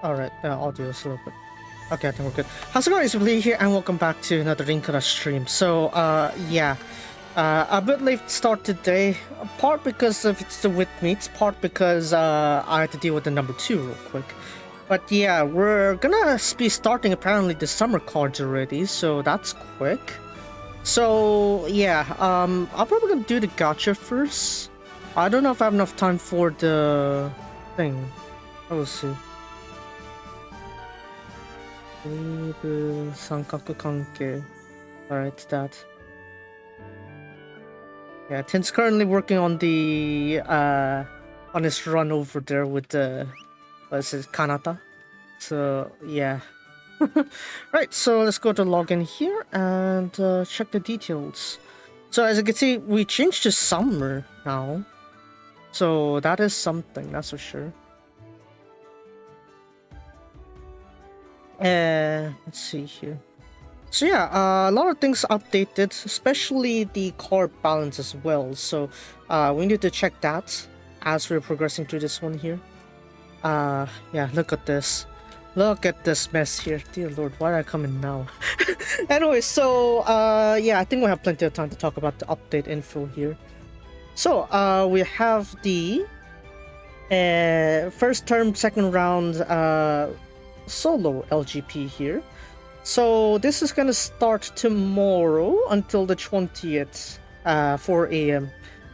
Alright, the audio is a little bit. Okay, I think we're good. How's it going? It's Lee here, and welcome back to another Linkura stream. So, yeah. A bit late start today. Part because of it's the with meets, part because I had to deal with the number 2 real quick. But yeah, we're gonna be starting apparently the summer cards already, so that's quick. So yeah, I'm probably gonna do the gacha first. I don't know if I have enough time for the thing. We'll see. 三角関係. Alright, that. Yeah, Tin's currently working on the on his run over there with the Kanata. So yeah. Right, so let's go to login here and check the details. So as you can see, we changed to summer now. So that is something, that's for sure. Let's see here. So yeah, a lot of things updated, especially the card balance as well. So we need to check that as we're progressing through this one here. Yeah, look at this. Look at this mess here. Dear Lord, why did I come in now? Anyway, so yeah, I think we have plenty of time to talk about the update info here. So we have the first term, second round solo LGP here. So this is gonna start tomorrow until the 20th, 4 a.m.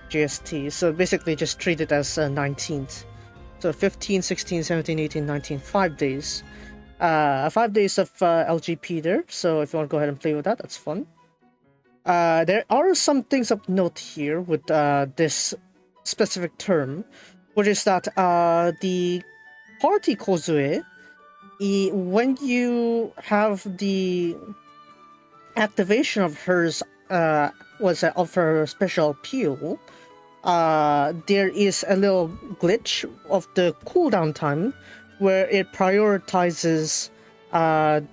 GST. So basically just treat it as 19th. So 15, 16, 17, 18, 19, 5 days. 5 days of LGP there. So if you want to go ahead and play with that, that's fun. There are some things of note here with this specific term, which is that the party Kozue, when you have the activation of hers of her special appeal, there is a little glitch of the cooldown time where it prioritizes it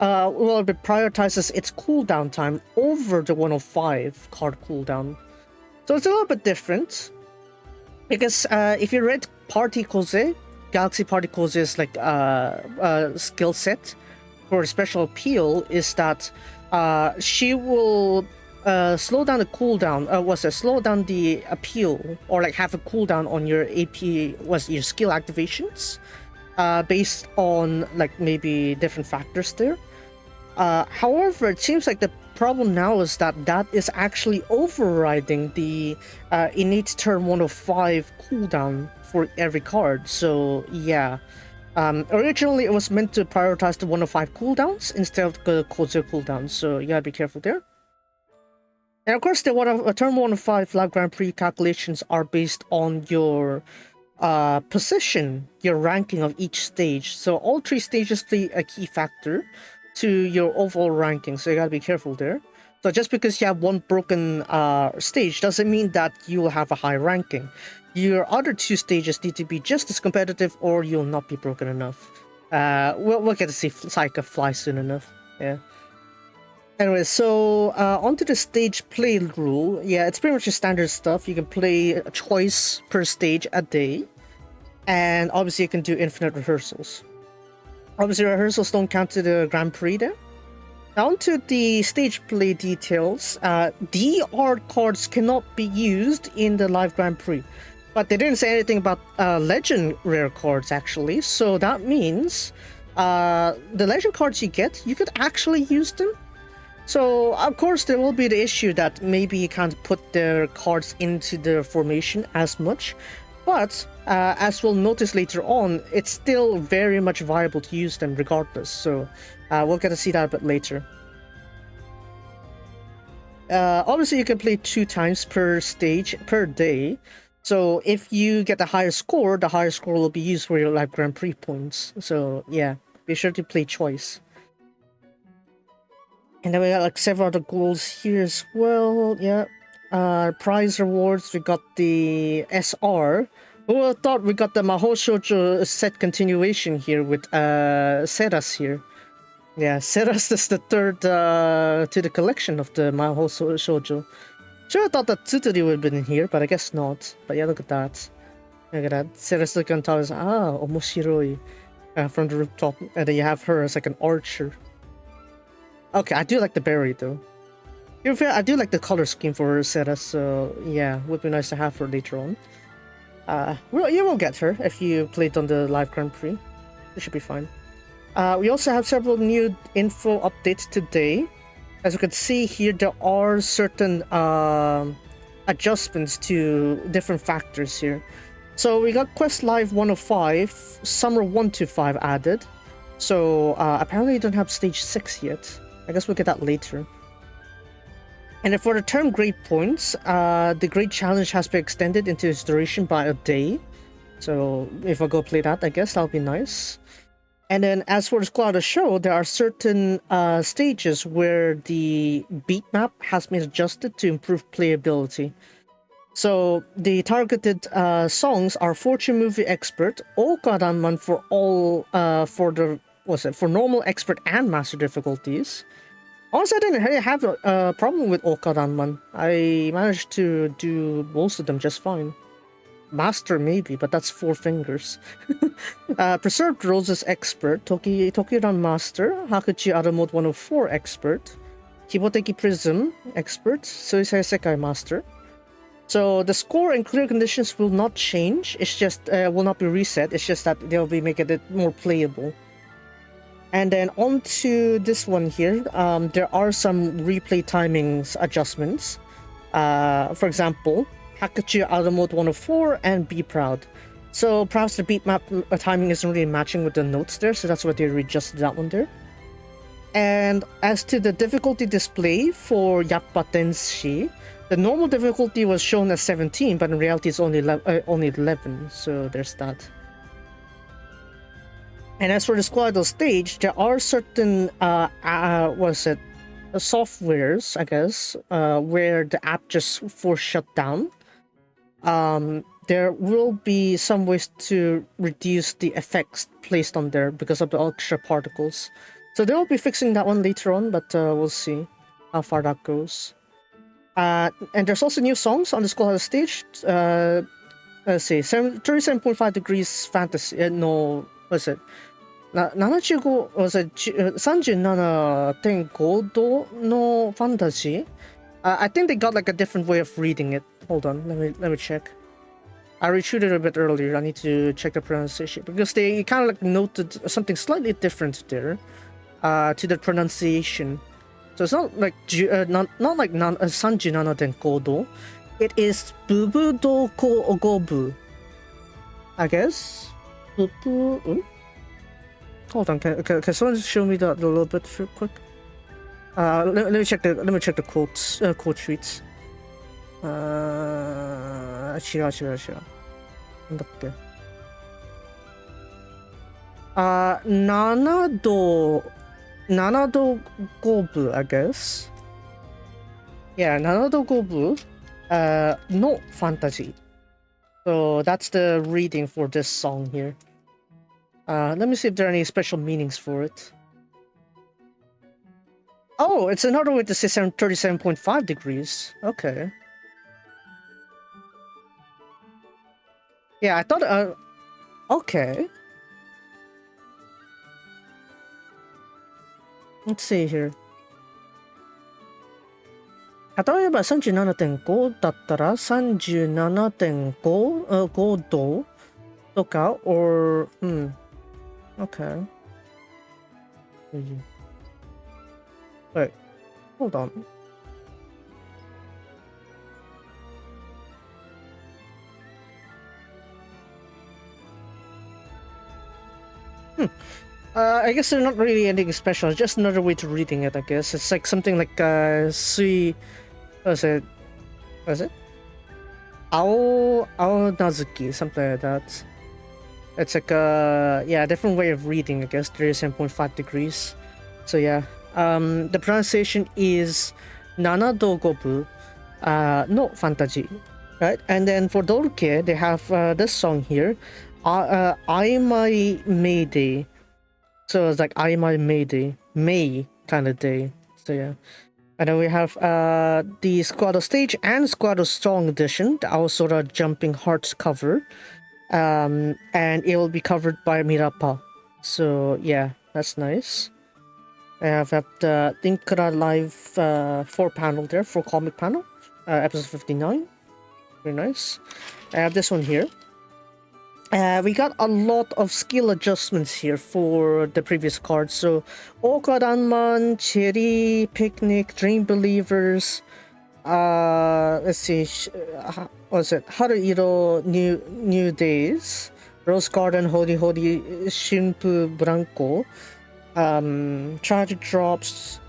prioritizes its cooldown time over the 105 card cooldown. So it's a little bit different because if you read Party Koze, Galaxy Party Koze's like skill set for special appeal is that she will slow down the cooldown. Slow down the appeal, or like have a cooldown on your AP, your skill activations, based on like maybe different factors there. However, it seems like the problem now is that is actually overriding the innate turn 105 cooldown for every card. So yeah, originally it was meant to prioritize the 105 cooldowns instead of the Kozu cooldowns. So you gotta be careful there. And of course, the turn 105 Live Grand Prix calculations are based on your position, your ranking of each stage. So all 3 stages play a key factor to your overall ranking. So you gotta be careful there. So just because you have one broken stage doesn't mean that you will have a high ranking. Your other 2 stages need to be just as competitive, or you'll not be broken enough. We'll get to see Sayaka fly soon enough. Yeah. Anyway, so onto the stage play rule. Yeah, it's pretty much the standard stuff. You can play a choice per stage a day, and obviously you can do infinite rehearsals. Obviously, rehearsals don't count to the Grand Prix there. Now onto the stage play details. DR cards cannot be used in the live Grand Prix, but they didn't say anything about legend rare cards actually. So that means the legend cards you get, you could actually use them. So, of course, there will be the issue that maybe you can't put their cards into the formation as much, but as we'll notice later on, it's still very much viable to use them regardless, so we'll get to see that a bit later. Obviously, you can play 2 times per stage per day, so if you get the higher score will be used for your Live Grand Prix points, so yeah, be sure to play choice. And then we got like several other goals here as well. Yeah. Prize rewards. We got the SR. Who would have thought we got the Mahou Shoujo set continuation here with Seras here. Yeah, Seras is the third to the collection of the Mahou Shoujo. Sure, I thought that Tsutori would have been in here, but I guess not. But yeah, look at that. Look at that. Seras looking on top is, omoshiroi. From the rooftop. And then you have her as like an archer. Okay, I do like the berry though. To be fair, I do like the color scheme for Seras, so yeah, would be nice to have her later on. Well, you will get her if you played on the live Grand Prix. It should be fine. We also have several new info updates today. As you can see here, there are certain adjustments to different factors here. So we got Quest Live 105, Summer 125 added. So apparently you don't have Stage 6 yet. I guess we'll get that later. And then for the term grade points, the grade challenge has been extended into its duration by a day. So if I go play that, I guess that'll be nice. And then as for the squad of the show, there are certain stages where the beat map has been adjusted to improve playability. So the targeted songs are Fortune Movie Expert, Okaranman for all for normal, expert, and master difficulties. Honestly, I didn't really have a problem with Okaranman. I managed to do most of them just fine. Master maybe, but that's 4 fingers. Preserved Roses Expert, Tokiran Master, Hakuchi Auto Mode 104 Expert, Hiboteki Prism Expert, Suisei Sekai Master. So the score and clear conditions will not change. It's just will not be reset. It's just that they'll be making it more playable. And then on to this one here, there are some replay timings adjustments. For example, Hakuchi Auto Mode 104 and Be Proud. So perhaps the beat map timing isn't really matching with the notes there, so that's why they readjusted that one there. And as to the difficulty display for Yappa Tenshi, the normal difficulty was shown as 17, but in reality it's only 11, so there's that. And as for the Squadle stage, there are certain softwares, I guess, where the app just force shut down. There will be some ways to reduce the effects placed on there because of the extra particles. So they will be fixing that one later on, but we'll see how far that goes. And there's also new songs on the Squadle stage. Let's see, 37.5 degrees fantasy. No, what's it? 75 was it 37.5度の fantasy? I think they got like a different way of reading it. Hold on, let me check. I retweeted a bit earlier. I need to check the pronunciation because they kind of like noted something slightly different there to the pronunciation. So it's not like 37.5 度. It is ブブドコゴブ. I guess. Hold on, can someone show me that a little bit real quick? Let me check the quotes, quote sheets. 違う。なんだっけ。7度5分, I guess. Yeah, 7度5分 no fantasy. So that's the reading for this song here. Let me see if there are any special meanings for it. Oh, it's another way to say 37.5 degrees. Okay. Yeah, I thought, okay. Let's see here. 例えば 37.5 だったら 37.5 度とか or okay. Wait, hold on. I guess they're not really anything special. It's just another way to reading it, I guess. It's like something like sui. What is it? Ao Nazuki, something like that. It's like a different way of reading, I guess. 37.5 degrees. So yeah. The pronunciation is Nanado Gobu no Fantasy. Right? And then for Dolke, they have this song here. Aimai Mayday. So it's like Aimai May kind of day. So yeah. And then we have the Squad of Stage and Squad of Strong edition, the Aosora Jumping Hearts cover. And it will be covered by Mirapa. So yeah, that's nice. I have the Linkura Live 4 panel there, 4 comic panel, episode 59. Very nice. I have this one here. We got a lot of skill adjustments here for the previous cards. So, Okaranman, Cherry, Picnic, Dream Believers. Let's see. What was it? Haruiro, New Days, Rose Garden, Hori Hori, Shimpu Branco, Tragic Drops,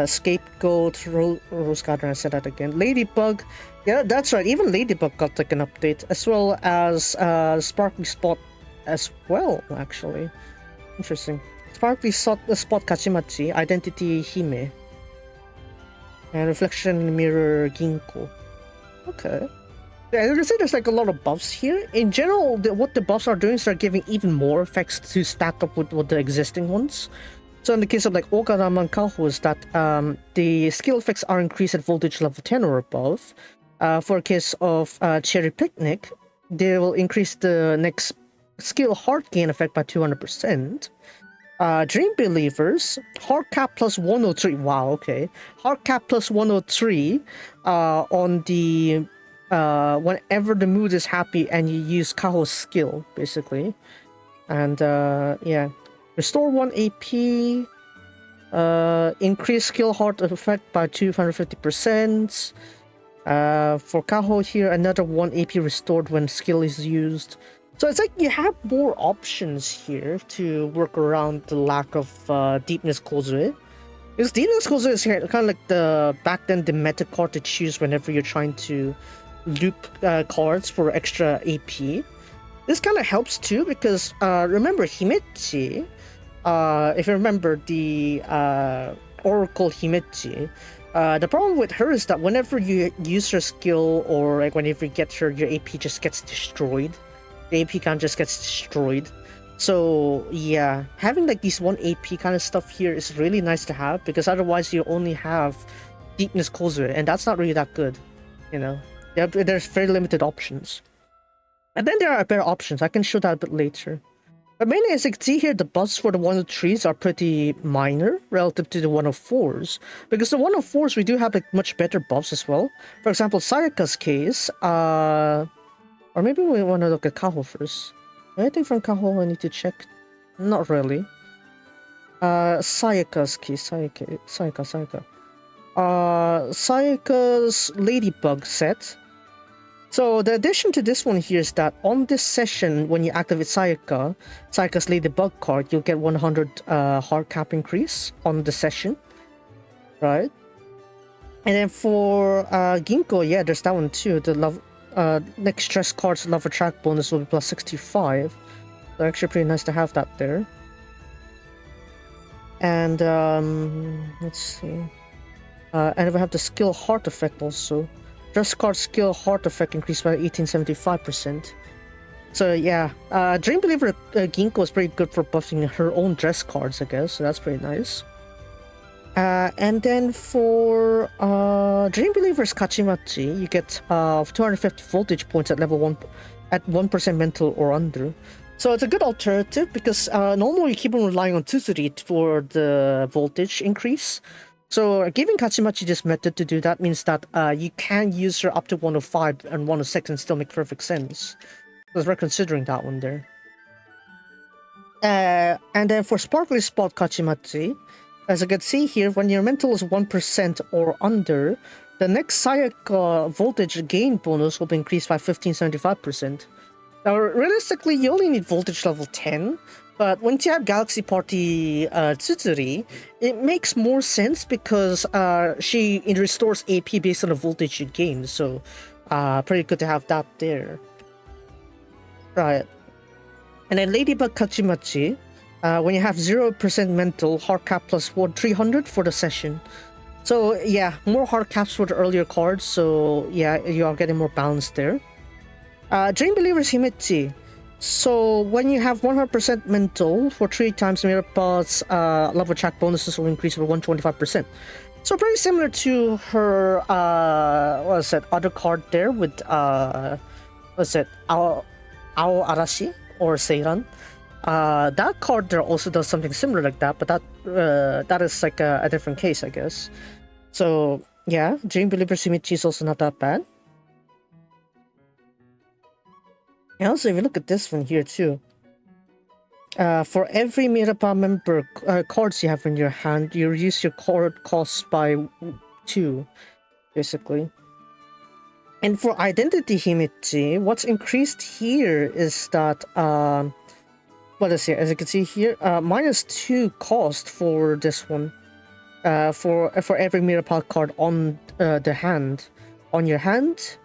Scapegoat, Rose Garden. I said that again. Ladybug. Yeah, that's right. Even Ladybug got like an update, as well as Sparkly Spot as well, actually. Interesting. Sparkly Spot Kachimachi, Identity Hime, and Reflection Mirror Ginko. Okay. Yeah, you can see there's like a lot of buffs here. In general, what the buffs are doing is they're giving even more effects to stack up with the existing ones. So in the case of like Okarama and Kaho is that the skill effects are increased at voltage level 10 or above. For a case of Cherry Picnic, they will increase the next skill heart gain effect by 200%. Dream Believers, Heart Cap plus 103. Wow, okay. Heart Cap plus 103 on the whenever the mood is happy and you use Kaho's skill, basically. And yeah. Restore 1 AP. Increase skill heart effect by 250%. For Kaho here, another 1 AP restored when skill is used. So it's like you have more options here to work around the lack of Deepness Kozue. Because Deepness Kozue is kind of like back then the meta card to choose whenever you're trying to loop cards for extra AP. This kind of helps too because remember Himechi, if you remember the Oracle Himechi, the problem with her is that whenever you use her skill or like whenever you get her, your AP just gets destroyed. The AP count just gets destroyed. So yeah, having like these 1 AP kind of stuff here is really nice to have because otherwise you only have Deepness Kozue and that's not really that good, you know. There's very limited options. And then there are better options. I can show that a bit later. But mainly, as you can see here, the buffs for the 103s are pretty minor relative to the 104s. Because the 104s, we do have like much better buffs as well. For example, Sayaka's case, or maybe we want to look at Kaho first. Anything from Kaho I need to check? Not really. Sayaka's case, Sayaka. Sayaka's Ladybug set. So the addition to this one here is that on this session, when you activate Sayaka's Ladybug card, you'll get 100 hard cap increase on the session, right? And then for Ginkgo, yeah, there's that one too. The love next stress card's love attract bonus will be plus 65. So actually pretty nice to have that there. And let's see. And we have the skill heart effect also. Dress card skill heart effect increased by 1875%. So yeah, Dream Believer Ginkgo is pretty good for buffing her own dress cards, I guess. So that's pretty nice. And then for Dream Believer's Kachimachi, you get 250 voltage points at level 1 at 1% mental or under. So it's a good alternative because normally you keep on relying on Tsutsuri for the voltage increase. So giving Kachimachi this method to do that means that you can use her up to 105 and 106 and still make perfect sense. Because we're considering that one there. And then for Sparkly Spot Kachimachi, as you can see here, when your mental is 1% or under, the next Sayaka voltage gain bonus will be increased by 1575%. Now, realistically, you only need voltage level 10, but once you have Galaxy Party Tsutsuri, it makes more sense because she restores AP based on the voltage you gain, so pretty good to have that there. Right. And then Ladybug Kachimachi, when you have 0% mental, hard cap plus 300 for the session. So yeah, more hard caps for the earlier cards, so yeah, you are getting more balance there. Dream Believer's Himechi. So when you have 100% mental for 3 times, Mirapa's level track bonuses will increase by 125%. So pretty similar to her what was it, other card there with what's it, Ao Arashi or Seiran. That card there also does something similar like that, but that is like a different case, I guess. So yeah, Dream Believer Shimichi is also not that bad. And also, if you look at this one here too, for every Mirapa member cards you have in your hand, you reduce your card cost by 2, basically. And for Identity Himichi, what's increased here is that, what is it? As you can see here, -2 cost for this one, for every Mirapa card on on your hand.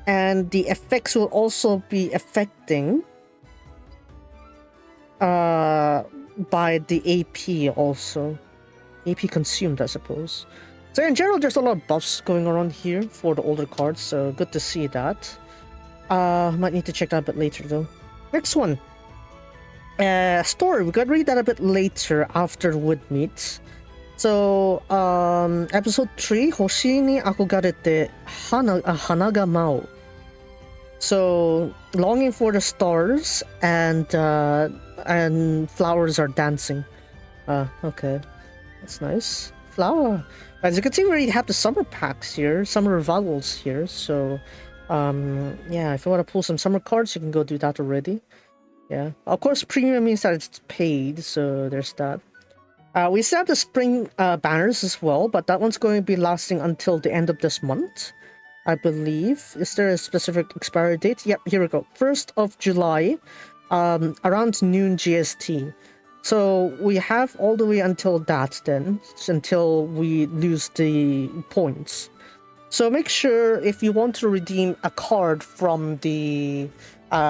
And the effects will also be affecting by the AP also. AP consumed, I suppose. So in general, there's a lot of buffs going around here for the older cards, so good to see that. Might need to check that a bit later though. Next one. Story, we gotta read that a bit later after Woodmeet. So, episode 3, Hoshi ni akogarete hanaga mao. So, longing for the stars and flowers are dancing. Okay. That's nice. Flower. As you can see, we already have the summer packs here, summer revivals here. So, yeah, if you want to pull some summer cards, you can go do that already. Yeah. Of course, premium means that it's paid, so there's that. We still have the spring banners as well, but that one's going to be lasting until the end of this month, I believe. Is there a specific expiry date? Yep, here we go. 1st of July, around noon GST. So we have all the way until that then, until we lose the points. So make sure if you want to redeem a card from the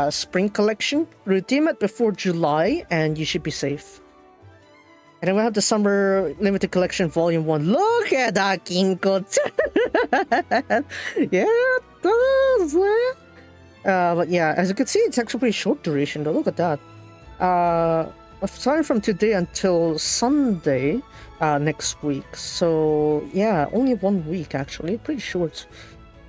spring collection, redeem it before July and you should be safe. And then we have the Summer Limited Collection Volume 1. Look at that, Kinko! Yeah, it does! But yeah, as you can see, it's actually pretty short duration though. Look at that. Starting from today until Sunday next week. So yeah, only 1 week actually. Pretty short.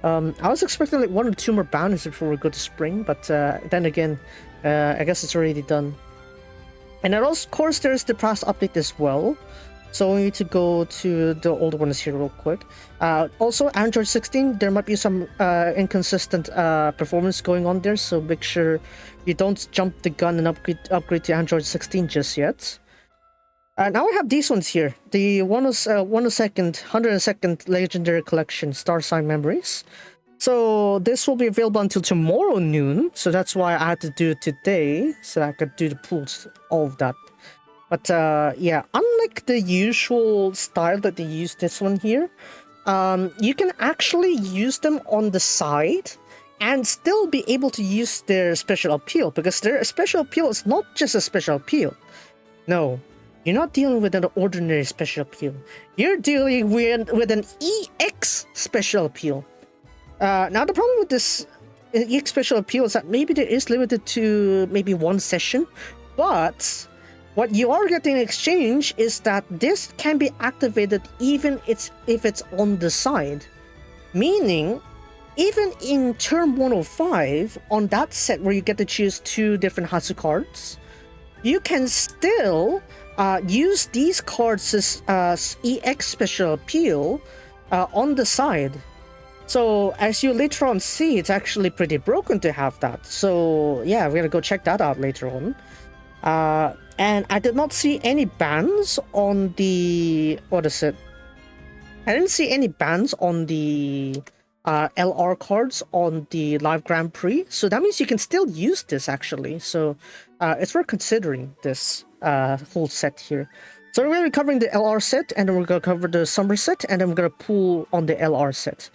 I was expecting like 1 or 2 more banners before we go to spring, but then again, I guess it's already done. And then of course there's the past update as well. So we need to go to the older ones here real quick. Also, Android 16, there might be some inconsistent performance going on there, so make sure you don't jump the gun and upgrade to Android 16 just yet. Now I have these ones here. The 102nd Legendary Collection Star Sign Memories. So this will be available until tomorrow noon, so that's why I had to do it today, so I could do the pulls, all of that. But yeah, unlike the usual style that they use this one here, you can actually use them on the side and still be able to use their special appeal, because their special appeal is not just a special appeal. No, you're not dealing with an ordinary special appeal. You're dealing with an EX special appeal. Now the problem with this EX special appeal is that maybe there is limited to maybe 1 session, but what you are getting in exchange is that this can be activated even if it's on the side. Meaning, even in turn 105, on that set where you get to choose 2 different Hatsu cards, you can still use these cards as EX special appeal on the side. So as you later on see, it's actually pretty broken to have that. So yeah, we're gonna go check that out later on. And I did not see any bans on the... what is it? I didn't see any bans on the LR cards on the Live Grand Prix. So that means you can still use this actually. So it's worth considering this whole set here. So we're going to be covering the LR set, and then we're going to cover the summer set, and then we're going to pull on the LR set.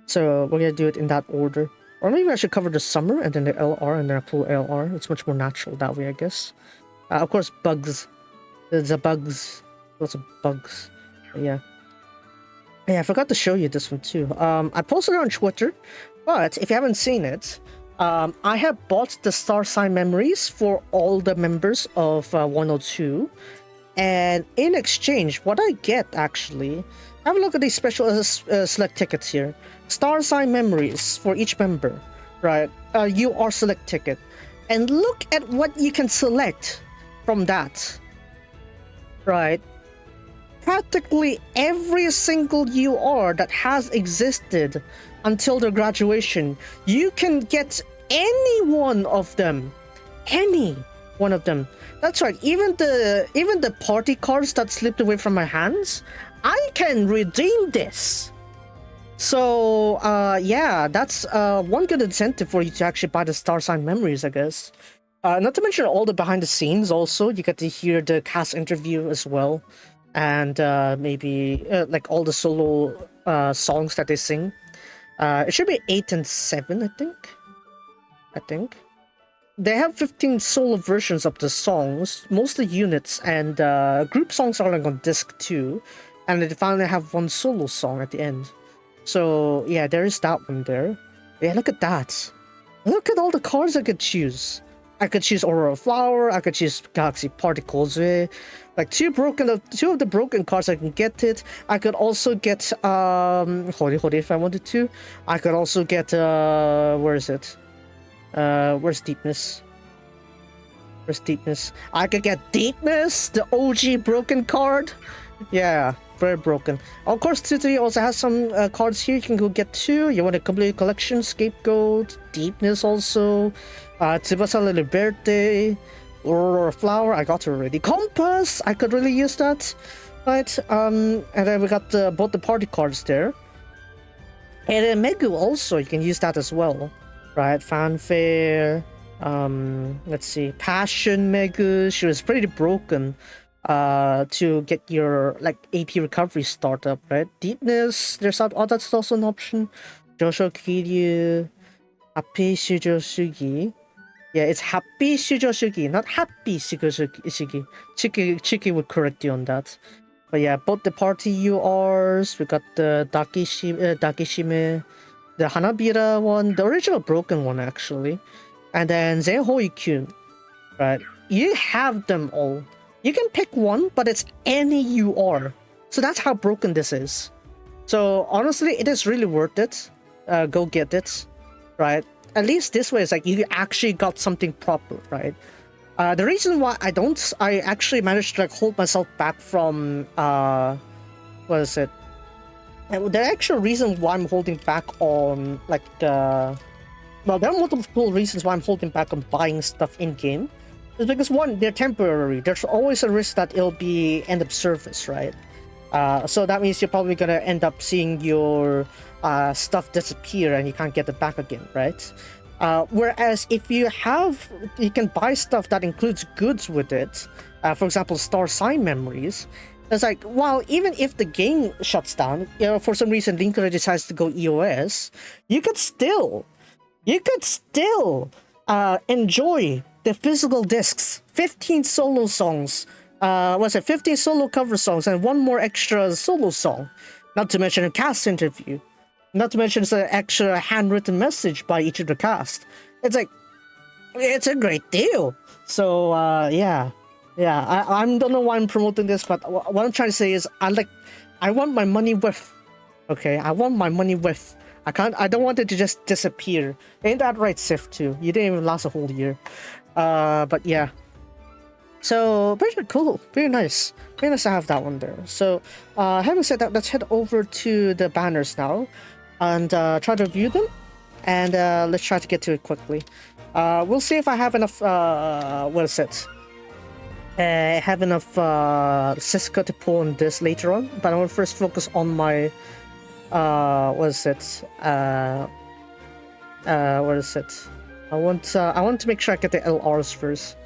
So we're going to do it in that order. Or maybe I should cover the summer, and then the LR, and then I pull LR. It's much more natural that way, I guess. Of course, bugs. There's a bugs. Lots of bugs. But yeah. Yeah, I forgot to show you this one too. I posted it on Twitter, but if you haven't seen it, I have bought the star sign memories for all the members of 102, and in exchange, what I get actually, have a look at these special select tickets here. Star sign memories for each member, right? You are select ticket, and look at what you can select from that, right? Practically every single UR that has existed until their graduation, you can get any one of them. Any one of them. That's right, even the party cards that slipped away from my hands, I can redeem this. So yeah, that's one good incentive for you to actually buy the star sign memories, I guess. Not to mention all the behind the scenes also, you get to hear the cast interview as well. And maybe like all the solo songs that they sing. It should be 8 and 7, I think. They have 15 solo versions of the songs, mostly units, and group songs are like on disc 2. And they finally have one solo song at the end. So yeah, there is that one there. Yeah, look at that. Look at all the cards I could choose. I could choose Aurora Flower, I could choose Galaxy Particles. Like two of the broken cards I can get it. I could also get Hori if I wanted to. I could also get where is it? Where's Deepness? Where's Deepness? I could get Deepness, the OG broken card. Yeah, very broken. Of course, Tsutsuri also has some cards here you can go get too. You want a complete collection, Scapegoat, Deepness also, Tsubasa Liberte, Aurora Flower, I got it already. Compass, I could really use that, right? And then we got both the party cards there. And then Megu also, you can use that as well, right? Fanfare, let's see, Passion Megu, she was pretty broken to get your like AP recovery startup, right? Deepness, there's that, oh, that's also an option. Josho Kiryu, Happy Shujo Shugi. Yeah, it's Happy Shujo Shugi, not Happy Shujo Shugi. Chiki would correct you on that. But yeah, both the party URs, we got the Dakishime, the Hanabira one, the original broken one actually, and then Zenhoikyun, right? You have them all. You can pick one, but it's any UR. So that's how broken this is. So honestly, it is really worth it. Go get it, right? At least this way, it's like you actually got something proper, right? The reason why I actually managed to like hold myself back from what is it? And the actual reason why I'm holding back on like well, there are multiple reasons why I'm holding back on buying stuff in game. Is because one, they're temporary. There's always a risk that it'll be end of service, right? So that means you're probably gonna end up seeing your stuff disappear and you can't get it back again, right? Whereas if you can buy stuff that includes goods with it, for example, star sign memories. It's like, well, even if the game shuts down, you know, for some reason Linkura decides to go EOS, you could still enjoy the physical discs, 15 solo songs, 15 solo cover songs, and one more extra solo song. Not to mention a cast interview. Not to mention an extra handwritten message by each of the cast. It's like, it's a great deal. So, yeah. I don't know why I'm promoting this, but what I'm trying to say is, I want my money worth. Okay, I want my money worth. I don't want it to just disappear. Ain't that right, Sif, too? You didn't even last a whole year. But yeah. So, pretty cool. Very nice. Very nice to have that one there. So, having said that, let's head over to the banners now. And try to review them. And let's try to get to it quickly. We'll see if I have enough, what is it? I have enough Siska to pull on this later on. But I want to first focus on my, what is it? What is it? I want to make sure I get the LRs first.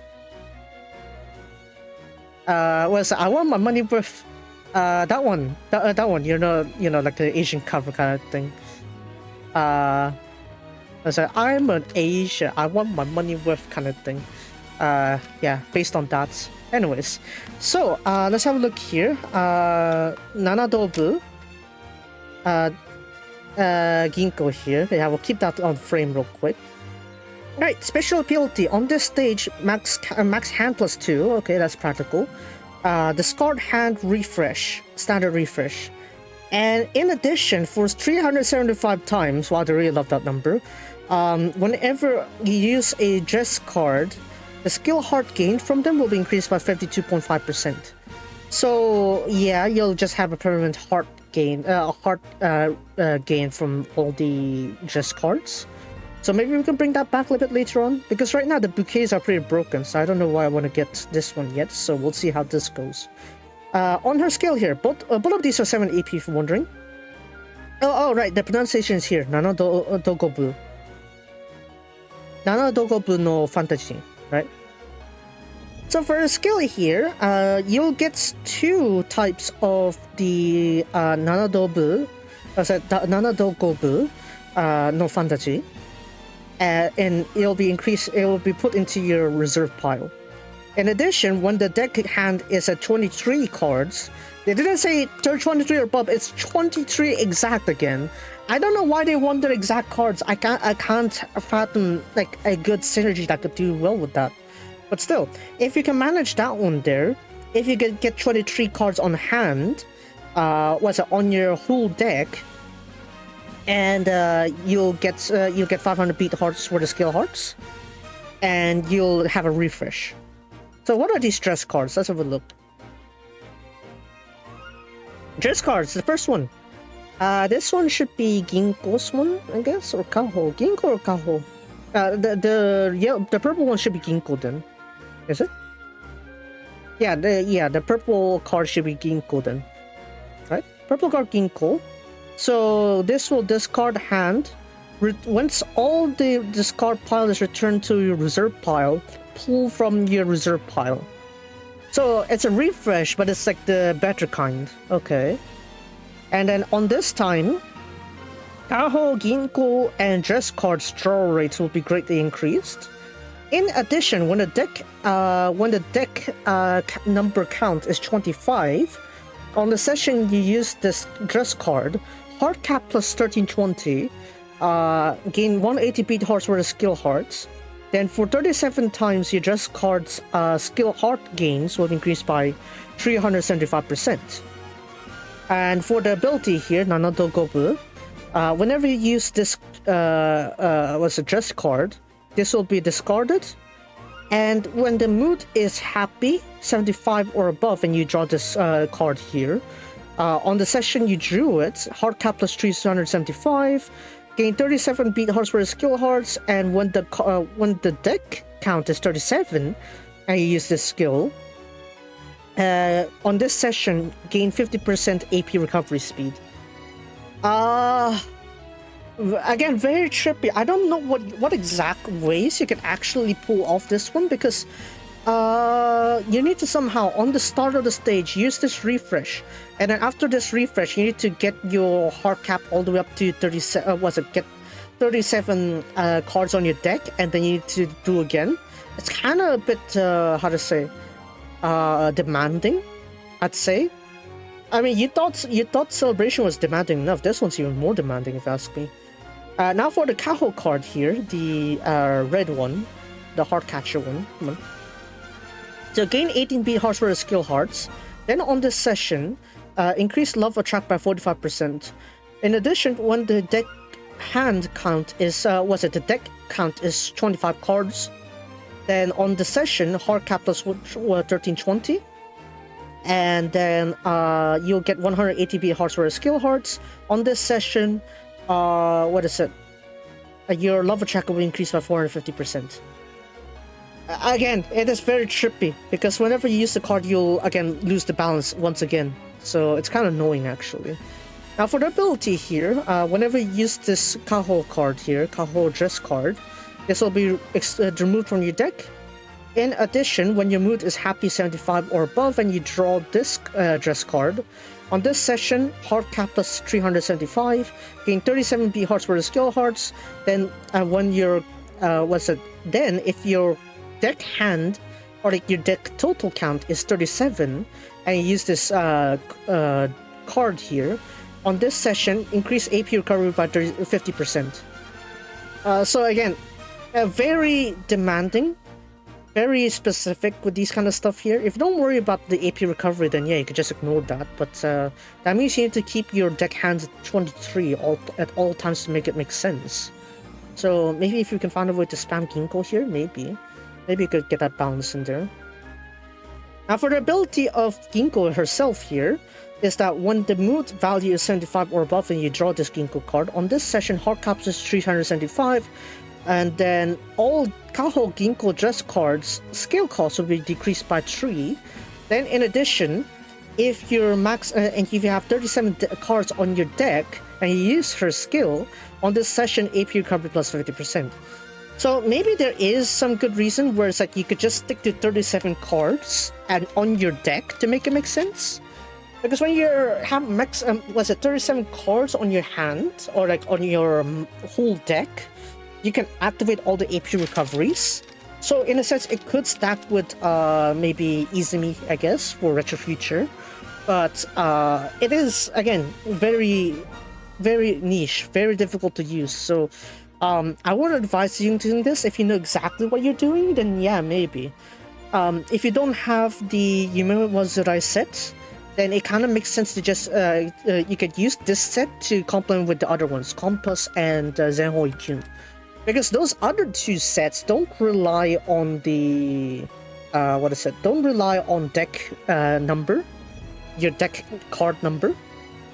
What is it? I want my money worth. That one, you know, like the Asian cover kind of thing. I said, I'm an Asian. I want my money worth kind of thing. Yeah, based on that. Anyways, so let's have a look here. Nanadobu. Ginko here. Yeah, we'll keep that on frame real quick. Right, special ability on this stage, max hand +2. Okay, that's practical. Discard hand refresh, standard refresh. And in addition, for 375 times, wow, I really love that number. Whenever you use a dress card, the skill heart gained from them will be increased by 52.5%. So yeah, you'll just have a permanent heart gain, gain from all the dress cards. So maybe we can bring that back a little bit later on, because right now the bouquets are pretty broken, so I don't know why I want to get this one yet, so we'll see how this goes. On her skill here, both of these are 7 AP if you're wondering. Oh, right, the pronunciation is here. Nana Dogobu. Nana Dogobu no Fantasy, right? So for a skill here, you'll get 2 types of the Nana Dogobu no Fantasy. And it will be put into your reserve pile. In addition, when the deck hand is at 23 cards, they didn't say 23 or above, it's 23 exact again. I don't know why they want their exact cards. I can't fathom like a good synergy that could do well with that. But still, if you can manage that one there, if you get 23 cards on hand, on your whole deck, and you'll get 500 beat hearts for the skill hearts, and you'll have a refresh. So what are these dress cards? Let's have a look. Dress cards, the first one. This one should be Ginko's one, I guess, or Kaho. Ginko or Kaho? The purple one should be Ginko then. Is it? Yeah, the purple card should be Ginko then. Right? Purple card Ginko. So this will discard hand. Once all the discard pile is returned to your reserve pile, pull from your reserve pile. So it's a refresh, but it's like the better kind. Okay. And then on this time, Kaho, Ginko, and dress cards draw rates will be greatly increased. In addition, when the deck number count is 25, on the session you use this dress card, Heart Cap plus 1320, gain 180 beat hearts worth of skill hearts. Then for 37 times, your dress card's skill heart gains will increase by 375%. And for the ability here, Nanato Gobu, whenever you use this dress card, this will be discarded. And when the mood is happy, 75 or above, and you draw this card here, on the session you drew it, heart cap plus 375, gain 37 beat hearts for skill hearts, and when the deck count is 37, and you use this skill, on this session, gain 50% AP recovery speed. Again, very trippy. I don't know what exact ways you can actually pull off this one, because you need to somehow, on the start of the stage, use this refresh. And then after this refresh, you need to get your heart cap all the way up to 37, get 37 cards on your deck, and then you need to do again. It's kind of a bit, demanding, I'd say. I mean, you thought Celebration was demanding enough. This one's even more demanding, if you ask me. Now for the Kaho card here, the red one, the heart catcher one. Come on. So gain 18 beat hearts for the skill hearts. Then on this session, increase love attract by 45%. In addition, when the deck hand count is the deck count is 25 cards, then on the session, heart cap plus 1320, and then you'll get 180 beat hearts for the skill hearts. On this session, your love attract will increase by 450%. Again, it is very trippy, because whenever you use the card, you'll again lose the balance once again. So it's kind of annoying, actually. Now for the ability here, whenever you use this Kaho card here, Kaho dress card, this will be removed from your deck. In addition, when your mood is happy 75 or above and you draw this dress card, on this session, heart cap plus 375, gain 37 beat hearts for the skill hearts. Then when you're then if your deck hand or like your deck total count is 37 and you use this card here, on this session increase AP recovery by 50%. So again, very demanding, very specific with these kind of stuff here. If you don't worry about the AP recovery, then yeah, you could just ignore that. But that means you need to keep your deck hands at 23 at all times to make it make sense. So maybe if you can find a way to spam Ginkgo here, maybe you could get that balance in there. Now for the ability of Ginkgo herself here, is that when the mood value is 75 or above and you draw this Ginkgo card, on this session hard caps is 375, and then all Kaho Ginkgo dress cards skill cost will be decreased by 3. Then in addition, if you're max and if you have 37 cards on your deck and you use her skill, on this session AP recovery plus 50%. So maybe there is some good reason where it's like you could just stick to 37 cards and on your deck to make it make sense. Because when you have max, 37 cards on your hand or like on your whole deck, you can activate all the AP recoveries. So in a sense, it could stack with maybe Izumi, I guess, for Retro Future. But it is, again, very, very niche, very difficult to use. So I would advise you doing this. If you know exactly what you're doing, then yeah, maybe. If you don't have the Yume Wazurai set, then it kind of makes sense to just, you could use this set to complement with the other ones, Compass and Zenhoi Kyun. Because those other two sets don't rely on the, don't rely on deck number, your deck card number.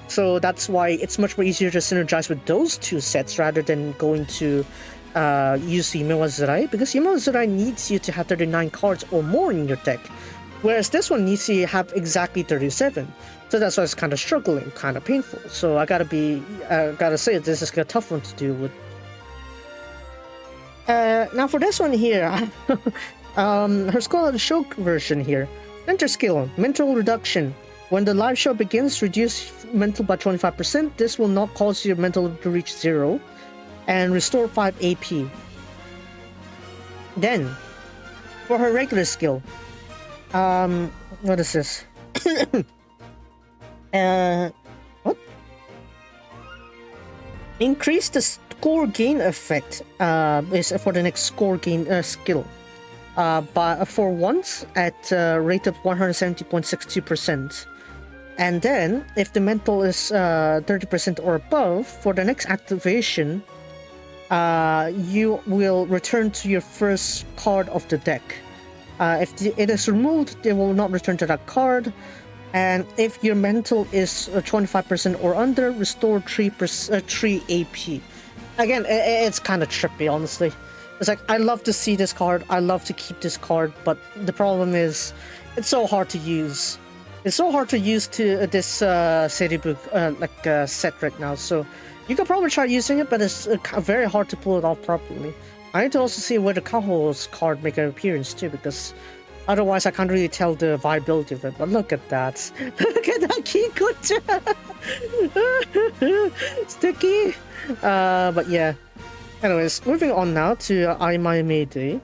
So that's why it's much more easier to synergize with those two sets rather than going to use Yume Wazurai. Because Yume Wazurai needs you to have 39 cards or more in your deck. Whereas this one needs to have exactly 37. So that's why it's kind of struggling, kind of painful. So I gotta say, this is a tough one to do with. Now for this one here, her Scholar Show version here. Enter skill, mental reduction. When the live show begins, reduce mental by 25%. This will not cause your mental to reach 0. And restore 5 AP. Then, for her regular skill, what is this? What? Increase the score gain effect is for the next score gain skill for once at a rate of 170.62%. And then, if the mental is 30% or above, for the next activation, you will return to your first card of the deck. If it is removed, they will not return to that card. And if your mental is 25% or under, restore 3 AP. Again, it's kind of trippy, honestly. It's like, I love to see this card, I love to keep this card, but the problem is, it's so hard to use. It's so hard to use to this Seribu set right now, so you could probably try using it, but it's very hard to pull it off properly. I need to also see where the Kaho's card make an appearance too, because otherwise I can't really tell the viability of it. But look at that. Look at that Kikucha! Sticky! But yeah. Anyways, moving on now to Aimai Mayday.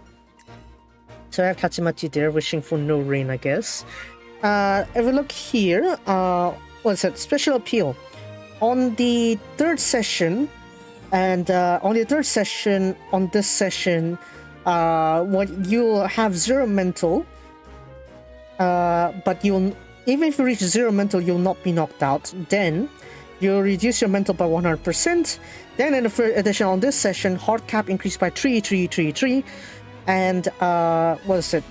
So I have Kachimachi there, wishing for no rain, I guess. If we look here, what's it? Special appeal. On the third session, and on this session, what you'll have 0 mental, but even if you reach 0 mental, you'll not be knocked out. Then you'll reduce your mental by 100%. Then in the first edition on this session, hard cap increased by 3, and what is it?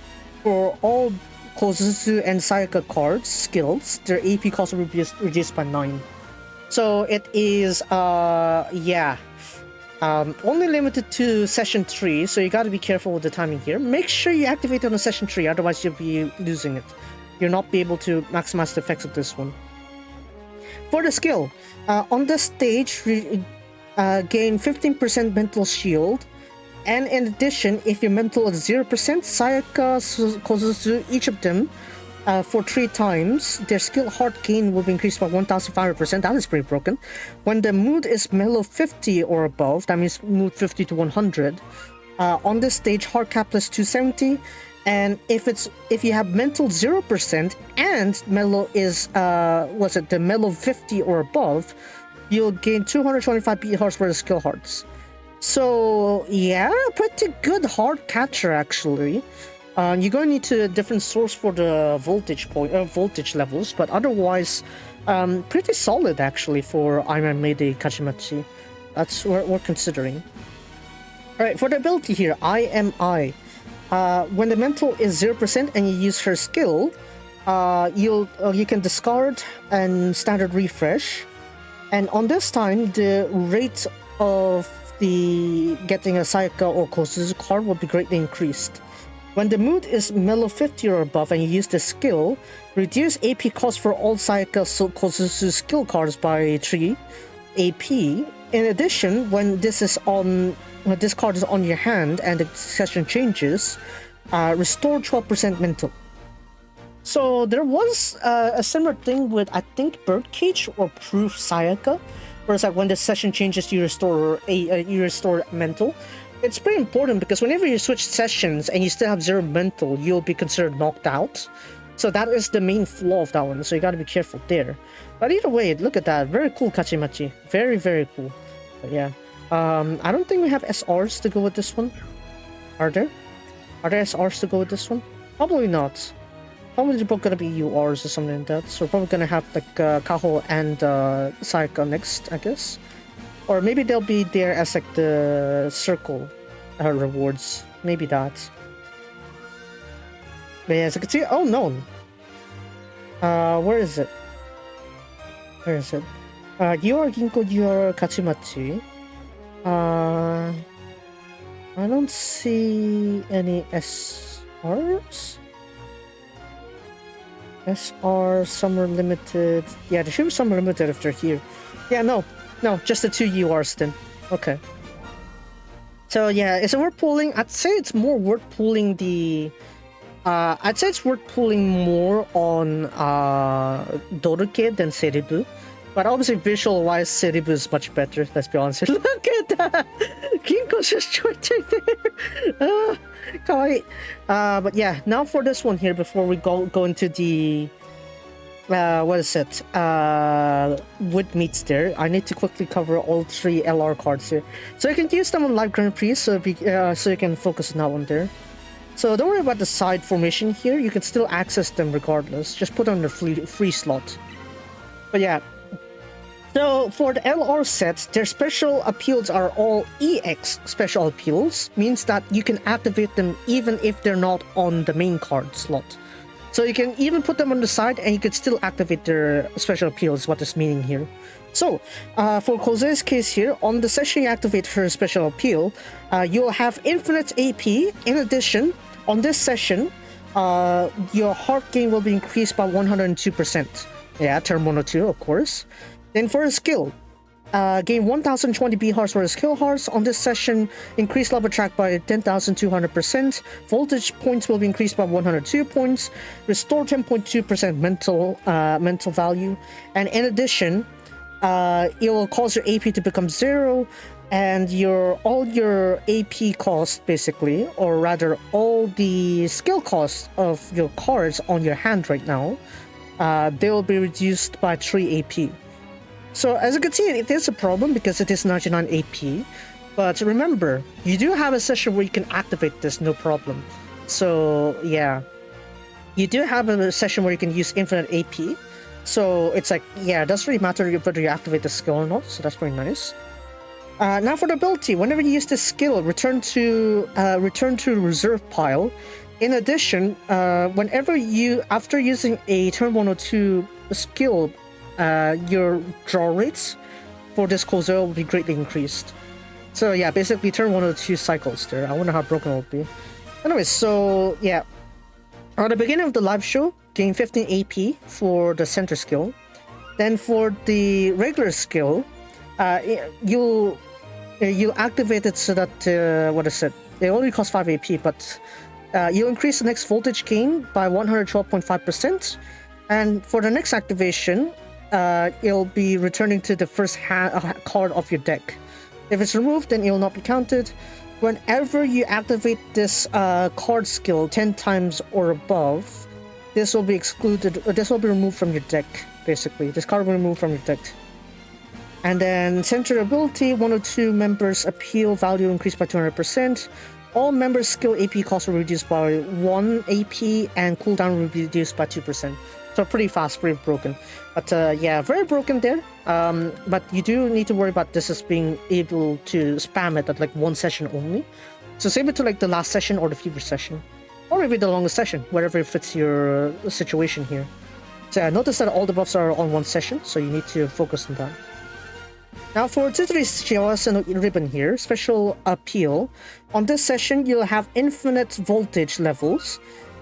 For all Kozutsu and Sayaka cards, skills, their AP cost will be reduced by 9. So it is, only limited to session 3, so you gotta be careful with the timing here. Make sure you activate it on session 3, otherwise you'll be losing it. You'll not be able to maximize the effects of this one. For the skill, on this stage, gain 15% mental shield, and in addition, if your mental is 0%, Sayaka, Kozutsu, each of them, for 3 times, their skill heart gain will be increased by 1,500%. That is pretty broken. When the mood is mellow 50 or above, that means mood 50 to 100. On this stage, heart cap plus 270. And if you have mental 0% and mellow is the mellow 50 or above, you'll gain 225 beat hearts for the skill hearts. So yeah, pretty good hard catcher actually. You're going to need to a different source for the voltage levels, but otherwise, pretty solid actually for Iron Maiden Kachimachi. That's what we're considering. All right, for the ability here, IMI. When the mental is 0% and you use her skill, you can discard and standard refresh, and on this time the rate of the getting a Sayaka or Kosuzu card will be greatly increased. When the mood is mellow 50 or above and you use the skill, reduce AP cost for all Sayaka Kosuzu skill cards by 3 AP. In addition, when this card is on your hand and the session changes, restore 12% mental. So there was a similar thing with, I think, Birdcage or Proof Sayaka, where it's like when the session changes, you restore mental. It's pretty important because whenever you switch sessions and you still have 0 mental, you'll be considered knocked out. So that is the main flaw of that one, so you gotta be careful there. But either way, look at that. Very cool Kachimachi. Very, very cool. But yeah. I don't think we have SRs to go with this one. Are there? Are there SRs to go with this one? Probably not. Probably they're both gonna be URs or something like that. So we're probably gonna have like Kaho and Sayaka next, I guess. Or maybe they'll be there as like the circle rewards. Maybe that. But yeah, as you can see, oh no. Where is it? Where is it? You are Ginko, you are Kachimachi. I don't see any SRs. SR Summer Limited. Yeah, there should be Summer Limited if they're here. Yeah, no, just the 2 URs then. Okay. So yeah, is it worth pulling? I'd say it's more worth pulling the. I'd say it's worth pulling more on Doruke than Seribu. But obviously, visual-wise, Seribu is much better. Let's be honest. Look at that! Ginko's just joining there. Kawaii. But yeah, now for this one here, before we go into the what is it? Wood meets there. I need to quickly cover all 3 LR cards here, so you can use them on Live Grand Prix. So you can focus on that one there. So don't worry about the side formation here. You can still access them regardless. Just put on the free slot. But yeah. So for the LR sets, their special appeals are all EX special appeals, means that you can activate them even if they're not on the main card slot. So you can even put them on the side and you can still activate their special appeals, what is meaning here. So for Kose's case here, on the session you activate her special appeal, you'll have infinite AP. In addition, on this session, your heart gain will be increased by 102%. Yeah, turn 102, of course. Then for a skill, gain 1020 B hearts for a skill hearts. On this session, increase level track by 10,200%. Voltage points will be increased by 102 points. Restore 10.2% mental value. And in addition, it will cause your AP to become 0. And all your AP cost, basically, or rather all the skill costs of your cards on your hand right now, they will be reduced by 3 AP. So as you can see, it is a problem because it is 99 AP. But remember, you do have a session where you can activate this, no problem. So yeah, you do have a session where you can use infinite AP. So it's like, yeah, it doesn't really matter whether you activate the skill or not. So that's pretty nice. Now for the ability, whenever you use this skill, return to reserve pile. In addition, whenever after using a turn 102 skill, your draw rates for this Kozo will be greatly increased. So yeah, basically turn 102 cycles there. I wonder how broken it will be. Anyways, so yeah, at the beginning of the live show, gain 15 AP for the center skill. Then for the regular skill, you'll activate it so that what is it? It only costs 5 AP, but you'll increase the next voltage gain by 112.5%. And for the next activation, it'll be returning to the first card of your deck. If it's removed, then it will not be counted. Whenever you activate this card skill 10 times or above, this will be excluded, or this will be removed from your deck, basically. This card will be removed from your deck. And then center ability, 102 members' appeal value increased by 200%. All members' skill AP costs were reduced by 1 AP and cooldown will be reduced by 2%. So pretty fast, pretty broken. But yeah, very broken there. But you do need to worry about this as being able to spam it at like one session only. So save it to like the last session or the fever session. Or maybe the longest session, wherever fits your situation here. So notice that all the buffs are on one session, so you need to focus on that. Now for Tsutori's Shiawase no ribbon here, special appeal. On this session, you'll have infinite voltage levels,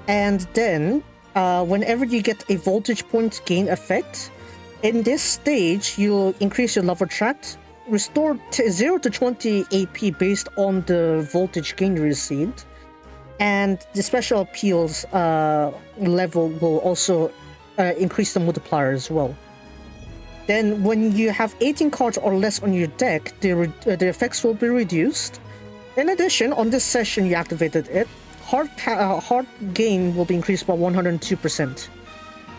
and then whenever you get a voltage point gain effect, in this stage, you'll increase your love attract, restore 0 to 20 AP based on the voltage gain you received, and the special appeals level will also increase the multiplier as well. Then when you have 18 cards or less on your deck, the effects will be reduced. In addition, on this session you activated it, heart gain will be increased by 102%.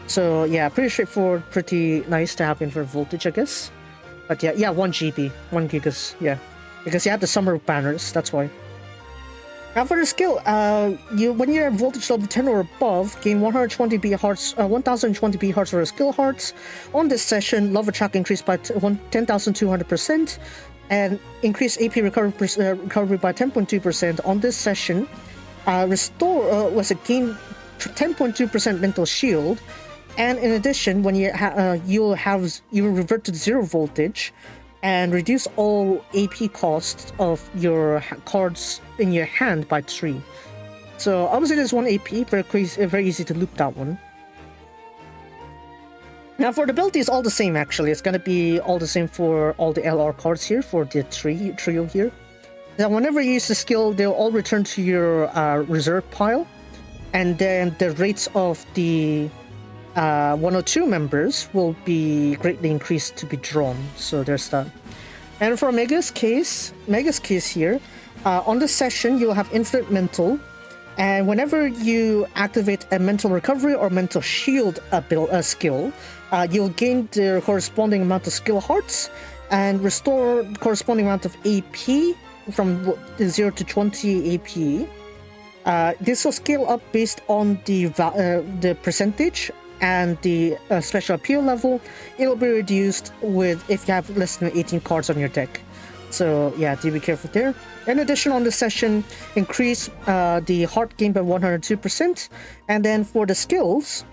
So yeah, pretty straightforward, pretty nice to have in for voltage, I guess. But yeah, 1 GB, 1 gigas, yeah. Because you have the summer banners, that's why. Now for the skill, when you're at voltage level 10 or above, gain 120 B hearts, 1020 B hearts or skill hearts. On this session, love attract increased by 10,200% and increase AP recovery by 10.2%. On this session, restore was a gain 10.2% mental shield, and in addition, when you you'll revert to 0 voltage and reduce all AP costs of your cards in your hand by 3. So obviously there's 1 AP, very easy to loop that one. Now for the ability, it's all the same actually. It's gonna be all the same for all the LR cards here, for the trio here. Now whenever you use the skill, they'll all return to your reserve pile, and then the rates of the 102 members will be greatly increased to be drawn. So there's that. And for Mega's case here, on this session you'll have infinite mental, and whenever you activate a mental recovery or mental shield skill, you'll gain the corresponding amount of skill hearts and restore the corresponding amount of AP from 0 to 20 AP. This will scale up based on the percentage and the special appeal level. It'll be reduced if you have less than 18 cards on your deck. So yeah, do be careful there. In addition, on the session, increase the heart gain by 102%. And then for the skills,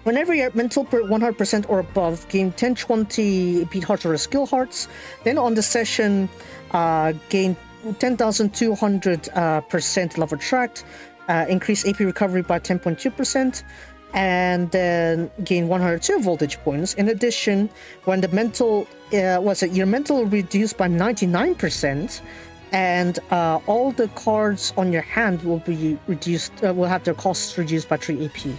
whenever you're at mental 100% or above, gain 1020 beat hearts or skill hearts. Then on the session, gain 10,200% love attract, increase AP recovery by 10.2%. And then gain 102 voltage points. In addition, when the mental your mental reduced by 99%, and all the cards on your hand will be reduced, will have their costs reduced by 3 AP.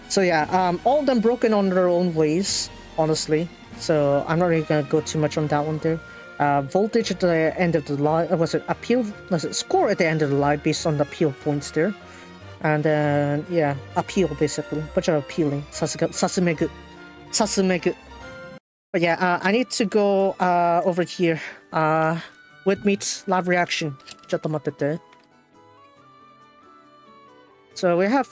So yeah, all of them broken on their own ways, honestly. So I'm not really gonna go too much on that one there. Voltage at the end of the line, score at the end of the line based on the appeal points there. And then, yeah, appeal basically. Bunch of appealing. Sasumegu. But yeah, I need to go over here. With meets live reaction. ちょっと待ってて. So we have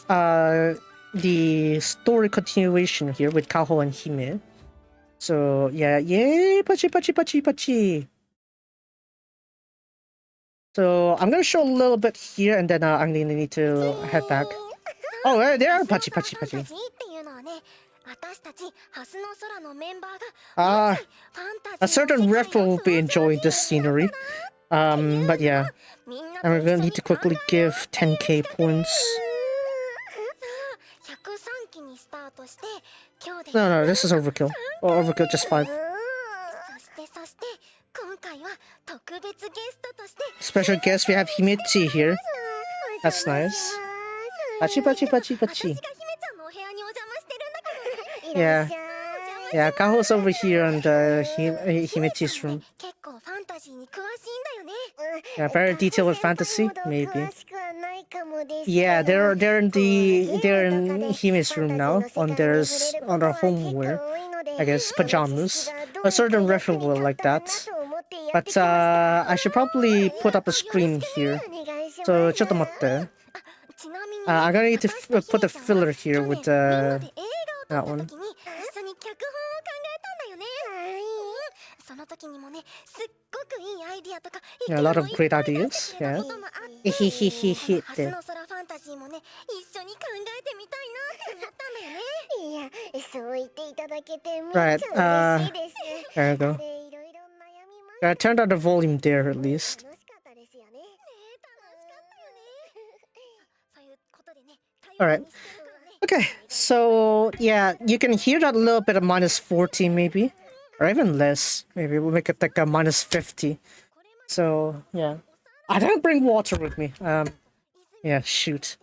the story continuation here with Kaho and Hime. So yeah, yay! Pachi. So I'm gonna show a little bit here, and then I'm gonna need to head back. Oh, there are Pachi. A certain ref will be enjoying this scenery. But yeah, and we're gonna need to quickly give 10k points. No, this is overkill. Or overkill, just 5. Special guest, we have Himechi here. That's nice. Pachi. Yeah, Kaho's over here in the Himechi's room. Yeah, very detailed with fantasy, maybe. Yeah, they're in Hime's room now on their homeware. I guess pajamas. A certain referee will like that. But I should probably put up a screen here. So ちょっと待って. I'm gonna need to put a filler here with that one. Yeah, a lot of great ideas. Yeah. Right. There you go. I turned down the volume there at least. Alright. Okay, so yeah, you can hear that a little bit of -40 maybe. Or even less. Maybe we'll make it like a -50. So yeah. I didn't bring water with me. Yeah, shoot.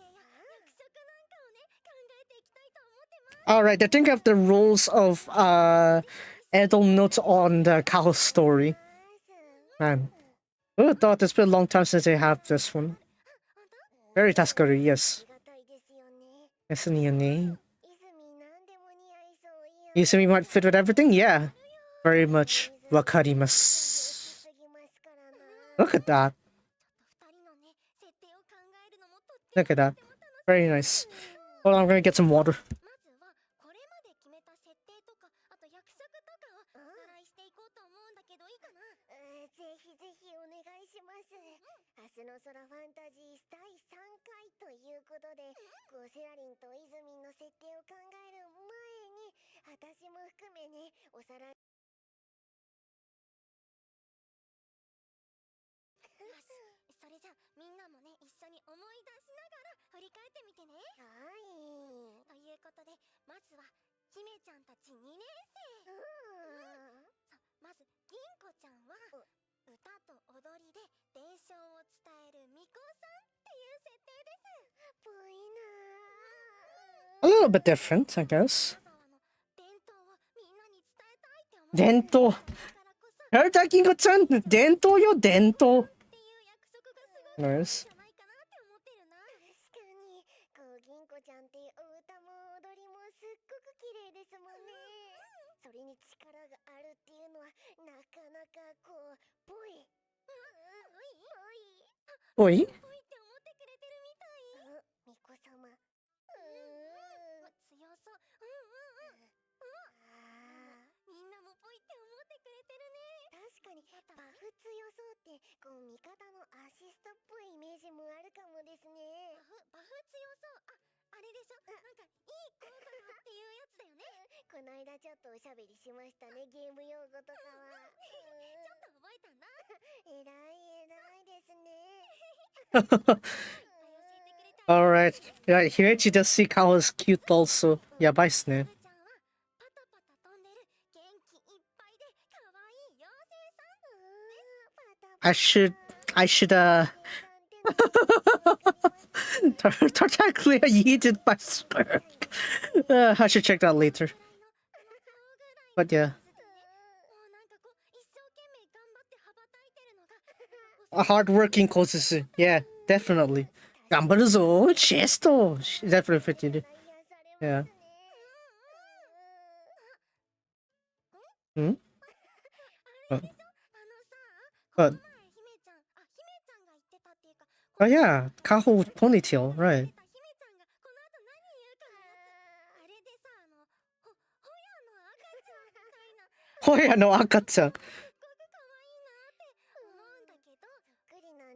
Alright, I think I have the rules of Edel Note on the Kaho story. Man. Who would have thought it's been a long time since I have this one. Very Taskaru, yes. Izumi might fit with everything? Yeah. Very much. Wakarimasu. Look at that. Look at that. Very nice. Hold on, I'm gonna get some water. A little bit different, I guess. Dento. Herta Kinko-chan! Dento yo, dento! Nice. Oi? Alright. Yeah, Himechi does see Kaho as cute also. Yeah, bye, Sneh. I should Tartaglia yeeted by Smirk. I should check that later. But yeah. A hardworking Kosusu. Yeah, definitely. Gambaruzo, Chesto. Definitely fitted. Yeah. Hmm? But oh yeah, Kaho with ponytail, right. Hoya no Akachan.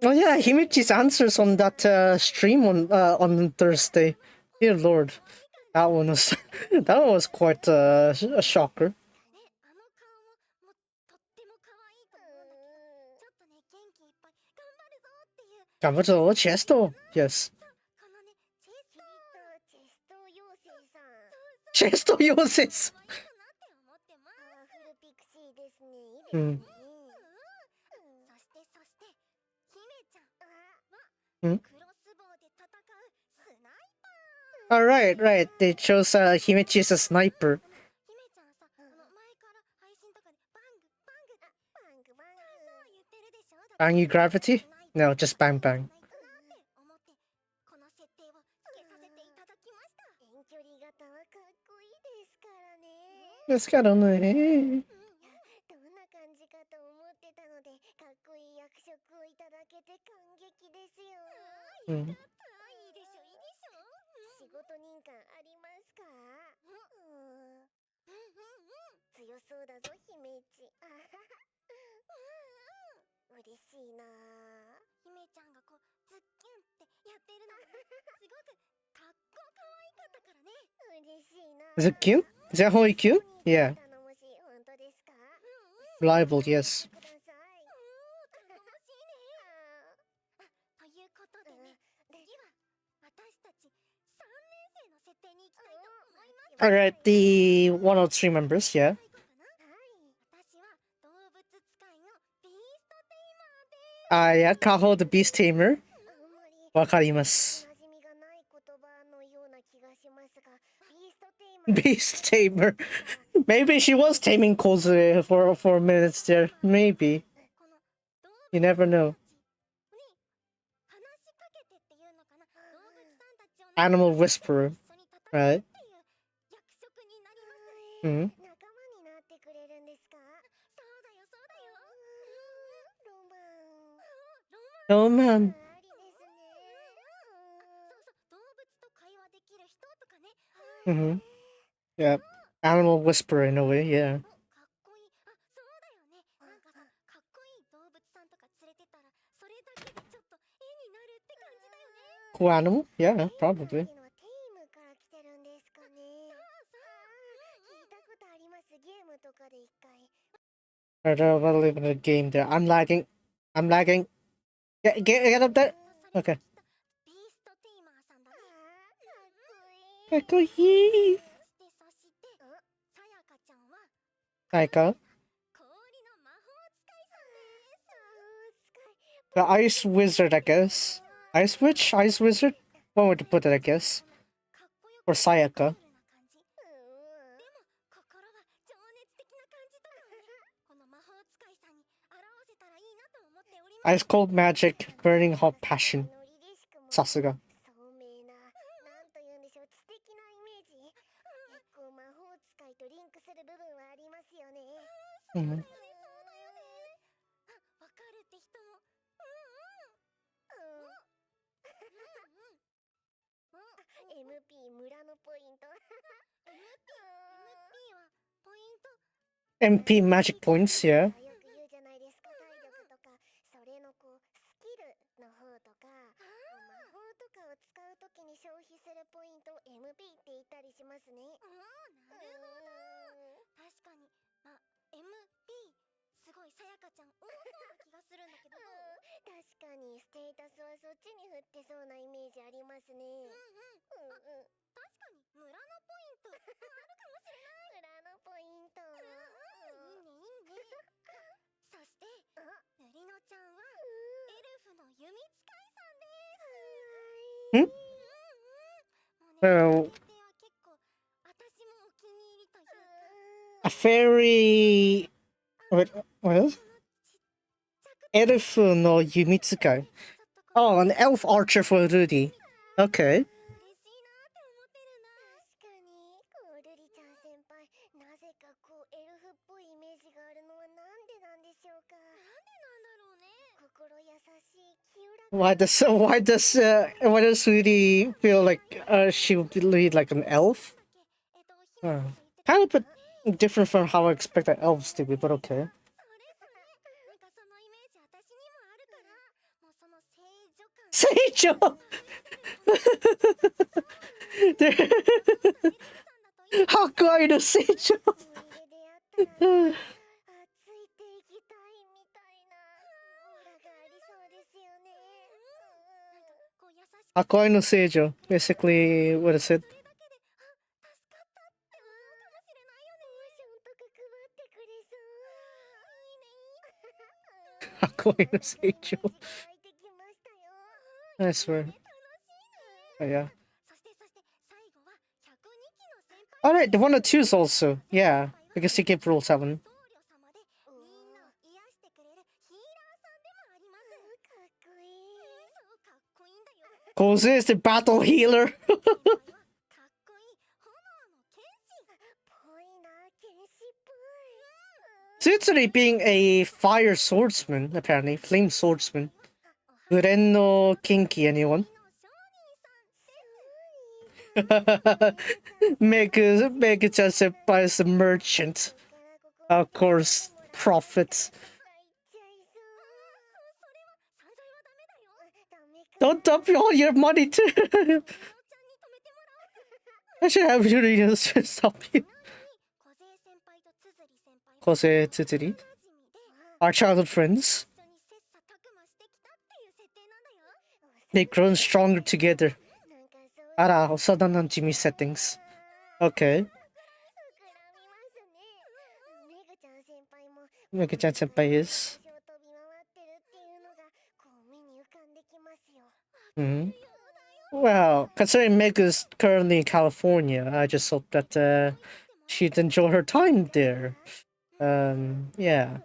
Oh yeah, Himichi's answers on that stream on Thursday. Dear Lord, that one was that one was quite a shocker. Gambato Chesto, yes. Chesto Yoses. Hmm. Hmm? Oh, right. They chose Himichi as a sniper. Bang you gravity? No, just bang bang. ですからね。どんな感じかと思ってたので、かっこいい役職をいただけて感激ですよ。よかった。いいでしょ、いいでしょ。仕事人感ありますか？強そうだぞ、姫っち。嬉しいな。姫ちゃんがこうズッキュンってやってるのがすごくかっこかわいかったからね。嬉しいな。Is it cute? Is that how he cute? Yeah. 頼もしい。本当ですか？ Reliable, yes. ください。頼もしいね。ということでね、次は私たち3年生の設定に行きたいと思います。Alright, the 103 members, yeah. 私は動物使いのビーストテイマーです。Yeah, Kaho the Beast Tamer. わかります。馴染みがない言葉のような気がしますが、ビーストテイマー。 Beast Tamer. Maybe she was taming Kozue for minutes there. Maybe. You never know. Animal Whisperer. Right. Mm-hmm. 仲間になってくれるんですか？そうだよ、そうだよ。ロマン。Oh man. ありですね。そうそう、動物と会話できる人とかね。Mm-hmm. Yeah. Animal Whisperer in a way, yeah. かっこいい。そうだよね。なんかさ、かっこいい動物さんとか連れてたら、それだけでちょっと絵になるって感じだよね。Cool animal? Yeah, probably. テイムから来てるんですかね。聞いたことあります。ゲームとかで一回。Alright, I'll live in a game there. I'm lagging. I'm lagging. Get up there. Okay. ビーストテイマーさんだね。かっこいい。かっこいい。そして、さやかちゃんはSayaka. 氷の魔法使いさんです。The Ice Wizard, I guess. Ice Witch? Ice Wizard? One way to put it, I guess. かっこよく Or Sayaka. でも心は情熱的な感じとかをね、この魔法使いさんに表せたらいいなと思っております。 Ice Cold Magic, Burning Hot Passion. さすが。聡明な、なんと言うんでしょう、知的なイメージ。結構魔法使いとリンクする部分はありますよね。そうだよね、そうだよね。わかるって人も。MP 村のポイント。MP はポイント。 MP Magic Points, yeah. よく言うじゃないですか、体力とかそれのこうスキルの方とか、魔法とかを使うときに消費するポイントを MP って言ったりしますね。なるほど。確かに、MP すごいさやかちゃん多そうな気がするんだけど。確かにステータスはそっちに振ってそうなイメージありますね。確かに村のポイントあるかもしれない。村のポイント。いいね、いいね。そしてぬりのちゃんはエルフの弓使いさんです。もうね、設定は結構私もお気に入りというか。A fairy... What? Elf no Yumitsukai. Oh, an elf archer for Rudy. Okay. 嬉しいなって思ってるんだ。確かに、ルリちゃん先輩、なぜかこうエルフっぽいイメージがあるのはなんでなんでしょうか。なんでなんだろうね。心優しい清らか。Why does Rudy feel like she would be like an elf? Kind of bit different from how I expected elves to be, but okay. なんかそのイメージ私にもあるから、もうその聖女感。聖女! How could I say聖女? ついていきたいみたいなオーラがありそうですよね。なんかこう優しく。Akoy no Seijo. Basically, what is it? それだけで、助かったって思うかもしれないよね。ポーションとか配ってくれそう。いいね、いいね。Akoy no Seijo. 湧いてきましたよ。 I swear. 楽しいね。 Oh, yeah. そして最後は102期の先輩。 Alright, the 102s also. Yeah, because they give Rule 7. 僧侶様でみんなを癒してくれるヒーラーさんでもあります。かっこいい。そう、かっこいいんだよ。 Koze is the battle healer. かっこいい炎の剣士。ぽいな、剣士 Tsutsuri being a fire swordsman, apparently. Flame swordsman. Guren no Kinki, anyone? Mega-chan senpai is a merchant. Of course, profits. Don't dump all your money too. I should have you stop you. Kose Tsutsuri. Our childhood friends. They've grown stronger together. Ara, Osadan Jimmy settings. Okay. Mega-chan senpai is. Well, considering Mega's currently in California, I just hope that she'd enjoy her time there. Yeah.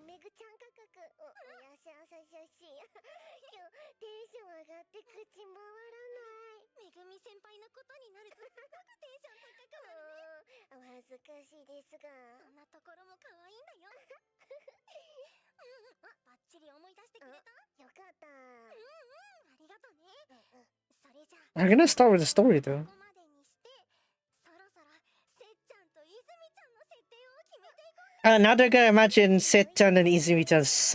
I'm gonna start with the story though. Now they're gonna imagine Set-chan and Izumi-chan's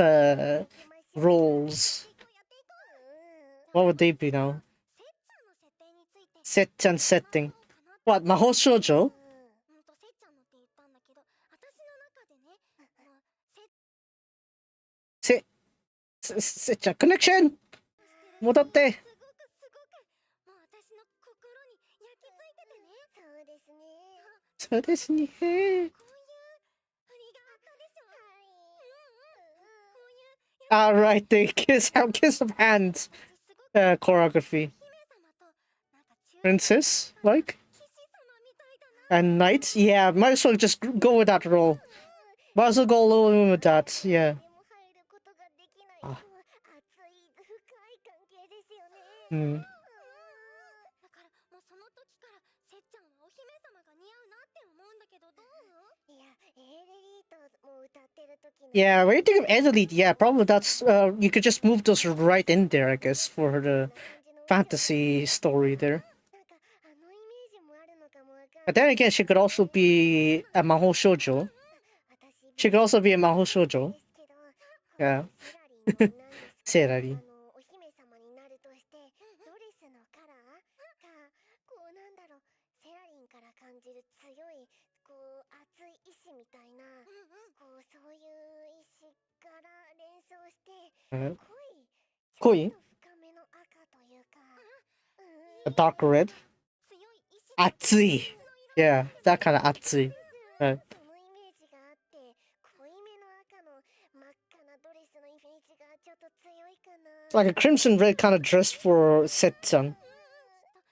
roles. What would they be now? Set-chan setting. What, Mahou Shoujo? Set-chan, connection! 戻って! So this right, the kiss of hands choreography. Princess, like? And knight? Yeah, might as well just go with that role. Might as well go along with that, yeah. Yeah, when you think of Elite, yeah, probably that's you could just move those right in there, I guess, for the fantasy story there. But then again, she could also be a Mahou Shoujo. She could also be a Mahou Shoujo. Yeah. Serari. Koi? A dark red? Atsui. Yeah, that kind of atsui. Right. It's like a crimson red kind of dress for Set-chan.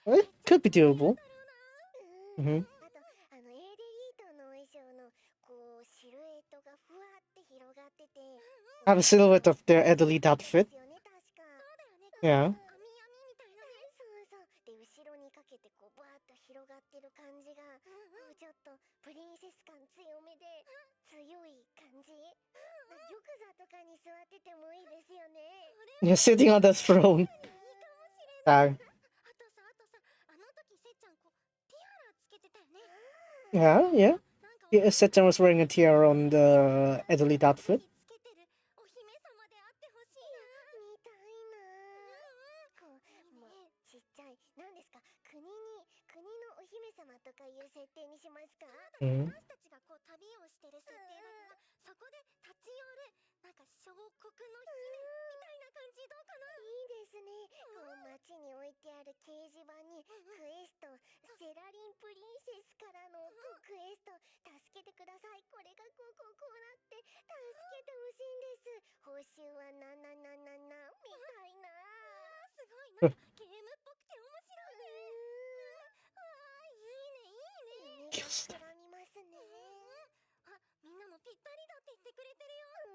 It could be doable. Have a silhouette of their elite outfit. Yeah. You're sitting on the throne. Yeah. Set-chan was wearing a tiara on the elite outfit.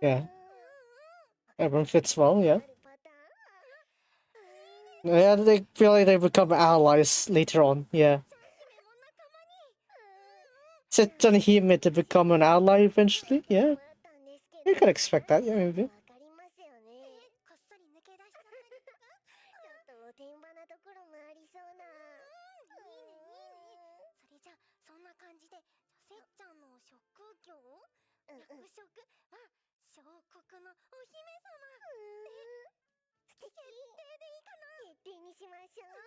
Yeah. Everyone fits well, yeah. Yeah, they feel like they become allies later on, yeah. Set-chan Hime to become an ally eventually, yeah. You can expect that, yeah, maybe. わかりますよね。こっそり抜け出しちゃったりとか。ちょっとおてんばなところもありそうな。いいねいいね。それじゃあそんな感じで、せっちゃんの職業、役職は小国のお姫様で決定でいいかな。決定にしましょう。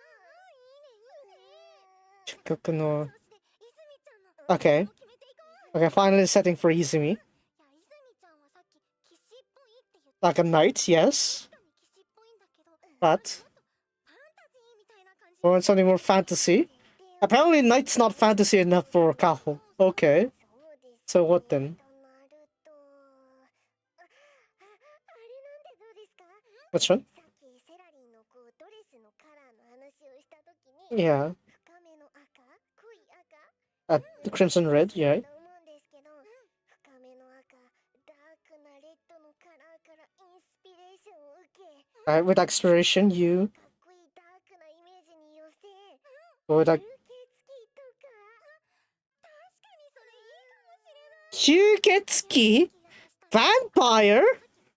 いいね。曲の。調子で泉ちゃんの決 Okay. めていこう。 Okay, finally setting for Izumi. いや、泉ちゃんはさっき騎士っぽいって言って Like a knight, yes. 確かに騎士っぽいんだけど、 But もっとファンタジーみたいな感じ we want something more fantasy. Apparently, knight's not fantasy enough for Kaho. Okay. そうです So what then? となると、あれなんてどうですか？ Which one? さっきセラリンのこうドレスのカラーの話をしたときに、 Yeah. 深めの赤、濃い赤 The crimson red, yeah. だと思うんですけど、深めの赤、ダークなレッドのカラーからインスピレーションを受け、 With exploration, you かっこいいダークなイメージに寄せ、 go with like 吸血鬼とか。確かにそれいいかもしれない。 Kyuketsuki? Vampire?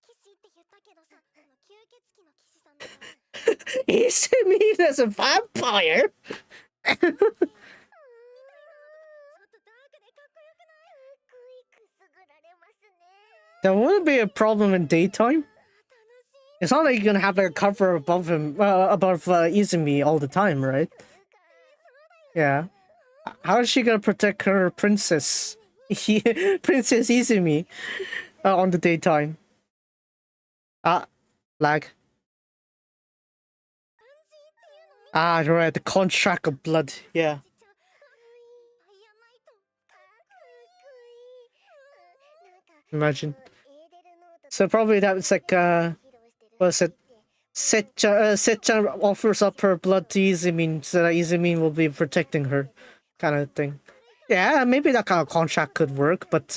騎士って言ったけどさ、吸血鬼の騎士さんだから。 Izumi as a vampire? ちょっとダークでかっこよくない？かっこいい、くすぐられますね。 That wouldn't be a problem in daytime. 楽しい。 It's not like you're gonna have like a cover above him, above Izumi all the time, right? そうか、そうだよ。 Yeah. How is she gonna protect her princess? Princess Izumi on the daytime. Ah, lag. Ah, right, the contract of blood. Yeah. Imagine. So probably that was like, what was it? Setchan offers up her blood to Izumi so that Izumi will be protecting her, kind of thing. Yeah, maybe that kind of contract could work, but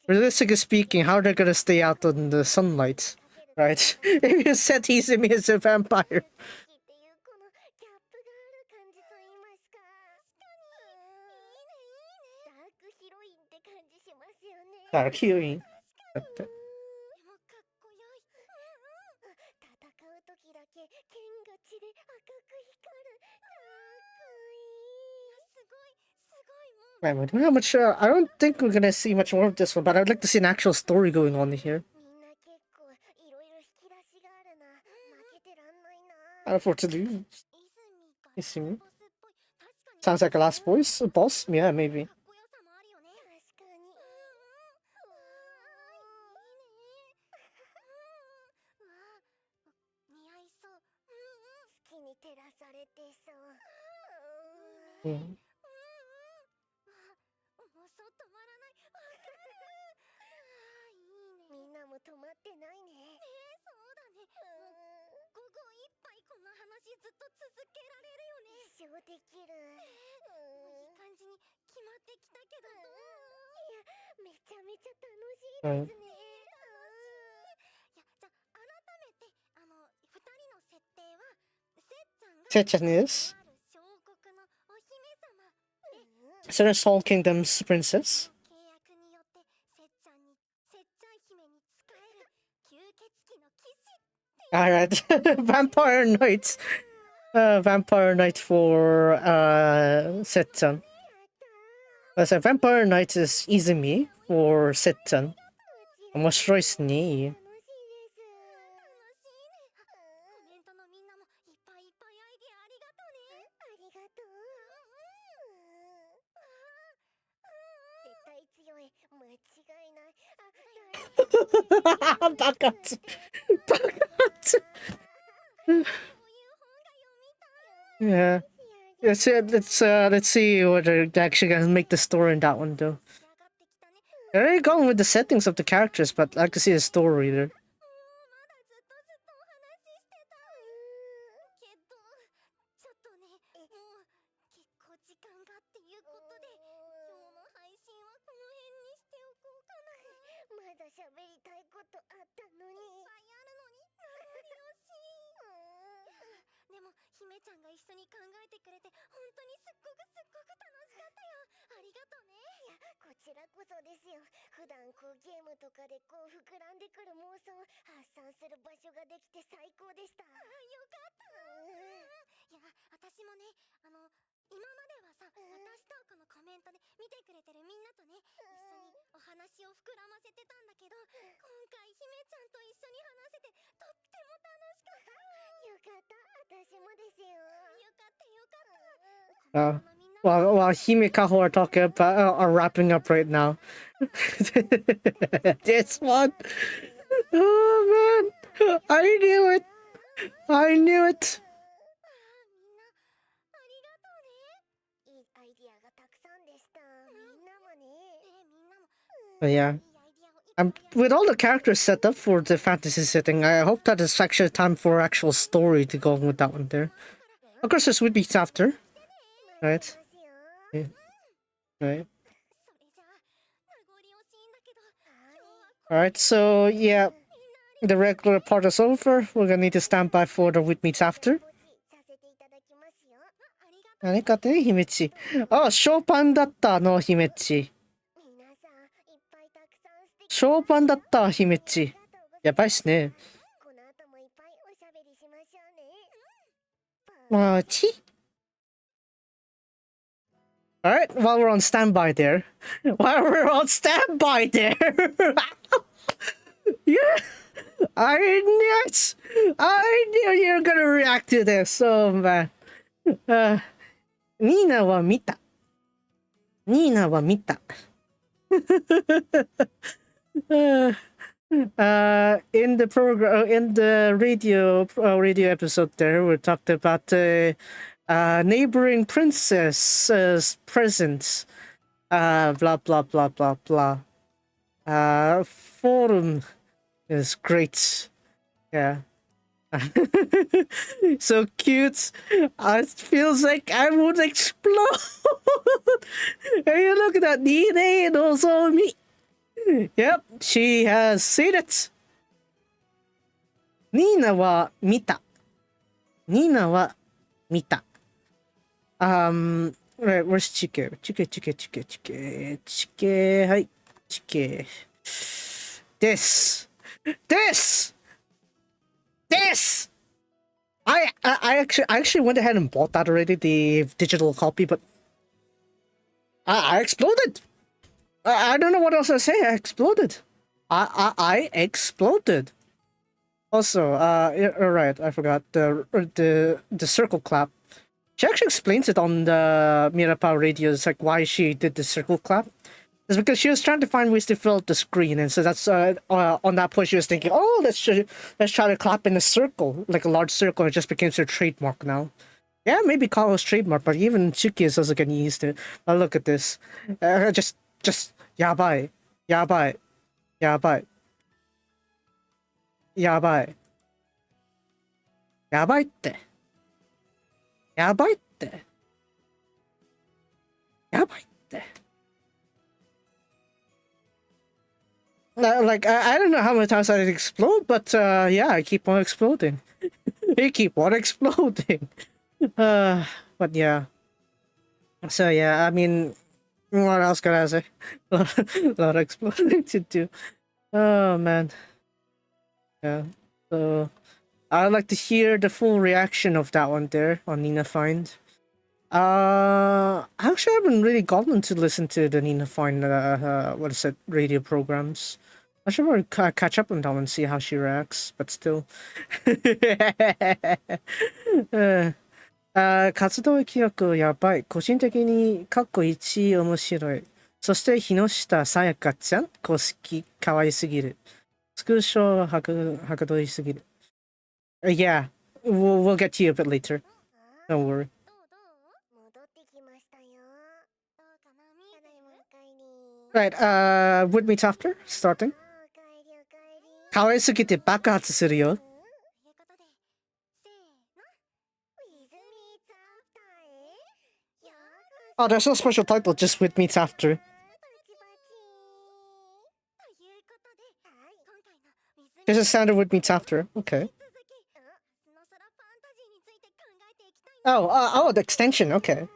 realistically speaking, how are they gonna stay out in the sunlight, right? If you set Izumi as a vampire. っていうこのギャップがある感じと言いますか。確かに。いいねいいね。ダークヒロインって感じしますよね。 Dark healing. でもかっこよい。戦う時だけ剣が血で赤く光る。かっこいい。すごいすごい。 Right, we don't have much. I don't think we're gonna see much more of this one, but I'd like to see an actual story going on here. みんな結構いろいろ引き出しがあるな。負けてらんないな。 Unfortunately, 泉 Izumi がラスボスっぽい。確かに sounds like a last boss. Yeah, maybe. かっこよさもあるよね。確かに。うわ似合いそう。月に照らされてそう。Mm. そう止まらない。わかる。いいね。みんなも止まってないね。そうだね。午後いっぱいこの話ずっと続けられるよね。一生できる。いい感じに決まってきたけど。いや、めちゃめちゃ楽しいですね。いや、じゃあ改めて二人の設定は、せっちゃんが Setchan is ある小国のお姫様で、 Seven Soul Kingdom's princess. 契約によってせっちゃん姫に仕える吸血鬼の騎士。 Alright, Vampire Knight. Vampire Knight for Setchan. Let's say Vampire Knight is Izumi for Setchan. 面白いっすね。楽しいです。楽しいね。コメントのみんなもいっぱいいっぱいアイディアありがとうね。ありがとう。絶対強い。間違いない。バカつ。バカつ。そういう本が読みたい。 Yeah. Let's see whether they're actually gonna make the story in that one though. 仕上がってきたね。 They're already going with the settings of the characters, but I like to see the story there. まだずっとお話ししてたい。けどちょっとね、もう結構時間がっていうことで、今日の配信はこの辺にしておこうかな。まだ喋りたいことあったのに。いっぱいあるのに名残惜しい。でも姫ちゃんが一緒に考えてくれて本当にすっごく楽しかったよ。ありがとね。いや、こちらこそですよ。普段こうゲームとかでこう膨らんでくる妄想を発散する場所ができて最高でした。よかった。いや、私もね、今まではさ、私とこのコメントで見てくれてるみんなとね、一緒にお話を膨らませてたんだけど、今回姫ちゃんと一緒に話せてとっても楽しかった。よかった、私もですよ。よかったよかった。While Hime Kaho are talking about are wrapping up right now. This one. Oh man. I knew it. I knew it. ありがとうね。いいアイディアがたくさんでした。みんなもね。みんなも。But yeah. With all the characters set up for the fantasy setting, I hope that it's actually time for actual story to go on with that one there. Of course, there's Woodbeats after. Right? Yeah. Right. Alright, so yeah. The regular part is over. We're gonna need to stand by for the Woodmeets after. 何かって姫っち。あ、ショーパンだったの、姫っち。ショーパンだった、姫っち。やばいっすね。まあ、ち。Alright, while we're on standby there. While we're on standby there. Yeah, I knew it. I knew you were gonna react to this. Oh man. ニーナは見た。ニーナは見た。In the program, in the radio episode, there we talked about neighboring princess's presents. Blah blah blah blah blah. Forum is great. Yeah. So cute. It feels like I would explode. And you look at that Nine and also me. Yep, she has seen it. Nina wa mita. Nina wa mita. Right, where's Chike? Chike. Hi. Chike. This. I actually went ahead and bought that already, the digital copy, but I exploded. I don't know what else to say. I exploded. I exploded. Also, right, I forgot the circle clap. She actually explains it on the Mirapa radio. It's like why she did the circle clap. It's because she was trying to find ways to fill up the screen, and so that's on that point she was thinking, oh, let's try to clap in a circle, like a large circle. It just became her trademark now. Yeah, maybe Kaho's trademark, but even Chuki is also getting used to it. But look at this, just yabai, yabai, yabai, yabai, yabai ってやばいってやばいって。Like, I don't know how many times I explode, but yeah, I keep on exploding. You keep on exploding. But yeah. So yeah, I mean, what else can I say? A lot of exploding to do. Oh man. Yeah. So I'd like to hear the full reaction of that one there on Nina Find. Actually, I haven't really gotten to listen to the Nina Find, what is it, radio programs. I should probably catch up on that one and see how she reacts, but still. 活動記憶やばい。個人的にかっこ1面白い。そして日下さやかちゃん、公式可愛すぎる。スクーショーはかどりすぎる。Yeah, we'll get to you a bit later. Don't worry. Right, would meet after starting. 可愛すぎて爆発するよ。Oh, there's no special title, just with meets after. There's a standard with meets after. Okay. Oh, the extension. Okay.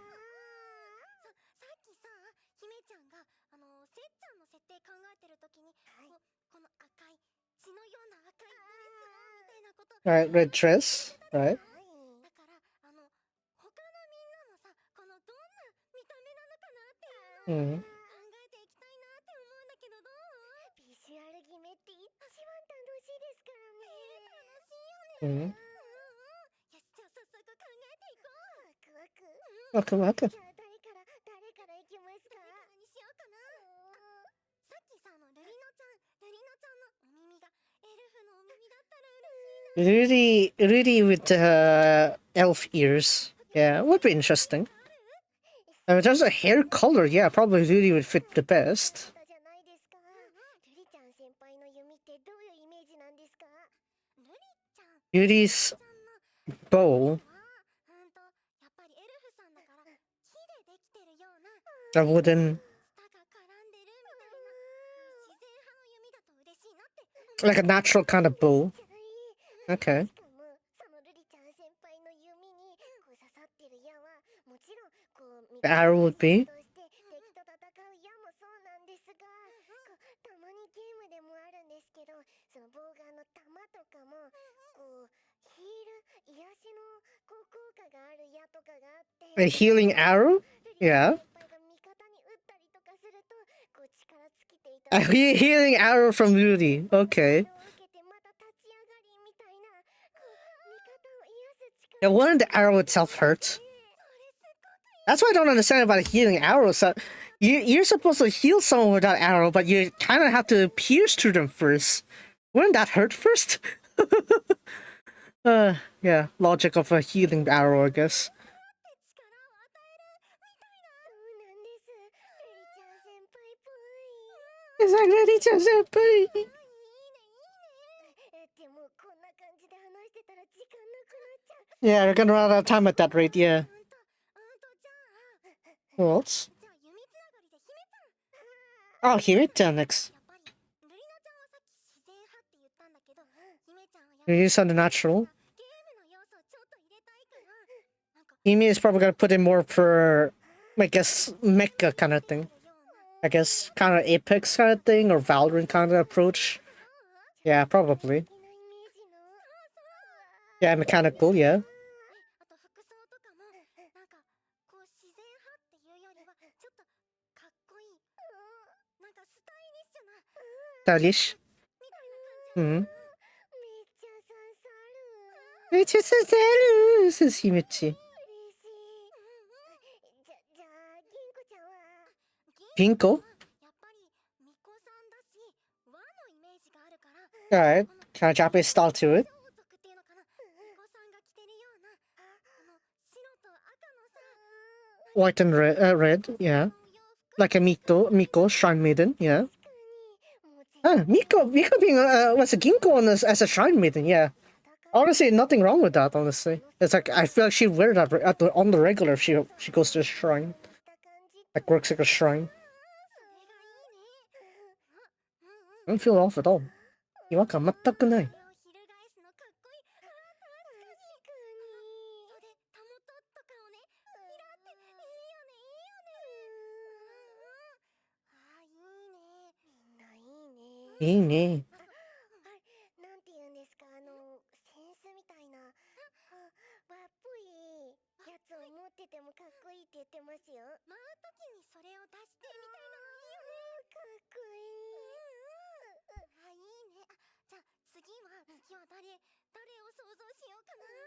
Right, red dress. Right. だから他のみんなもさこのどんな見た目なのかなっていうのを Mm. 考えていきたいなって思うんだけどどう？ビジュアル決めって一番楽しいですからね。楽しいよね。Mm. よしじゃあ早速考えていこう。ワクワク。 Waka waka. じゃあ誰から行きますか？誰にしようかな。さっきさルリノちゃんのお耳がエルフのお耳だったら嬉しいな。 Really with elf ears. Yeah, would be interesting. In terms of hair color, yeah, probably Rudy would fit the best. じゃないですか。ルリちゃん先輩の弓ってどういうイメージなんですか？ルリちゃん Rudy's ちゃんの bow, やっぱりエルフさんだから木でできてるような a wooden, 舌が絡んでるみたいな自然派の弓だと嬉しいなって思う。 like a natural kind of bow. Okay. しかもそのルリちゃん先輩の弓にこう刺さってる矢はもちろんこう The arrow would be. として敵と戦う矢もそうなんですが、こうたまにゲームでもあるんですけど、そのボウガンの弾とかもこうヒール癒しのこう効果がある矢とかがあって、 A healing arrow? ルリちゃ Yeah. ん先輩が味方に撃ったりとかするとこう力尽きていた A healing arrow from Rudy. Okay. 受けてまた立ち上がりみたいなこう味方を癒す Yeah, 力 wouldn't the arrow itself hurt? That's what I don't understand about healing arrows. So you're supposed to heal someone with that arrow, but you kind of have to pierce through them first. Wouldn't that hurt first? Yeah, logic of a healing arrow, I guess. 力を与えるみたいな。そうなんです。ルリちゃん先輩っぽい。 Is that ready to senpai? いいねいいね。でもこんな感じで話してたら時間なくなっちゃう。 Yeah, we're gonna run out of time at that rate, yeah. じゃあ Who else? じゃあ弓つながりで姫ちゃん。 Oh, Himita next. やっぱりルリナちゃんはさっき自然派って言ったんだけど、姫ちゃんはやっぱり You sound natural. ゲームの要素をちょっと入れたいからなんか Himi is probably gonna put in more for, I guess, mecha kind of thing. I guess kind of Apex kind of thing or Valorant kind of approach. Yeah, probably. 的なイメージの Yeah, mechanical, yeah. あと服装とかもなんかこう自然派っていうよりはちょっとかっこいい、なんかスタイリッシュな Stylish. みたいな感じ。 Hmm. めっちゃ刺さる。 It is says Himichi. 嬉しい。じゃあ銀子ちゃんは Pinko? やっぱり巫女さんだし和のイメージがあるから Alright. Kind of Japanese style to it. 装束っていうのかな、巫女さんが着てるような白と赤のさ White and red, yeah. お洋服 Like a Miko, Shrine Maiden, yeah. もう全 Miko being was a Ginko as a Shrine Maiden, yeah. Honestly, nothing wrong with that, honestly. It's like, I feel like she'd wear that on the regular if she goes to a shrine. した感じ Like, works like a shrine. それがいいね。 I don't feel off at all. 違和感全くない。それを翻すのかっこいい。確かに。袖たもととかをね、ひらっていいよねいいよね。ああいいね。みんないいね。いいね。なんて言うんですか、センスみたいな、和っぽいやつを持っててもかっこいいって言ってますよ。舞うときにそれを出してみたいなのいいよね。かっこいい。あ、いいね。じゃあ次は誰を想像しようかな。じ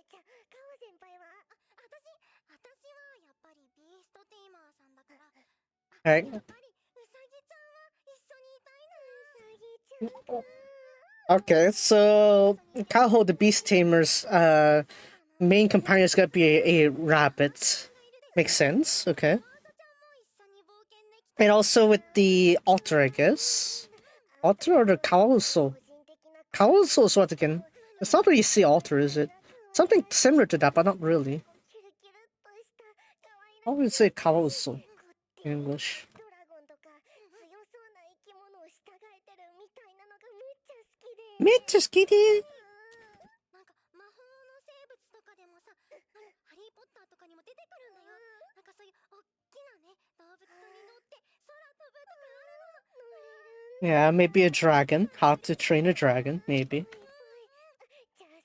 ゃあカワ先輩は？私はやっぱりビーストテイマーさんだから。はい。やっぱりウサギちゃんは一緒にいたいな。ウサギちゃんか。 Okay, so Kaho the Beast Tamer's main companion is gonna be a rabbit. Makes sense, okay. And also with the otter, I guess. Otter or the Kawaso? Kawaso is what again? It's not really sea otter, is it? Something similar to that, but not really. I would say Kawaso in English. ドラゴンとか強そうな生き物を従えてるみたいなのがむっちゃ好きで。めっちゃ好きで。なんか魔法の生物とかでもさ、ハリーポッターとかにも出てくるんだよ。なんかそういう大きなね動物に乗って空飛ぶとかあるの。乗れるん Yeah, maybe a dragon. How to train a dragon, maybe. じゃあ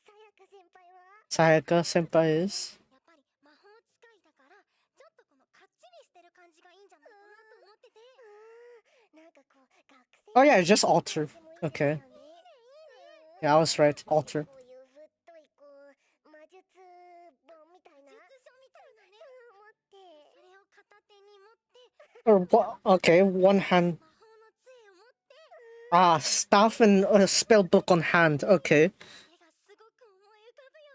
さやか先輩は Sayaka senpai is. やっぱり魔法使いだからちょっとこのかっちりしてる感じがいいんじゃないかなと思ってて。なんかこう学生 Oh yeah, just alter. Okay. ね。 Yeah, I was right. Alter. こういうぶっといこう魔術本みたいな術書みたいなね持ってそれを片手に持って Or what? Okay, one hand. 魔法の杖を持って Ah, staff and a spell book on hand. Okay. それがすごく思い浮かぶよ。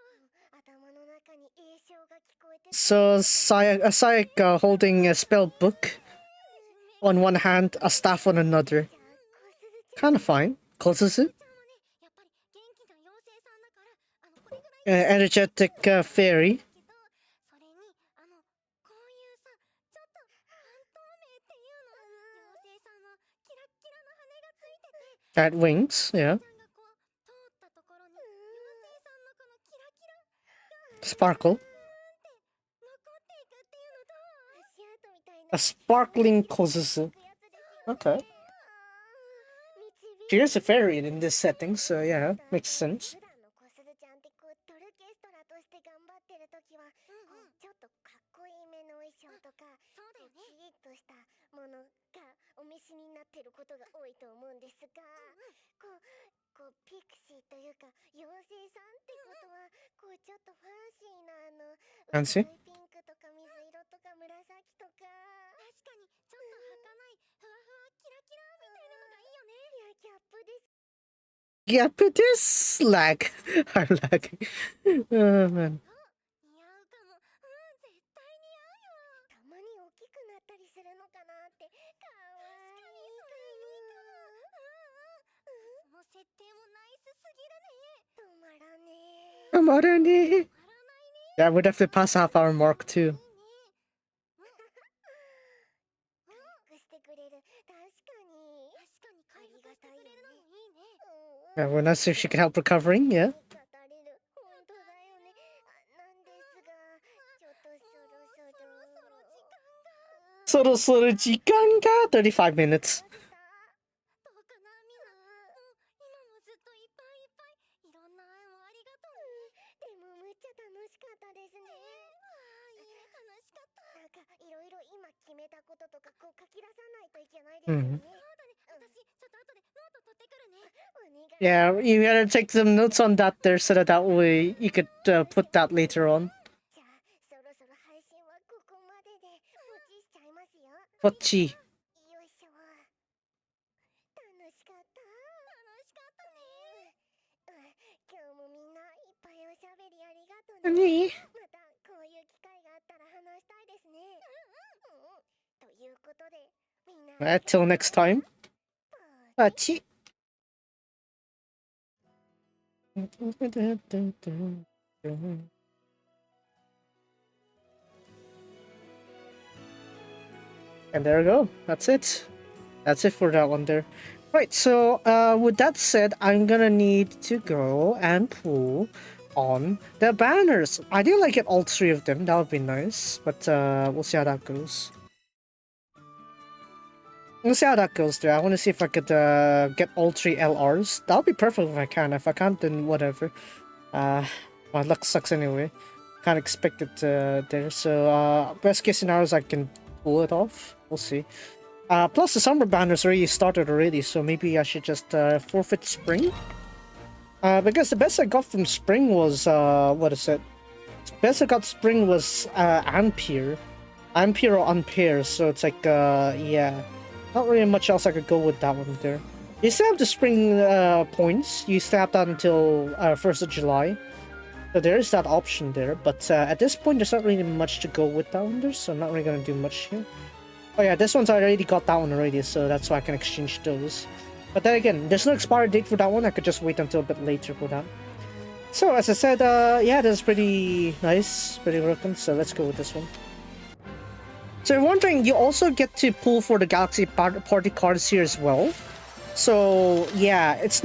頭の中に栄唱が聞こえて So Sayaka holding a spell book on one hand, a staff on another. じゃあこすずちゃん Kind of fine. Kozuzu? ちゃんはねやっぱり元気な妖精さんだからこれぐらい Energetic fairy. けどそれにこういうさちょっと半透明っていうの妖精さんはキラッキラの羽がついてて At wings, yeah. ちゃんがこう通ったところに妖精さんのこのキラキラ Sparkle. 残っていくっていうのと足跡みたいな A sparkling Kozuzu. やつですよ Okay. 導 She is a fairy in this setting, so yeah, makes sense. 普段のコスズちゃんってこうドルケストラとして頑張ってる時は、こうちょっとかっこいいめの衣装とか、そうだよね、キリッとしたものがお召しになってることが多いと思うんですが、こうピクシーというか妖精さんってことは、こうちょっとファンシーなFancy? 薄いピンクとか水色とか紫とか、確かにちょっと儚いふわふわキラキラみたいなのがいいよね。いやギャップです。 Yep, it is lag. I'm lagging. Oh man. 似合うかも。絶対似合うよ。たまに大きくなったりするのかなって。かわいい。確かにそれいいかも。その設定もナイスすぎるね。止まらねえ。 I'm already. 止まらないね。 Yeah, we'd have to pass half-hour mark too. いいね。回復してくれる。確かに。回復してくれるのもいいね。 Yeah, we're not sure if she can help recovering, yeah. 語れる。本当だよね。なんですが、ちょっとそろそろ時間が。 35 minutes. どうかなみんな。今もずっといっぱいいっぱいいろんな愛をありがとう。でもむっちゃ楽しかったですね。いいね、楽しかった。なんかいろいろ今決めたこととかこう書き出さないといけないですよね。そうだね。私ちょっと後でノート取ってくるね。お願い。 Yeah, you gotta take some notes on that there so that way you could put that later on. じゃあそろそろ配信はここまででポチしちゃいますよ。 Pochi. よいしょ。楽しかった。楽しかったね。今日もみんないっぱいおしゃべりありがとうね。 Nani? またこういう機会があったら話したいですね。ということでみんな Till next time. Pochi. And there we go. That's it. That's it for that one there. Right, so with that said, I'm gonna need to go and pull on the banners. I do like get all three of them. That would be nice, but we'll see how that goes. We'll see how that goes there. I want to see if I could get all three LRs. That would be perfect if I can. If I can't, then whatever. My luck sucks anyway. Can't expect it there. So best case scenario is I can pull it off. We'll see. Plus the summer banners already started already, so maybe I should just forfeit spring. Because the best I got from spring was what is it? The best I got spring was Ampere. Ampere or Ampere, so it's like yeah. Not really much else I could go with that one there. You still have the spring points. You still have that until 1st of July. So there is that option there, but at this point there's not really much to go with that one there, so I'm not really gonna do much here. Oh yeah, this one's already got that one already, so that's why I can exchange those. But then again, there's no expiry date for that one. I could just wait until a bit later for that. So as I said, yeah, this is pretty nice, pretty working. So let's go with this one. So you're wondering, you also get to pull for the Galaxy Party cards here as well. So yeah, there's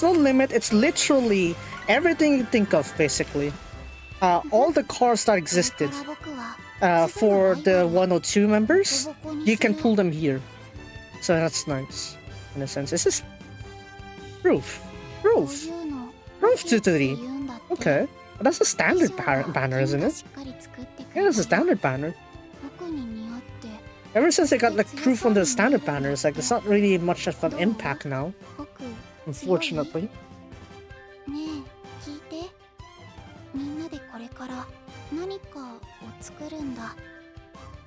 no limit. It's literally everything you think of, basically. All the cards that existed for the 102 members, you can pull them here. So that's nice. in a sense. Is this roof? Roof? Roof tutori. Okay. Well, that's a standard banner, isn't it? Yeah, that's a standard banner. Ever since they got like proof on the standard banners, like there's not really much of an impact now. Unfortunately.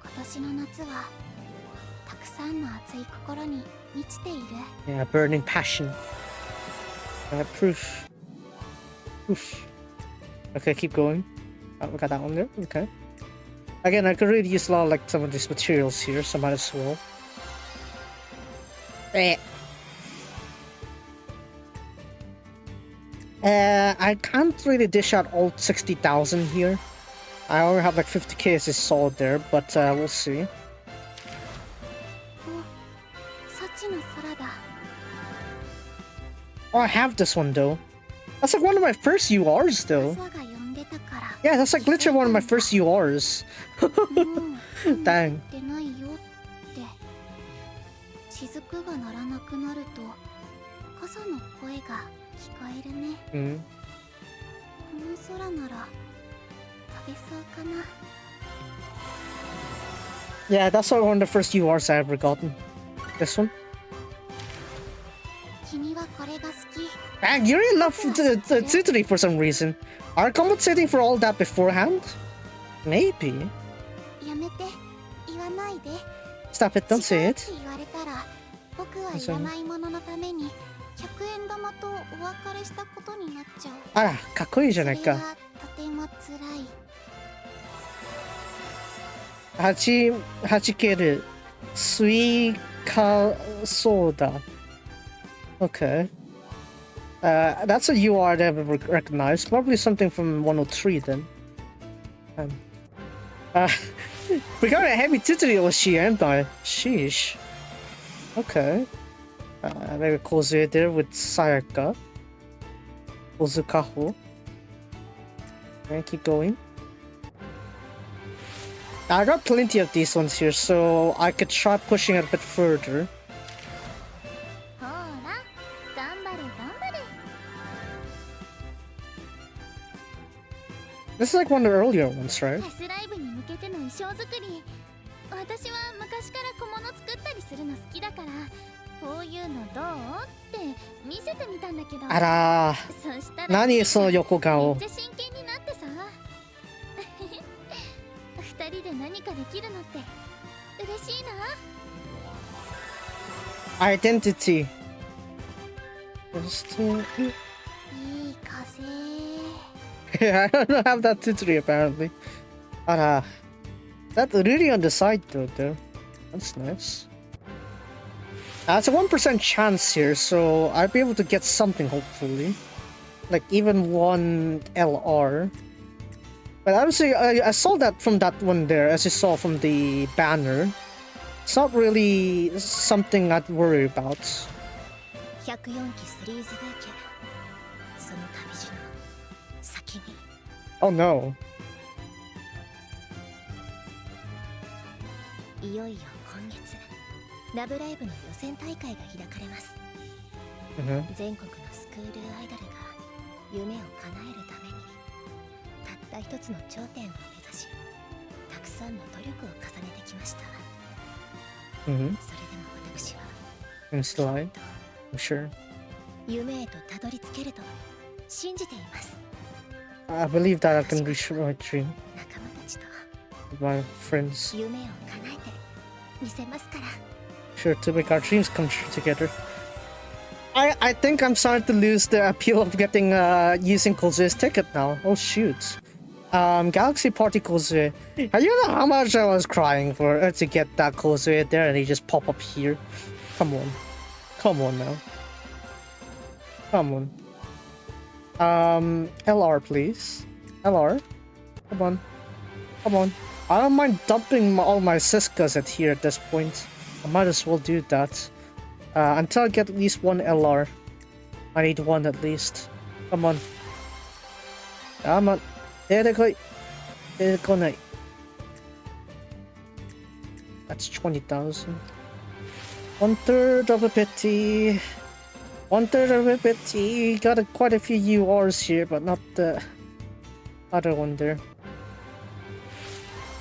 今年の夏はたくさんの熱い心に満ちている。 Yeah, burning passion. Proof. Proof. Okay, keep going. Oh, we got that one there. Okay. Again, I could really use a lot of, like, some of these materials here, so I might as well. I can't really dish out all 60,000 here. I only have like 50k as I saw there, but we'll see. Oh, I have this one though. That's like one of my first URs though. Yeah, that's like literally one of my first URs. Dang. Mm. Yeah, that's one of the first URs I ever gotten. This one. Man, you really love the tutoring for some reason. Are compensating for all that beforehand? Maybe. Stop it, don't say it. Ara, かっこいいじゃないか。はじけるスイカソーダ。Okay. That's a UR that I've recognized. Probably something from 103 then. We got a heavy tutorial here, ain't I? Sheesh. Okay. Maybe Kozuye there with Sayaka. Kaho. And keep going. I got plenty of these ones here, so I could try pushing it a bit further. This is like one of the earlier ones, right? Ara, nani sono yokogao? Identity. Yeah, I don't have that tutorial apparently. That's really on the side though. That's nice. It's a 1% chance here, so I'll be able to get something hopefully. Like even one LR. But honestly, I saw that from that one there, as you saw from the banner. It's not really something I'd worry about. Oh no. I'm still alive, I'm sure. I believe that I can reach my dream with my friends. Sure, to make our dreams come true together. I think I'm starting to lose the appeal of getting using Kozue's ticket now. Oh shoot. Galaxy Party Kozue. You know how much I was crying for to get that Kozue there and he just pop up here. Come on. Come on now. Come on. LR please. LR. Come on. Come on. I don't mind dumping all my Siskas at here at this point. I might as well do that. Until I get at least one LR. I need one at least. Come on. Come on. That's 20,000. 1/3 of a pity. 1/3 of a pity. Got quite a few URs here, but not the other one there.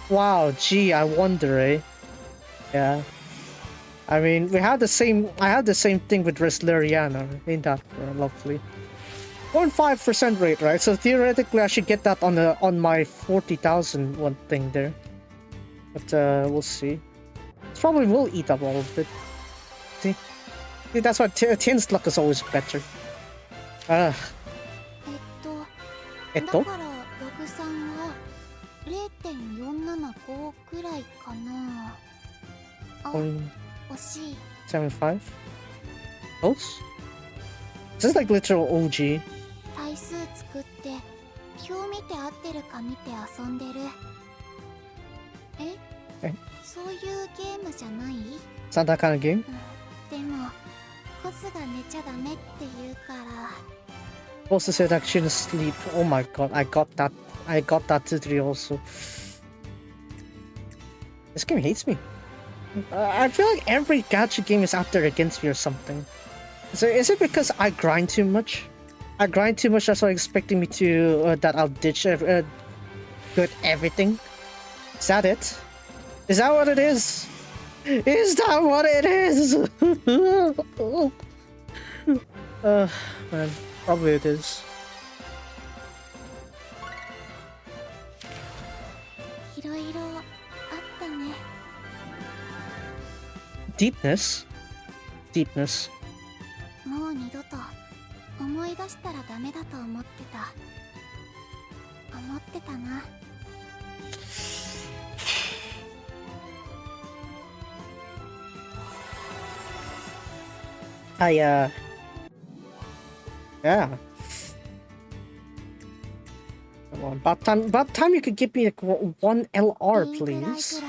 Wow, gee, I wonder, eh? Yeah. I mean, we had the same. I had the same thing with Resleriana. Ain't that lovely? 0.5% rate, right? So theoretically, I should get that on my 40,000 one thing there. But we'll see. It probably will eat up all of it. See, that's why Tin's luck is always better. だから63は0.475くらいかな。あ、惜しい。75? Close? This is like literal OG. 対数作って表見て合ってるか見て遊んでる。え？そういうゲームじゃない？ It's not that kind of game. でもコスが寝ちゃダメって言うから。Also said I shouldn't sleep. Oh my god, I got that. I got that tutorial also. This game hates me. I feel like every gacha game is out there against me or something. So is it because I grind too much? I grind too much, that's why expecting me to that I'll ditch good everything. Is that it? Is that what it is? Is that what it is? Man, probably it is. Deepness? Deepness. もう二度と思い出したらダメだと思ってたな。Yeah. Come on, about time you could give me like one LR, please.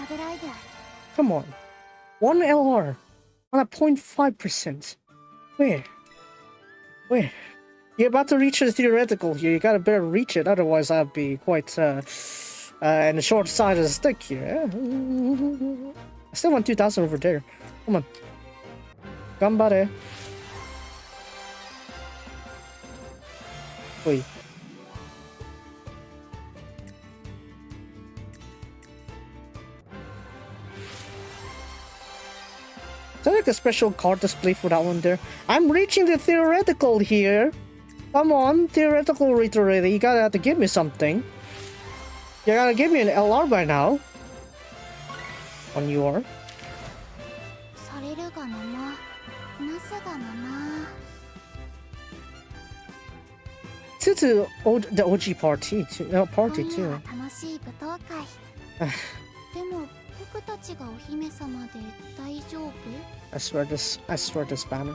Come on, one LR on a 0.5%. Where? You're about to reach the theoretical here. You gotta better reach it, otherwise I'll be quite in the short side of the stick here. I still want 2,000 over there. Come on, Gambare. Wait. Is there like a special card display for that one there? I'm reaching the theoretical here. Come on, theoretical reiterator. You gotta have to give me something. You gotta give me an LR by now. On your. To the OG party too. No, party too. I swear this banner.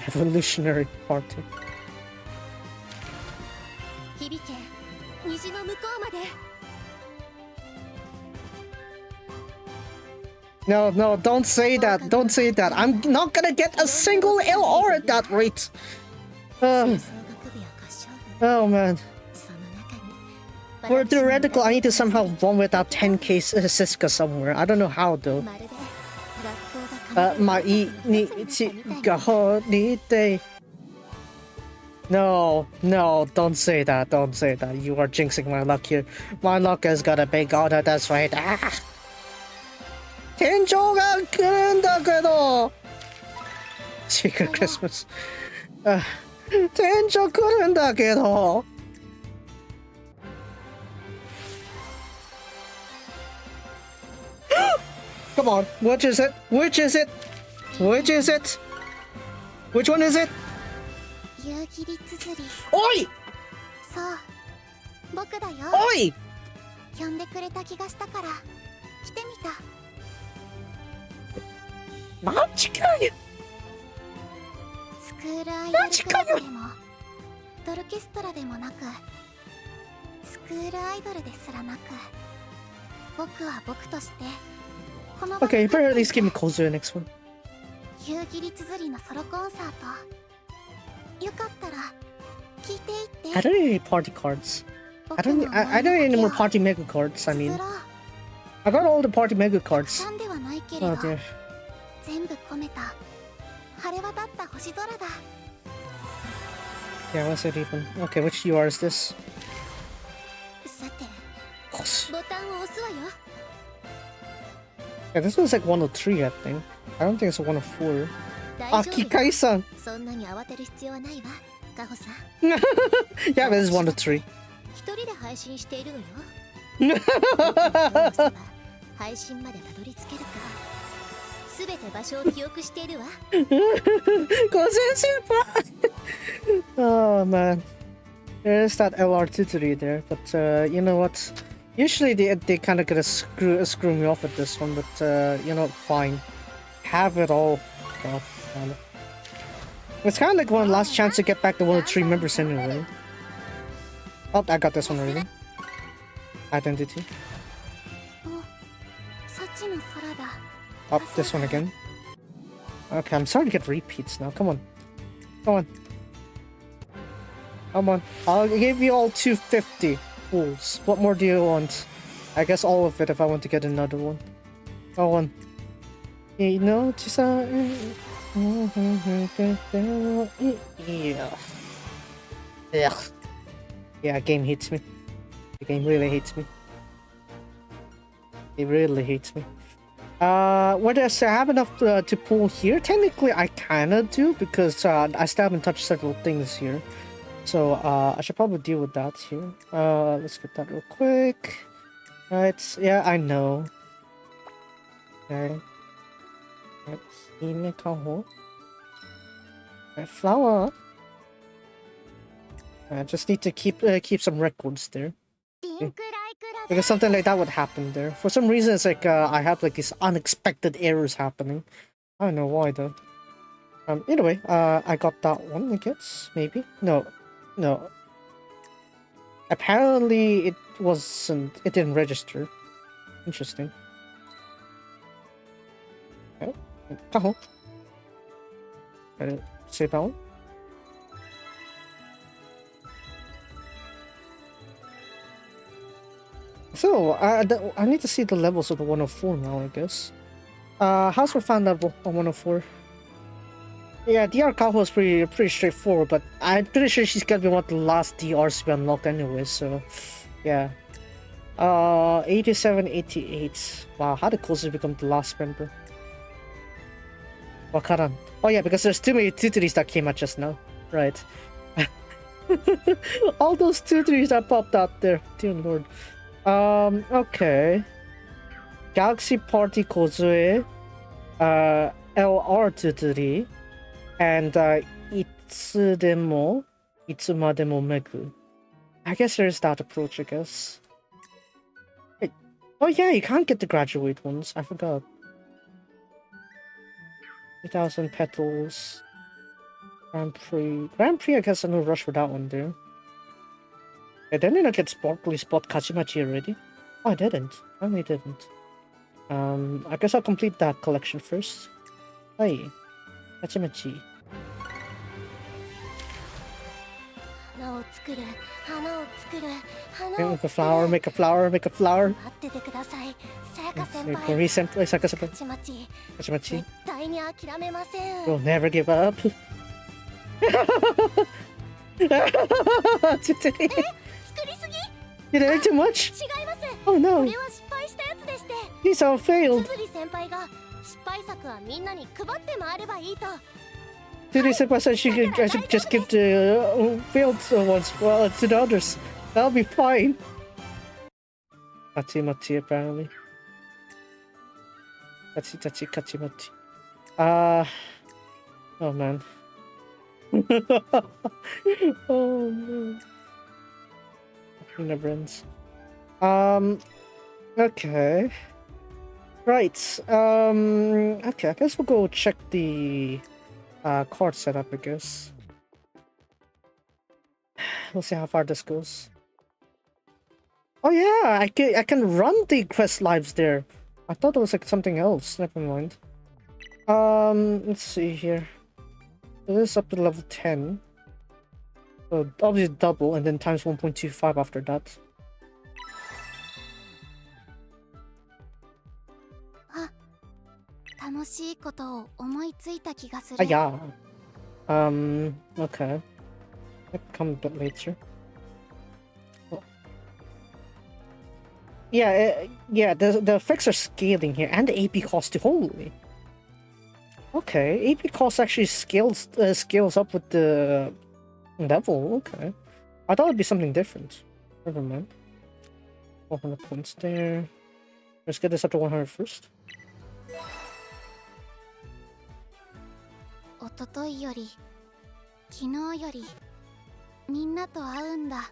Evolutionary party. No, don't say that. Don't say that. I'm not gonna get a single LR at that rate. Oh man. For theoretical, I need to somehow run without 10k Siska somewhere. I don't know how though. No, don't say that. Don't say that. You are jinxing my luck here. My luck has got a big order. That's right. Ah. 天井が来るんだけど Secret Christmas 天井来るんだけど Come on, which is it? Which is it? Which is it? Which one is it? 夕霧つづりおいそう僕だよおい呼んでくれた気がしたから来てみたマジかよスクールアイドルクラブでもドルケストラでもなくスクールアイドルですらなく僕は僕としてこの Okay, you better at least give me closer the next one. 夕霧つづりのソロコンサートよかったら聞いていって I don't need any party cards. I don't need any more party mega cards. I mean, I got all the party mega cards. たくさんではないけれ Oh ど dear. 全部込めた晴れ渡った星空だ Yeah, what's it even? Okay, which UR is this? さて Gosh. ボタンを押すわよ Yeah, this one's like 103, I think. I don't think it's a 104. 大 Ah, 丈夫よ Kikai-san! そんなに慌てる必要はないわカホさん Yeah, but this is 103. 一人で配信しているのよどこに手を押せば配信までたどり着けるかすべて場所を記憶しているわ Oh man, there's that LR23 there, but you know what? Usually they kind of gonna screw me off at this one, but you know, fine. Have it all. God, damn it. It's kind of like one last chance to get back the 103 members anyway. Oh, I got this one already. Identity. そっちの空だ Oh, this one again. Okay, I'm starting to get repeats now. Come on. Come on. Come on. I'll give you all 250 pools. What more do you want? I guess all of it if I want to get another one. Go on. You know, just yeah. Ugh. Yeah, game hates me. The game really hates me. It really hates me. What does I have enough to pull here? Technically, I kinda do because I still haven't touched several things here. So I should probably deal with that here. Let's get that real quick. Right, yeah, I know. Okay. Right, Kaho. Right, flower. I just need to keep some records there. リンクライクラ Because something like that would happen there. For some reason, it's like I have like these unexpected errors happening. I don't know why though. Anyway, I got that one, I guess. Maybe? No. No. Apparently it wasn't, it didn't register. Interesting. Okay. Kaho. Save that one. So, I need to see the levels of the 104 now, I guess. How's our fan level on 104? Yeah, DR Kaho is pretty straightforward, but I'm pretty sure she's gonna be one of the last DRs to be unlocked anyway, so... Yeah. 87, 88. Wow, how did Kozu become the last member? Wakaran. Oh yeah, because there's too many tutories that came out just now. Right. All those tutories that popped out there. Dear lord. Okay. Galaxy Party Kozue, LR tutori, and Itsudemo, Itsumademo Megu. I guess there's that approach, I guess. Wait. Oh yeah, you can't get the graduate ones. I forgot. 3,000 petals. Grand Prix. Grand Prix, I guess no rush for that one there. Yeah, didn't I get Sparkly Spot Kachimachi already? Oh, I didn't. Apparently didn't. I guess I'll complete that collection first. Hey, Kachimachi. 花を作る花を作る花 Okay, を make a flower, make a flower, make a flower. 待っててくださいさやか先 Make 輩 a recent place, like a たちまち Kachimachi. 絶対に諦めません We'll never give up. 作りすぎ You did it too much? 違います Oh こ no, れは失敗したやつでして these all つ failed. づり先輩が失敗作はみんなに配って回ればいいと Dude, said I should just give the failed ones to the others. That'll be fine. Kachimachi, apparently. Kachimachi. Oh man. Oh no. It never ends. Okay. Right. Okay, I guess we'll go check the card setup, I guess. We'll see how far this goes. Oh yeah, I can run the quest lives there. I thought it was like something else. Never mind. Let's see here. So this is up to level 10. So obviously double and then times 1.25 after that. ことを思いついた気がする。Yeah. Okay. That come a bit later. Oh. Yeah, yeah, the effects are scaling here, and the AP cost too. Holy. Okay, AP cost actually scales up with the level. Okay. I thought it'd be something different. Never mind. 400 points there. Let's get this up to 100 first. 一昨日より昨日よりみんなと会うんだ。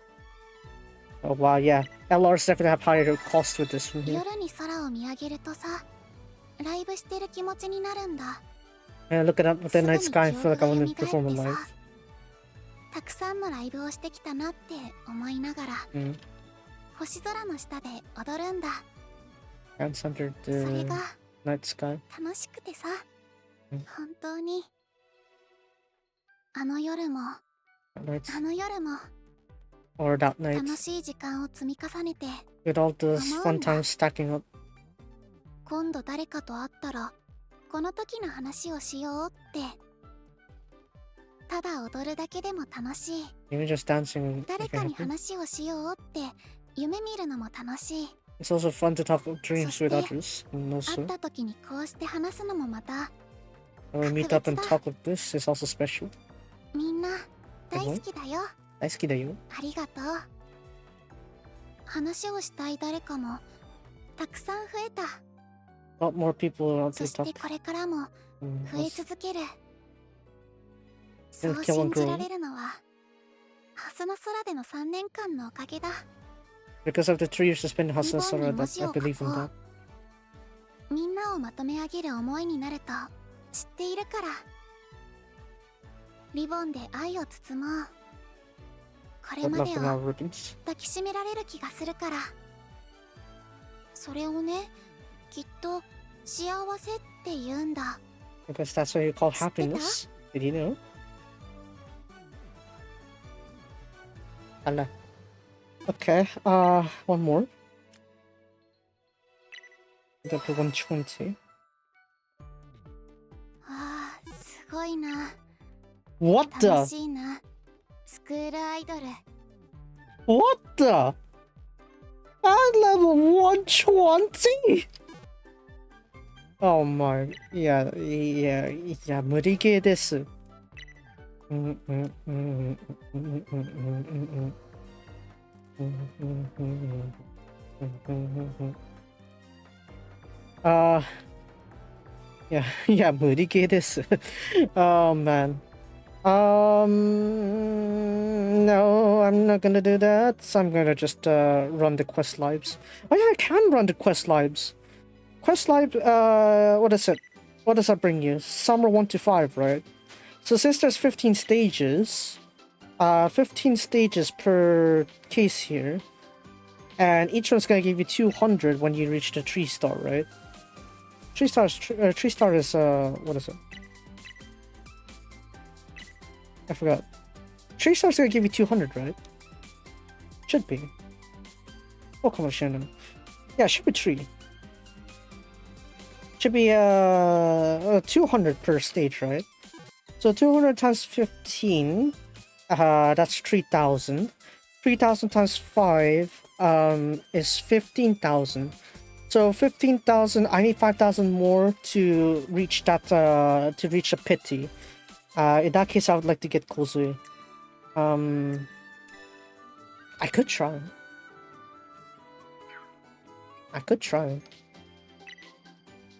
Oh wow, yeah. LRs definitely have higher cost with this one here. 夜に空を見上げるとさ、ライブしてる気持ちになるんだ。 And looking up at the night sky, I feel like I want to perform a live. たくさんのライブをしてきたなって思いながら、星空の下で踊るんだ。 Hands under それ the が night sky. 楽しくてさ、本当にあの夜も Nights. あの夜も Or that night. 楽しい時間を積み重ねて、 With all those fun times stacking up. 今度誰かと会ったらこの時の話をしようって。ただ踊るだけでも楽しい。 Even just dancing. 誰かに話をしようって夢見るのも楽しい。 It's also fun to talk dreams with others. And 会 also, った時にこうして話すのもまた when we meet up and talk like this, it's also special. みんな大好きだよ。大好きだよ。ありがとう。話をしたい誰かもたくさん増えた。 A lot more people are on そして TikTok. これからも Mm, 増え続ける。そ And う kill 信 and じら grow. れるのはハスの空での3年間のおかげだ。 Because of the 3 years to spend in リ Hassan ボンに Sora, 文 that 字 I を書 believe こ in う。 that. みんなをまとめ上げる思いになると知っているから。リボンで愛を包もう。これ But ま not で for を now, ribbons. 抱きしめられる気がするから。それをね、きっと幸せって言うんだ。 Because that's what you call happiness. Did you know? Allah. Okay, one more. Get up to 120. ああ、すごいな。 What 楽 the? しいな。スクールアイドル。 What the? At level 120? Oh my. Yeah, yeah, 無理ゲーです。Yeah, yeah, 無理ゲーです。Oh man. No, I'm not gonna do that. So I'm gonna just run the quest lives. Oh yeah, I can run the quest lives. Quest live, what is it? What does that bring you? Summer 1 to 5, right? So since there's 15 stages, 15 stages per case here, and each one's gonna give you 200 when you reach the 3-star, right? 3-star is, what is it? I forgot. 3-star's gonna give you 200, right? Should be. Oh, come on, Shannon. Yeah, it should be 3. Should be 200 per stage, right? So 200 times 15, that's 3,000. 3,000 times 5 is 15,000. So 15,000, I need 5,000 more to reach that, to reach a pity. In that case, I would like to get Kozue. I could try.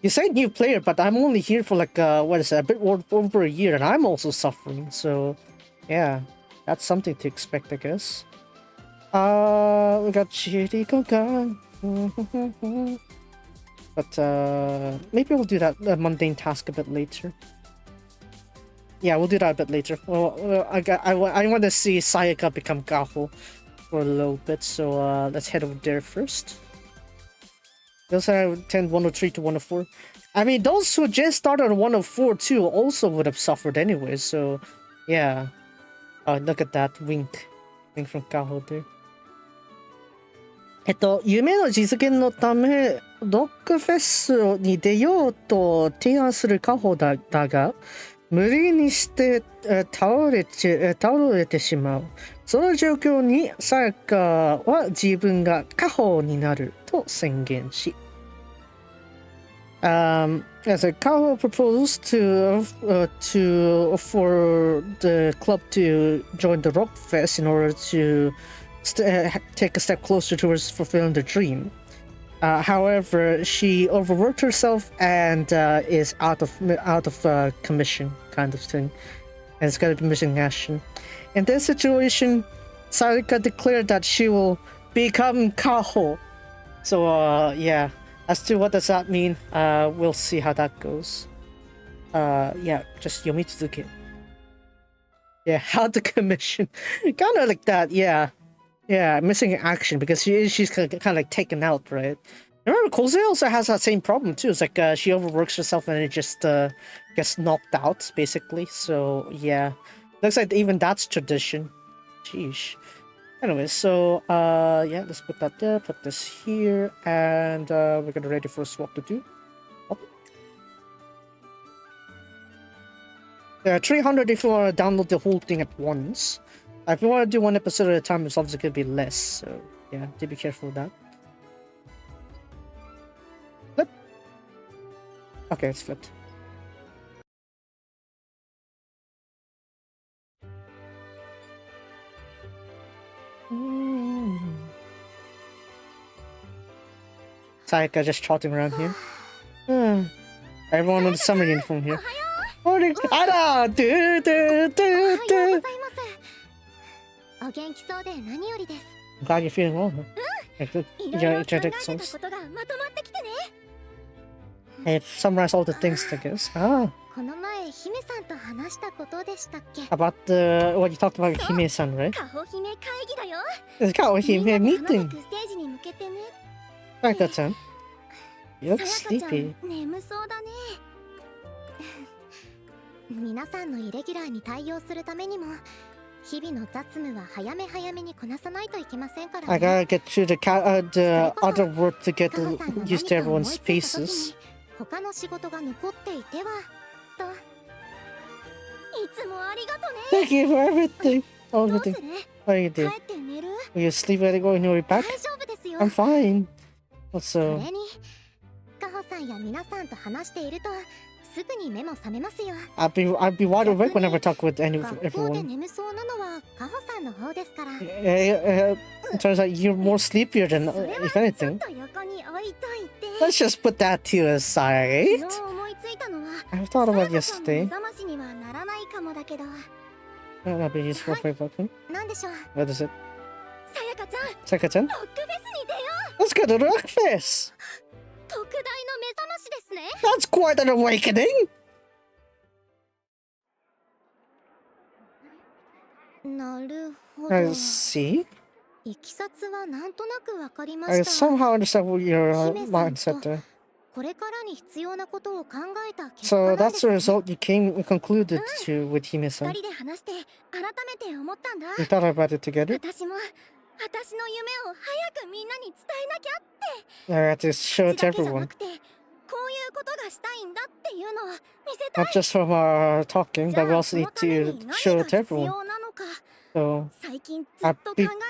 You say new player, but I'm only here for like, what is it, a bit over a year, and I'm also suffering, so yeah, that's something to expect, I guess. We got Chirikoga. But, maybe we'll do that mundane task a bit later. Yeah, we'll do that a bit later. Well, I want to see Sayaka become Kaho for a little bit, so let's head over there first. We also have 103 to 104. I mean, those who just started on 104 too also would have suffered anyway, so yeah. Oh, look at that wink. Wink from Kaho there. 夢の実現のためロックフェスに出ようと提案するカホだが、無理にして倒れてしまう。その状況にさやかは自分がカホになると宣言し、as a Kaho proposed for the club to join the Rock Fest in order to take a step closer towards fulfilling the dream. However, she overworked herself and is out of commission, kind of thing, and it's got to be missing action. In this situation, Sayaka declared that she will become Kaho. So, yeah. As to what does that mean, we'll see how that goes. Yeah, just yomi tsuzuke. Yeah, how to commission. Kind of like that, yeah. Yeah, missing action because she's kind of like taken out, right? Remember, Kose also has that same problem too. It's like she overworks herself and it just gets knocked out, basically. So, yeah. Looks like even that's tradition. Sheesh. Anyway, so yeah, let's put that there, put this here, and we're gonna ready for a swap to do. Oh. 300 if you want to download the whole thing at once. If you want to do one episode at a time, it's obviously gonna be less. So yeah, do be careful with that. Flip. Okay, it's flipped. Sayaka just trotting around here. Everyone in the summer uniform here. Morning! Ada! Do, do, do, do. I'm glad you're feeling well. I've summarized all the things, I guess. About what you talked about with Hime-san, right? It's Kaho Hime meeting. Sayaka-chan, you look sleepy. 皆さんのイレギュラーに対応するためにも日々の雑務は早め早めにこなさないといけませんからね。I gotta get to the other work to get used to everyone's spaces. 他の仕事が残っていてはと。いつもありがとね。Thank you for everything. Everything. What are you doing? Will you sleep when you're back? I'm fine. Also. それにカホさんや皆さんと話していると。I'll be wide awake whenever I talk with everyone. It turns out you're more sleepier than if anything. Let's just put that to the side. I thought about yesterday. That'll be useful for everyone. What is it? Sayaka-chan? Let's go to the Rock Fest! That's quite an awakening! I see. I somehow understand what your mindset there. So that's the result you concluded to with Hime-san. We thought about it together. I had to show it to everyone. Not just from our talking, but we also need to show it to everyone. So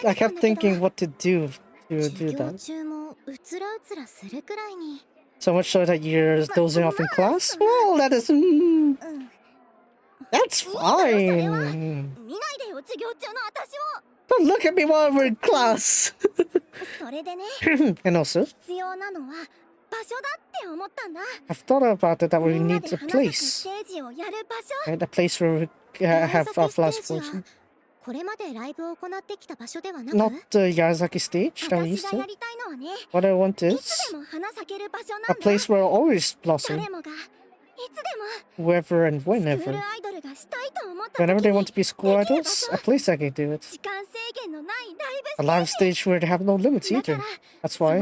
I kept thinking what to do to do that. So much so that you're dozing off in class? Well, that is... that's fine. Don't look at me while we're in class. And also, I've thought about it that we need a place. Right? A place where we have our last portion. Not the Yazaki stage that we used to. What I want is a place where I always blossom. Whoever and whenever. Whenever they want to be school idols, a place I can do it. A live stage where they have no limits either. That's why.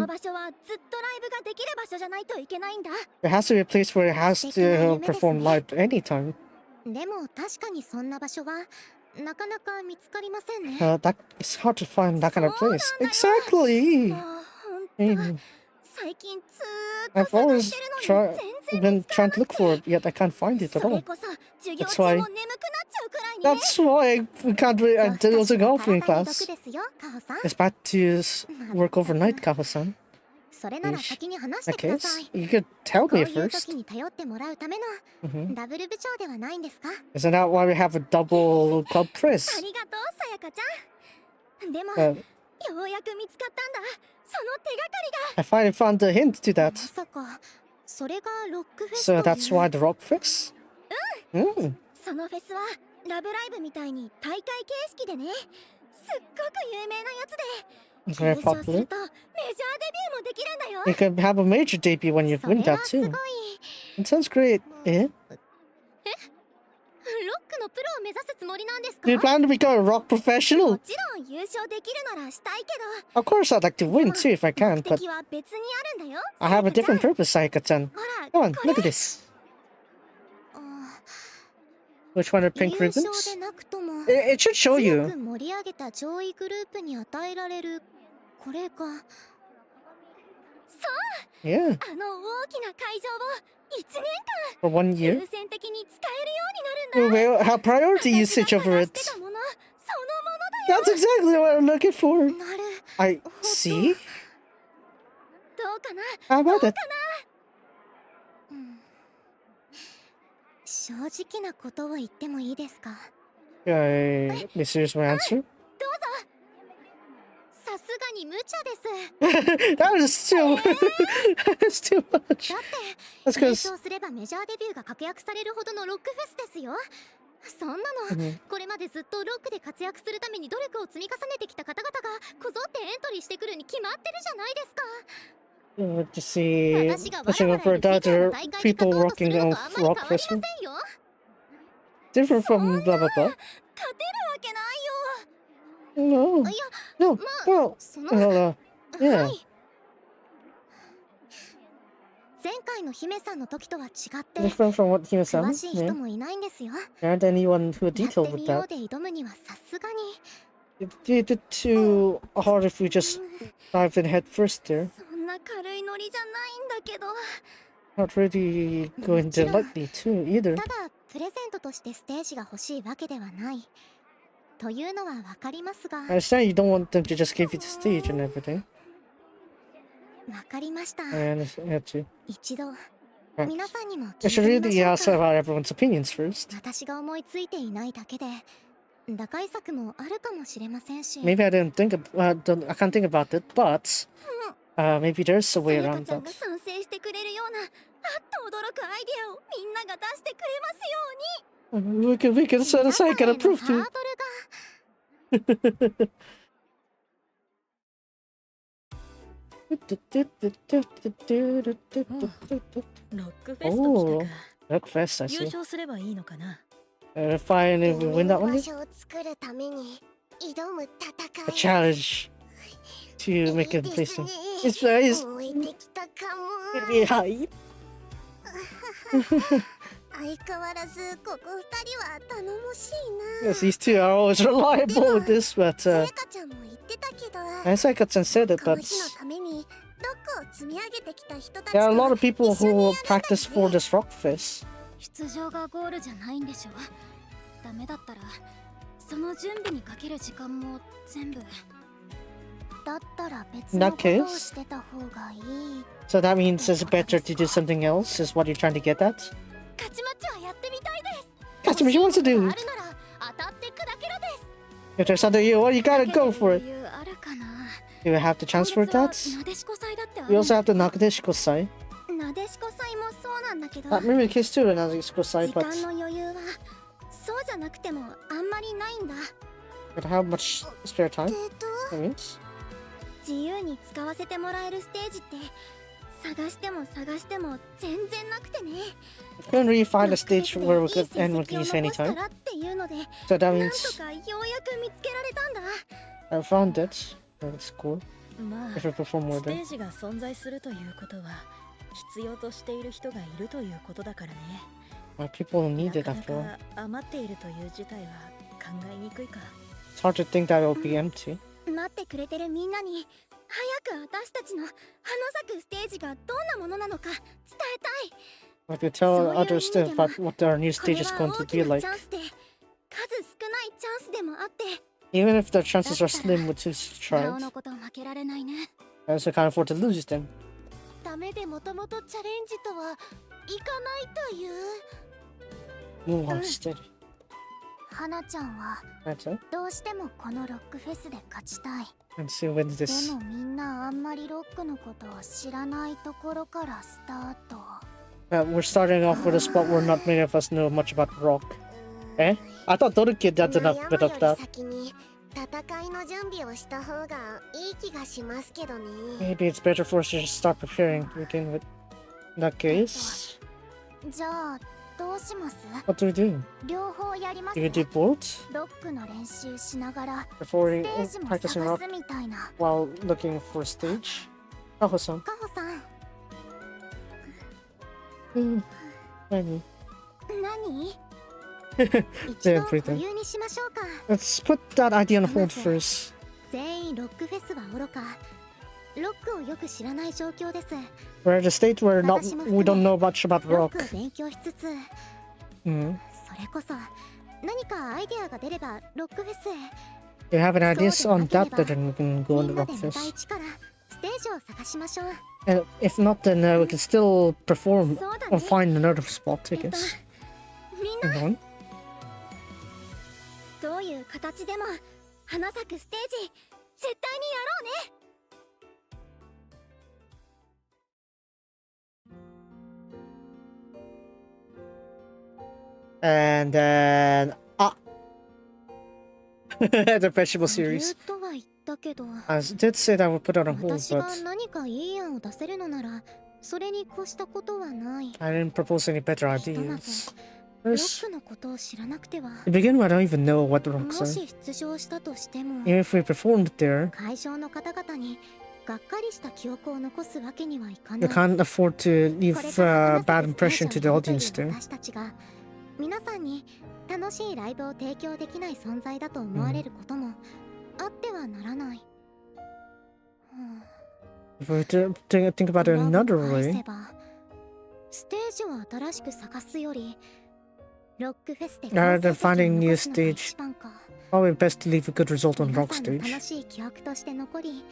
There has to be a place where it has to perform live anytime. That it's hard to find that kind of place. Exactly! I've always been trying to look for it, yet I can't find it at all. That's why we can't really. I wasn't golfing in class. It's bad to work overnight, Kaho-san. Okay, you could tell me first. Isn't that why we have a double club press? I finally found a hint to that. So that's why the rock fest? Mm. It's very popular. You can have a major debut when you win that too. It sounds great. Eh? Do you plan to become a rock professional? Of course I'd like to win too if I can, but I have a different purpose, Sayaka-chan. Come on, look at this. Which one are pink ribbons? It should show you. Yeah. For 1 year. Well, have priority usage over it. That's exactly what I'm looking for. I see. How about it? This is my answer. That was still that's too much. That's because So to see pushing for other people working on rock festival. Different from blah blah blah. No. No. Well, yeah. Different from what Hime-san. Yeah. There aren't anyone who are detailed with that. It's too hard if we just dive in head first there. Not really going there lightly too either. I understand you don't want them to just give you the stage and everything. I understand too. I should really ask about everyone's opinions first. Maybe I didn't think I can't think about it, but maybe there's a way around that. We can set aside and approve too. Oh, Rock Fest, I see. Finally, we win that one. A challenge to make a placement. It's very high. Yes, these two are always reliable with this, but Sayaka-chan said it, but there are a lot of people who practice for this rock fest. In that case, so that means it's better to do something else, is what you're trying to get at? Kachimachi wants to do it. If there's something you gotta go for it. Do we have the chance for that? We also have the Nakadeshiko-sai. Maybe the case too, the Nakadeshiko-sai, but how much spare time? That means? Couldn't really find a stage where we could end with these anytime. So that means I found it. That's cool. If we perform more there. Well, people need it after all. It's hard to think that it'll be empty. 早く私たちの花咲くステージがどんなものなのか伝えたい。 Like to tell others about what our new こ stage れ is は going to 大き be な like. チャンスで、数少ないチャンスでもあって、 Even if the chances are slim with two 顔 tried, のこと負けられないね。 so can't afford to lose them. ダメでもともとチャレンジとはいかないという。 Move on steady. 花ちゃんは That's it. どうしてもこのロックフェスで勝ちたい。 And see when で this. もみんなあんまりロックのことを知らないところからスタート。 We're starting off with a spot where not many of us know much about rock. Eh? I thought Doruki did enough bit of that. 戦いの準備をした方がいい気がしますけどね。 Maybe it's better for us to just start preparing to begin with. In that case, じゃあどうします？ what do we do? 両方やります Do we do both? ロックの練習しながら Before ステージ we も practicing 探 rock すみたいな。 while looking for a stage? Kaho-san. カホさん、 Maybe. 何？ 一 Yeah, 度 pretty. 保留にしましょうか。 Let's put that idea on hold first. 全員ロックフェスはおろか、ロックをよく知らない状況です。 We're at a state where we don't know much about ロッ rock. クを勉強しつつ、 Mm. それこそ何かアイデアが出ればロックフェスへ。 Do you have any ideas on that? Then we can go み on ん the な rock でまた fest. 一からステージを探しましょう。 And if not, then we can still perform そうだ or ね。 find another spot, I guess. みんな Hang on. どういう形でも花咲くステージ絶対にやろうね。 And then the vegetable 理由 series. とは言ったけど、 I did say that we'll put it on hold, 私が but 何かいい案を出せるのならそれに越したことはない。 I didn't propose any better ひとまず ideas. ロ First, ックのことを知らなくては。 to begin with, I don't even know what the も rocks are. し出場したとしても Even if we performed there, 会場の方々にがっかりした記憶を残すわけにはいか we ない。 can't afford to leave これから bad 花咲くステ impression ー to ジ the をやるという audience there. 私たちが皆さんに楽しいライブを提供できない存在だと思われることもあってはならない。 If we think about it 裏を another 返 way, せばステージを新しく探すよりロックフェスで Rather than 好成績を finding new 残すのが stage, 一番か。 probably best to leave a good result on 皆 rock さんの stage. 楽しい記憶として残り、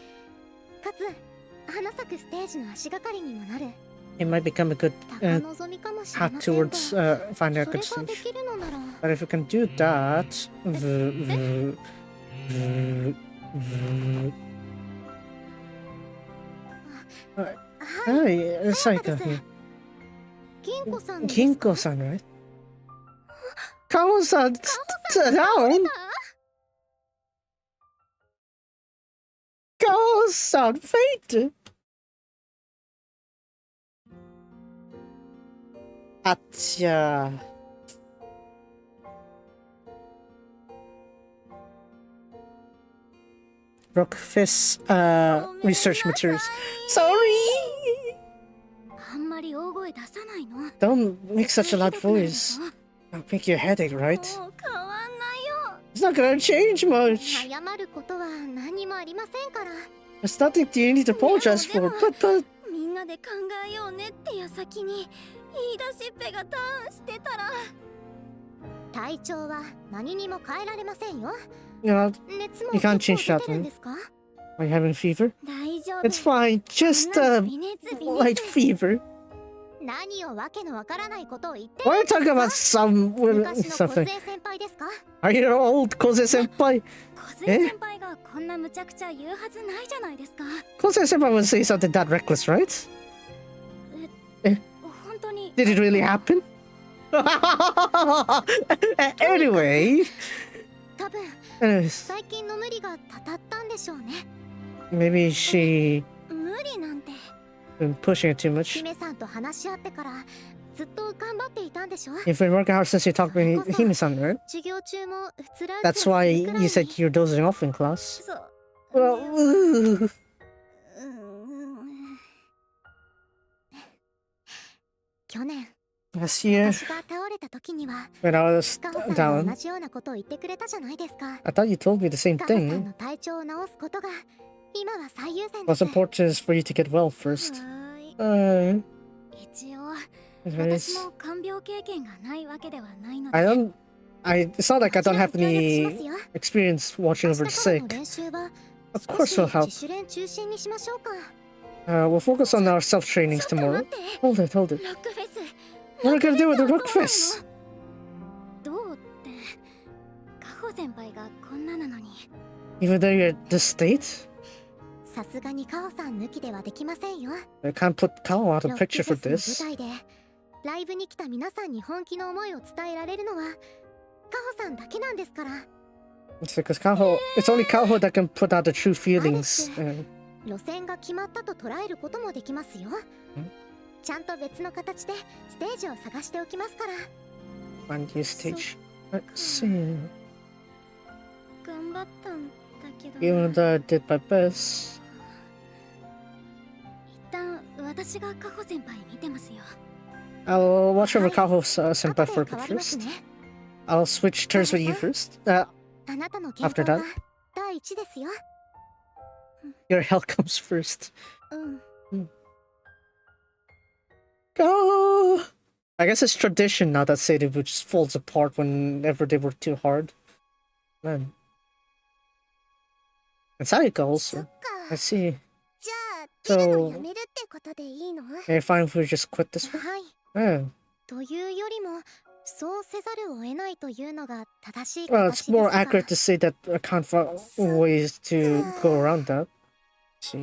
かつ花咲くステージの足がかりにもなる It might become a good 高望みかもしれ path ませんが、 towards finding そ a れ good が stage. できるのなら But if we can do that,はい、 Hi, Sayaka here. 銀子さんですか？ Ginko-san, right? Kaho-san, down! Kaho-san, fainted! Acha. Rockfist research materials. Sorry! あんまり大声出さないの。 Don't make such a loud voice. I'll make you a headache, right? もう変わんないよ。 It's not gonna change much. 謝ることは何もありませんから。 There's nothing you need to apologize for, but みんなで考えようねって矢先に言い出しっぺがターンしてたら。体調は何にも変えられませんよ。 you know, 熱も You can't 結 change 構 that 出てるんですか？ are you having fever? 大丈夫。 It's fine, just 微熱微 light 熱。 fever. 何をわけのわからないことを言って Why are you talking about some 昔の小 something? 杉先輩ですか？ Are you an old Kose senpai? 小杉先輩がこんな無茶苦茶言うはずないじゃないですか。 Kose senpai would say something that reckless, right? 本当に。 Did it really happen? Anyway, 多分 anyways, 最近の無理がたたったんでしょうね。 maybe she 無理なんて been pushing it too much. 姫さんと話し合ってからずっと頑張っていたんでしょ。 You've been working hard since you talked to Hime-san, right? 授業中もつらう That's why you said you're dozing off in class. そう。 Well, ooh. 去年 Last year, 私が倒れた時には when I was カホさんも同 down, じようなことを言ってくれたじゃないですか。 I thought you told me the same カホさん thing. の体調を治すことが今は最優先で What's す。 important is for you to get well first. 一応 Anyways, 私も看病経験がないわけではないの I で don't. It's not like I don't have any experience watching 明 over 日 the からの sick. 練習は Of 少 course し we'll help. 自主練中心にしましょうか。 We'll focus on our self ちょ trainings っと tomorrow. 待って Hold it, hold it. ロックフェス What are we gonna do with the ロッ rock クフェ fest? スどうってカホ先輩がこんななのに Even though you're at this state, さすがにカホさん抜きではできませんよ。 I can't put Kaho out ロ of ック picture フ for ェスの this. 舞台でライブに来た皆さんに本気の思いを伝えられるのはカホさんだけなんですから。 It's because Kaho. It's only Kaho that can put out the true feelings. 路線が決まったと捉えることもできますよ。ちゃんと別の形でステージを探しておきますから。 Find new stage. Let's see. 頑張ったんだけど、 Even though I did my best. 一旦私がカホ先輩見てますよ。 I'll watch over Kaho's senpai 後 for a で変 bit わります first. ね。 I'll switch turns with you first. あなたの健 After 康が that. 第一ですよ。 Your health comes first. うん。 Oh! I guess it's tradition now that Seibu just falls apart whenever they work too hard. Man. And Sayaka そっ also. か。 I see. じゃあ出るのやめるってことでいいの？ Are you fine if we just quit this one? はい。 Yeah. というよりもそうせざるを得ないというのが正しい Well, 形 it's です more が。 accurate to say that I can't find ways to go around that. See?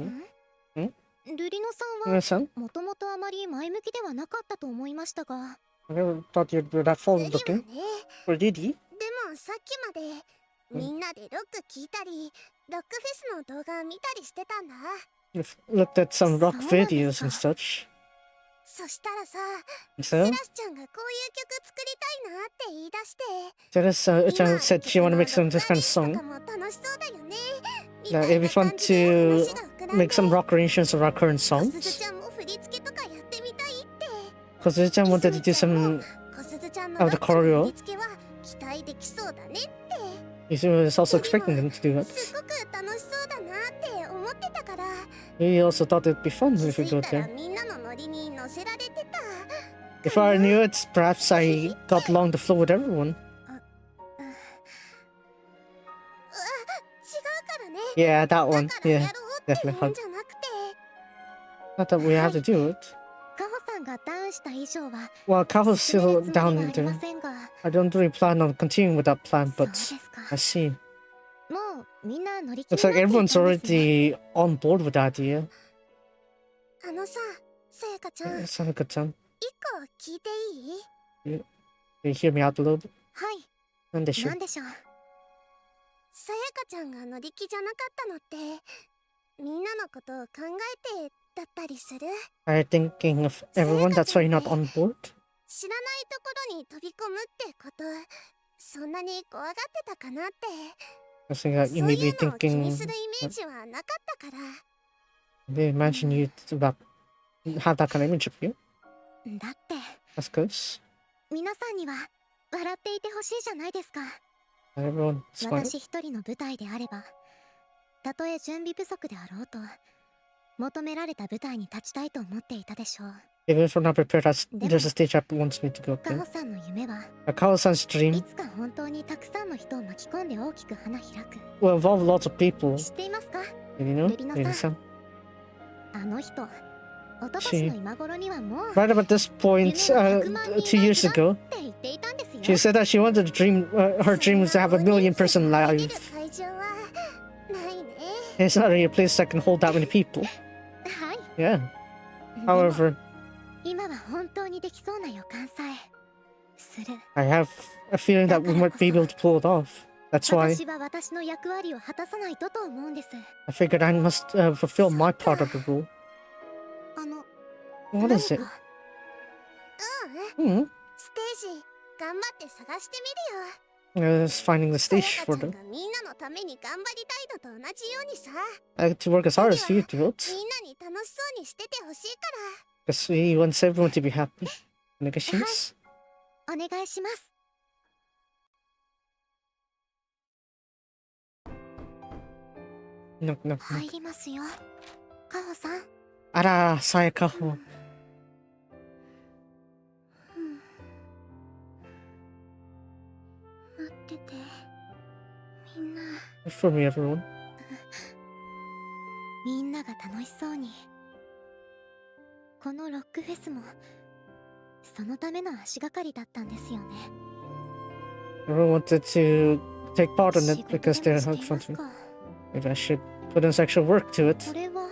ルリノさん Listen, はもともとあまり前向きではなかったと思いましたが。 I never thought you'd be that forward ルリは looking. ね、 Or did he? でもさっきまでみんなでロック聞いたりロックフェスの動画見たりしてたんだ。 You've looked at some rock そうなんですか。 videos and such. そしたらさ、 So, セラスちゃんがこういう曲作りたいなって言い出して、 Teresa said she wanted to make some this kind of と song. かも楽しそうだよね。 That it'd be fun to make some rock arrangements of our current コスズ songs. ちゃんも振り付けとかやってみたいって。 Because Teresa wanted to do some コスズちゃんの of the ロックの choreo. 振り付けは期待できそうだねって。 He was also expecting them to do す that. ごく楽しそうだなって思ってたから。 He also thought it'd be fun 気 if we づ go いたら there. みんなのノリに乗せられてた。 If I knew it, perhaps I got along the flow with everyone. 違うからね。 Yeah, that だ one. からや Yeah, ろうって言 definitely うん hard. じゃなくて。 Not that we have to do it. カホさんがダウンした以上は Well, Kaho's 進め still るつもりは down ありま there. せんが。 I don't really plan on continuing with that plan, そう but ですか。 I see. もうみんな乗り気 Looks に like なってい everyone's たんですね。 already on board with the idea. あのさ、さやかちゃん、一 Sayaka-chan, 個聞いていい？ can you hear me out a little bit? はい。 And they な should. んでしょう。さやかちゃんが乗り気じゃなかったのってみんなのことを考えてだったりする？ Are you thinking of everyone? That's why you're not on board? 知らないところに飛び込むってこと、そんなに怖がってたかなって。 I think that そう you い may う be のを気に thinking. するイメージはなかったから。 They imagine you to about have that kind of image of you. だって That's good. 皆さんには笑っていてほしいじゃないですか。 Everyone smile. 私一人の舞台であれば、たとえ準備不足であろうと求められた舞台に立ちたいと思っていたでしょう。 Even if we're not prepared, there's a stage that wants me to go カ to. ホさんの夢は Kaho-san's い dream つか本当にたくさんの人を巻き込んで大きく花開く。 will involve lots of people. 知っていますか？ You know, Lurino-san. Lurino-san. あの人、おととしの今頃にはもう Right about this point, 2 years ago, って言っていたんですよ。 she said that she wanted to dream. Her dream was to have a million-person live. 会場はないね。 It's not really a place that can hold that many people. はい。 Yeah. でも However, 今は本当にできそうな予感さえする。 I have a feeling that we might be able to pull it off. That's why 私は私の役割を果たさないとと思うんです。 I figured I must fulfill my part of the role. あの、 What is it? 何か？うん、 Hmm. ステージ頑張って探してみるよ。 It's finding the さや stage か for ちゃん them. がみんなのために頑張りたいのと同じようにさ。 I like to work as hard as you do it. みんなに楽しそうにしててほしいか Because he wants everyone to be happy. And I guess she is. らお願いします。Knock, knock, 入 knock. りますよ。カホさん。 Ara, Sayaka. うん、待ってて。みんな。 Wait for me, everyone. みんなが楽しそうに。このロックフェスもそのための足がかりだったんですよね。 Everyone wanted to take part in 仕 it 事 because で they're もし hug ています fun. か。 Maybe I should put in some actual work to こ it. れは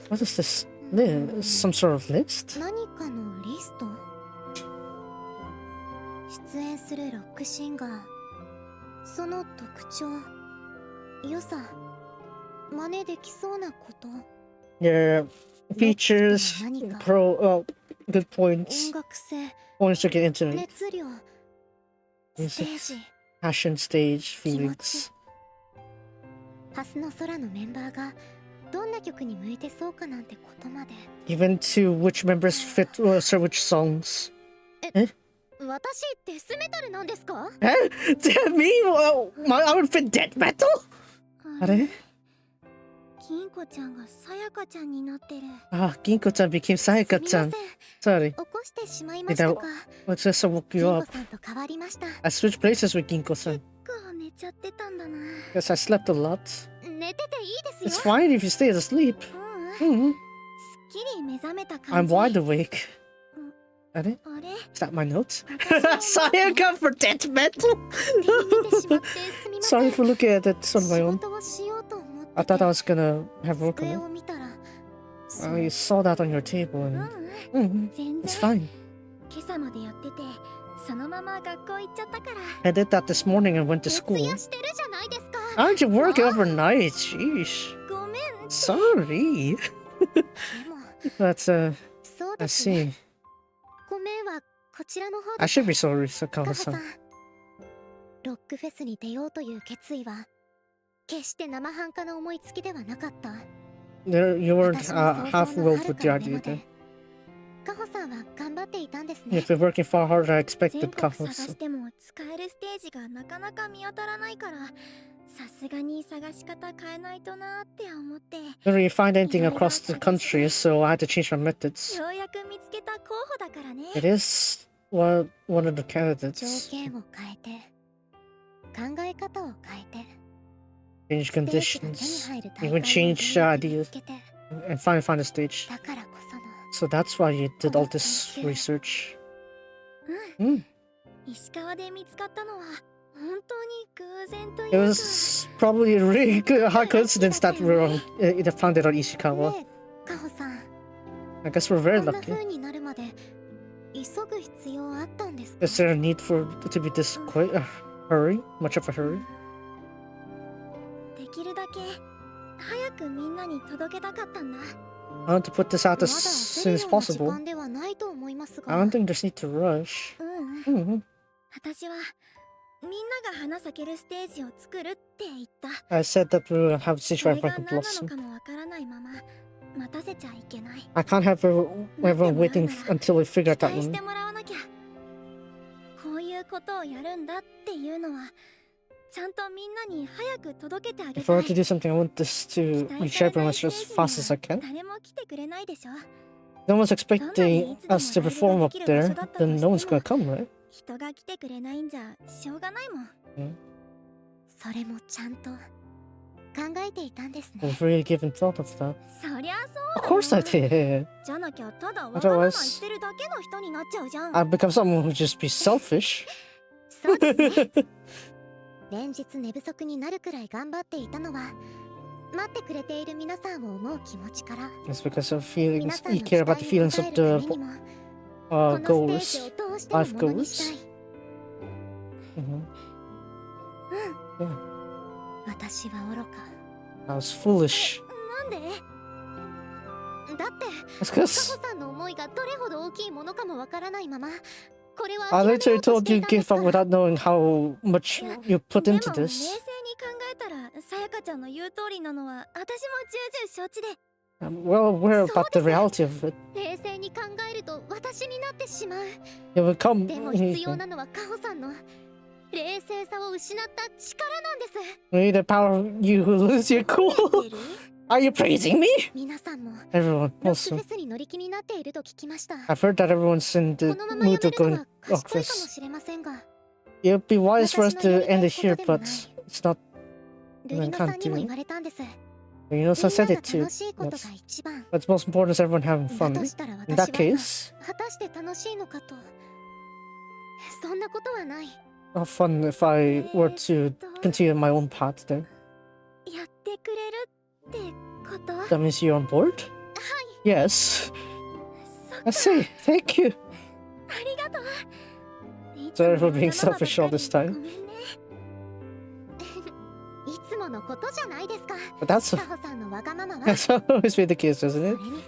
What is this? Some sort of list? 何かのリスト。出演するロックシンガー、その特徴、良さ、真似できそうなこと、 Yeah, features, good 音 points, 楽性、 points to get into it, 熱量、ステージ、 passion, stage, 気持ち。 feelings. ハスの空のメンバーがどんな曲に向いてそうかなんてことまで。 Even to which members fit, so which songs. 私デスメタルなんですか？ Eh? Me? I would fit death metal? あれ、 Are 金子ちゃんがさやかちゃんになってる。 Ah, Ginko-chan became すみま Sayaka-chan. せん、 Sorry. 起こしてしまいましたか。 Let's just woke 金 you 子 up. さんと変わりました。 I switched places with Ginko-san. 結構寝ちゃってたんだな。 Guess I slept a lot. 寝てていいです It's よ。 fine if you stay asleep. うん、 Mm-hmm. すっきり目覚めた感 I'm じ。 wide awake. Are あれ、 Is that my notes? 私の Sayaka for death metal? 見てしまってすみません。 Sorry for looking at it on my 仕 own. 事をしようと思って I thought I was gonna have work 机 on を見たら、 it. You saw that on your table う and ん、全 it's 然。 fine. 今朝までやってて、そのまま学校行っちゃったから。 I did that this morning and went to 徹 school. 夜してるじゃないですか。 Aren't you working overnight? Sheesh. ごめん。 Sorry. でも、 But そう I ですね。 see. ごめんはこちらの方 I です。 should be sorry, カホさ Sakana-san. ん、ロックフェスに出ようという決意は決して生半可な思いつきではなかった。 You weren't 私の想 half 像の willed はる with か the 上 idea ま there. で、カホさんは頑張っていたんですね。 You've been working far harder than I 全 expected, 国探 Kaho. しても使えるステージがなかなか見当たらないから、さすがに探し方変えないとなって思って、 Couldn't really find anything across the country, so I had to change my methods. ようやく見つけた候補だからね。 It is one of the 条 candidates. 件を変えて、考え方を変えて、 Change ステージが手に conditions. 入る You 大 can 会を change ようやく見 ideas つけて、 and finally find a stage. だからこその So that's why you did all this research. 石川で見つかったのは本当に偶然とい It うか。 was probably a really good, high coincidence that we were on, found it on Ishikawa. ねえ、カホさん、 I guess we're very こんな lucky. 風になるまで急ぐ必要あったんですか？ Is there a need for it to be this quite a hurry? Much of a hurry? できるだけ早くみんなに届けたかったんだ。 I want to put this out まだ as 焦 soon る as ような時 possible. 間ではないと思いますが。 I don't think there's need to rush. 私はみんなが花咲けるステージを作るって言った。 I said that we will have a stage そ where れが everyone can 何なの blossom. かもわからないまま待たせちゃいけない。 I can't have everyone waiting until we figure out 期 that 待し one. てもらわなきゃ。こういうことをやるんだっていうのはちゃんとみんなに早く届けてあげ If た I い。 were to do something, I want this 期 to 待 reach されな everyone い as ステー fast ジ as I に can. は誰も来てくれないでしょ。 No one's どんなに expecting いつでも us to ライブ perform が up できる場 there, 所だったと then し no て one's も gonna come, right? 人が来てくれないんじゃしょうがないもん。うんそれもちゃんと考えていたんですね。 I've really given thought of that. そりゃそうだ Of course I よ。 did. じゃなきゃただわがまま言 Otherwise, ってるだけの人になっちゃうじゃん。 I'd become someone who'd just be selfish. そうですね。連日寝不足になるくらい頑張っていたのは待ってくれている皆さんを思う気持ちから。 It's because of 皆 feelings. さん You の care 期 about 待 the に応 feelings え of るため the にもこのステー goals, ジを通して life のものにしたい。 goals. Yeah, 私は愚か。 I was foolish. なんで？だって That's カ because ホさんの思いがどれほど大きいものかもわからないままこれは I 諦めよ literally うとし told て you いたんで give すか up ら。 without knowing how much you put でも into 冷静 this. に考えたらさやかちゃんの言う通りなのは私も重々承知で、 I'm well aware about the reality of it. 冷静に考えると私になってしまう。 It will come. でも必要なのはカホさんの冷静さを失った力なんです。 Maybe the power of you who lose your cool. Are you praising me? 皆さんも Everyone ロックフ also. ェスに乗り気になっていると聞きました。 I've heard that everyone's in こ the のままや mood め of るの going は to 賢いかも office. しれませんが、 It would be wise for us 私のや to りた end い it こと here, でも but ない。 it's not. ルリナさんにも言われたんです。 You know, み so ん I な said が it too. 楽しいことが That's, 一番。 what's most important is everyone having だ fun. としたら In 私 that は今 case, 果たして楽しいのかと。そんなことはない。 not fun if I were to continue my own path then. やってくれるってこと？ That means you're on board? Yes. そ I っか、 see. Thank you. ありがとう。いつ Sorry も for being わがままばっ selfish all かり this time. ごめんね。いつものことじゃないですか。 But that's カホさんのわがままは。 that's always been the case, そ doesn't れ it? に、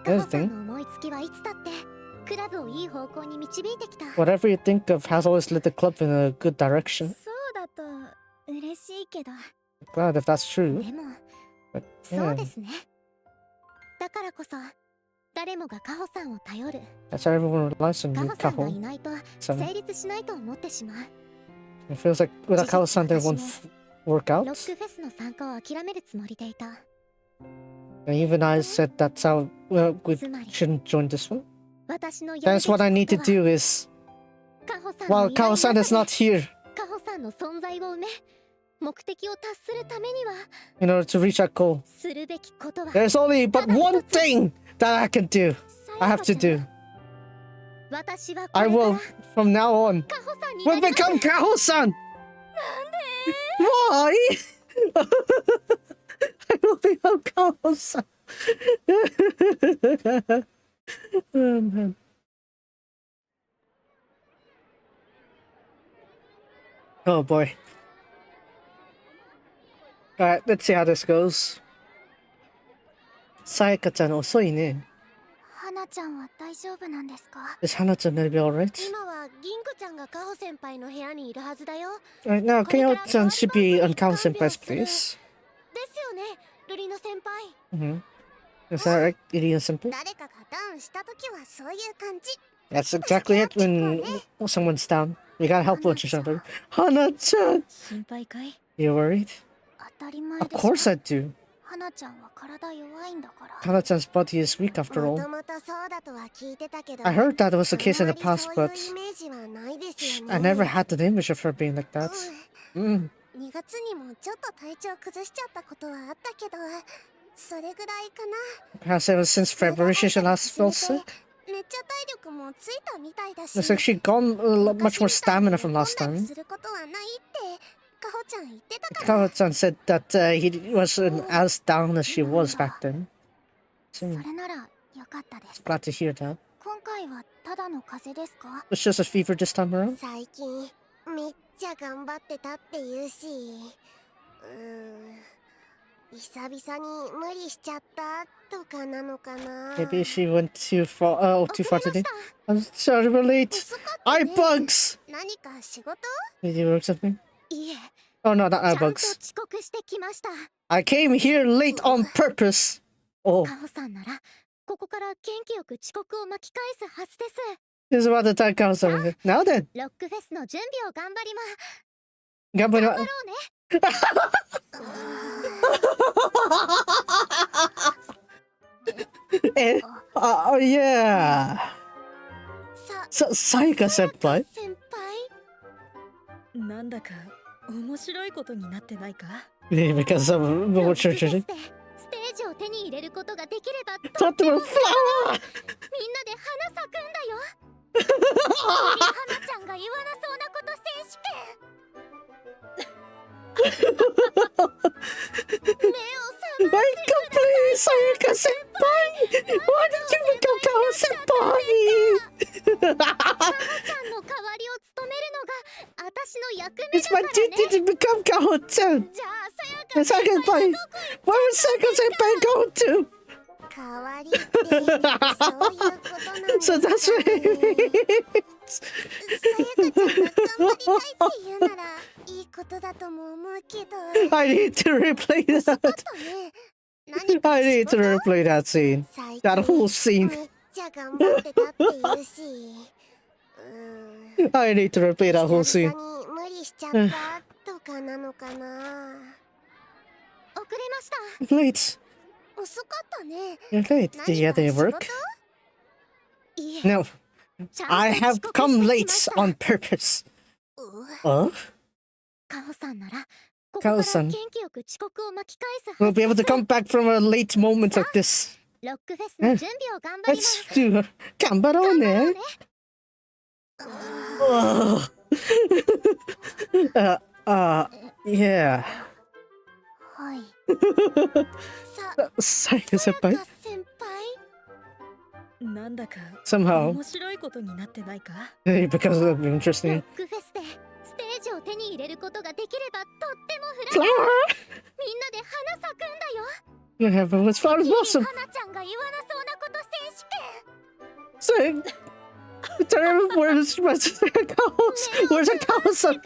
カホさんの思いつきはいつだってクラブをいい方向に導いてきた。 Whatever you think of has always led the club in a good direction. そうだと嬉しいけど。 Glad if that's true. でも、 But そう yeah, ですね。だからこそ、誰もがカホさんを頼る。 that's how everyone relies on カ you, ホさんがい Kaho. ないと So 成立しないと思ってしまう。 it feels like without Kaho-san, there won't work ロ out. ックフェスの参加を諦めるつもりでいた。 And even I said that's how we つまり、 shouldn't join this one. 私のやるべ That's き what I need こ to とは do is カホさん while のいない Kaho-san 中 is not で here カホさんの存在を埋め、目的を達するためには in order to reach that goal. するべきことは There's only but one thing that I can do. I have to do. 私はこ I れから will, from now on, カホさんに will なります。 become Kaho-san. なんで Why? I will become Kaho-san. Oh, man. Oh boy. Alright, let's see how this goes. Sayaka-chan, 遅いね。花ちゃんは大丈夫なんですか？ Is Hana-chan gonna be alright? 今は銀クちゃんがカホ先輩の部屋にいるはずだよ。 Right now, Kaho-chan should be on Kao-senpai's place. ですよね、ルリナ先輩。 Mm-hmm. Is that right, Iria-senpai? 誰かがダウンしたときはそういう感じ。 That's exactly it when someone's down. We gotta help each other. Hana-chan! 心配かい？ You worried? 当たり前 Of でしょ。 course I do. 花ちゃんは体弱いんだから。 Hana-chan's body is weak after も all. ともとそうだとは聞いてたけど、 I heard that was the あ case in ま the り past, そういう but イメージはないですよね。 I never had the image of her being like that. 2 Mm. 月にもちょっと体調崩しちゃったことはあったけど、それぐらいかな。 Perhaps it was since February she last felt sick. めっちゃ体力もついたみたいだし。 Looks like she gone much more stamina from last 昔みたい time. にすることはないってカホちゃん言ってたから。 Kaho-chan said that he wasn't as down as she was back then. そ So れならよかったです。 glad to hear that. 今回はただの風邪ですか？ It's just a fever this time around. 最近めっちゃ頑張ってたって言うし、久々に無理しちゃったとかなのかな。 Maybe she went too far. Too 遅 far れま today. した。 I'm sorry we're late. 遅かった Eye ね。 bugs. 何か仕事？ Did you work something? いえ、 Oh no, not ちゃ eye んと bugs. 遅刻してきました。 I came here late on purpose. Oh, カホさんならここから元気よく遅刻を巻き返すはずです。 this is about the time comes over. Now then, ロックフェスの準備を頑張りま。頑張ろうね。Oh yeah. Sayaka 先輩。先輩。なんだか面白いことになってないか？ Yeah, because of ロ more ックフェ churches. スでステージを手に入れることができればとってもフラワー。みんなで花咲くんだよ。花ちゃんが言わなそうなこと選手権。目を覚ま Wake up, please, Sayaka 先輩。Why did you become Kaho 先輩？カホちゃんの代わりを務めるのが私の役目 It's だ my からね。 duty to become Kaho-chan. じゃあ Sayaka 先輩。Where would Sayaka 先輩 go to? 代わりってそういうことなんです So that's what it means. さやかちゃんが頑張りたいって言うならいいことだとも思うけど。 I need to replay 遅 that. かったね。何か I 仕 need 事 to replay that scene. 最 That 近 whole scene. めっちゃ頑張ってたって言うし、I need to replay that whole scene. 久々に無理しちゃったとかなのかな。遅れました。 Late. 遅かったね。 You're late. Did you get any work? いえ。 No. I have come late on purpose. カ Oh? ホさんならここから元気よく遅刻を巻き返す We'll は be ず able to come back from a late moment like this. ロックフェスの準備を頑張りま Let's す。 do. 頑張ろうね。Yeah. はい。さやか先輩さ先輩。なんだか Somehow. 面白いことになってないか？ Because of ロ interesting. ックフェスでステージを手に入れることができればとってもフラ Flower! みんなで花咲くんだよ。 You have a flower is awesome. 花ちゃんが言わなそうなこと選手権。 Saying. Where's the Kaho-san?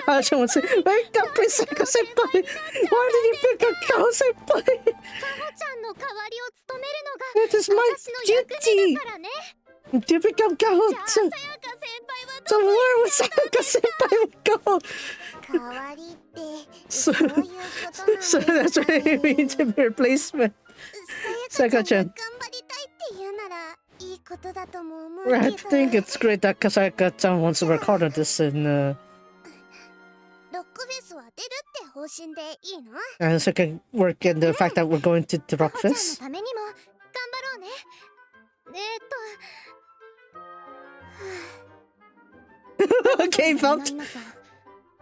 I just want to say, wake up, please, Sayaka-senpai. Why did you pick up Kaho-senpai? カホちゃんの代わりを務めるのが It is my 私の役目 duty だからね。 to pick up じゃあ Kaho-san. さやか先輩は So where would Sayaka-senpai go? 代わりってそそういうことなんです So that's what it means to be replacement. さやかちゃん Sayaka-chan. が頑張りたいって言うならいいことだとも思う I けど think it's great that Sayaka-chan wants to work hard on this and ロックフェスは出るって方針でいいの so can work in the fact that we're going to the カ Rock ホちゃんの Fest. ためにも頑張ろうね。Gave up いない中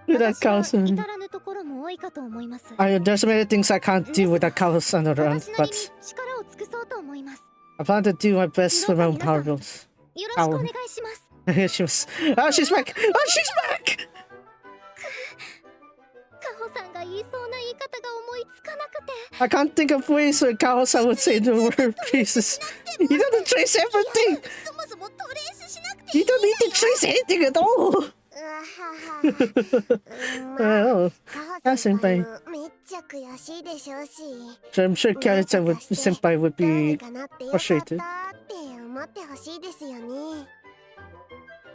with that 私は Kaho-san. 至らぬところも多いかと思います。 There's many things I can't do with that Kaho-san around, 私なり but に力を尽くそうと思います。 I plan to do my best with my own power builds. よろしくお願いします。 Here she was. Oh, she's back! Oh, she's back! カホさんが言いそうな言い方が思いつかなくて。 I can't think of ways where Kaho-san would say the word pieces. You don't trace everything! そもそもトレースしなくてい You い。 don't need to trace anything at all! まあ Oh, カホ先輩先輩もめっちゃ悔しいでしょうし。 so I'm sure Karen-chan would, senpai would どうに be かなってよかったって frustrated. 思ってほしいですよね。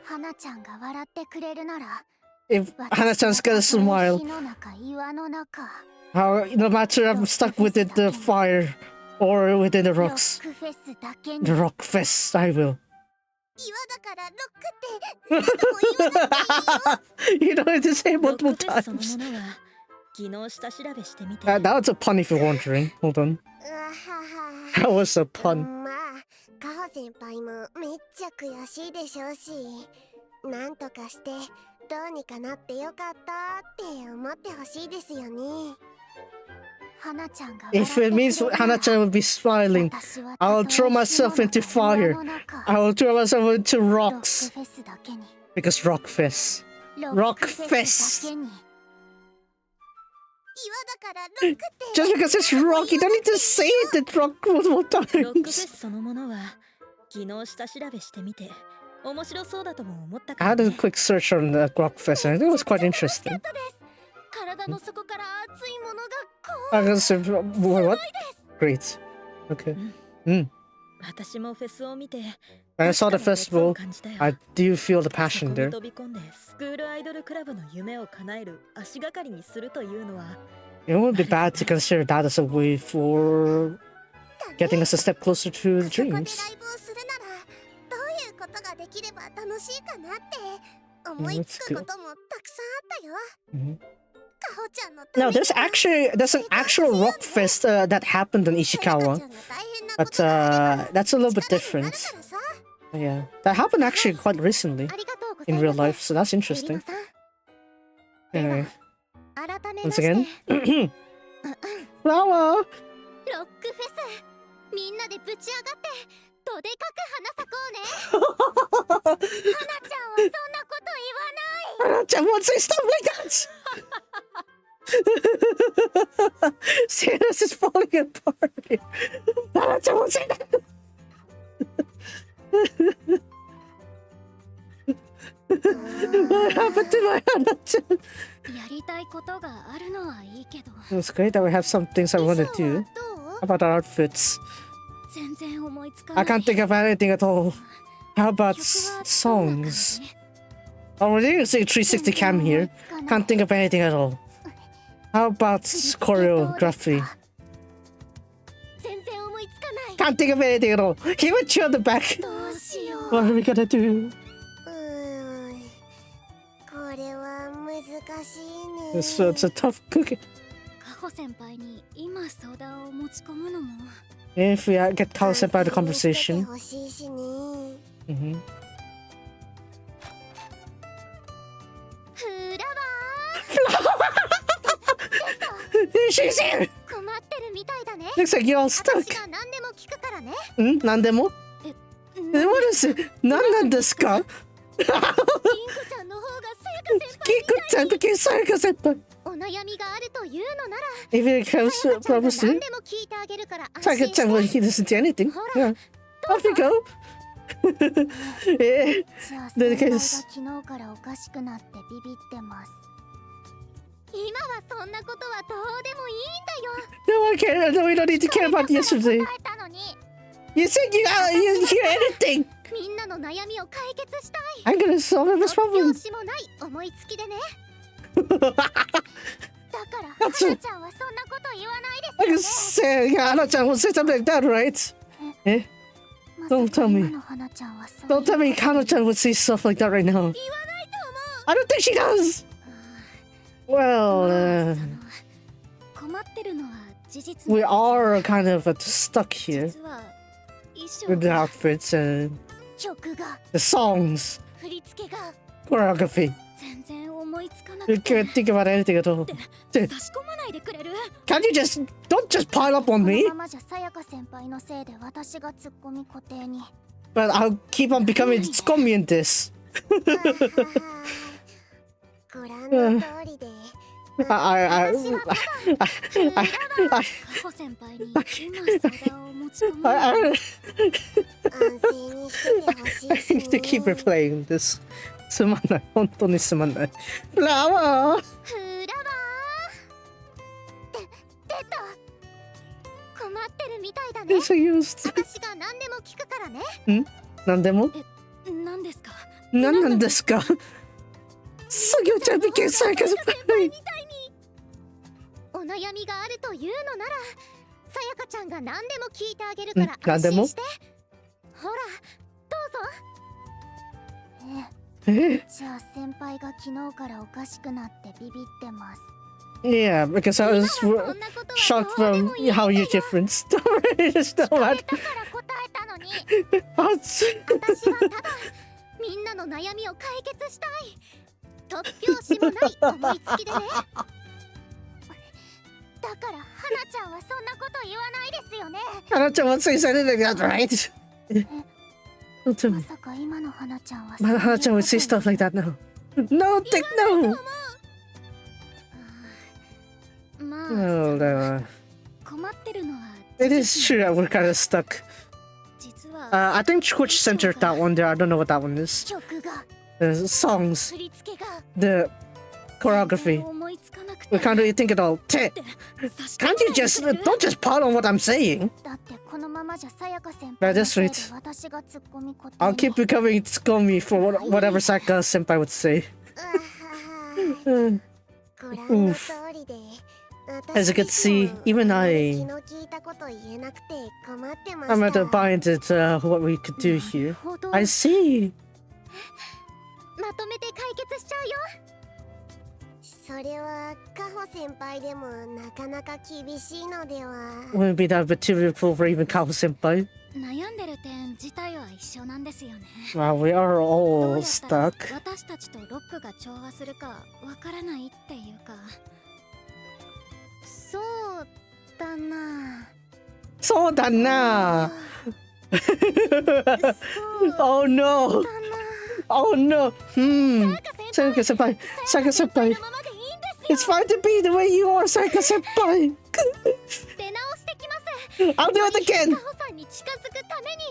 花ちゃんが笑ってくれるなら。 If Hana-chan's gonna smile, 火の中岩の中。 how, no matter I'm stuck within the fire or within the ロッ rocks, クフェスだけに。 the rock fest, I will. 岩だからロックって何度も言わなくていいよ。 You don't need to say it ロック multiple フェスその times. ものは昨日下調べしてみて That was a pun if you're wondering. Hold on. うわはは。 That was a pun. まあ、カホ先輩もめっちゃ悔しいでしょうし、なんとかしてどうにかなってよかったって思ってほしいですよね。花ちゃんが If it means Hana-chan will be smiling, I'll throw myself into fire. I will throw myself into rocks. Because rock fest. Rock fest. Just because it's rock, you don't need to say it at rock multiple ロックフェ times. スそのものは昨日下調べしてみて面白そうだとも思ったか I ら、 had a ね、quick search on the rock fest and it was quite interesting. 体の底から熱いものがこ I was what? Great. Okay. 私もフェスを見て When I saw the 確かな熱を festival, 感じたよ。 I do feel the そ passion こ there. に飛び込んでスクールアイドルクラブの夢を叶える足がかりにするというのは It wouldn't be bad to consider that as a way for getting us a step closer to the そこでライ dreams. ブをするならどういうことができれば楽しいかなって思いつくこともたくさんあったよ。 Mhm. カホちゃんのため Now に there's an actual rock fest that happened in さやか Ishikawa, ちゃんが大変な but ことがあれば that's a little bit 力にな different. るからさ。 Yeah, that happened actually quite recently ありがとうござい in ます。 real life, so that's エリ interesting. ノさん Anyway, 改めま once して again, flower. ロックフェスみんなでぶち上がってどでかく花咲こうね。花ちゃんはそんなこと言わない。 Hana-chan won't say stuff like that. Sanus is falling apart. Here. Hana-chan won't say that. What happened to my Hana-chan? やりたいことがあるのはいいけど。 It was great that we have some things I want to 衣 do. 装はどう？ How about our outfits? 全然思いつか I ない。 can't think of anything at all. How about songs? Oh, we're using 360 cam here. Can't think of anything at all. How about choreography? Can't think of anything at all. He would chew on the back. What are we gonna do? これは難しいね。 It's a tough cookie. カホ先輩に今相談を持ち込むのも If we get Kaho senpai the conversation. 欲しいしね。Mm-hmm. フラワ She's here! ー困ってるみたいだね。 Looks like you're all stuck. 私が何でも聞くからね。何でも? What is it? 何なんですか? リンクちゃんの方がさやか先輩みたいに Sayaka senpai. お悩みがあるというのなら If it comes さや to かちゃんが problems, 何でも聞いてあげるから安 Sayaka 心して chan will he listen to anything. Yeah. Off you go. じゃあで先輩が昨日からおかしくなってビビってます。今はそんなことはどうでもいいんだよ。 No, I can't. No, we don't need to care about yesterday. 答えたのに You said you hear anything. みんなの悩みを解決したい。 I'm gonna solve everyone's 突 problem. 拍子もない思いつきでね。だからはなちゃんはそんなこと言わないですよ I ね。 can say, yeah, Hana-chan will say something like that, right? Eh? まさか Don't tell me. 今の花ちゃんはそう Don't tell me Hana-chan would say stuff like that right now. 言わないと思う。 I don't think she does. Well, まあその困ってるのは事実なんです we are kind of stuck here 実は衣装 with the が outfits and 曲が the songs, 振り付けが choreography. 全然思いつかな We くて can't think about anything at all. 差し込まないでくれる？ Can't you don't just pile up on この me? ままじゃさやか先輩のせいで私がツッコミ固定に。 But I'll keep on becoming Tsukomi in this. ご覧の通りで。 I カホ先輩に今相談を持ち込む I 安静にしててほしい I し need to keep ね。 replaying this. つまんない。本当につまんない。フラワー。フラワー出た。困ってるみたいだね。 It's used. 私が何でも聞くからね。何でも何ですか？何なんですか作業ちゃんと検索す先輩みたいにお悩みがあるというのならさやかちゃんが何でも聞いてあげるから何でも安心して。ほらどうぞ。じゃあ先輩が昨日からおかしくなってビビってます。 Yeah, because I was 今はそんなことは shocked どうで from もいいんだよ。 how you're different. Just know 聞か what. れたから答えたのに What? 私はただみんなの悩みを解決したい突拍子もない思いつきでね。だから花ちゃんはそんなこと言わないですよね。 I don't want to say anything like that, right? Don't tell ま me. さか今の花ちゃんは Hana-chan would say stuff like that now. No, take no. まあ、 Well, 困ってるのは it is true that we're kind of stuck. 実は I think Twitch centered that one there. I don't know what that one is. 曲が The songs, 振り付けが the choreography. 思いつかなくて We can't really think it all. Can't you just don't just pile on what I'm saying? だってこのままじゃさやか先 By 輩の this せいで rate, 私がツッコミ固定 I'll に。 keep becoming Tsukomi for whatever Sayaka senpai would say. ご覧の Oof. 通りで。 As you can see, even I- 気の利いたこと言えなくて困ってま I'm し at た。 a buy into what we could do here. ほど I see. まとめて解決しちゃうよ。それはカホ先輩でもなかなか厳しいのでは。 Wouldn't be that material for even Kaho senpai. 悩んでる点自体は一緒なんですよね。 Wow, we are どう all やったら stuck. 私たちとロックが調和するかわからないっていうか。そうだな。そうだな。Oh no. だな。 Oh no. Sayaka senpai. Sayaka 先 senpai. のままでいいんですよ。 It's fine to be the way you are, Sayaka senpai. 出直してきます。 I'll do it again カホさんに近づくために。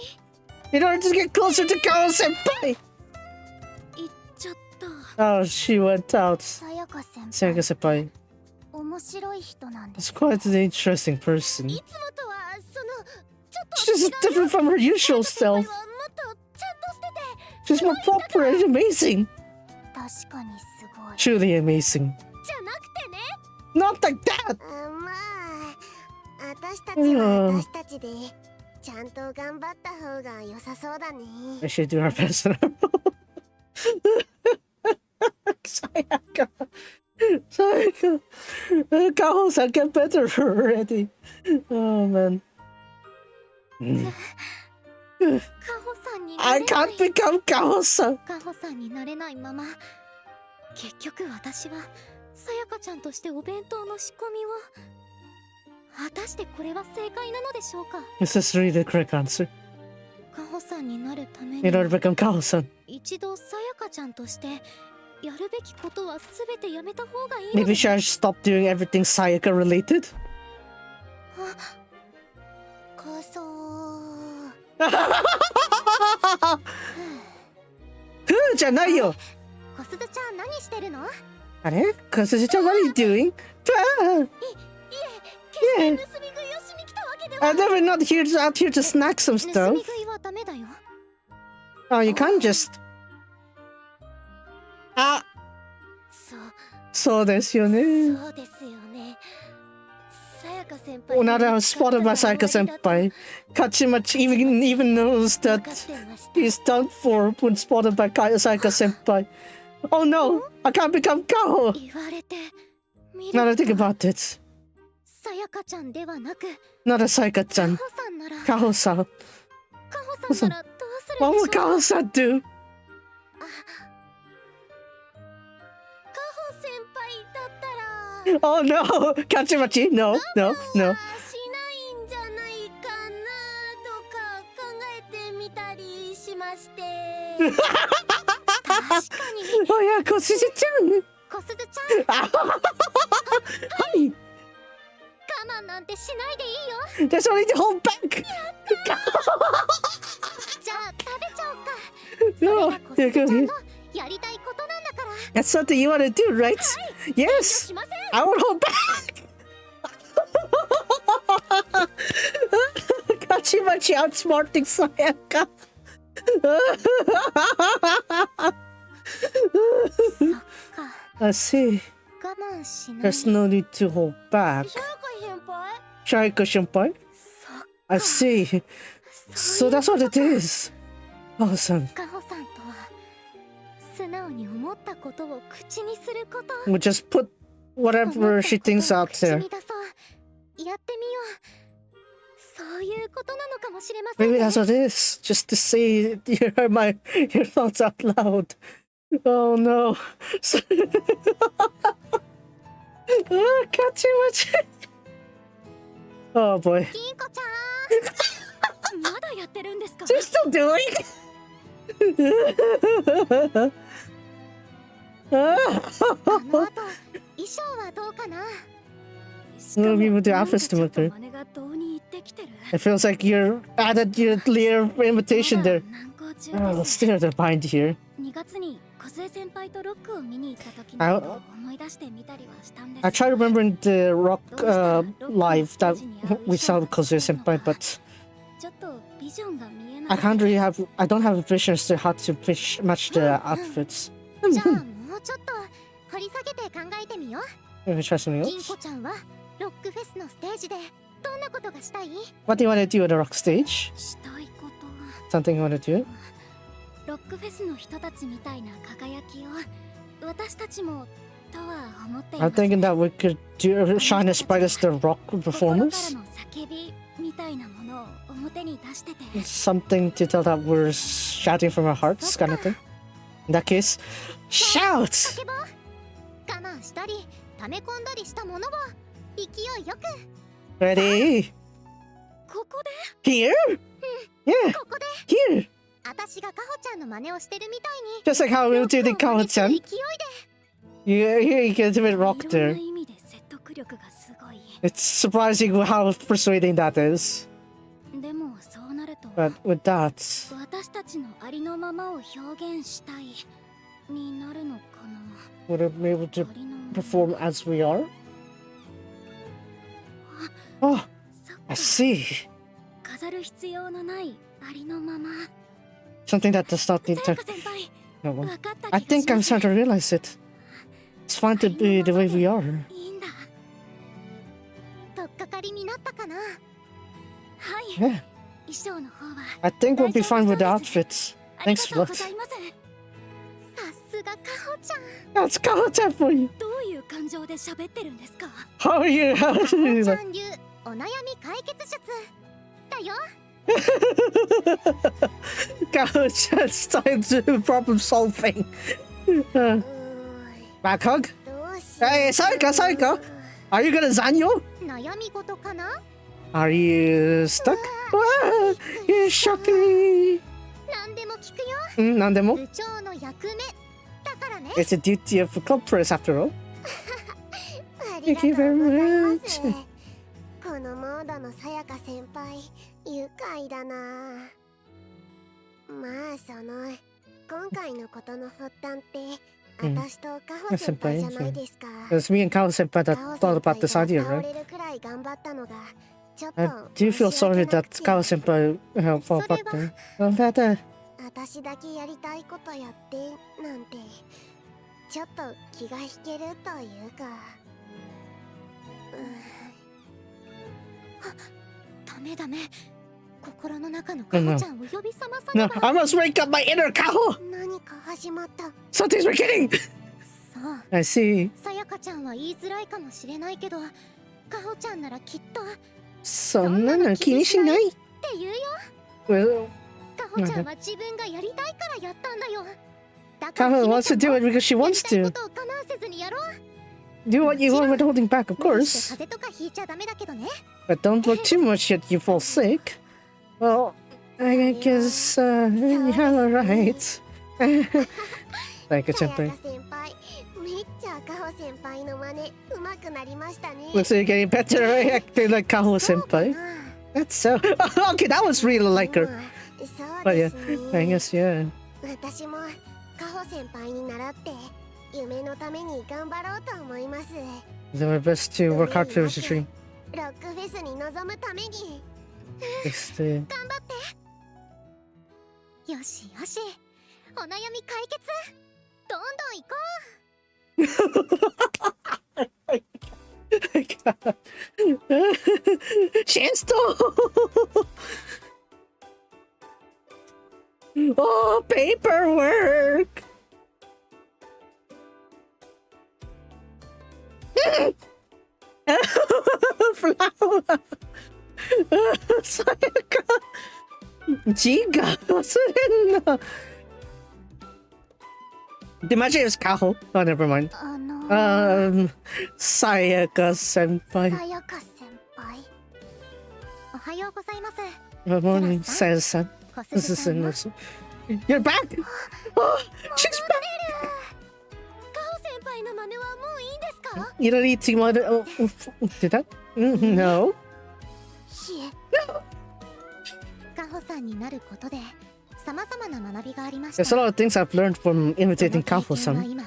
in order to get closer to Kaho senpai. 行っちゃった。 Oh, she went out. さやか先 Sayaka 輩、 senpai. 面白い人なんで It's す。 quite an interesting person. いつもとはそのちょっと She's 違うよ。 different from her usual 先輩は self. もっとちゃんとしてて。She's more proper and amazing. 確かにすごい。 Truly amazing. じゃなくてね。 Not like that! まあ私たちは私たちでちゃんと頑張った方が良さそうだね。 I should do our best. Sayaka. Sayaka. Kaho-san, get better already. Oh, man. カホさんにな I れない。 can't become Kaho-san. カホさんになれないまま、結局私はさやかちゃんとしてお弁当の仕込みを。果たしてこれは正解なのでしょうか。 Is this really the correct answer? カホさんになるため In に order to become Kaho-san, 一度さやかちゃんとしてやるべきことはすべてやめた方がいいの maybe で should I stop doing everything Sayaka related? 仮装 じゃないよ。小鈴ちゃん何してるの？あれ？小鈴ちゃん what are you doing? いえ、決して盗み食いをしに来たわけでは。 I'm never not here out here to snack some 盗 stuff. み食いはダメだよ。 Oh, you can't just. あ、そうそうですよね。そうですよね。さやか先輩 Another spotted by Sayaka senpai. Kachimachi even knows 分 that かってました。 he's done for when spotted by Sayaka senpai. Oh no, I can't become Kaho. 言われてみ Now る that I think と about it. さやかちゃんではなく Not a Sayaka-chan. カホさんなら Kaho-san. カホさんならどうする What で will しょう。 Kaho-san do? カホ先輩だったら Oh no, Kachimachi. No, no, は no. しないんじゃないかなとか考えてみたりしまして確かに Oh yeah, Kosiji-chan. 小鈴ちゃんはい。我慢なんてしないでいいよ。 There's only the whole back. じゃあ食べちゃおうか。それ No, が小鈴 you're ちゃん good. のやりたいことなんだから。 That's something you want to do, right? 遠慮 Yes. しません。 I won't hold back. Kachimachi outsmarting Sayaka. そっか。 I see. 我慢しない。 There's no need to hold back. さやか先輩 Sayaka senpai. そっか。 I see. そう So that's what it is. Awesome. カホさんとは素直に思ったことを口にすること。 We'll just put 思った whatever she こと thinks を out 口 there. に出そう。やってみよう。そういうことなのかもしれません Maybe ね。 that's what it is. Just to say your thoughts out loud. Oh no. Kachimachi. Oh boy. 銀子ちゃんまだやってるんですか？ They're still doing? あの後衣装はどうかな。 Maybe with the outfits to look good. 真似がどうに行ってきてる。 It feels like you're added your clear invitation まだ there. 難航中 Oh, で let's す。 stare at the bind here. 2月に小杉先輩とロックを見に行った時あのことを思い出してみたりはしたんです。 I try remembering the rock live that we saw with Kozuya senpai, but ちょっとビジョンが見えない。 I can't really I don't have a vision as to how to match the outfits. じゃあもうちょっと掘り下げて考えてみよう。 Maybe try something 銀 else. 子ちゃんはロックフェスのステージでどんなことがしたい？ What do you want to do at a rock stage? したいことは Something you want to do? ロックフェスの人たちみたいな輝きを私たちもとは思っていま I'm す。 thinking that we could do shine as bright as the rock 心から performers. の叫びみたいなものを表に出してて。 Something to tell that we're shouting from our hearts, kind of thing. In that case, shout! 叫ぼう。我慢したり溜め込んだりしたものを勢いよく Ready? ここで Here? Yeah, ここで here. 私がカホちゃんの真似をしてるみたいに Just like how we ロ were ック doing を真似する Kaho-chan. 勢い Here you get a bit で rock いろんな there. 意味で説得力がすごい。 It's surprising how persuading that is. でもそうなると But with that, 私たちのありのままを表現したいになるのかな。 would it be able to ありのまま perform as we are? Oh, そっ I か see. 飾る必要のないありのまま。Something that does not need to. 先輩 No, well, 分かった I 気が think し I'm ます starting to realize it. It's fine to be the way we are. いいんだとっかかりになったかなはい Yeah. 衣装の方は I think we'll be fine with the outfits. ありが Thanks と a うご lot. ざいますさすがカホちゃん That's Kaho-chan for you. どういう感情で喋ってるんですか How are you? How カホ are you? ちゃん流お悩み解決術だよ Kaho-chan's time to problem solving. Back hug? どうしよう Hey, Sayaka! Are you gonna Zanyo? 悩み事かな Are you stuck? Ah, you're shocking me. 何でも聞くよ Nandemo? 部長の役目だからね It's a duty of a corporate after all. ありが Thank と you うござい very ます much. このモードのさやか先輩愉快だなまあ今回のことの発端って私とカホ先輩じゃないですか It was me and Kaho-senpai カ that ホ thought 先 about this 輩 idea, が倒 right? れるくらい頑張ったのがちょっと I do feel 申し訳 sorry な that くて Kaho-senpai fell apart there. Well, that, 私だけやりたいことやってなんてちょっと気が引けるというかダメダメ心の中のカホちゃんを呼び覚まさね no, ば I must wake up my inner Kaho! 何か始まった Something's beginning! そう I see. さやかちゃんは言いづらいかもしれないけどカホちゃんならきっとって そんなの気にしない。言うよ Well, カホちゃんは自分がやりたいからやったんだよだから Kaho 姫 wants ちゃ to ん do も it because she やり wants たいこ to. とを我慢せずにやろう Do what you want with holding back, of 無理して course. 風邪とかひいちゃダメだけどね But don't work too much yet you fall sick. Well, I guess, yeah, alright. Like a さやか temper. 先輩めっちゃカホ先輩の真似上手くなりましたね Looks like you're getting better at acting like Kaho そうか senpai. な That's so. Okay, that was really like her. そう But で yeah, す I ね guess, yeah. 私もカホ先輩に習って夢のために頑張ろうと思います Do my best to work hard towards the dream. ロックフェスに臨むために It's the. よしよしお悩み解決どんどん行こ Chance Oh, paperwork. Flower. Sayaka. Jiga. Imagine it was Kaho. Oh, never mind. うあの Sayaka senpai. さやか先輩うおはようございます Good morning, Sayaka-san. 小 This 鈴 is さんの You're back. Oh, she's back. カホ先輩の真似はもういいんですか You don't need to monitor. Oh, did that? No. ひえカホさんになることで様々な学びがありました There's a lot of things I've learned from その imitating 経験は Kaho-san. 今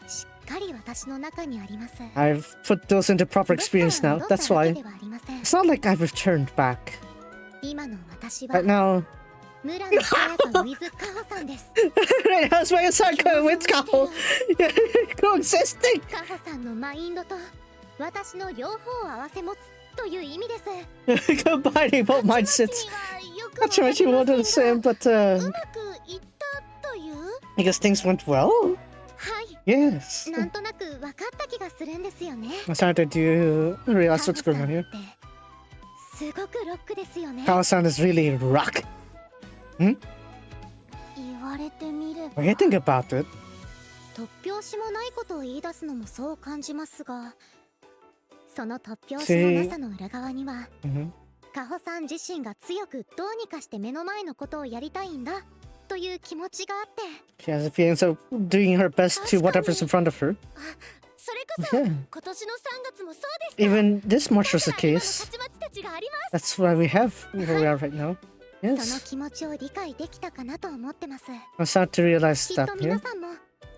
しっかり私の中にあります I've put those into proper ですから experience now. 戻った That's わけ why. ではありません It's not like I've returned back. 今の私は Right now. 村野さやか with カホさんです Right now, it's my Sayaka with Kaho. Coexisting. カホさんのマインドと私の両方を合わせ持つという意味です Combining both 勝 mindsets. ちはよく Not sure what you わか wanted り to ませ say, んが but うまくいったという I guess things went well. はい Yes. なんとなく分かった気がするんですよね I'm starting to realize what's going on here. すごくロックですよね Kaho-san is really rock. 言われてみれば What do you think about it? 突拍子もないことを言い出すのもそう感じますがその突拍子もなさの裏側には Mhm. カホさん自身が強くどうにかして目の前のことをやりたいんだという気持ちがあって She has a feeling of doing her best to whatever's in front of her. それこそ Yeah. 今年の3月もそうでした Even this much was the だから今の case. たちまちたちがありま That's why we have where we are right now. すその Yes. 気持ちを理解できたかなと思ってます I'm starting to realize きっ that と皆 here. さんも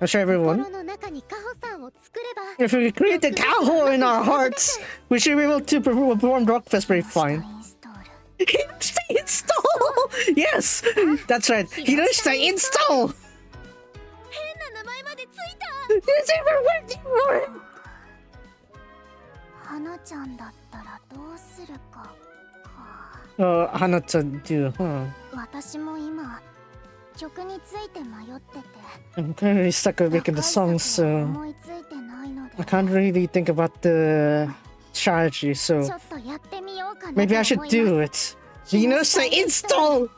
I'm sure 心 everyone. の中にカホさんを作れば If we created Kaho in our hearts, we should be able to perform Rockfest very もし fine. とインストール Install Yes! That's right. Hiroshita install! 変な名前までついた。 It's even working for it! 花ちゃんだったらどうするか Hana-chan do, huh? 私も今曲について迷ってて I'm currently stuck on making the song, 打開 so 策が思いついてないので I can't really think about the strategy, ちょ so っとやってみようかな maybe I と should 思います do it. Hiroshita install!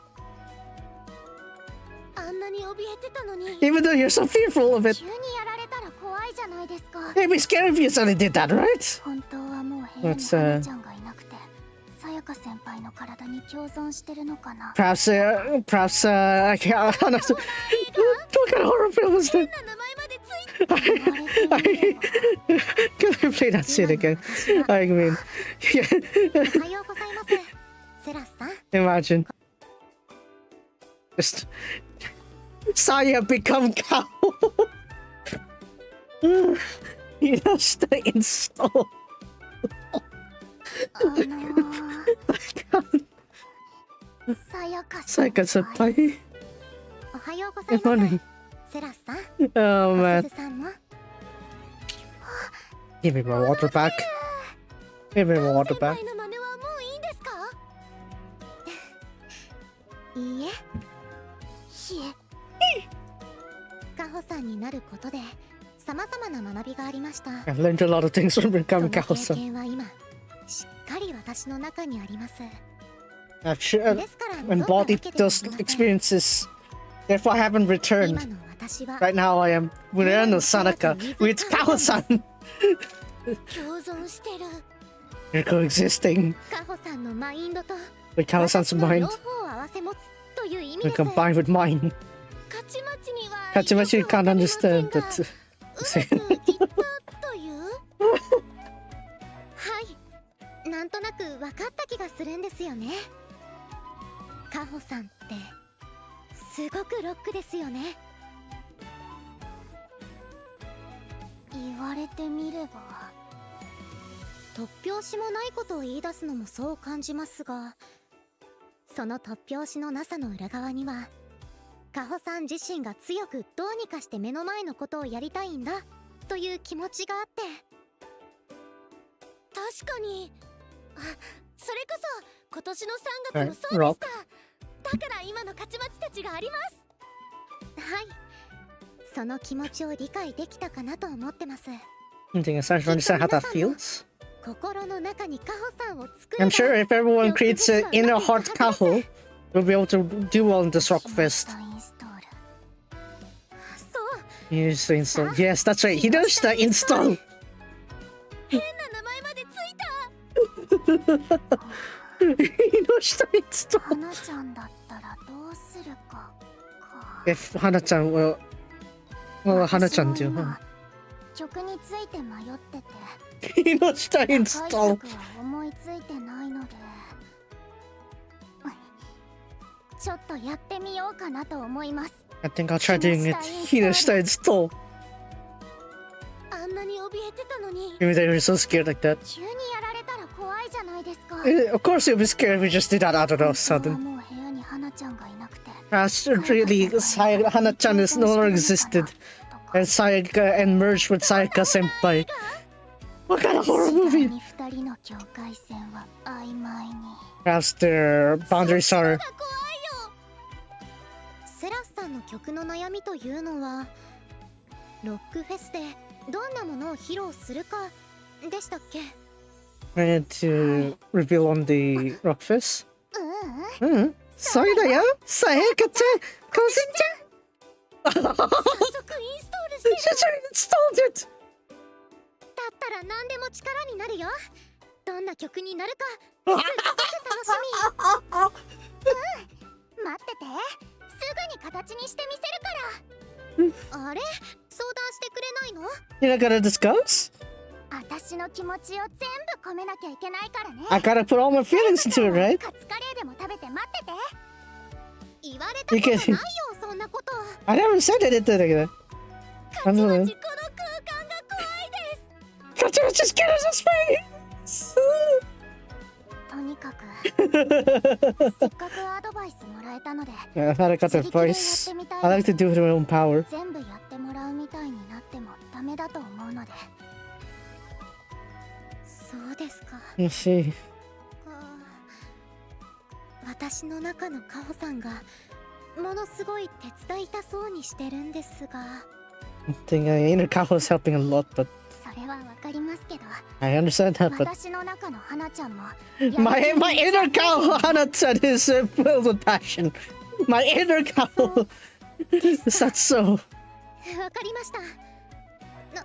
あんなに怯えてたのに。 Even though you're so fearful of it. 急にやられたら怖いじゃないですか It'd be scary if you suddenly did that, right? 本当はもう部屋に Let's, 花ちゃんがいなくてさやか先輩の体に共存してるのかな Perhaps, I can't, Hana, what kind of horror film was that? 変な名前までついた。 Can I play that scene again? I mean, yeah, おはようございます。セラスさん。 imagine. Just Saya become Kaho. Hiroshita install. さやか Sayaka 先輩 senpai. おはようござい Good ます。 morning. セラスさん。 Oh お man. すずさんも。 Give me my water back. Give me my water 先 back. 輩の真似はもういいんですか？いいえ。カホさんになることで様々な学びがありました。 I've learned a lot of things from そ becoming の経 Kaho-san. 験は今しっかり私の中にあります。 I've ですから戻ったわ embodied けではあ those りません。 experiences. Therefore, I haven't 今 returned. の私は Right now, I am Murano Sanaka with Kaho-san. 共存してる。 You're coexisting カホさんのマインドと with Kaho-san's 私の mind. 両方を合わせ持つという意味 When です。 combined with mine. カチマチには Kachimachi よくわ can't かりません understand が that. うまくいったというはいなんとなく分かった気がするんですよね。カホさんってすごくロックですよね。言われてみれば突拍子もないことを言い出すのもそう感じますが、その突拍子のなさの裏側にはカホさん自身が強くどうにかして目の前のことをやりたいんだという気持ちがあって。確かに。あ、それこそ今年の3月もそうでした。だから今のカチマチたちがあります。はい、その気持ちを理解できたかなと思ってます。 I think I'm starting to understand how that feels. 心の中にカホさんを作 I'm sure if everyone creates an inner heart Kaho, we'll be able to do well in this rock fest. インストールそう Hiroshita install. Yes, that's right. Hiroshita install. 変な名前までついた。 Hiroshita install. 花ちゃんだったらどうするか If Hana-chan will... Well, Hana-chan do, 私も huh? 今曲について迷ってて Hiroshita 解 install. 策は思いついてないのでちょっとやってみようかなと思います。 I think I'll try doing it. Hiroshita install. あんなに怯えてたのに。 Maybe they were so scared like that. 急にやられたら怖いじゃないですか。 Of course you'll be scared if we just did that out of 本 us 当は sudden. もう部屋に花ちゃんがいなくて Really, Hana-chan is no longer existed. And Sayaka and merged with Sayaka senpai. What kind of horror 次第 movie? に二人の境界線は曖昧に Perhaps their boundaries are... 怖いよ。セラスさんの曲の悩みというのはロックフェスでどんなものを披露するかでしたっけ？ Ready to reveal on the rock fest? ううん Sorry da yo! Sayaka-chan! Kosen-chan! 早速インストールしてる。 She's already installed it! だったら何でも力になるよ。どんな曲になるかすっごく楽しみ。待ってて、すぐに形にしてみせるから。あれ、相談してくれないの？ You're not gonna discuss? 私の気持ちを全部込めなきゃいけないからね。 I gotta put all my feelings into it, right? カツカレーでも食べて待ってて。言われたことないよ、そんなこと。 I never said it into the... カチマチこの空間が怖いです。 Kachimachi's scared of his face! とにかくせっかくアドバイスもらえたので Yeah, I got advice. I like to do it in my own power. 全部やってもらうみたいになってもダメだと思うので。そうですか。 You see. 私の中のカホさんがものすごい手伝いたそうにしてるんですが。 I think inner Kaho is helping a lot, but それはわかりますけど。 I understand that, but 私の中の花ちゃんも my inner Kaho Hana-chan is filled with passion. My inner Kaho. Is that so? わかりました。何かあ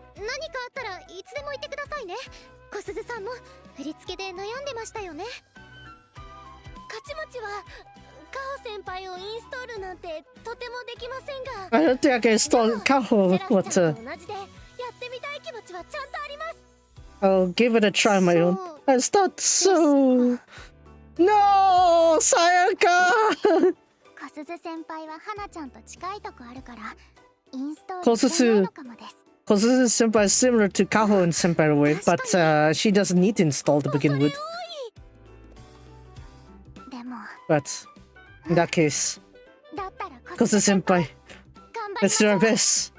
ったらいつでも言ってくださいね。小鈴さんも振り付けで悩んでましたよね。勝ち持ちはカホ先輩をインストールなんてとてもできませんが。 I don't think I can install Kaho, セラス but ちゃんと同じでやってみたい気持ちはちゃんとあります。 I'll give it a try on my own. Is that so? No, Sayaka! 小鈴先輩は花ちゃんと近いとこあるからインストール小鈴しないのかもです。 Because this is Senpai is similar to Kaho in Senpai way, but she doesn't need to install to begin with. でも But in that case, だったら because the Senpai, 頑張り let's ま do しょ our う。 best.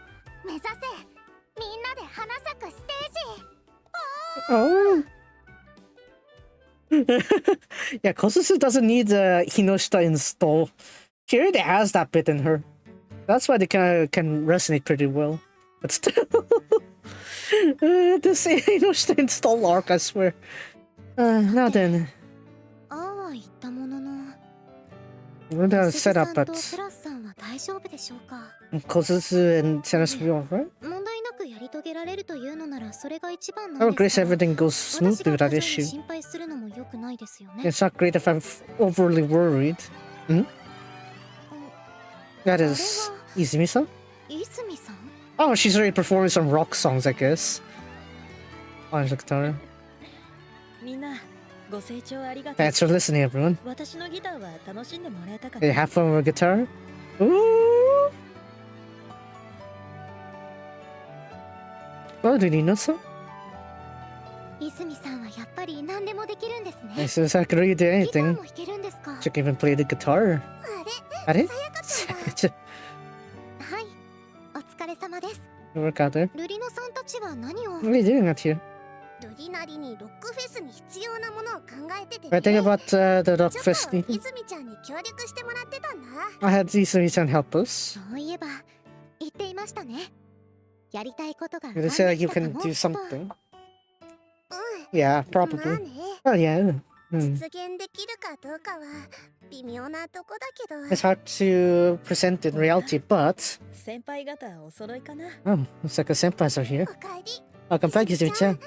目指せみんなで花咲くステージ。 Oh. Yeah, Kosusu doesn't need Hinoshita install. She already has that bit in her. That's why they can resonate pretty well. But still, this Hinoshita install arc, I swear. Now then, ああは言ったものの we're gonna set up と at セラスさんは大丈夫でしょうか。 Kosusu and Sena's will, right? 問題なくやり遂げられるというのならそれが一番な I ん would で guess すが。 everything goes 私 smoothly が without 過剰に issue. 心配するのも良くないですよね。 It's not great if I'm overly worried. Hmm? That is Izumi-san? 泉さん。 Oh, she's already performing some rock songs, I guess. On the guitar. みんなご清聴ありがとう。 Thanks for listening, everyone. 私のギターは楽しんでもらえたか Did you な。 have fun with guitar? Ooh! Oh, did you know so? 泉さんはやっぱり何でもできるんですね。 I said I could really do ギター anything. も弾けるんですか。 She can even play the guitar. あれ Are さやかちゃんだ。はい、お疲れ様です。 You work out there? ルリノさんたちは何を。 What are you doing out here? ルリなりにロックフェスに必要なものを考えてて I think about the rock ちょっ fest と meeting. 泉ちゃんに協力してもらってたんだ。 I had Izumi-san help us. そういえば言っていましたね。やりたいことが They said like you 浮かん can で do きたかも something. う Yeah, ん。まあ probably. ね。 Oh, yeah. Hmm. 実現できるかどうかは微妙なとこだけど。 It's hard to present in reality, but 先輩方お揃いかな。 looks like a senpais are here. おかえり。 Welcome back, Izumi-chan.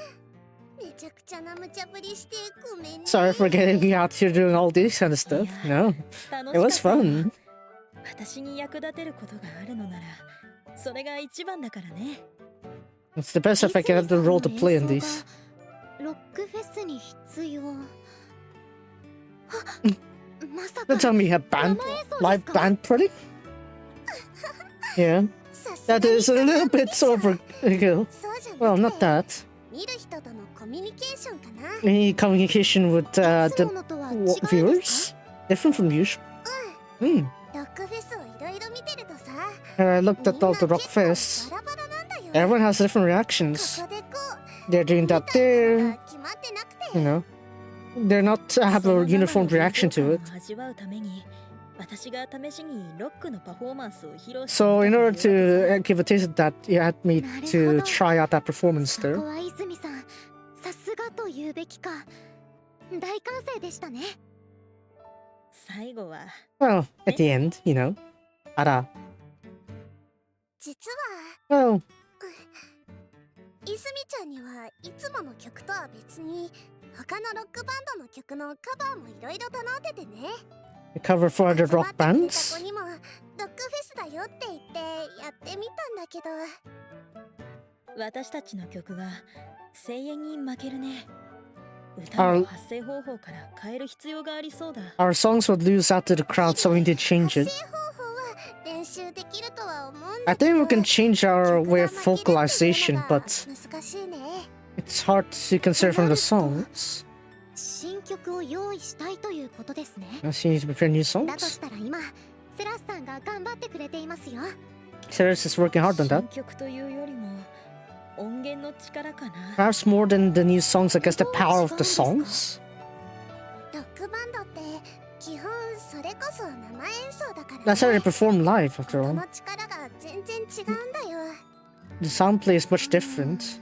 めちゃくちゃな無茶ぶりしてごめんね。 Sorry for getting you out here doing all this kind of stuff. No, 楽 it was しかったよ。 fun. 私に役立てることがあるのならそれが一番だからね。 It's the best if I can have the role to play in these. ロックフェスに必要。まさ Don't か tell me you have band, 生演奏 live ですか。 band party? Yeah, さすが that に is a little bit overkill. そうじゃ Well, な not くて that. 見る人とのコミュニケーションかな。 Any communication with いつ the ものとは違いですか。 viewers? Different from usual. Hmm. ロックフェスをいろいろ見てるとさ、 I looked at all the rock みんな結構 fests. バラバラなんだよ。 Everyone has different reactions. ここでこう They're doing みた that いなの there. が決まってなくて。 You know, they're not have その a 生の uniform reaction to it. 臨場感を味わうために私が試しにロックのパフォーマンスを披露して So, み in た order というわ to give a taste of that, you had me to try out that performance そこ there. は泉さん、さすがと言うべきか。大歓声でしたね。けさ。最後は Well, at the end, you know. Ara. 実 Well, は泉ちゃんにはいつもの曲とは別に他のロックバンドの曲のカバーもいろいろ頼んでてね。 the cover for the 集ま rock ってくれた bands. 子にもロックフェスだよって言ってやってみたんだけど、私たちの曲が声援に負けるね。歌の発声方法から変える必要がありそうだ。 Our songs would lose out to the crowd, so we need to change 発 it. 声方法は練習できるとは思うん I だけ think ど、 we can change our 曲 way が of 負けるっていうの vocalization, が but 難しいね。 it's hard to consider from the songs. 新曲を用意したいということですね。 She needs to prepare new だと songs. したら今セラスさんが頑張ってくれていますよ。 Ceres is working hard on 新 that. 曲というよりも音源の力かな。 Perhaps more than the new songs, I guess the power of the songs. ロックバンドって基本それこそ生演奏だからね。 That's how they perform live, after 音 all. の力が全然違うんだよ。 The sound play is much different.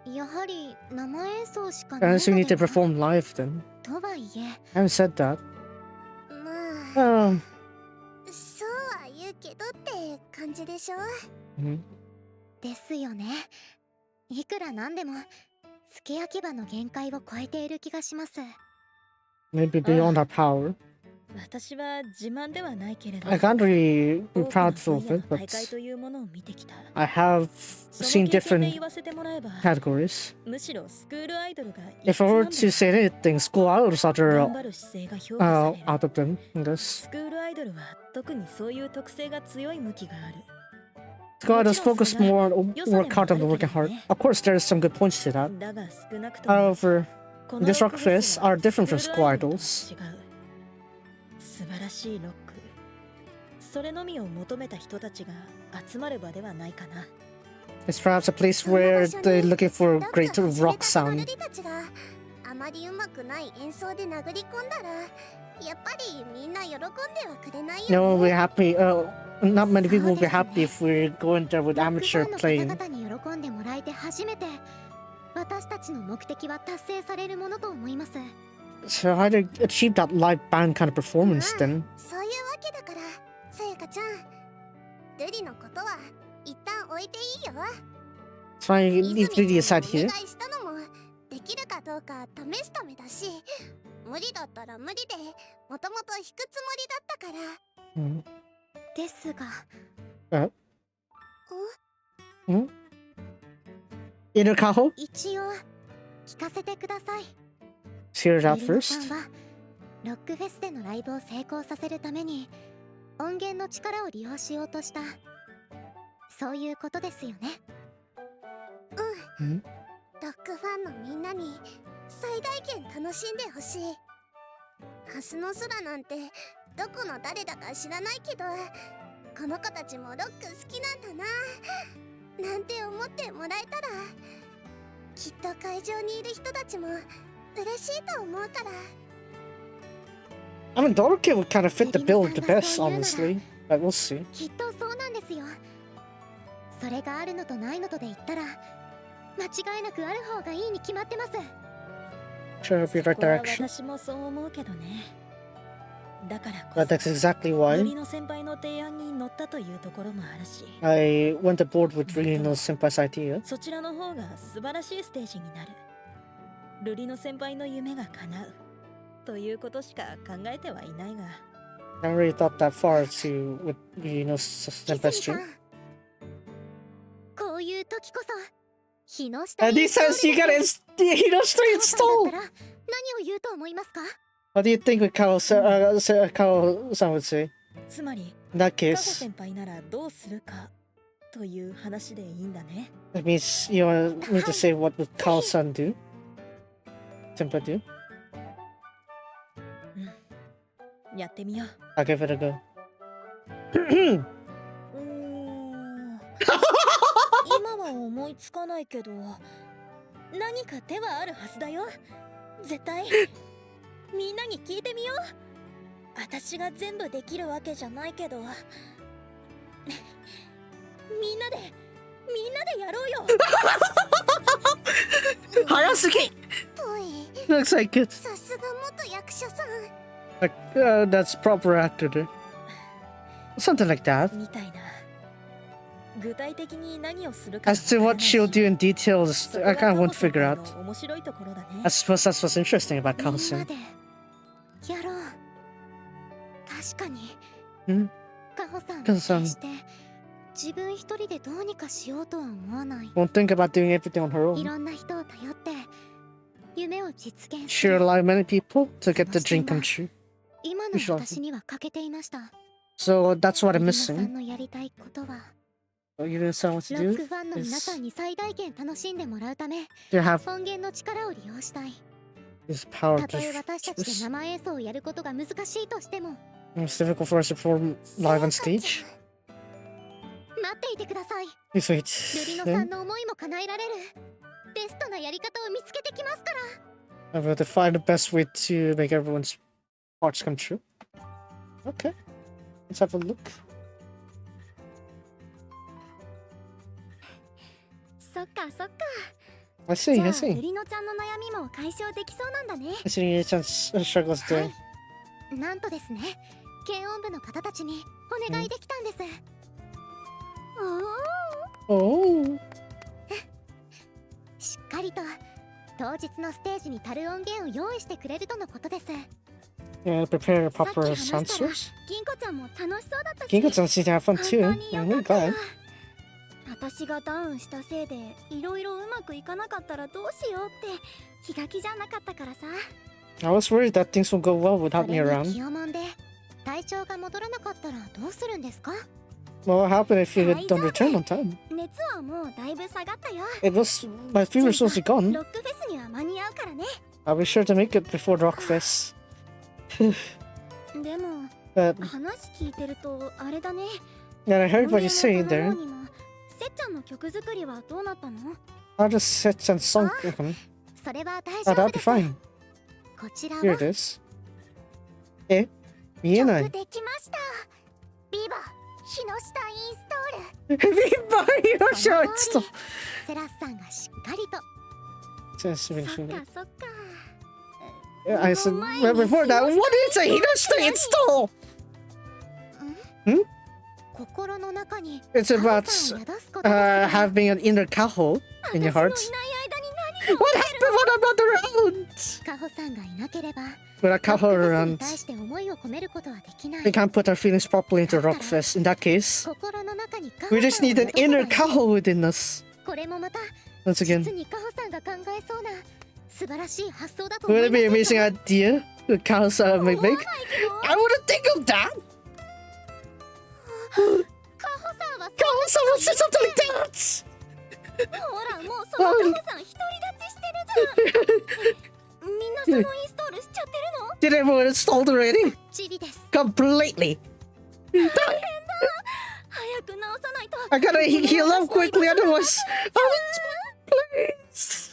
やはり生演奏しかない Unless we の need to では perform live then. とはいえ I haven't said that. まあ Oh. そうは言うけどって感じでしょ。 Mhm. ですよね。いくらなんでも付け焼き場の限界を超えている気がします。 Maybe beyond our power. 私は自慢ではないけれど、 I can't really be 多くの proud 分野 of の it, 大会 but というものを見てきた。 I have そ seen の経験で different 言わせてもらえば、 categories. むしろスクールアイドルが If I were to say anything, school idols 頑 are 張る姿勢が評価される。 out of them, I guess. スクールアイドルは特にそういう特性が強い向きがある。 School idols focus more on work hard and working hard. Of course, there are some good points to that. だが少なくとも However, この these ロッ rock クフェス fests は are different from スク school ールアイドルと idols. 違う。素晴らしいロック。それのみを求めた人たちが集まる場ではないかな。 It's perhaps a place where they're looking for ロッ great ク始め rock たてのル sound. リたちがあまりうまくない演奏で殴り込んだらやっぱりみんな喜んではくれないよね。 No one will be happy. Not many people will be happy if we're going there with ロックフ amateur ァンの playing. 方々に喜んでもらえて初めて私たちの目的は達成されるものと思います。 So how to achieve that live band kind of performance then? そういうわけだからさやかちゃんルリのことは一旦置いていいよ。 So I leave 泉 Lydia ちゃん aside に here. お願いしたのもできるかどうか試すためだし無理だったら無理でもともと弾くつもりだったから。 Hmm. ですが Inner Kaho? 一応聞かせてください。 Let's hear it out ゆりのさ first. んはロックフェスでのライブを成功させるために音源の力を利用しようとしたそういうことですよね。ロックファンのみんなに最大限楽しんでほしい。明日の空なんてどこの誰だか知らないけどこの子たちもロック好きなんだななんて思ってもらえたらきっと会場にいる人たちも嬉しいと思うから。 I mean, Doroke would kind of fit the bill the best, honestly. But we'll see. きっとそうなんですよ。それがあるのとないのとで言ったら間違いなくある方がいいに決まってます。 Sure, it'll be the これ right は direction. 私もそう思うけどね。だからこ But そ that's exactly ル why リの先輩の提案に乗ったというところもあるし、 I went aboard with Rino Senpai's idea. そちらの方が素晴らしいステージになる。ルリの先輩の夢が叶うということしか考えてはいないが、 I never really thought that far to with Rino 泉 Senpai's さん dream. こういう時こそ日の下 And イン he ストール says you です gotta Hino Street カホさん stall! だったら何を言うと思いますか？ What do you think what Kao-san would say? つまり In that カホ case, 先輩ならどうするかという話でいいんだね。 that means you want me to say what would Kao-san do? Senpai do? やってみよう。I'll give it a go. 今は思いつかないけど何か手はあるはずだよ。絶対みんなに聞いてみよう。私が全部できるわけじゃないけどみんなでやろうよ。Hayasuki! ぽい Looks like it. さすが元役者さん。 Like, that's proper actor there. Something like that. みたいな。具体的に何をするか As to what she'll do in details, I kind of won't figure out. 面白いところだね。 I suppose that's what's interesting about みんな Kao-san. でやろう。確かにんカホさんはカホさん決して自分一人でどうにかしようとは思わない。 Won't think about doing everything on her い own. ろんな人を頼って夢を実現す She'll る allow many people to get the dream come true. 今の私には欠けていました。 So that's what ゆ I'm りのさん missing. のやりたいことは What you didn't what ロ to ッ do クファンの皆さん is に最大限楽しんでもらうため to have 音源の力を利用したい。His power たとえ私たちで is 生演奏をやることが難しいとしても difficult for us to perform live on stage. 待っていてください。 Please ルリノ wait. さんの思いも叶えられるベストなやり方を見つけてきますから。 I will find the best way to make everyone's hearts come true. Okay, let's have a look. そっかそっか。 I じ see, ゃ I あ see. ルリノちゃんの悩みも解消できそうなんだね。 I see your chance struggles は today. い、なんとですね、軽音部の方たちにお願いできたんです。Oh, しっかりと当日のステージに足る音源を用意してくれるとのことです。 yeah, prepare a さっき proper 話したら sound source. 銀子ちゃんも楽しそうだったし。 Gingo-chan seems to have fun 本 too. 当に I'm よ really かったよ glad. 私がダウンしたせいでいろいろうまくいかなかったらどうしようって気が気じゃなかったからさ。 I was worried that things would go well そ without れ me に around. 気をもんで体調が戻らなかったらどうするんですか？ Well, what happened if you don't Hi, return on time? 熱はもうだいぶ下がったよ。 It was my fever was mostly ロ gone. ックフェスには間に合うからね。 I'll be sure to make it before Rockfest. でも But 話聞いてるとあれだね。 then I heard 音 what you 源 say を頼も there. うにもせっちゃんの曲作りはどうなったの？ I'll just set and song. それは大 Oh, 丈 that'll 夫 be です。 fine. こちら Here は it is. え見えない。曲できました。ビバ日の下インストール。ビバイのショーツと。セラスさんがしっかりと Just そっ finishing か it. そっか。 I said, well, before that, what is a Hinoshita install? 心の中に It's カホ about さんを宿すことですが having an inner Kaho in your 私の heart. いない間に何が What happened when I'm not around? カホさんがいなければ Without ロッ Kaho クフェスに around, 対して思いを込めることはできない we can't put our feelings properly into Rockfest. In that case, 心の中にカホ we just さんを need an 宿せばい inner い Kaho within us. これもまた Once 実 again, にカホさんが考えそうな素晴らしい発想だと思 would い it ま be せ an ん amazing か？ idea that Kaho might 思わ make? ないけど I wouldn't think of that! カホさんは Kaho would say something like that! ほらもうそのカホさん独り立ちしてるじゃん。みんなそのインストールしちゃってるの？ Did everyone installed already? チビです Completely! 早く直さないと。 I gotta heal up quickly, otherwise. Oh, please.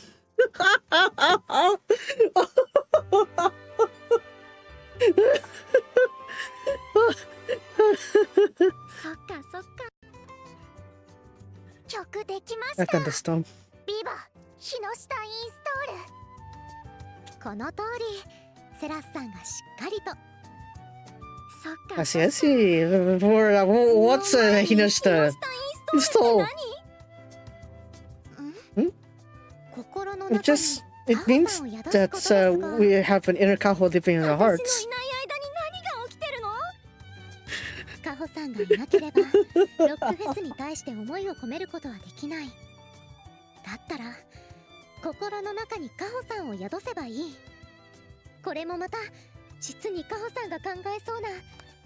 そっかそっか。曲できまし I た。 understand. ビバ日の下インストール。この通りセラスさんがしっかりとそっか。 I see, I see. What's a Hinoshita インストールって install? 心の It 中に just, it means that we have an inner Kaho living in our 何？私の hearts. いない間に何が起きてるの？カホさんがいなければロックフェスに対して思いを込めることはできない。だったら心の中にカホさんを宿せばいい。これもまた実にカホさんが考えそうな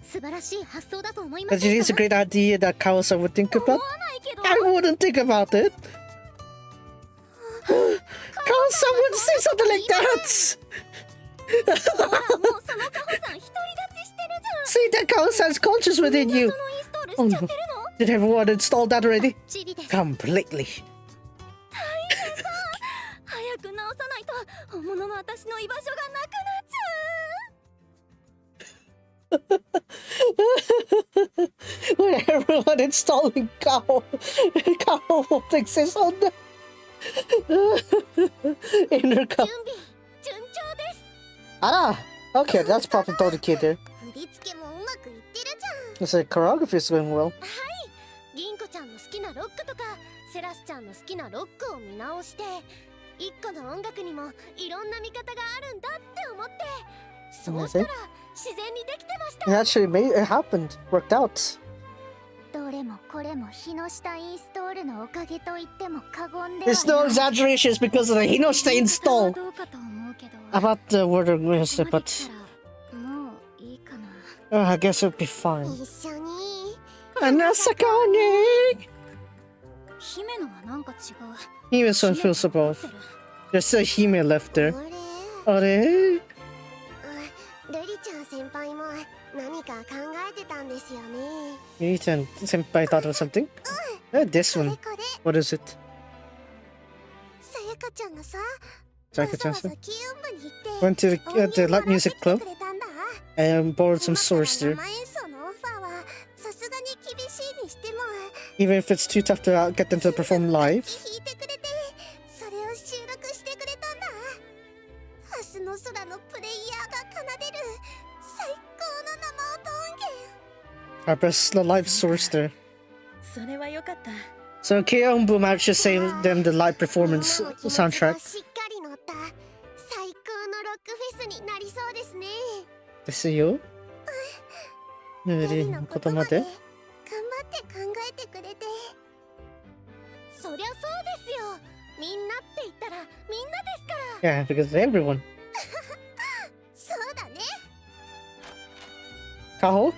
素晴らしい発想だと思いま But せ it ん is a か？ great idea that Kaho-san would think 思 about. わないけど。 I wouldn't think about it. Kaho-san would say something like that. ほらもうそのカホさん独り立ちしてる See that Kaho-san's conscious じゃん。 within みんな you. そのインストールしちゃってるの？ Did everyone install that already? チビです。 Completely. 早く直さないと本物の私の居場所がなくなっちゃう。 When everyone installing Kaho, Kaho will fix his own inner Kaho. 準備順調です。 Ah, okay, that's proper dedicated. 振り付けもうまくいってるじゃん。 The choreography is going well. 銀子ちゃんの好きなロックとかセラスちゃんの好きなロックを見直して一個の音楽にもいろんな見方があるんだって思ってそうしたら自然にできてまし It た。 actually made it happened, worked out. どれもこれも日の下インストールのおかげと言っても過言で It's no はない。 exaggeration, it's because of the Hinoshita install. どうかと思うけど。 About the word of Hinoshita, ここまで but 来たらもういいかな。 I guess it'll be fine. 一緒に Anasakane! 姫のはなんか違う。 Hime's one feels about. There's still Hime left こ there. れあれルリちゃん先輩も何か考えてたんですよね。ゆりちゃん先輩 thought of something? This これ one. これ、 What is it? さやかちゃんがさ、さやかちゃんさわざわざ軽音部に行って Went to the, 音源 light もらって music きて club くれたんだ。 and borrowed some 今 source から there. 生演奏のオファーはさすがに厳しいにしても Even if it's too tough to get them to perform live. 弾いてくれて、それを収録してくれたんだ。明日の空のプレイヤーが奏でる最高の生音音源。 I pressed the live source there. それはよかった。 So K-Ombu managed to save them the live performance みんなの気持ちが soundtrack. しっかり乗った最高のロックフェスになりそうですね。ですよ。デリのことまで言葉で。頑張って考えてくれて。そりゃそうですよ。みんなって言ったらみんなですから。 Yeah, because everyone. そうだね。 Kaho?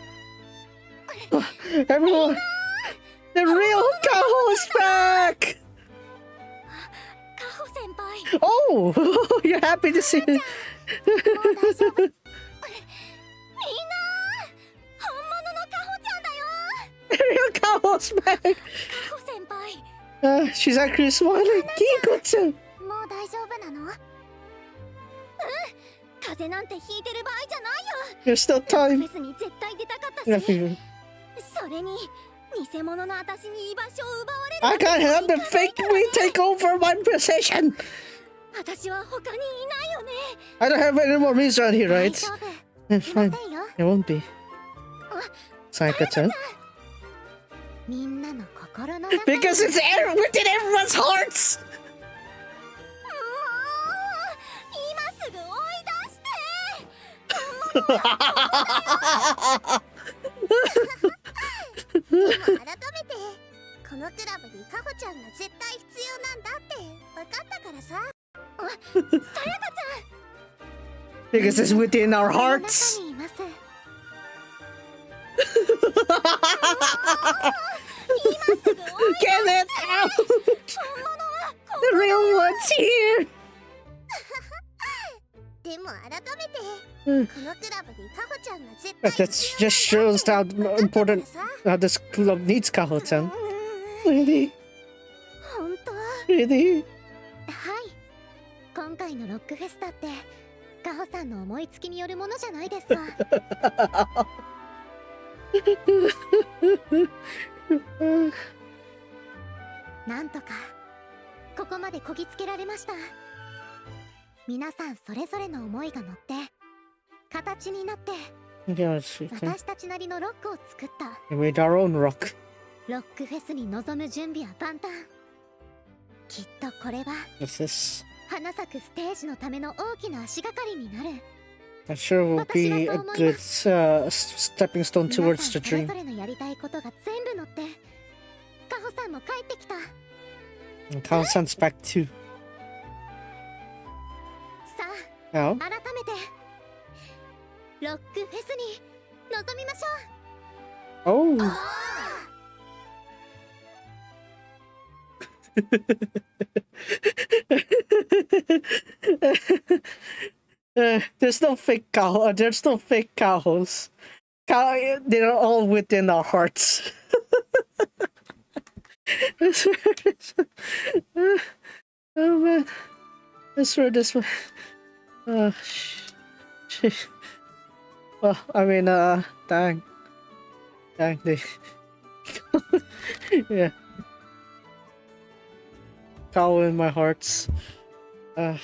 Everyone! The real Kaho is back! カホ先輩、 Oh! You're happy to see me. もう大丈夫。みんな本物のカホちゃんだよ。 The real Kaho's back! カホ先輩、 She's actually smiling. Kiko-chan! もう大丈夫なの？風邪なんてひいてる場合じゃないよ。 There's still フ time. ェスに絶対出たかったし、 Nothing. それに偽物の私に居場所を奪われる I わけ can't にはい help か it. ない Fake から me ね。 take over my position. 私は他にいないよね。 I don't have any more means around here, 大 right? 丈夫。 Yeah, いま fine. せんよ。 It won't be. Sayaka-chan. みんなの心の中に。 Because it's within everyone's hearts! もう今すぐ追い出して。本物はでも改めてこのクラブにカホちゃんが絶対必要なんだって分かったからさ。さやかちゃん。 Because it's within our 心の hearts. 中にいます。今すぐ追い Get it out! 本物はこ The real one's here! でも改めて Hmm. このクラブにカホちゃんが絶対 That 必 just 要なん shows だ how って分かった important からさ。 this club needs Kaho-chan. うん Really? 本当。 Really? はい今回のロックフェスだってカホさんの思いつきによるものじゃないですか。なんとかここまでこぎつけられました。皆さんそれぞれの思いが乗って形になって Yeah, it's okay. 私たちなりのロックを作った We made our own rock. ロックフェスに臨む準備は万端。きっとこれは What's this? 花咲くステージのための大きな足がかりになる。 I'm sure will be a good stepping stone 皆 towards さ the んそれ dream. ぞれのやりたいことが全部乗ってカホさんも帰ってきた。 And Kaho-san's back too. さ Now? あ改めてロックフェスに臨みましょう。 Oh! There's no fake Kaho. There's no fake Kahos. They're all within our hearts. Oh man. I swear this one. Well, I mean, dang. Dang, they. Yeah. Kaho in my hearts. Man.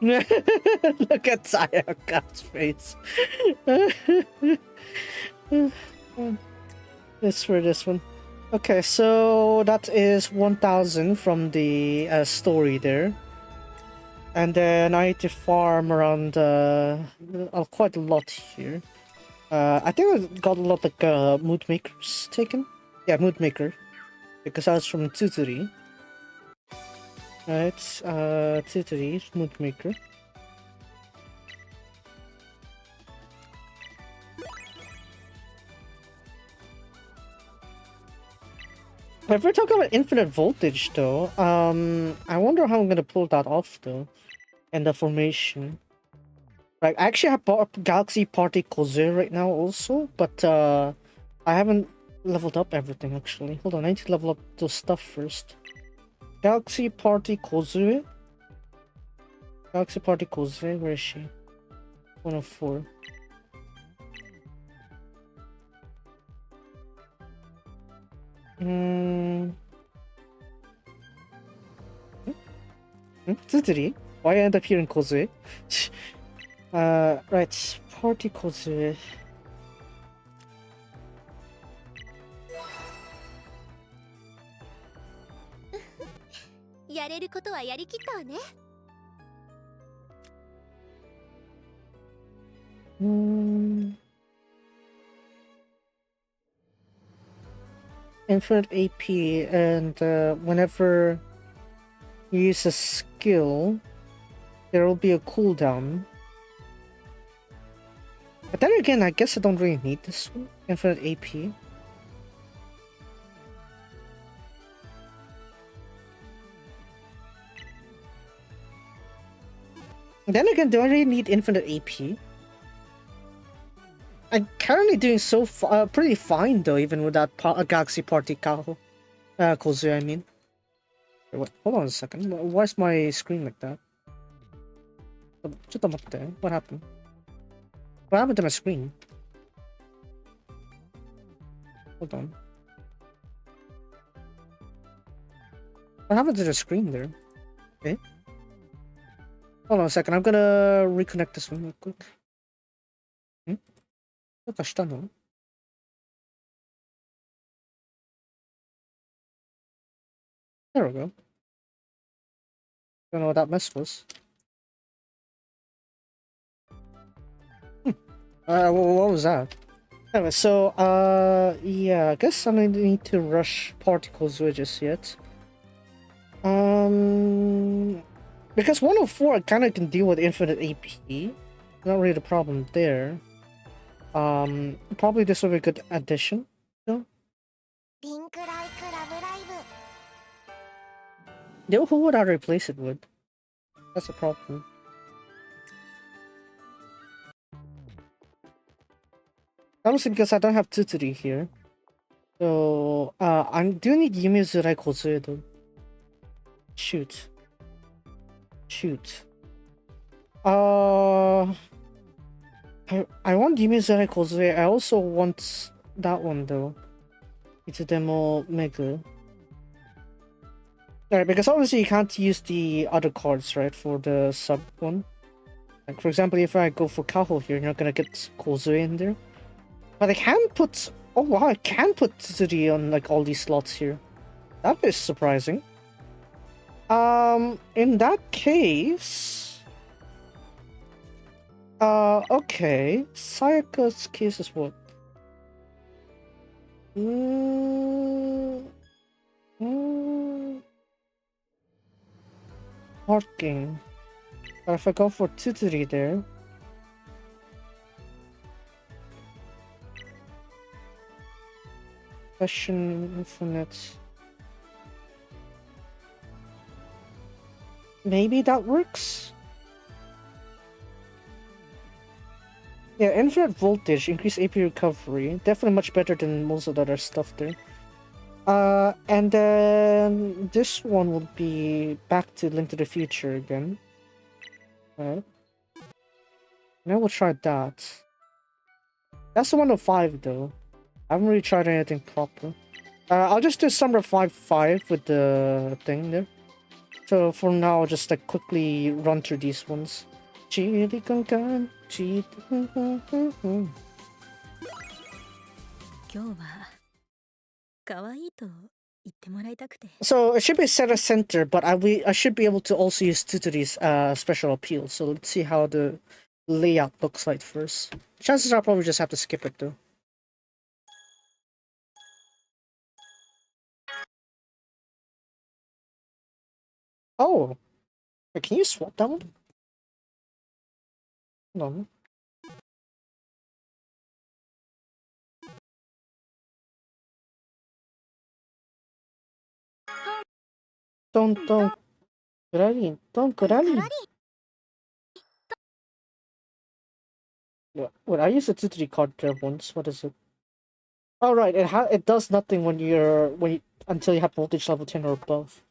Look at Sayaka's face. Let's for this one. Okay, so that is 1,000 from the story there. And then I need to farm around quite a lot here. I think I got a lot of mood makers taken. Yeah, mood maker. Because I was from Tsuturi. Right, Tsuturi, mood maker. If we're talking about infinite voltage though, I wonder how I'm gonna pull that off though. and the formation. Like, I actually have Galaxy Party Kozue right now also, but I haven't leveled up everything actually. Hold on, I need to level up the stuff first. Galaxy Party Kozue? Galaxy Party Kozue, where is she? 104. Tsuzuri? Why I end up here in Kozue? Right, Party Kozue. Infinite AP, and whenever you use a skill, there will be a cooldown. But then again, I guess I don't really need this one. Infinite AP. Then again, do I really need infinite AP? I'm currently doing so pretty fine though, even without Galaxy Party Kaho. Kozue, I mean. Wait, hold on a second. Why is my screen like that? What happened? What happened to my screen? Hold on. What happened to the screen there? Okay. Hold on a second. I'm gonna reconnect this one real quick. What the shit? There we go. Don't know what that mess was. What was that? Anyway, so, yeah, I guess I don't need to rush particles just yet. Because 104 I kind of can deal with infinite AP. Not really the problem there. Probably this will be a good addition, though. Then who would I replace it with? That's a problem. Obviously, because I don't have Tsuturi here. So, I do need Yumizurai Kozue though. Shoot. I want Yumizurai Kozue. I also want that one though. It's a demo Mega. Alright, because obviously you can't use the other cards, right, for the sub one. Like, for example, if I go for Kaho here, you're not gonna get Kozue in there. But I can put... Oh wow, I can put Tsuri on, like, all these slots here. That is surprising. In that case... okay. Sayaka's case is what? Parking. But if I go for Tsuri there... Question infinite. Maybe that works? Yeah, infinite voltage, increase AP recovery. Definitely much better than most of the other stuff there. And then this one will be back to Link to the Future again. Right. Now we'll try that. That's the 105 though. I haven't really tried anything proper. I'll just do Summer 5 with the thing there. So for now, I'll just like quickly run through these ones. So it should be center center, but I should be able to also use Tuturi's special appeal. So let's see how the layout looks like first. Chances are I'll probably just have to skip it though. Oh, wait, can you swap that one? Hold on. Don't, Kurari. Wait, I used a 2-3 card there once. What is it? Oh right, it does nothing when until you have voltage level 10 or above.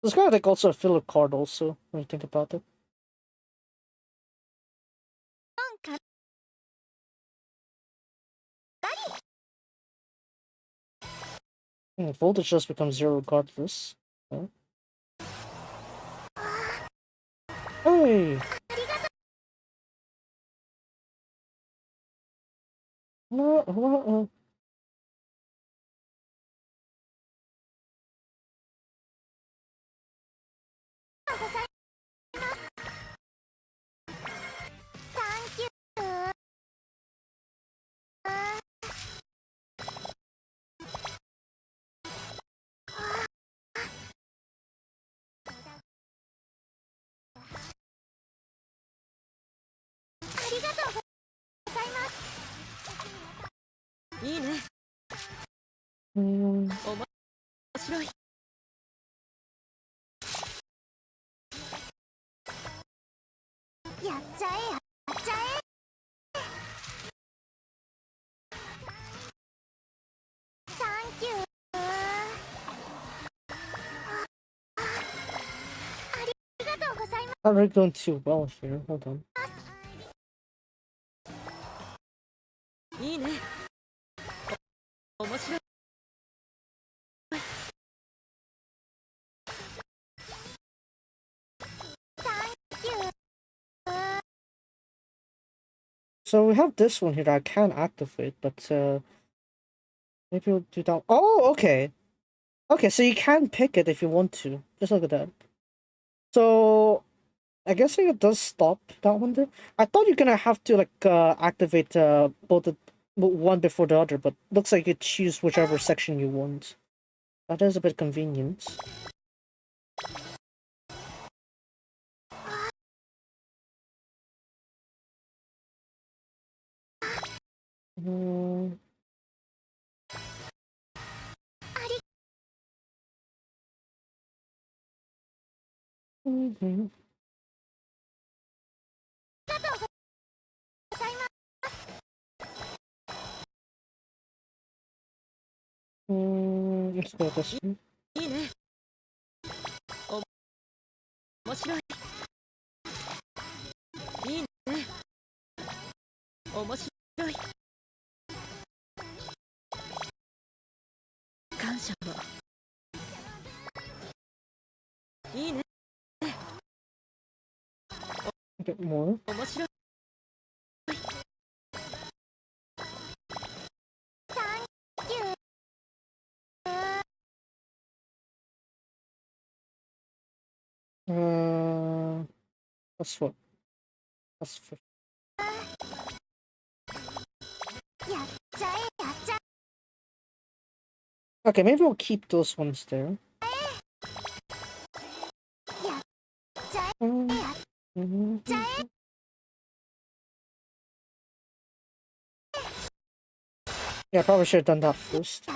It's kind of like also a filler card also when you think about it. Voltage just becomes 0 regardless. Huh? Hey! No. Mm. 白い。やっちゃえやっちゃえ。サンキュー。ありがとうございます。 Not really going too well here. Hold on. いいね。面白い。 So we have this one here that I can activate, but maybe we'll do that. Oh, okay. Okay, so you can pick it if you want to. Just look at that. So I guess it does stop that one there. I thought you're gonna have to like activate one before the other, but looks like you choose whichever section you want. That is a bit convenient. Mm. Mhm. Let's go this one. いいね。面白い。いいね。面白い。感謝の。いいね。 A bit more. 面白い。 That's what. That's 50. Okay, maybe we'll keep those ones there. Mhm. Yeah, probably should have done that first.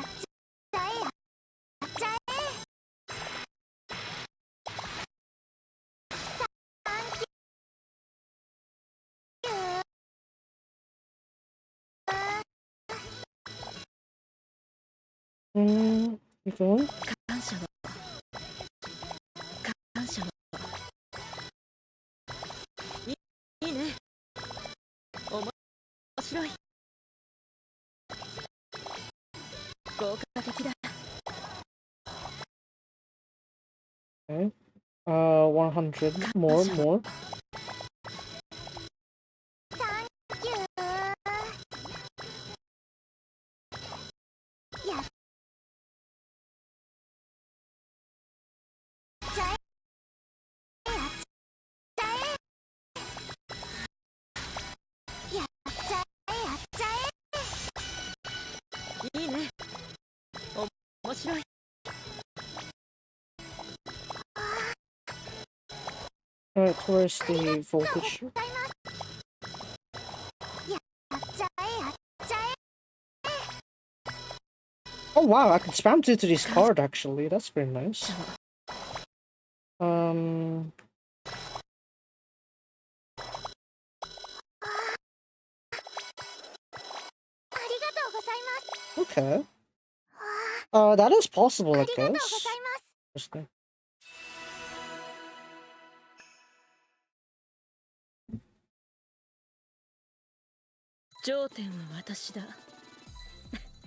You going? 感謝の。感謝の。いいね。面白い。効果的だ。 Okay. 100. More. Alright, where's the voltage? Oh wow, I can spam due to this card actually. That's very nice. Okay. That is possible, I guess. Interesting. 頂点は私だ。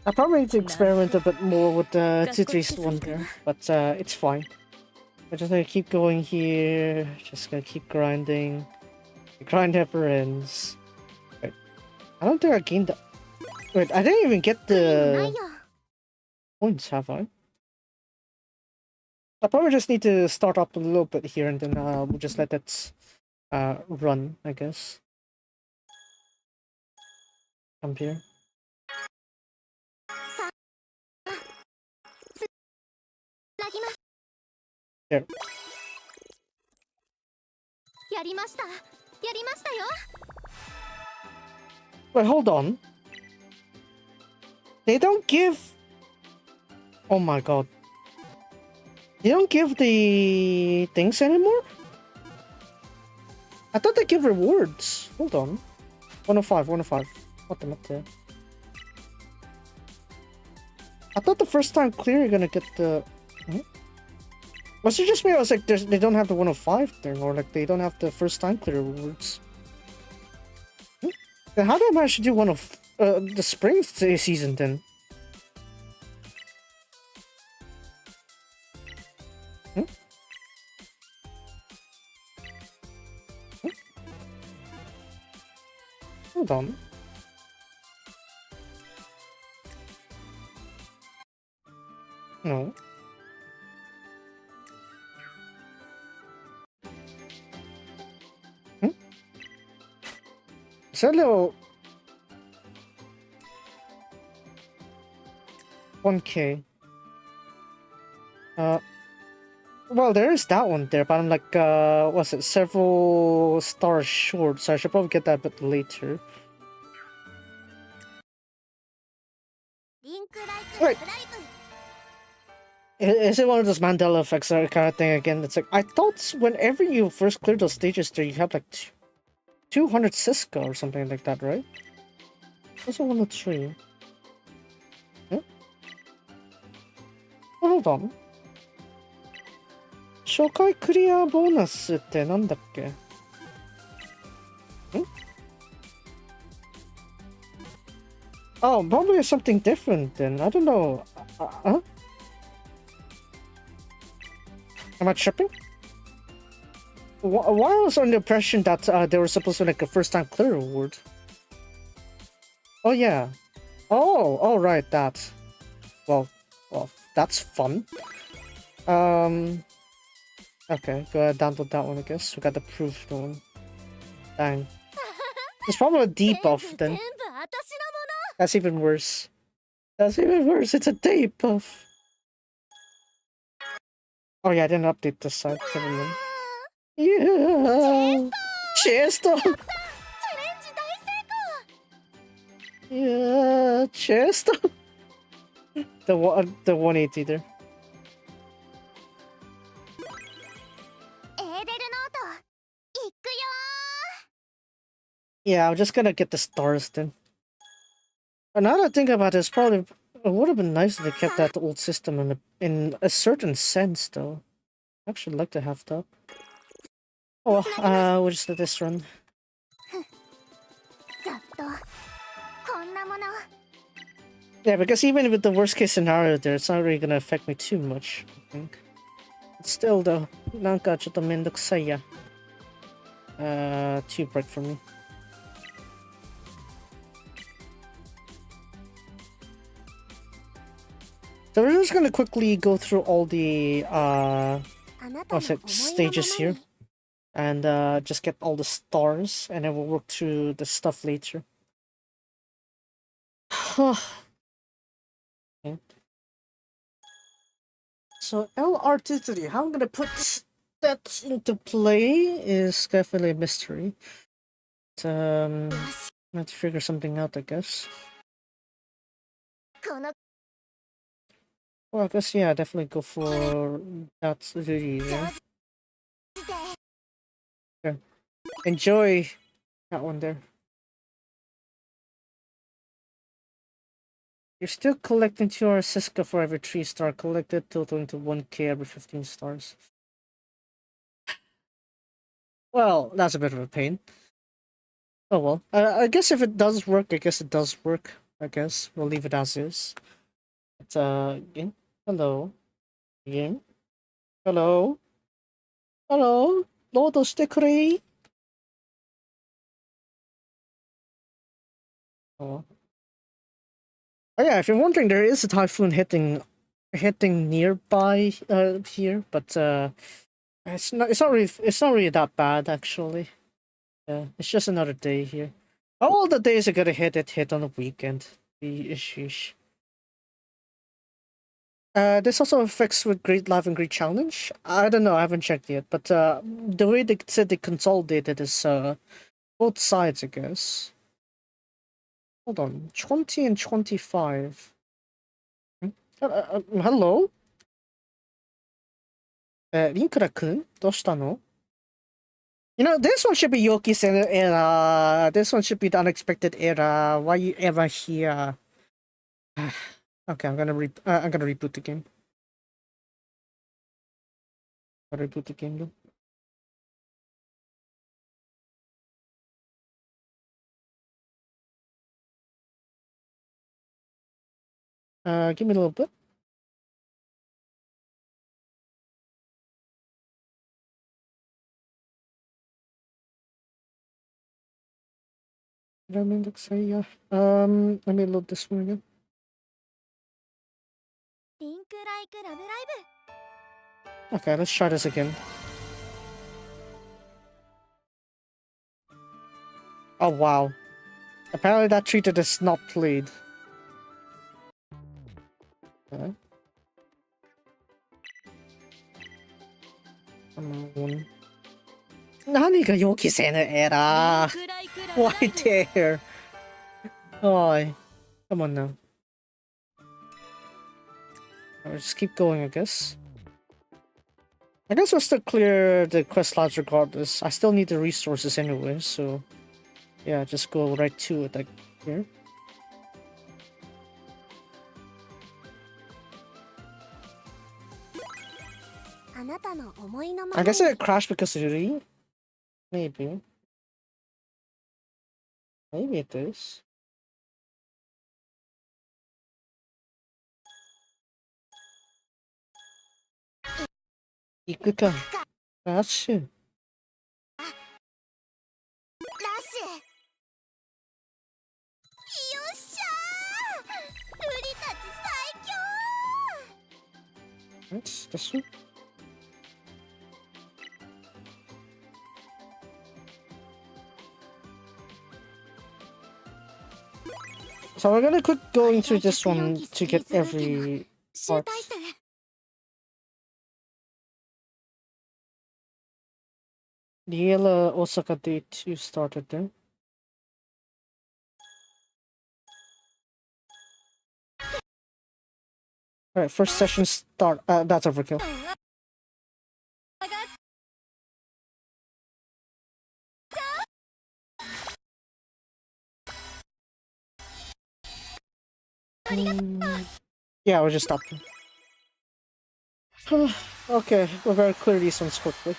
I probably need to experiment a bit more with the Tetris one there, but it's fine. I'm just gonna keep going here, just gonna keep grinding. The grind never ends. Wait, I don't think I gained the... Wait, I didn't even get the points, have I? I probably just need to start up a little bit here and then we'll just let that run, I guess. Come here. There. やりましたよ。 Wait, hold on. They don't give... Oh my god. They don't give the things anymore? I thought they give rewards. Hold on. 105, 105. What the... I thought the first time clear you're gonna get the... Hmm? Was it just me? I was like, they don't have the 105 thing, or like they don't have the first time clear rewards. Hmm? Then how did I manage to do one of the spring season then? Hmm? Hmm? Hold on. No. Hmm? Is that a little... 1k. Well, there is that one there, but I'm like, what's it, several stars short, so I should probably get that a bit later. Wait. Is it one of those Mandela effects kind of thing again? It's like, I thought whenever you first clear those stages there, you have like 200 Siska or something like that, right? Also 103. Huh? Oh, hold on. 初回クリアボーナスってなんだっけ? Hmm? Oh, probably something different then. I don't know. Huh? Am I tripping? Why was I under the impression that they were supposed to like a first time clear reward? Oh yeah. Oh, right, that. Well, that's fun. Okay, go ahead, download that one, I guess. We got the proof one. Dang. It's probably a debuff then. That's even worse. That's even worse, it's a debuff. Oh yeah, I didn't update this side. Never mind. Yeah! Chesto! Yeah, Chesto! The 180 there. Yeah, I'm just gonna get the stars then. But now that I think about it, it would have been nice if they kept that old system in a certain sense, though. I actually like to have that. Oh, we'll just let this run. Yeah, because even with the worst case scenario there, it's not really gonna affect me too much, I think. But still though, なんかちょっとめんどくさいや。too bright for me. So we're just gonna quickly go through all the stages here. And just get all the stars, and then we'll work through the stuff later. Okay. So LRT3, how I'm gonna put that into play is definitely a mystery. But, I have to figure something out, I guess. Well, I guess, yeah, definitely go for that duty there. Okay. Enjoy that one there. You're still collecting 2 Siska for every 3-star collected, totaling to 1k every 15 stars. Well, that's a bit of a pain. Oh well. I guess if it does work, I guess it does work. I guess we'll leave it as is. But, again, hello. Again. Hello. Hello. Lord Stickery. Oh. Oh yeah, if you're wondering, there is a typhoon hitting nearby here, but it's not really that bad actually. Yeah, it's just another day here. All the days are gonna hit on the weekend. The issues. This also affects with Great Live and Great Challenge. I don't know, I haven't checked yet, but the way they said they consolidated is both sides, I guess. Hold on, 20 and 25. Hello? Linkura-kun? どうしたの? You know, this one should be Yoki's era. This one should be the unexpected era. Why you ever here? Okay, I'm gonna reboot the game. I'll reboot the game though. Give me a little bit. Did I mean to say yeah? Let me load this one again. リンクライクラブライ Okay, let's try this again. Oh wow. Apparently that treated is not played. Okay. Come on. 何が予期せぬエラー Why there? Oh, come on now. I'll just keep going, I guess. I guess we'll still clear the quest logs regardless. I still need the resources anyway, so... Yeah, just go right to it, like, here. I guess it crashed because of Yuri? Maybe. Maybe it is. Ikuka. That's it. ラッシュ。よっしゃー。ルリたち最強。 That's this one. So we're gonna keep going through this one to get every part. The Yale Osaka Day 2 started there. Alright, first session start. That's overkill. Yeah, we'll just stop them. Okay, we're gonna clear these ones quickly.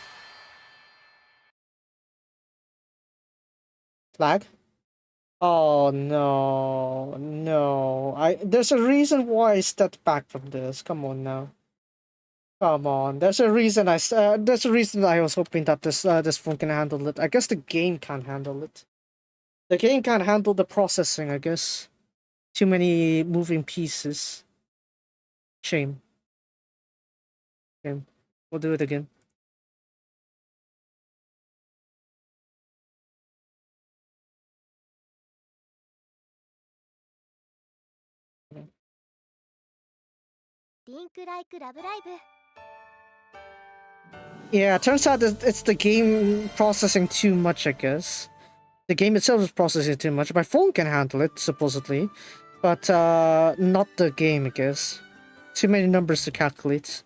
Flag? Oh no, no. There's a reason why I stepped back from this. Come on now. Come on. There's a reason I was hoping that this phone can handle it. I guess the game can't handle it. The game can't handle the processing, I guess. Too many moving pieces. Shame. Shame. We'll do it again. Yeah, it turns out that it's the game processing too much, I guess. The game itself is processing too much. My phone can handle it, supposedly. But, not the game, I guess. Too many numbers to calculate.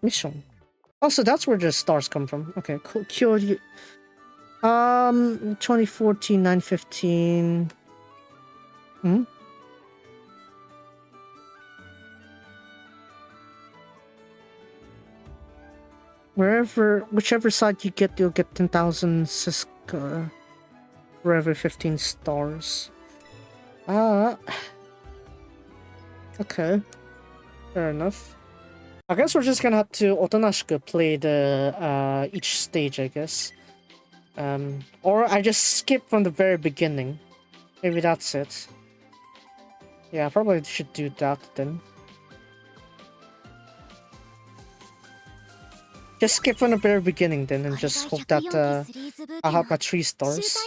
Mission. Oh, so that's where the stars come from. Okay, cool. Kyoryu. 2014, 915. Hmm? Whichever side you get, you'll get 10,000 Siska for every 15 stars. Okay. Fair enough. I guess we're just gonna have to otonashika play the each stage, I guess. Or I just skip from the very beginning. Maybe that's it. Yeah, I probably should do that then. Just skip from the very beginning then and just hope that I'll have my 3 stars.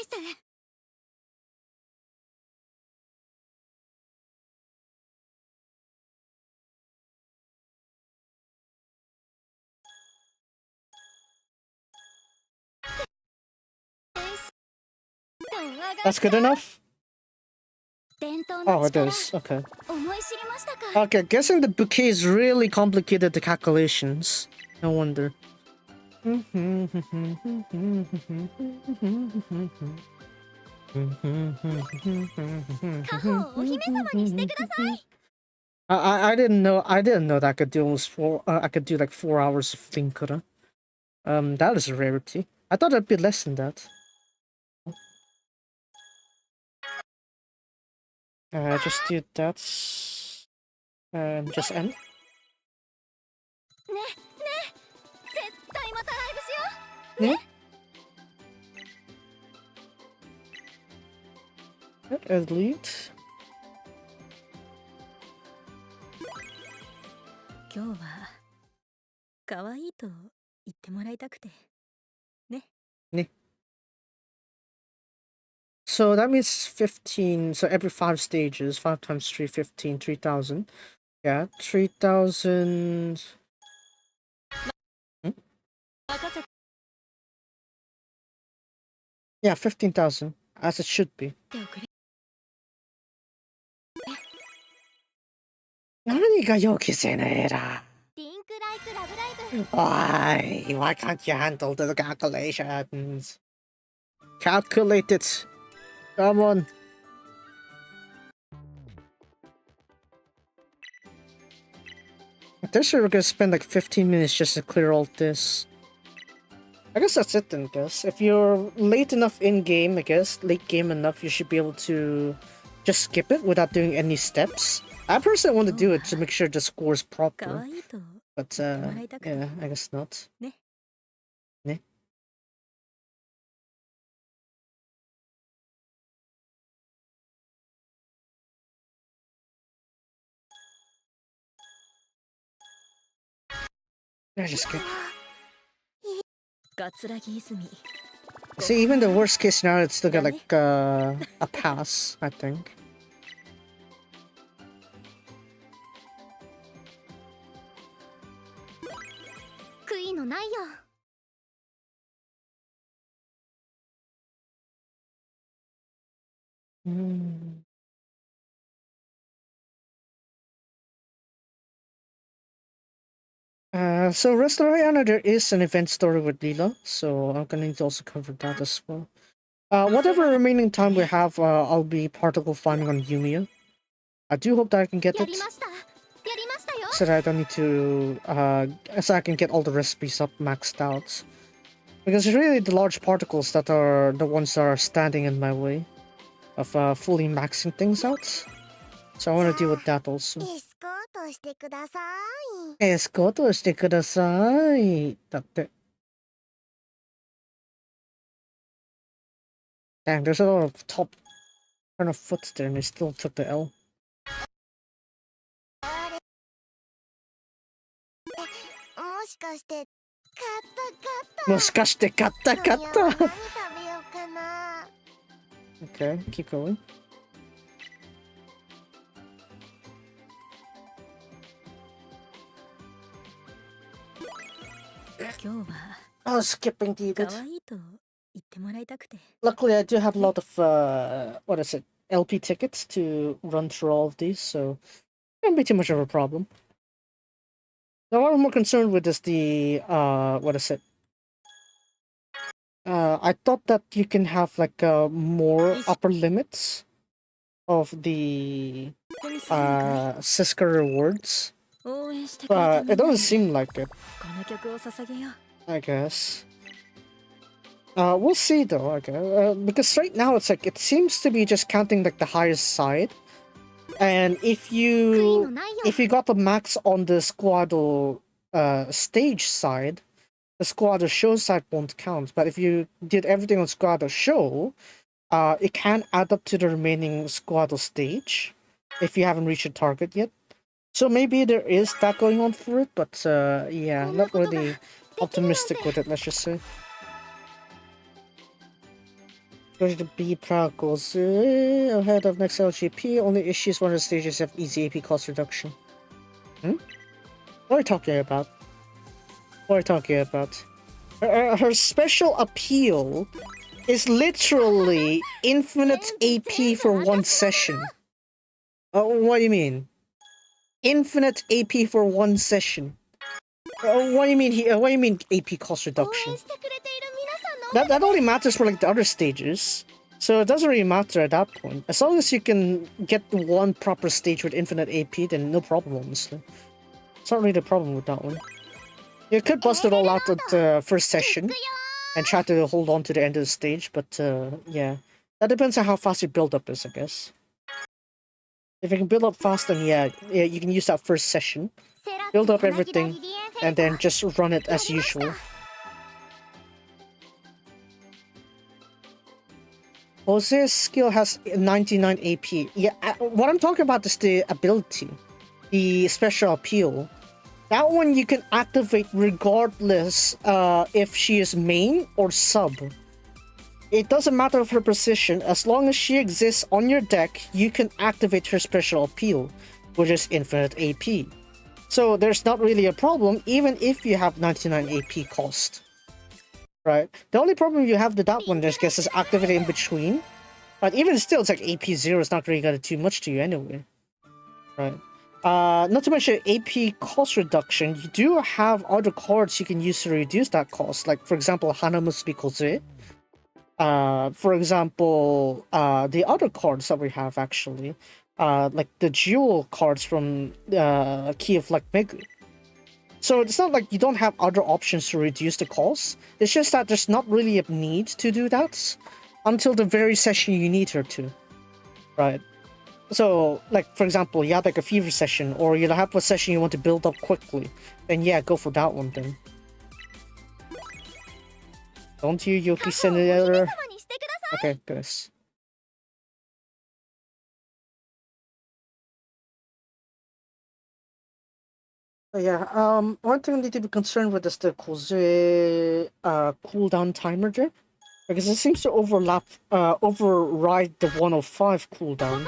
That's good enough? Oh, it is. Okay. Okay, guessing the bouquet is really complicated, the calculations. No wonder. I didn't know that I could do almost I could do like 4 hours of Linkura. That is a rarity. I thought it'd be less than that. Just do that. Just end. Yeah. Elite. 今日は可愛いと言ってもらいたくてね。So that means 15. So every 5 stages, 5 times 3, 15, 3,000. Yeah, 3,000. Yeah, 15,000, as it should be. Why can't you handle the calculations? Calculate it. Come on. I'm sure we're gonna spend like 15 minutes just to clear all this. I guess that's it then, guess. If you're late enough in-game, I guess, late game enough, you should be able to just skip it without doing any steps. I personally want to do it to make sure the score is proper. But, yeah, I guess not. Ne? I just skip. See, even the worst case scenario, it's still got like a pass, I think. So Restaurant, there is an event story with Leela, so I'm gonna need to also cover that as well. Whatever remaining time we have, I'll be particle finding on Yumiya. I do hope that I can get it, so that I don't need to, so I can get all the recipes up maxed out. Because it's really the large particles that are the ones that are standing in my way of fully maxing things out. So I want to deal with that also. エスコートしてください。だって。Dang, there's a lot of top kind of foot there and they still took the L. もしかして買った Okay, keep going. Oh, skipping needed. Luckily, I do have a lot of, what is it, LP tickets to run through all of these, so it won't be too much of a problem. Now, what I'm more concerned with is the, what is it? I thought that you can have, like, more upper limits of the 手にするのかい Siska rewards. 応援してくれた But み it んな doesn't に seem like it, この曲を捧げよう I guess. We'll see though, I guess. Because right now it's like, it seems to be just counting like the highest side. And if you got the max on the Squado stage side, the Squado show side won't count. But if you did everything on Squado show, it can add up to the remaining Squado stage if you haven't reached a target yet. So maybe there is that going on for it, but yeah, not really optimistic with it, let's just say. Going to be proud goes ahead of next LGP. Only issues one of the stages have easy AP cost reduction. What are you talking about? What are you talking about? Her special appeal is literally infinite AP for one session. What do you mean? Infinite AP for one session. What do you mean? What do you mean AP cost reduction? That only matters for like the other stages. So it doesn't really matter at that point. As long as you can get one proper stage with infinite AP, then no problem, honestly. It's not really a problem with that one. You could bust it all out at the first session and try to hold on to the end of the stage, but yeah. That depends on how fast your build-up is, I guess. If you can build up fast, then yeah, you can use that first session. Build up everything, and then just run it as usual. Jose's skill has 99 AP. Yeah, what I'm talking about is the ability. The special appeal. That one you can activate regardless if she is main or sub. It doesn't matter of her position, as long as she exists on your deck, you can activate her special appeal, which is infinite AP. So there's not really a problem, even if you have 99 AP cost. Right? The only problem you have with that one, I guess, is activated in between. But even still, it's like AP 0 is not really gonna do much to you anyway. Right? Not to mention AP cost reduction, you do have other cards you can use to reduce that cost. Like, for example, Hanamusubi Kozue. For example, the other cards that we have actually, like the jewel cards from Key of Luck Megu. So it's not like you don't have other options to reduce the cost. It's just that there's not really a need to do that until the very session you need her to, right? So, like, for example, you have like a fever session, or you have a session you want to build up quickly, then yeah, go for that one then. Don't you, Yuki Senator? Okay, goodness. Yeah, one thing we need to be concerned with is the Kozue cooldown timer there. Because it seems to override the 105 cooldown.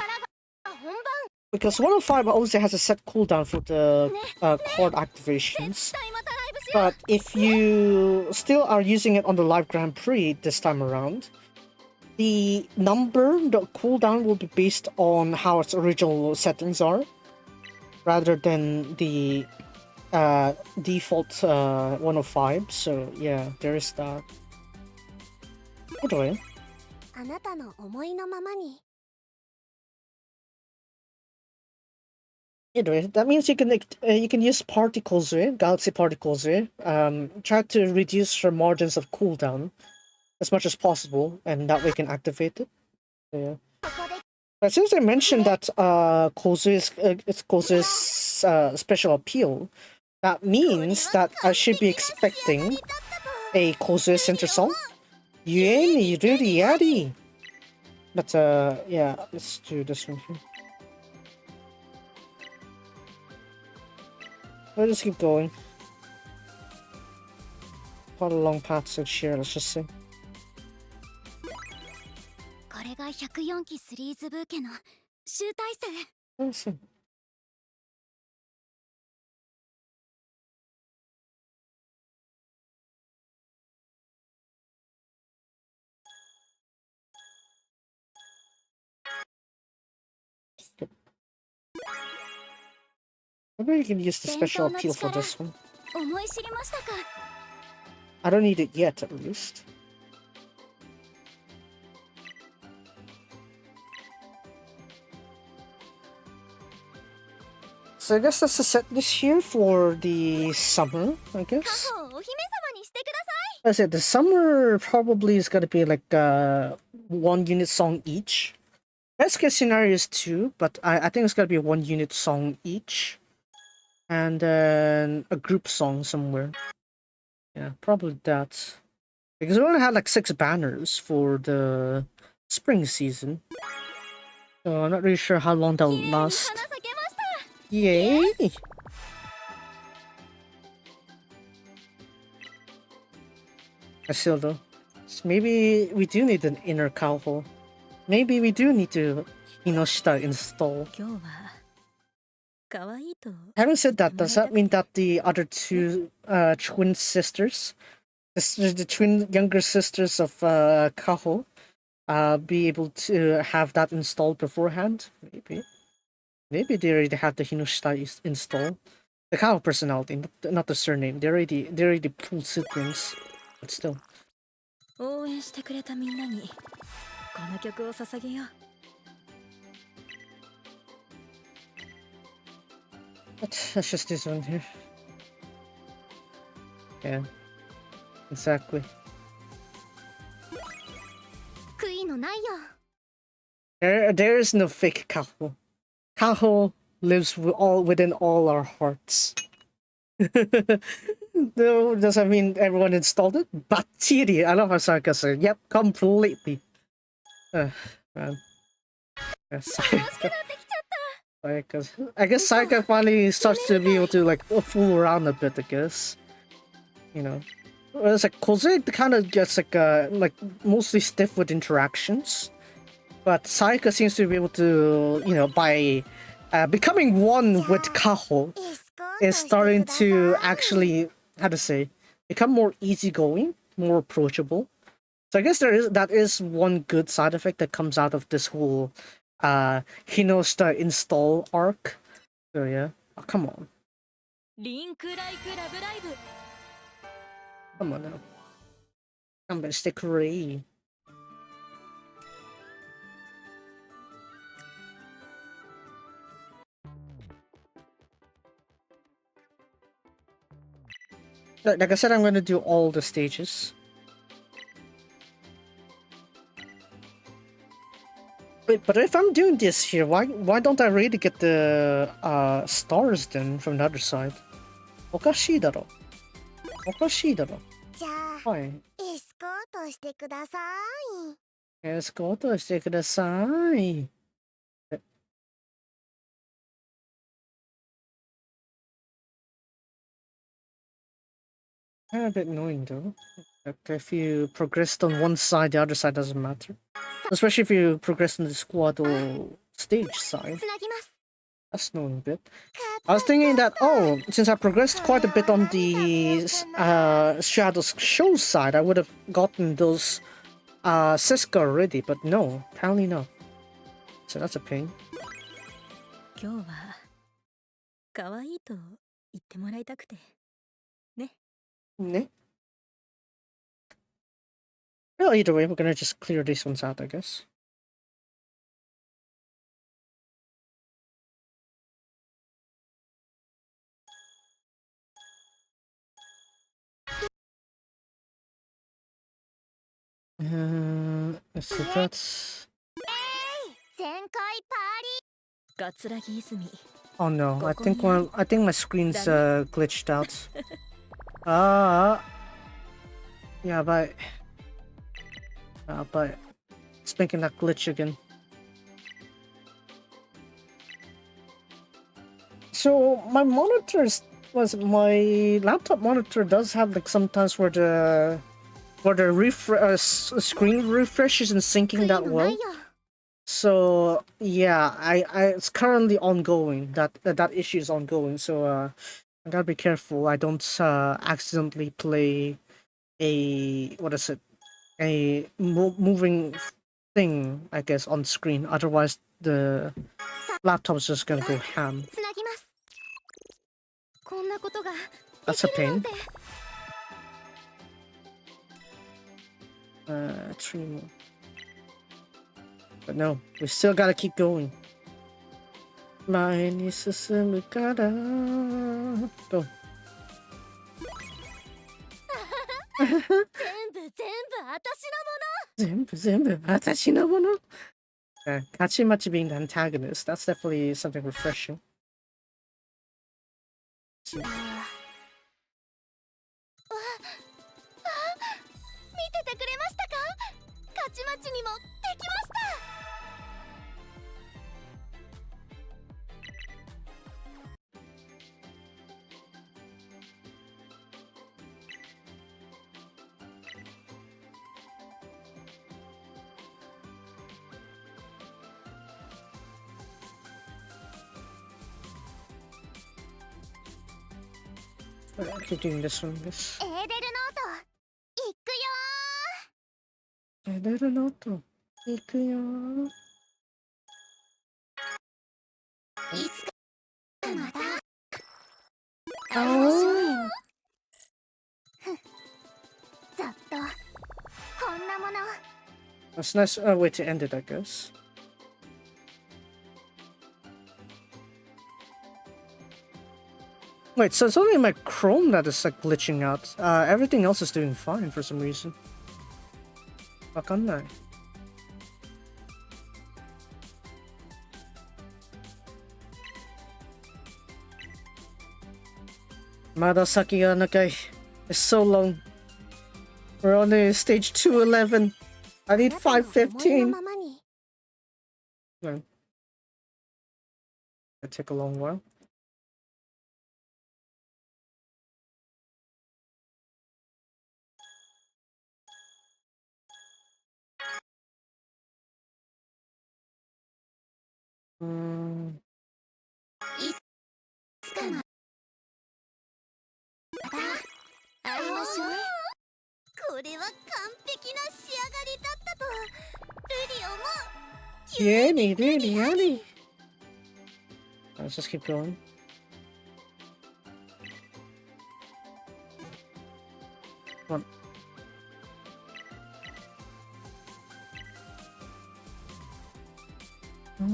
Because 105 also has a set cooldown for the card activations. But if you still are using it on the live Grand Prix this time around, the cooldown will be based on how its original settings are, rather than the default 105. So yeah, there is that. Anyway. あなたの思いのままに Anyway, that means you can use particles, Galaxy particles, try to reduce her margins of cooldown as much as possible, and that way you can activate it. Yeah. But since I mentioned that it's Kozue's special appeal, that means that I should be expecting a Kozue center song. Yueni really yari. But yeah, let's do this one here. We'll just keep going. Quite a long path to share, let's just say. これが104期スリーズブーケの集大成。 Listen. Maybe you can use the special appeal for this one. 思い知りましたか。 I don't need it yet, at least. so I guess that's the set this year for the summer, I guess. カホをお姫様にしてください。 I said the summer probably is gonna be like 1 unit song each. Best case scenario is 2, but I think it's gonna be 1 unit song each. And then a group song somewhere. Yeah, probably that. Because we only had like 6 banners for the spring season. So I'm not really sure how long that will 綺麗に last. 花咲けました。 Yay! I still though. Maybe we do need an inner Kaho. Maybe we do need to Hinoshita install. 今日は可愛いと。 Having said that, does that mean that the other 2 twin sisters, the twin younger sisters of Kaho, be able to have that installed beforehand? Maybe. Maybe they already have the Hinoshita install. The Kaho personality, not the surname. They already pulled siblings. But still. 応援してくれたみんなにこの曲を捧げよう。 But that's just this one here. Yeah. Exactly. 悔いのないよ。 There is no fake Kaho. Kaho lives within all our hearts. No, does that mean everyone installed it? Batiri! I love how Sayaka said, yep, completely. Man. Yeah, Sayaka. I guess Sayaka finally starts to be able to like fool around a bit, I guess. You know. Whereas like Koze kind of gets like mostly stiff with interactions. But Sayaka seems to be able to, you know, by becoming one with Kaho, is starting to actually, how to say, become more easygoing, more approachable. So I guess that is one good side effect that comes out of this whole Hinoshita install arc. So yeah, oh, come on. リンクライクラブライブ。 Come on now. I'm gonna stick Ray. Like I said, I'm gonna do all the stages. Wait, but if I'm doing this here, why don't I really get the stars then from the other side? Okashi daro. Okashi daro. じゃあ Why? エスコートしてください。 Escortしてください. Kind of a bit annoying though. Like if you progressed on one side, the other side doesn't matter. Especially if you progress on the squad or stage side. つなぎます。 That's annoying a bit. I was thinking that, oh, since I progressed quite a bit on the Shadows show side, I would have gotten those Siska already, but no, apparently not. So that's a pain. 今日は可愛いと言ってもらいたくて。 Ne? Well, either way, we're gonna just clear these ones out, I guess. So that's... 全開パ桂木泉。 Oh no, I think my screen's glitched out. Yeah, but it's making that glitch again. So my my laptop monitor does have like sometimes where the screen refresh isn't リ syncing 悔い that のな well. いよ。 So yeah, it's currently ongoing. That issue is ongoing. So I gotta be careful. I don't accidentally play a moving thing, I guess, on screen. Otherwise, the laptop's just gonna go ham. つなぎます。こんなことが That's a できるなん pain. て。 3 more. But no, we still gotta keep going. 前に進むから。と。全部私のもの。Kachimachi being the antagonist, that's definitely something refreshing. 見ててくれましたか？勝ち待ちにもできました。Keep doing this one, this. エーデルノート行くよエーデルノート行くよ。いつかまたあ会いましょう。ざっとこんなもの。 That's a nice way to end it, I guess. Wait, so it's only my Chrome that is like glitching out. Everything else is doing fine for some reason. わかんない。まだ先が長い。It's so long. We're on stage 211. I need 515. It'll take a long while. Mm. 会いましょう。これは完璧な仕上がりだったとルリオも Yanny, Yanny, Yanny. Let's just keep going. Come on. こ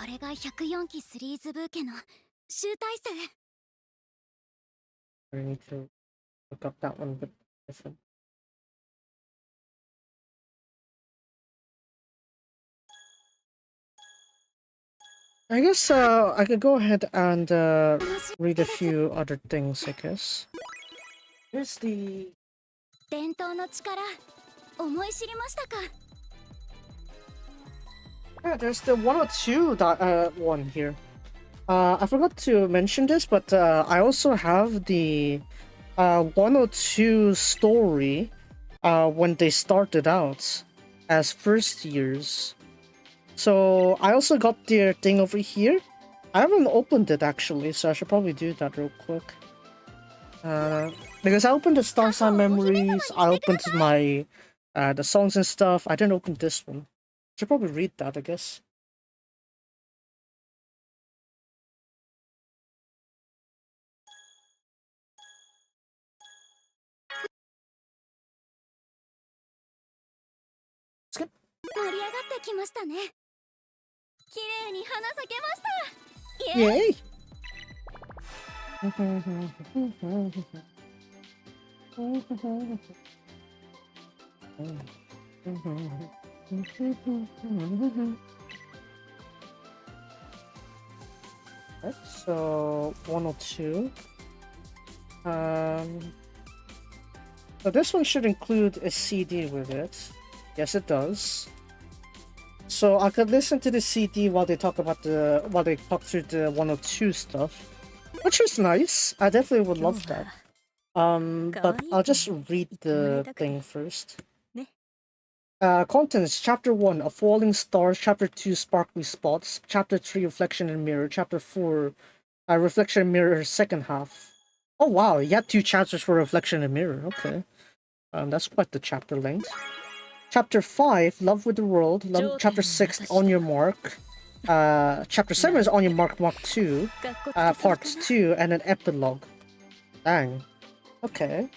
れが104期スリーズブーケの集大成。 I need to look up that one a bit different. I guess I could go ahead and read a few other things, I guess. Here's the 伝統の力思い知りましたか？ yeah, there's the 102 one here. I forgot to mention this, but I also have the 102 story when they started out as first years. So I also got their thing over here. I haven't opened it actually, so I should probably do that real quick. Because I opened the Star Sign Memories, I opened my the songs and stuff. I didn't open this one. Should probably read that, I guess. Skip. 盛り上がってきましたね。綺麗に花咲けました。 Yay! Right, so 102. So this one should include a CD with it. Yes, it does. So I could listen to the CD while they talk through the 102 stuff, which was nice. I definitely would love that. But I'll just read the thing first. Contents: Chapter 1, A Falling Star. Chapter 2, Sparkly Spots. Chapter 3, Reflection and Mirror. Chapter 4, Reflection and Mirror, second half. Oh wow, you had 2 chapters for Reflection and Mirror. Okay. That's quite the chapter length. Chapter 5, Love with the World. Chapter 6, On Your Mark. Chapter 7 is On Your Mark, Mark 2. Part 2, and an epilogue. Dang. Okay.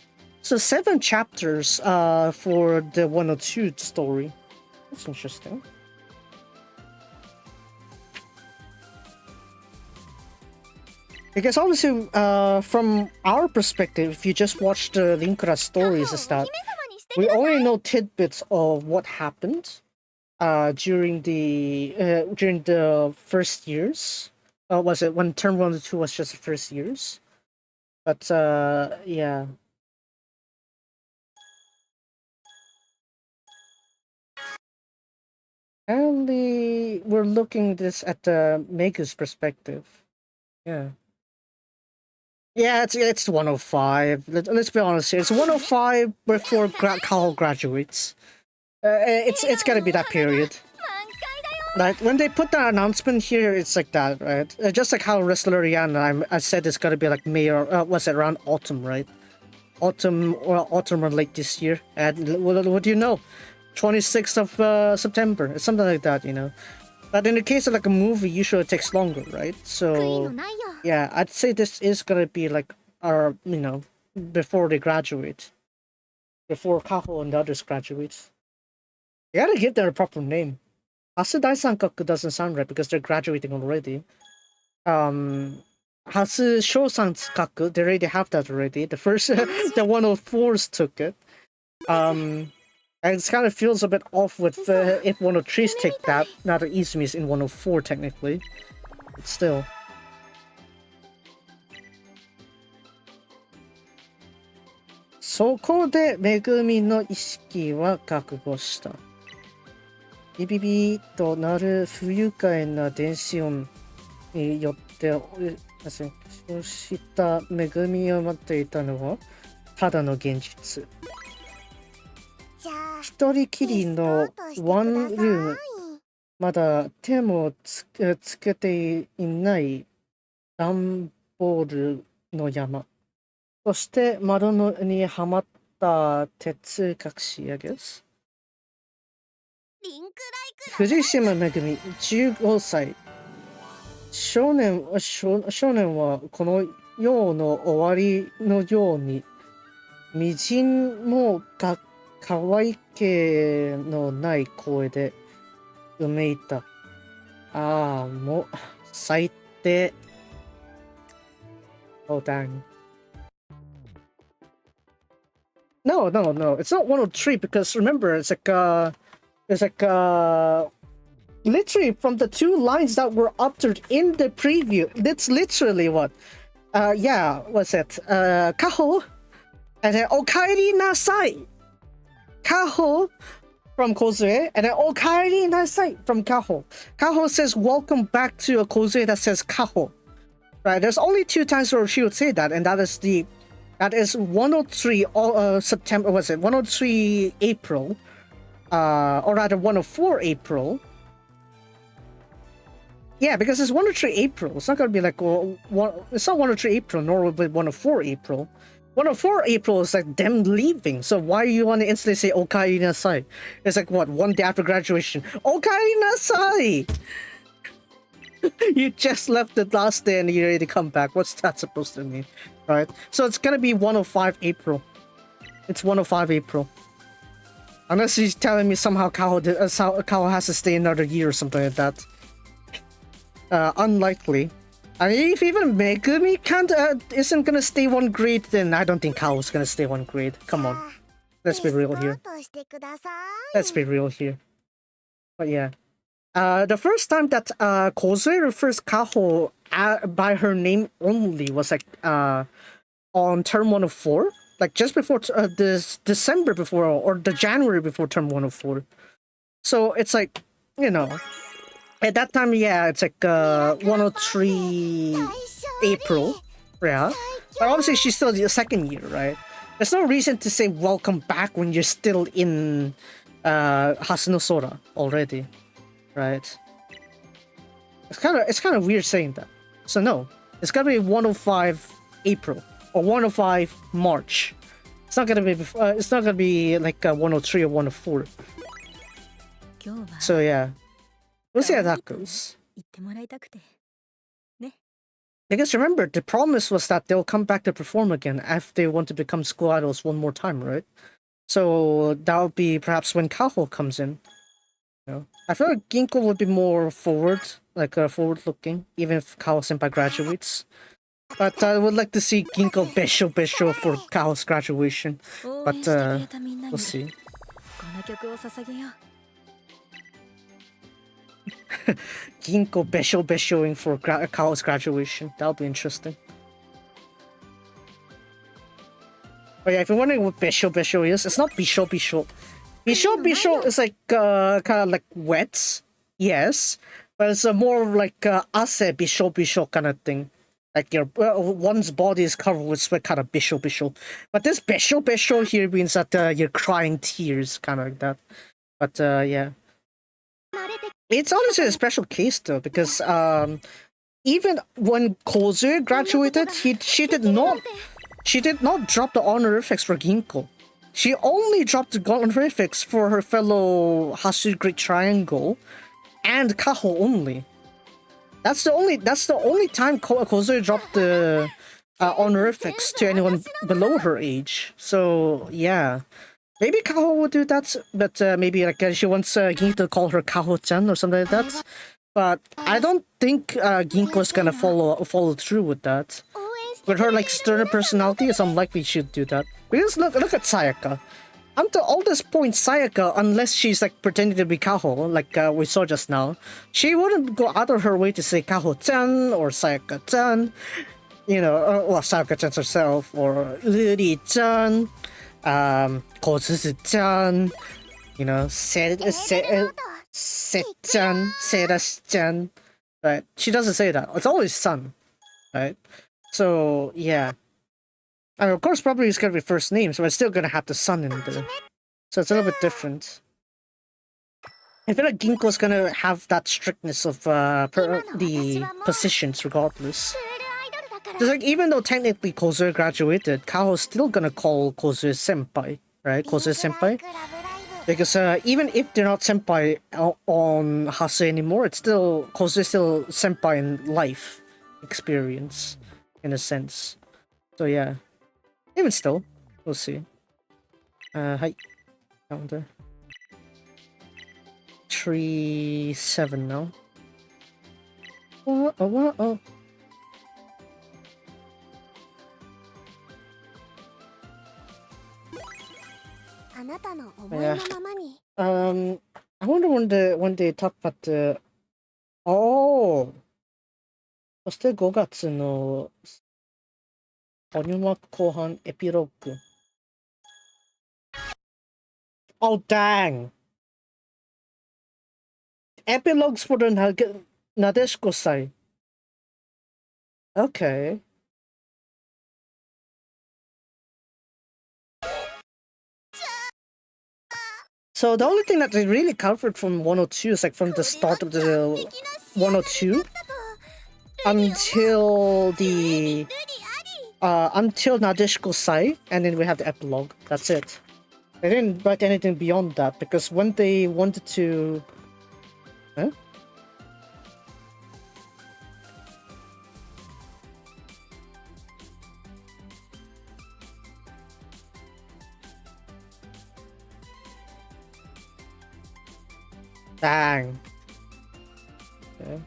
So 7 chapters for the 102 story. That's interesting. Because obviously, from our perspective, if you just watch the Linkura stories, is that we only know tidbits of what happened during the first years. Was it when Term 102 was just the first years? But yeah. Apparently, we're looking this at the Megu's perspective. Yeah. Yeah, it's 105. Let's be honest here. It's 105 before Kaho graduates. It's gotta be that period. Like when they put that announcement here, it's like that, right? Just like how Wrestler Rihanna, I said it's gotta be like May or was it around autumn, right? Autumn or late this year. And what do you know? 26th of September. It's something like that, you know. But in the case of like a movie, usually it takes longer, right? So yeah, I'd say this is gonna be like our, you know, before they graduate, before Kaho and the others graduate. You gotta give them a proper name. Hasu Sankaku doesn't sound right because they're graduating already. Hasu Shosankaku, they already have that already. The first, the 104s took it. And it kind of feels a bit off with if 103s take that. Now that Izumi's in 104 technically, but still. So こでめぐみの意識は覚悟した。ビビビとなる不愉快な電子音によってそうした恵みを待っていたのはただの現実。一人きりのワンルーム、まだ手もつけていない段ボールの山。そして窓にはまった鉄隠し、I guess。藤島めぐみ、15歳。少年はこの世の終わりのように、みじんも可愛げのない声でうめいた。ああ、もう最低。Oh, dang. No. It's not 103 because remember, it's like literally from the two lines that were uttered in the preview. It's literally what? Yeah, what's it? Kaho, and then Okaeri nasai. Kaho from Kozue, and then Okaeri nasai from Kaho. Kaho says, "Welcome back to a Kozue" that says Kaho. Right? There's only two times where she would say that, and that is 103 September. Was it 103 April? Or rather 104 April. Yeah, because it's 103 April. It's not gonna be like it's not 103 April, nor will it be 104 April. 104 April is like them leaving. So why you want to instantly say Okai Nasai? It's like what, one day after graduation? Okai Nasai! You just left the last day and you're ready to come back. What's that supposed to mean? Right? So it's gonna be 105 April. It's 105 April. Unless he's telling me somehow Kaho has to stay another year or something like that. Unlikely. I mean, if even Megumi isn't gonna stay one grade, then I don't think Kaho's gonna stay one grade. Come on. Let's be real here. Let's be real here. But yeah. The first time that Kozue refers Kaho by her name only was like on term 104. Like just before this December before or the January before term 104. So it's like, you know, at that time, yeah, it's like 103 April. Yeah. But obviously she's still the second year, right? There's no reason to say welcome back when you're still in Hasuno Sora already. Right? It's kind of weird saying that. So no, it's gotta be 105 April. Or 105 March. It's not gonna be like 103 or 104. So yeah, we'll see how that goes. Because remember, the promise was that they'll come back to perform again if they want to become school idols one more time, right? So that'll be perhaps when Kaho comes in. know, I feel like Ginkgo would be more forward, like forward looking, even if Kaho Senpai graduates. But I would like to see Ginkgo Besho for Kaho's graduation. But 応援してくれたみんな we'll に see. この曲を捧げよう Ginkgo Beshoing for Kao's graduation. That'll be interesting. Oh yeah, if you're wondering what Besho is, it's not Bisho. Bisho is like kind of like wet, yes, but it's more of like ase Bisho kind of thing. Like your one's body is covered with sweat, kind of Bisho. But this Besho here means that you're crying tears, kind of like that. But yeah. It's honestly a special case though, because even when Kozu graduated, she did not drop the honorifics for Ginkgo. She only dropped the honorifics for her fellow Hasu Great Triangle and Kaho only. That's the only time Kozu dropped the honorifics to anyone below her age. So yeah. Maybe Kaho will do that, but maybe like she wants Ginkgo to call her Kaho-chan or something like that. But I don't think Ginkgo's gonna follow through with that. With her like sterner personality, it's unlikely she'd do that. Because look at Sayaka. Until all this point, Sayaka, unless she's like pretending to be Kaho, like we saw just now, she wouldn't go out of her way to say Kaho-chan or Sayaka-chan. You know, well, Sayaka-chan herself or Uri-chan. Kozuzu-chan, you know, Seira-chan, right? She doesn't say that. It's always son, right? So, yeah. I mean, of course, probably it's gonna be first name, so it's still gonna have the son in there. So it's a little bit different. I feel like Ginkgo's gonna have that strictness of the positions regardless. Just like, even though technically Kozu graduated, Kaho's still gonna call Kozu senpai, right? Kozu senpai, because even if they're not senpai on Hasu anymore, it's still Kozu is still senpai in life experience, in a sense. So yeah, even still, we'll see. Hi, calendar. 3-7 now. Oh. あなたの思いのままに I wonder when they talk about the oh そして5月の鬼幕後半エピローグ Oh dang! Epilogues for the Nadeshiko-sai. Okay. So the only thing that they really covered from 102 is like from the start of the 102 until the until Nadeshiko-sai, and then we have the epilogue. That's it. They didn't write anything beyond that because when they wanted to, huh? Dang. Okay.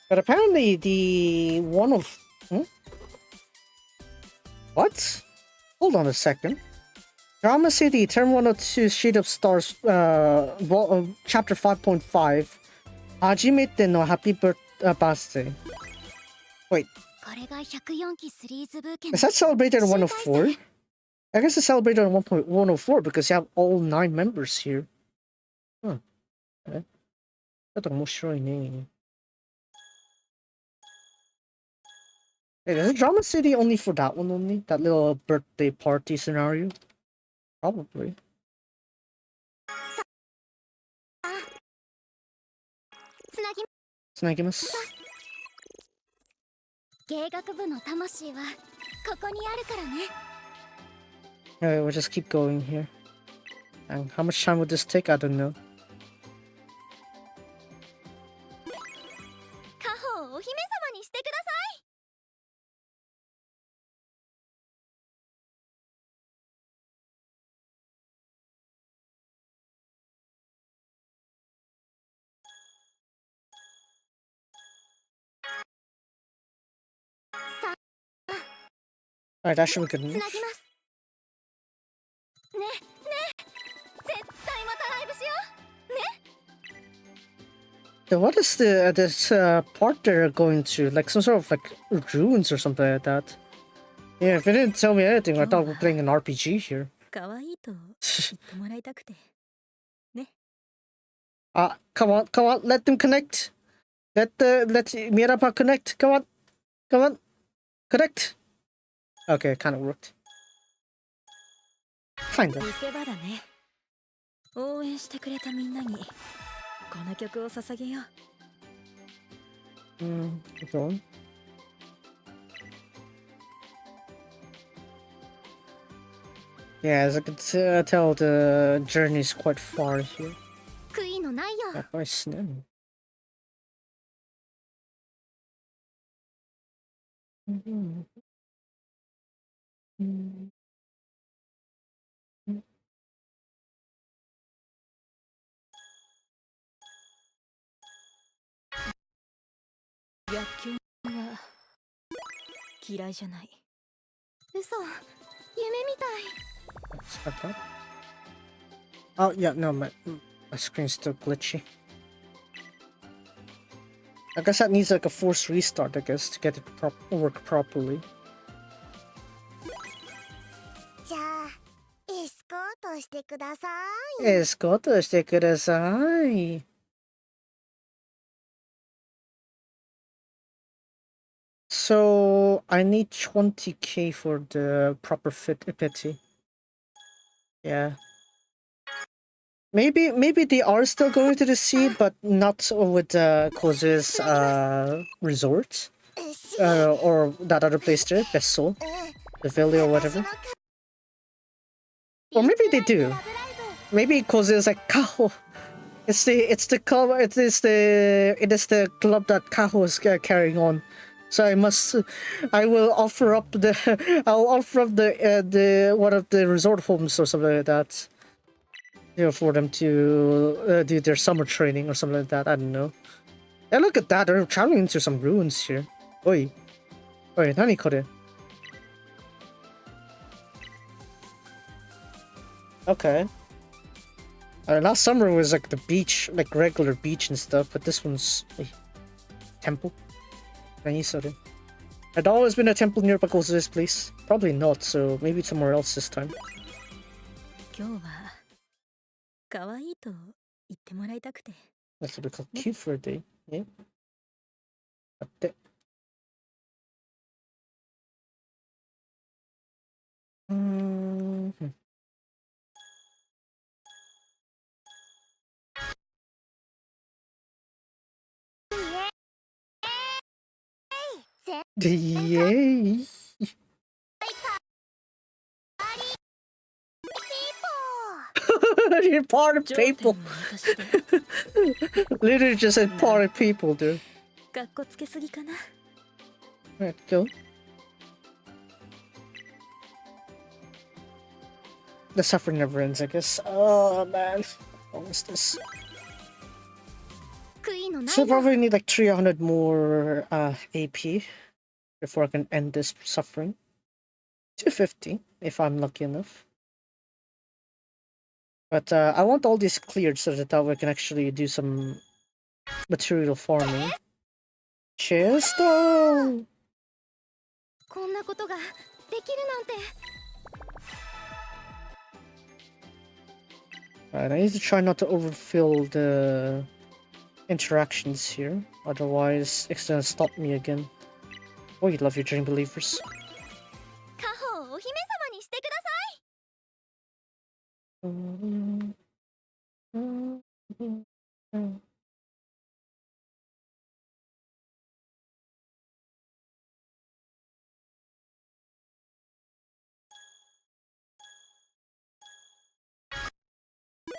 But apparently the one of... What? Hold on a second. Drama City, Term 102, Sheet of Stars, Chapter 5.5. Hajimete no Happy Birthday. Wait. Is that celebrated on 104? I guess it's celebrated on 1.104 because you have all 9 members here. Huh. Okay. That's a name. Wait, is it Drama City only for that one only? That little birthday party scenario? Probably. つなぎます。芸学部の魂はここにあるからね。Alright, we'll just keep going here. And how much time would this take? I don't know. Kaho お姫様にしてください。Alright, that should be good つな enough. ぎますねね絶対またライブしよ So what is this part they're going to? Like some sort of like ruins or something like that. Yeah, if it didn't tell me anything, I thought we were playing an RPG here. 可愛いと言ってもらいたくて Come on, let them connect. Let Mirapa connect. Come on, connect. Okay, it kind of worked. Kind of. 見せ場だね応援してくれたみんなにこの曲を捧げよう Keep going. Yeah, as I can tell, the journey is quite far here. 悔いのないよ Back by snow. Mhm. Mhm. 野球は嫌いじゃない嘘夢みたい Let's back up. Oh yeah, no, my screen's still glitchy. I guess that needs like a forced restart, I guess, to get it work properly. じゃあエスコートしてください Escortしてください. So I need 20k for the proper pity. Yeah. Maybe they are still going to the sea, but not with Kozu's resort. Or that other place there, Besso, the valley or whatever. Or maybe they do. Maybe Kozu is like Kaho. It is the club that Kaho is carrying on. So I will offer up I'll offer up the one of the resort homes or something like that. You know, for them to do their summer training or something like that. I don't know. Yeah, look at that. They're traveling into some ruins here. Oi, nani kore? Okay. Last summer was like the beach, like regular beach and stuff, but this one's a temple. Nanisore. Had always been a temple nearby to this place. Probably not, so maybe somewhere else this time. 今日は可愛いと言ってもらいたくて That's what they call cute for a day. Yeah. That's it. Yay! You're part of 頂点を people. 目指して Literally just said part of people, dude. かっこつけすぎかな Alright, go. The suffering never ends, I guess. Oh man. What was this? 悔いのない So よ probably need like 300 more AP before I can end this suffering. 250 if I'm lucky enough. But I want all these cleared so that we can actually do some material farming. Cheers, though! こんなことができるなんて Alright, I need to try not to overfill the interactions here. Otherwise, it's gonna stop me again. Oh, you love your dream believers. カホをお姫様にしてください こ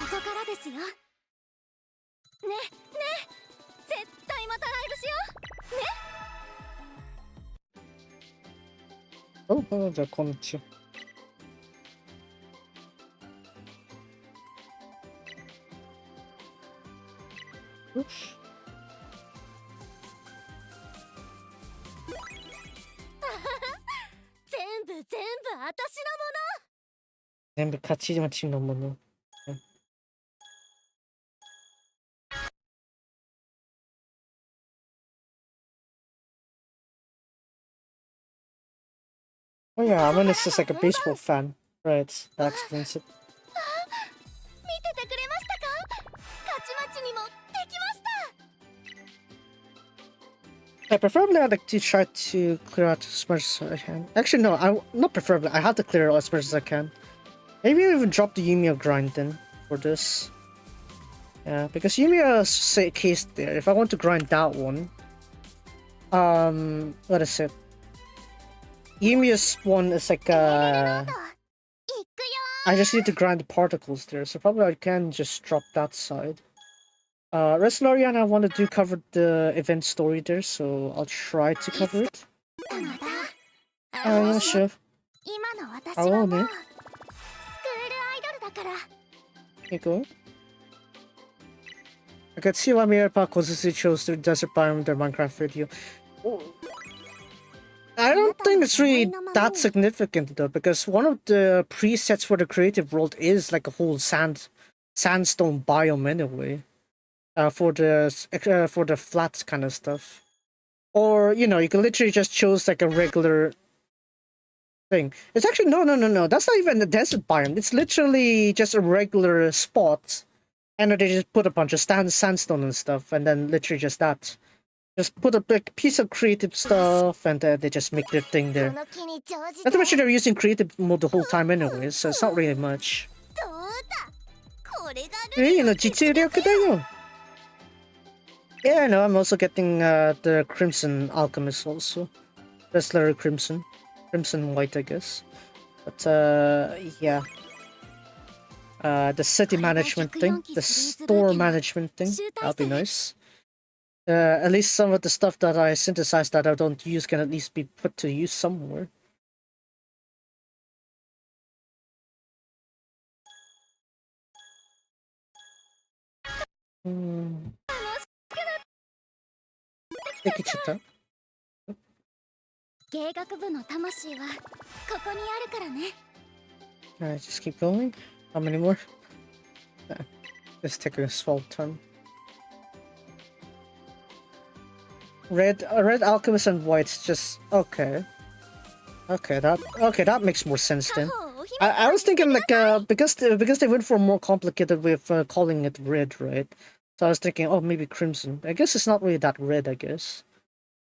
こからですよねね絶対またライブしよう Oh, the konnichiwa. Oof. 全部全全部勝ち待ちのもの。Oh yeah, Amanus is like a baseball fan. Right, that explains it. 見ててくれましたか？勝ち待ちにもできました。 Yeah, preferably I'd like to try to clear out as much as I can. Actually, no, not preferably. I have to clear out as much as I can. Maybe even drop the Yumiya grind then for this. Yeah, because Yumiya's case there. If I want to grind that one, what is it? Yumiya's one is like I just need to grind the particles there, so probably I can just drop that side. Reslorian, I want to do cover the event story there, so I'll try to cover it. Yeah, sure. I will, man. Okay, go. I could see why Mirapa Kozusu chose the desert biome in their Minecraft video. I don't think it's really that significant though, because one of the presets for the creative world is like a whole sandstone biome anyway. For the flat kind of stuff. Or, you know, you can literally just choose like a regular thing. It's actually no. That's not even the desert biome. It's literally just a regular spot. And they just put a bunch of sandstone and stuff, and then literally just that. Just put a big piece of creative stuff, and they just make their thing there. Not to mention they're using creative mode the whole time anyway, so it's not really much. Yeah, I know, I'm also getting the Crimson Alchemist also. Wrestler Crimson. Crimson White, I guess. But, yeah. The city management thing, the store management thing, that'll be nice. At least some of the stuff that I synthesized that I don't use can at least be put to use somewhere. Alright, just keep going. How many more? Let's take a small turn. Red Alchemist and White, just okay. Okay, that makes more sense then. I was thinking like because they went for a more complicated way of calling it red, right? So I was thinking, oh, maybe crimson. I guess it's not really that red, I guess.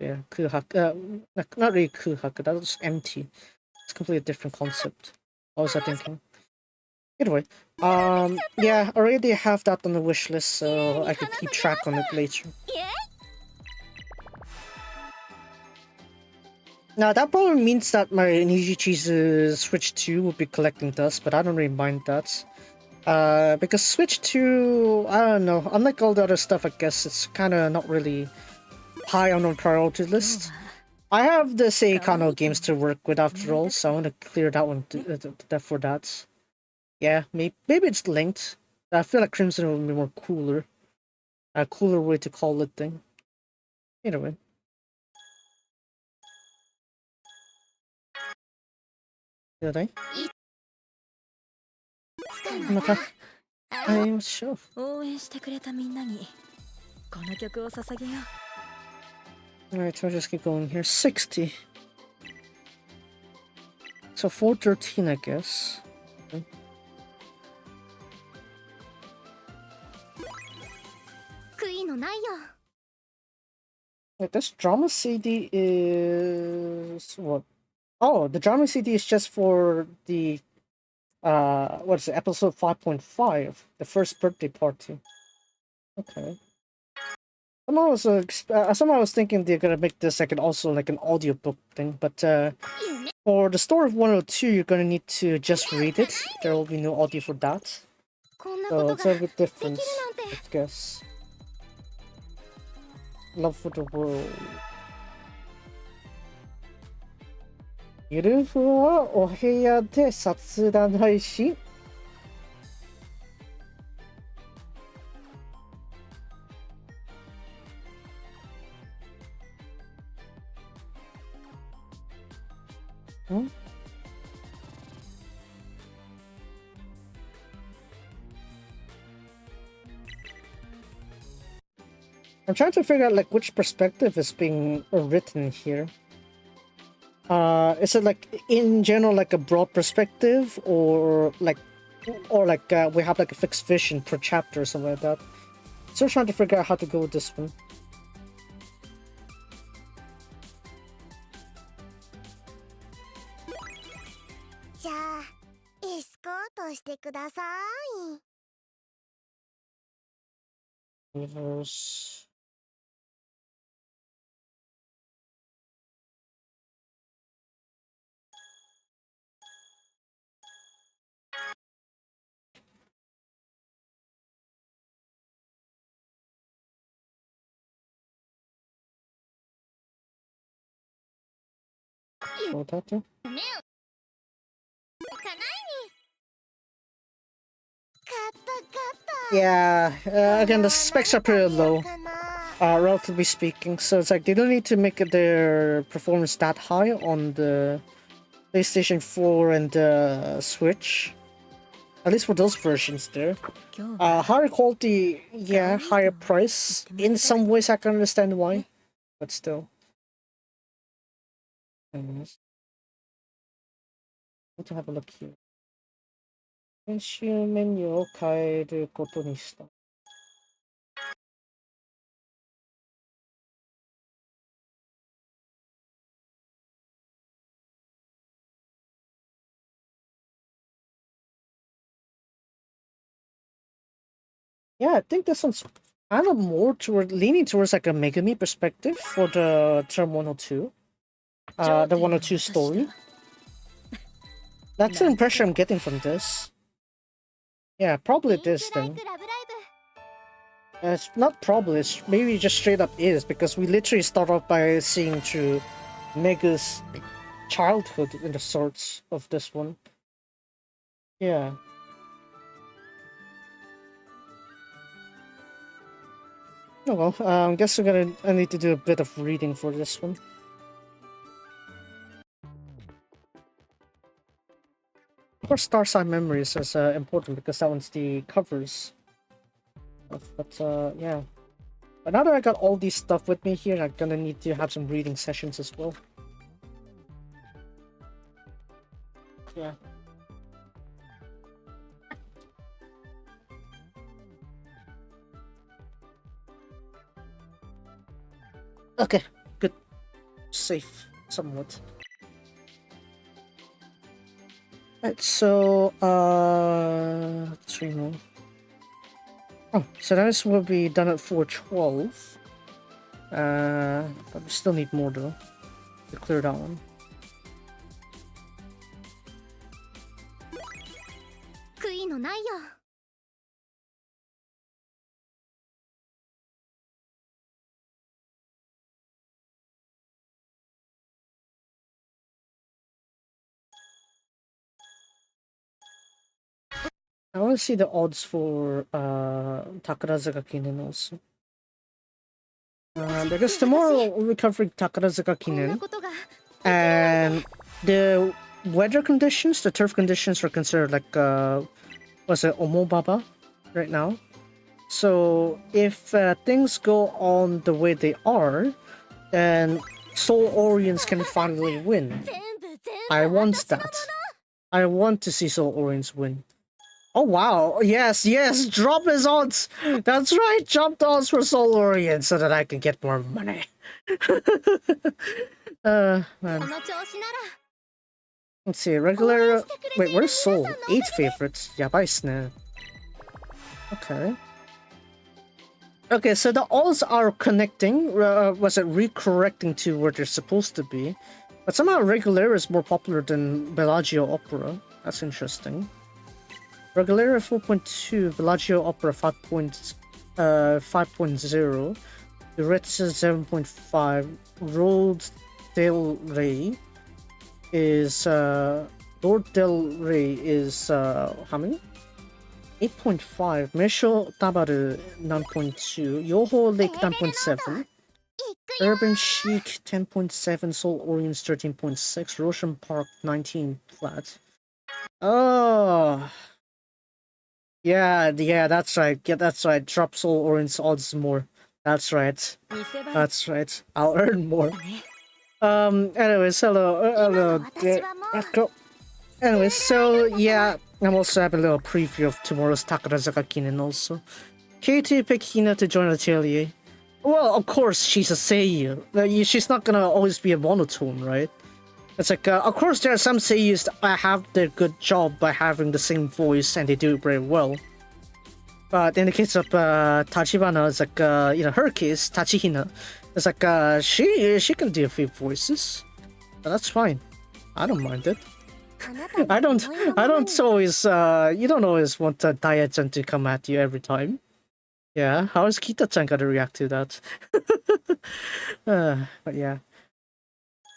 Yeah, Kuhaku. Not really Kuhaku. That was empty. It's a completely different concept. What was I thinking? Anyway, yeah, I already have that on the wish list, so I could keep track on it later. Now that probably means that my Nijichi's Switch 2 will be collecting dust, but I don't really mind that. Because Switch 2, I don't know, unlike all the other stuff, I guess it's kind of not really high on the priority list. I have the Sayaka games to work with after all, so I want to clear that one for that. Yeah, maybe it's linked. I feel like Crimson would be more cooler. A cooler way to call it thing. Anyway. Did I? I'm sure. Alright, so I'll just keep going here. 60. So 413, I guess. Okay. Wait, this drama CD is what? Oh, the drama CD is just for the what is it, episode 5.5, the first birthday party. Okay. Somehow I was thinking they're gonna make this like an audiobook thing, but for the story of 102, you're gonna need to just read it. There will be no audio for that. So it's a bit different, I guess. Love for the world. ゆるふわお部屋で雑談配信。I'm trying to figure out like which perspective is being written here. Is it like in general like a broad perspective, or like we have like a fixed vision per chapter or something like that? Still trying to figure out how to go with this one. じゃあエスコートしてください。 Reverse. Go that too. Yeah, again, the specs are pretty low, relatively speaking, so it's like they don't need to make their performance that high on the PlayStation 4 and the Switch. At least for those versions there. Higher quality, yeah, higher price. In some ways I can understand why, but still. Anyways. Need to have a look here. 編集メニューを変えることにした。Yeah, I think this one's kind of more leaning towards like a Megami perspective for the Term 102. The 102 story. That's the impression I'm getting from this. Yeah, probably it is then. It's not probably, it's maybe just straight up is, because we literally start off by seeing through Mega's childhood in the sorts of this one. Yeah. Oh well, I guess I need to do a bit of reading for this one. Of course, Starside Memories is important because that one's the covers. But yeah. But now that I got all these stuff with me here, I'm gonna need to have some reading sessions as well. Yeah. Okay, good. Safe, somewhat. Right, so, 3 more. Oh, so this will be done at 4:12. But we still need more though, to clear that one. I want to see the odds for Takarazuka Kinen also. Because tomorrow we'll be covering Takarazuka Kinen, and the weather conditions, the turf conditions are considered like was it Omobaba right now? So if things go on the way they are, then Soul Orients can finally win. I want that. I want to see Soul Orients win. Oh wow, yes, drop his odds! That's right, drop the odds for Soul Orient so that I can get more money. Man. Let's see, regular... Wait, where's Soul? 8 favorites. Yabai snap. Okay. Okay, so the odds are connecting, was it recorrecting to where they're supposed to be. But somehow Regular is more popular than Bellagio Opera. That's interesting. Regular 4.2, Bellagio Opera 5.0, Duretz 7.5, Road Del Rey is Lord Del Rey is how many? 8.5, Mesho Tabaru 9.2, Yoho Lake 9.7, Urban Chic 10.7, Soul Orients 13.6, Roshan Park 19 flat. Oh, yeah, that's right. Yeah, that's right. Drop Soul Orient's odds more. That's right. That's right. I'll earn more. Anyways, hello, Echo. Anyways, so yeah, I'm also having a little preview of tomorrow's Takarazuka Kinen also. Katie picked Hina to join Atelier. Well, of course, she's a seiyuu. She's not gonna always be a monotone, right? It's like, of course, there are some seiyus that have their good job by having the same voice and they do it very well. But in the case of Tachibana, it's like, her case, Tachihina, it's like, she can do a few voices. But that's fine. I don't mind it. I don't always, you don't always want Daya-chan to come at you every time. Yeah, how is Kita-chan gonna react to that? But yeah.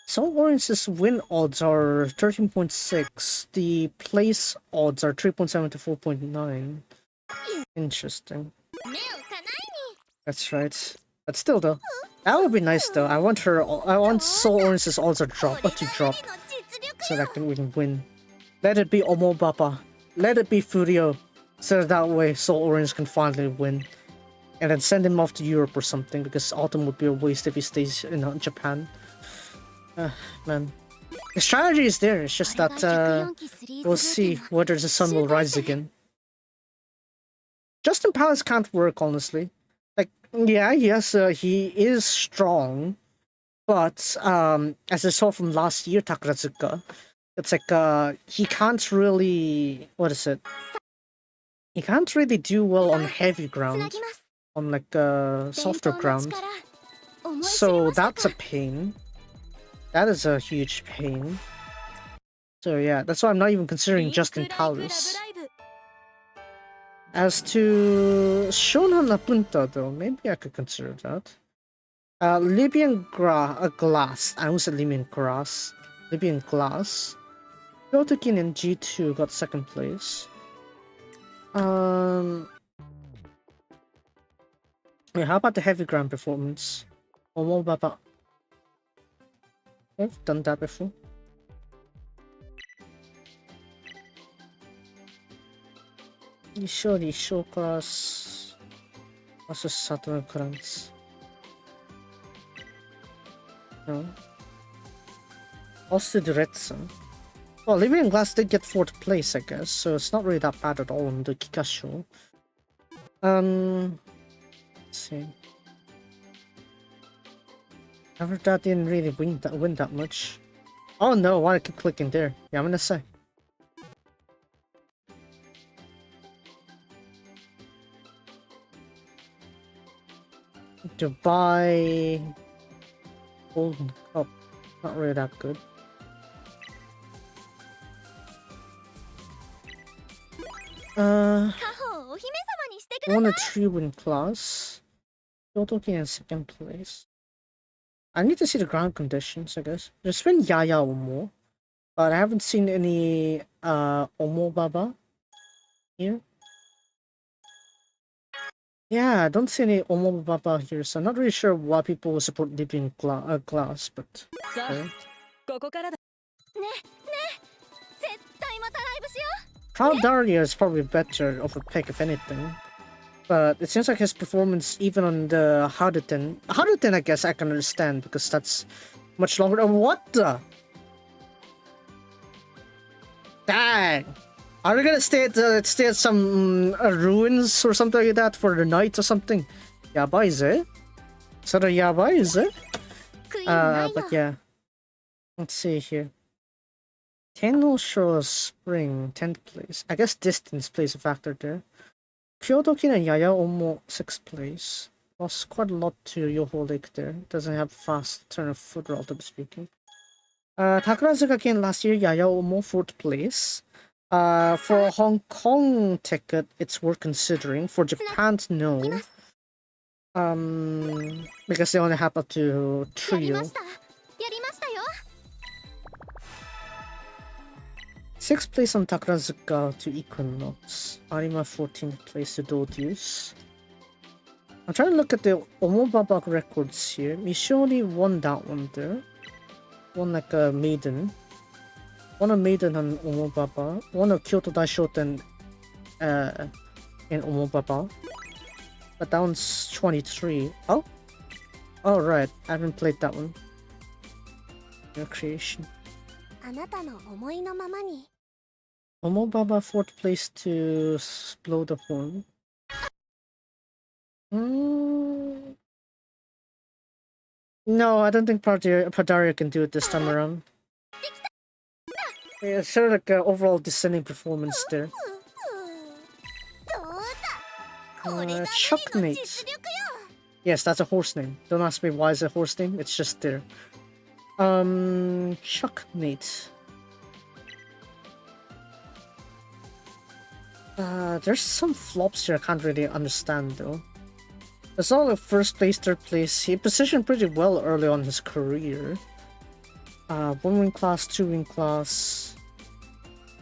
Soul Orange's win odds are 13.6. The place odds are 3.7 to 4.9. Interesting. That's right. But still though, that would be nice though. I want Soul Orange's odds to drop, so that we can win. Let it be Omobaba. Let it be Furio. So that way Soul Orange can finally win. And then send him off to Europe or something, because Autumn would be a waste if he stays in Japan. Man. The strategy is there, it's just that we'll see whether the sun will rise again. Justin Palace can't work, honestly. Like, yeah, yes, he is strong, but as I saw from last year, Takarazuka, it's like he can't really, what is it? He can't really do well on heavy ground, on like softer ground. So that's a pain. That is a huge pain. So yeah, that's why I'm not even considering Justin Palace. As to Shonan Napunta though, maybe I could consider that. Libyan Glass. I almost said Libyan Grass. Libyan Glass. Yotokin and G2 got second place. Yeah, how about the heavy ground performance? Omobaba. I've done that before. Ishori show class versus Saturn Currents. No. Also the Red Sun. Well, Living Glass did get 4th place, I guess, so it's not really that bad at all on the Kikasho. Let's see. After that didn't really win that much. Oh no, why I keep clicking there? Yeah, I'm gonna say. Dubai Golden Cup. Not really that good. Won a 3-win class. Yotoki in 2nd place. I need to see the ground conditions, I guess. There's been Yaya Omo, but I haven't seen any Omobaba here. Yeah, I don't see any Omobaba here, so I'm not really sure why people will support Living Glass, but... Okay. Proud Daria is probably better of a pick, if anything. But it seems like his performance, even on the Haduten, I guess I can understand, because that's much longer. Oh, what the? Dang! Are we gonna stay at some ruins or something like that for the night or something? Yabai, is it? So the yabai, is it? But yeah. Let's see here. Tenno Shore Spring, 10th place. I guess distance plays a factor there. Kyotokin and Yaya Omo 6th place. Lost quite a lot to Yoho Lake there. Doesn't have fast turn of foot, relatively speaking. Takarazuka Ken last year, Yaya Omo 4th place. For a Hong Kong ticket, it's worth considering. For Japan, no. Because they only have up to trio. 6th place on Takarazuka to Equinox. Arima 14th place to Dodius. I'm trying to look at the Omobaba records here. Mishori won that one there. Won like a maiden. Won a maiden on Omobaba. Won a Kyoto Daishoten in Omobaba. but that one's 23. Oh? Oh, right. I haven't played that one. Your creation. あなたの思いのままに。 Omobaba fourth place to blow the horn. No, I don't think Padaria can do it this time around. Yeah, it's sort of like an overall descending performance there. どうだ、これが Chuckmate. 実力よ。 Yes, that's a horse name. Don't ask me why it's a horse name. It's just there. Chuckmate. There's some flops here I can't really understand though. It's all like first place, third place. He positioned pretty well early on in his career. 1 win class, 2 win class,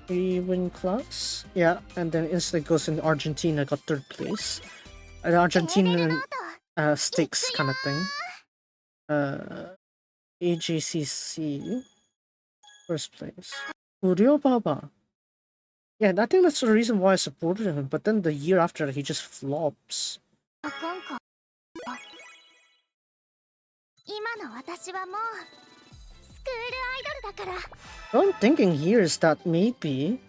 3 win class. Yeah, and then instantly goes in Argentina, got third place. An Argentinian stakes kind of thing. AJCC, first place. Uryobaba. Yeah, I think that's the reason why I supported him, but then the year after he just flops. あかんか。今の私はもうスクールアイドルだから。 What I'm thinking here is that maybe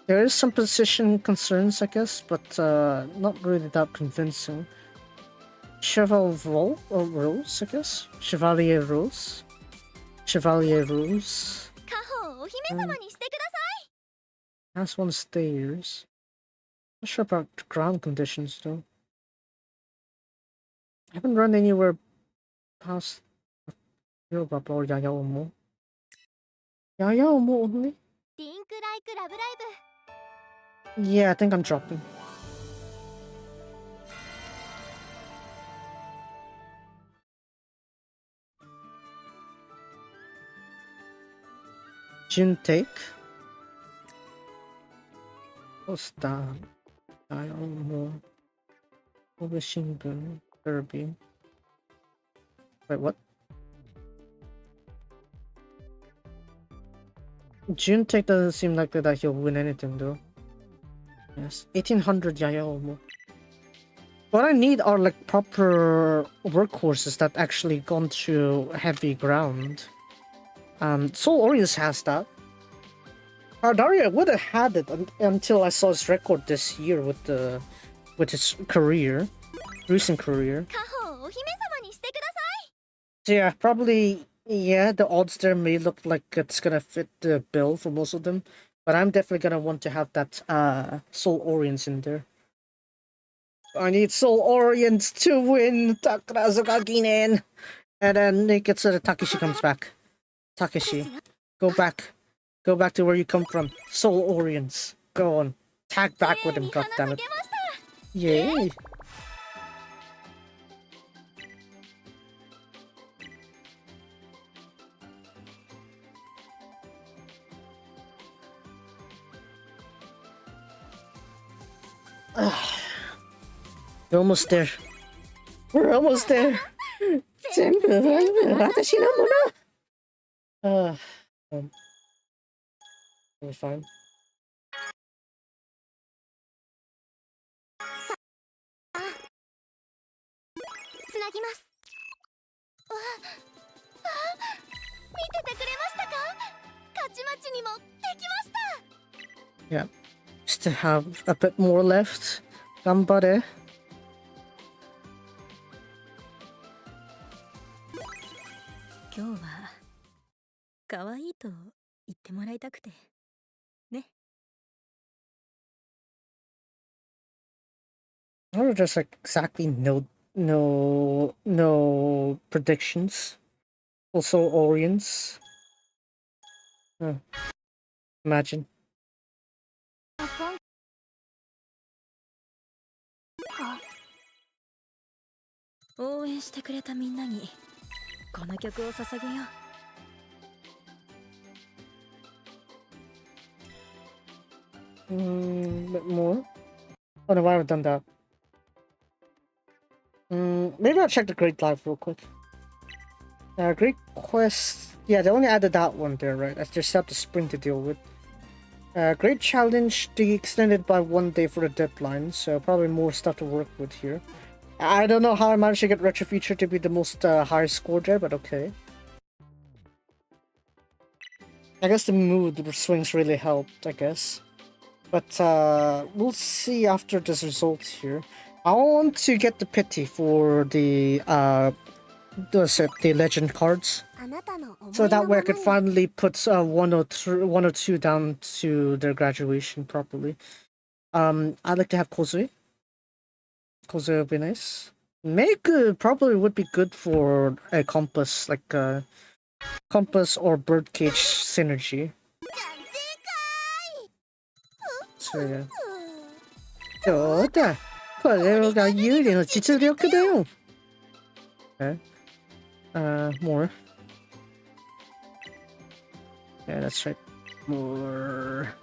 there is some position concerns, I guess, but not really that convincing. Chevalier Rose, I guess? Chevalier Rose? Chevalier Rose. カホをお姫様にしてください。 Last one stairs. Not sure about ground conditions though. I haven't run anywhere past Yobaba or Yayaomo. Yayaomo only? リンクライクラブライブ。 Yeah, I think I'm dropping. Jintake. What's that? I don't know. Obishingun. Derby. Wait, what? Jintake doesn't seem likely that he'll win anything though. Yes. 1800 Yayaomo. What I need are like proper workhorses that actually gone through heavy ground. Soul Orius has that. Daria would have had it until I saw his record this year with his career, recent career. カホをお姫様にしてください。 So yeah, probably yeah. The odds there may look like it's gonna fit the bill for most of them, but I'm definitely gonna want to have that Soul Orients in there. I need Soul Orients to win Takarazuka Ginen, and then Nikitsu Takeshi comes back. Takeshi, go back to where you come from. Soul Orients, go on, tag back with him, goddammit. Yay! We're almost there. We're almost there. 全部私のもの。We're fine. つなぎます。わあ、見ててくれましたか？勝ち待ちにもできました。 Yeah. Still have a bit more left. Gambare. 今日は可愛いと言ってもらいたくてね。 Or just like exactly no predictions. Also Orients. Imagine. あかんか。応援してくれたみんなにこの曲を捧げよう。Bit more. Oh no, I haven't done that. Maybe I'll check the Great Live real quick. Great Quest. Yeah, they only added that one there, right? I just have the spring to deal with. Great challenge, they extended by 1 day for the deadline, so probably more stuff to work with here. I don't know how I managed to get Retro Future to be the most high score there, but okay. I guess the mood swings really helped, I guess. But we'll see after this result here. I want to get the pity for the legend cards. So that way I could finally put 102 down to their graduation properly. I'd like to have Kozue. Kozue would be nice. Make probably would be good for a compass, like compass or birdcage synergy. So yeah. そうだ。これが有利の実力だよ。Okay. More. Yeah, that's right. More.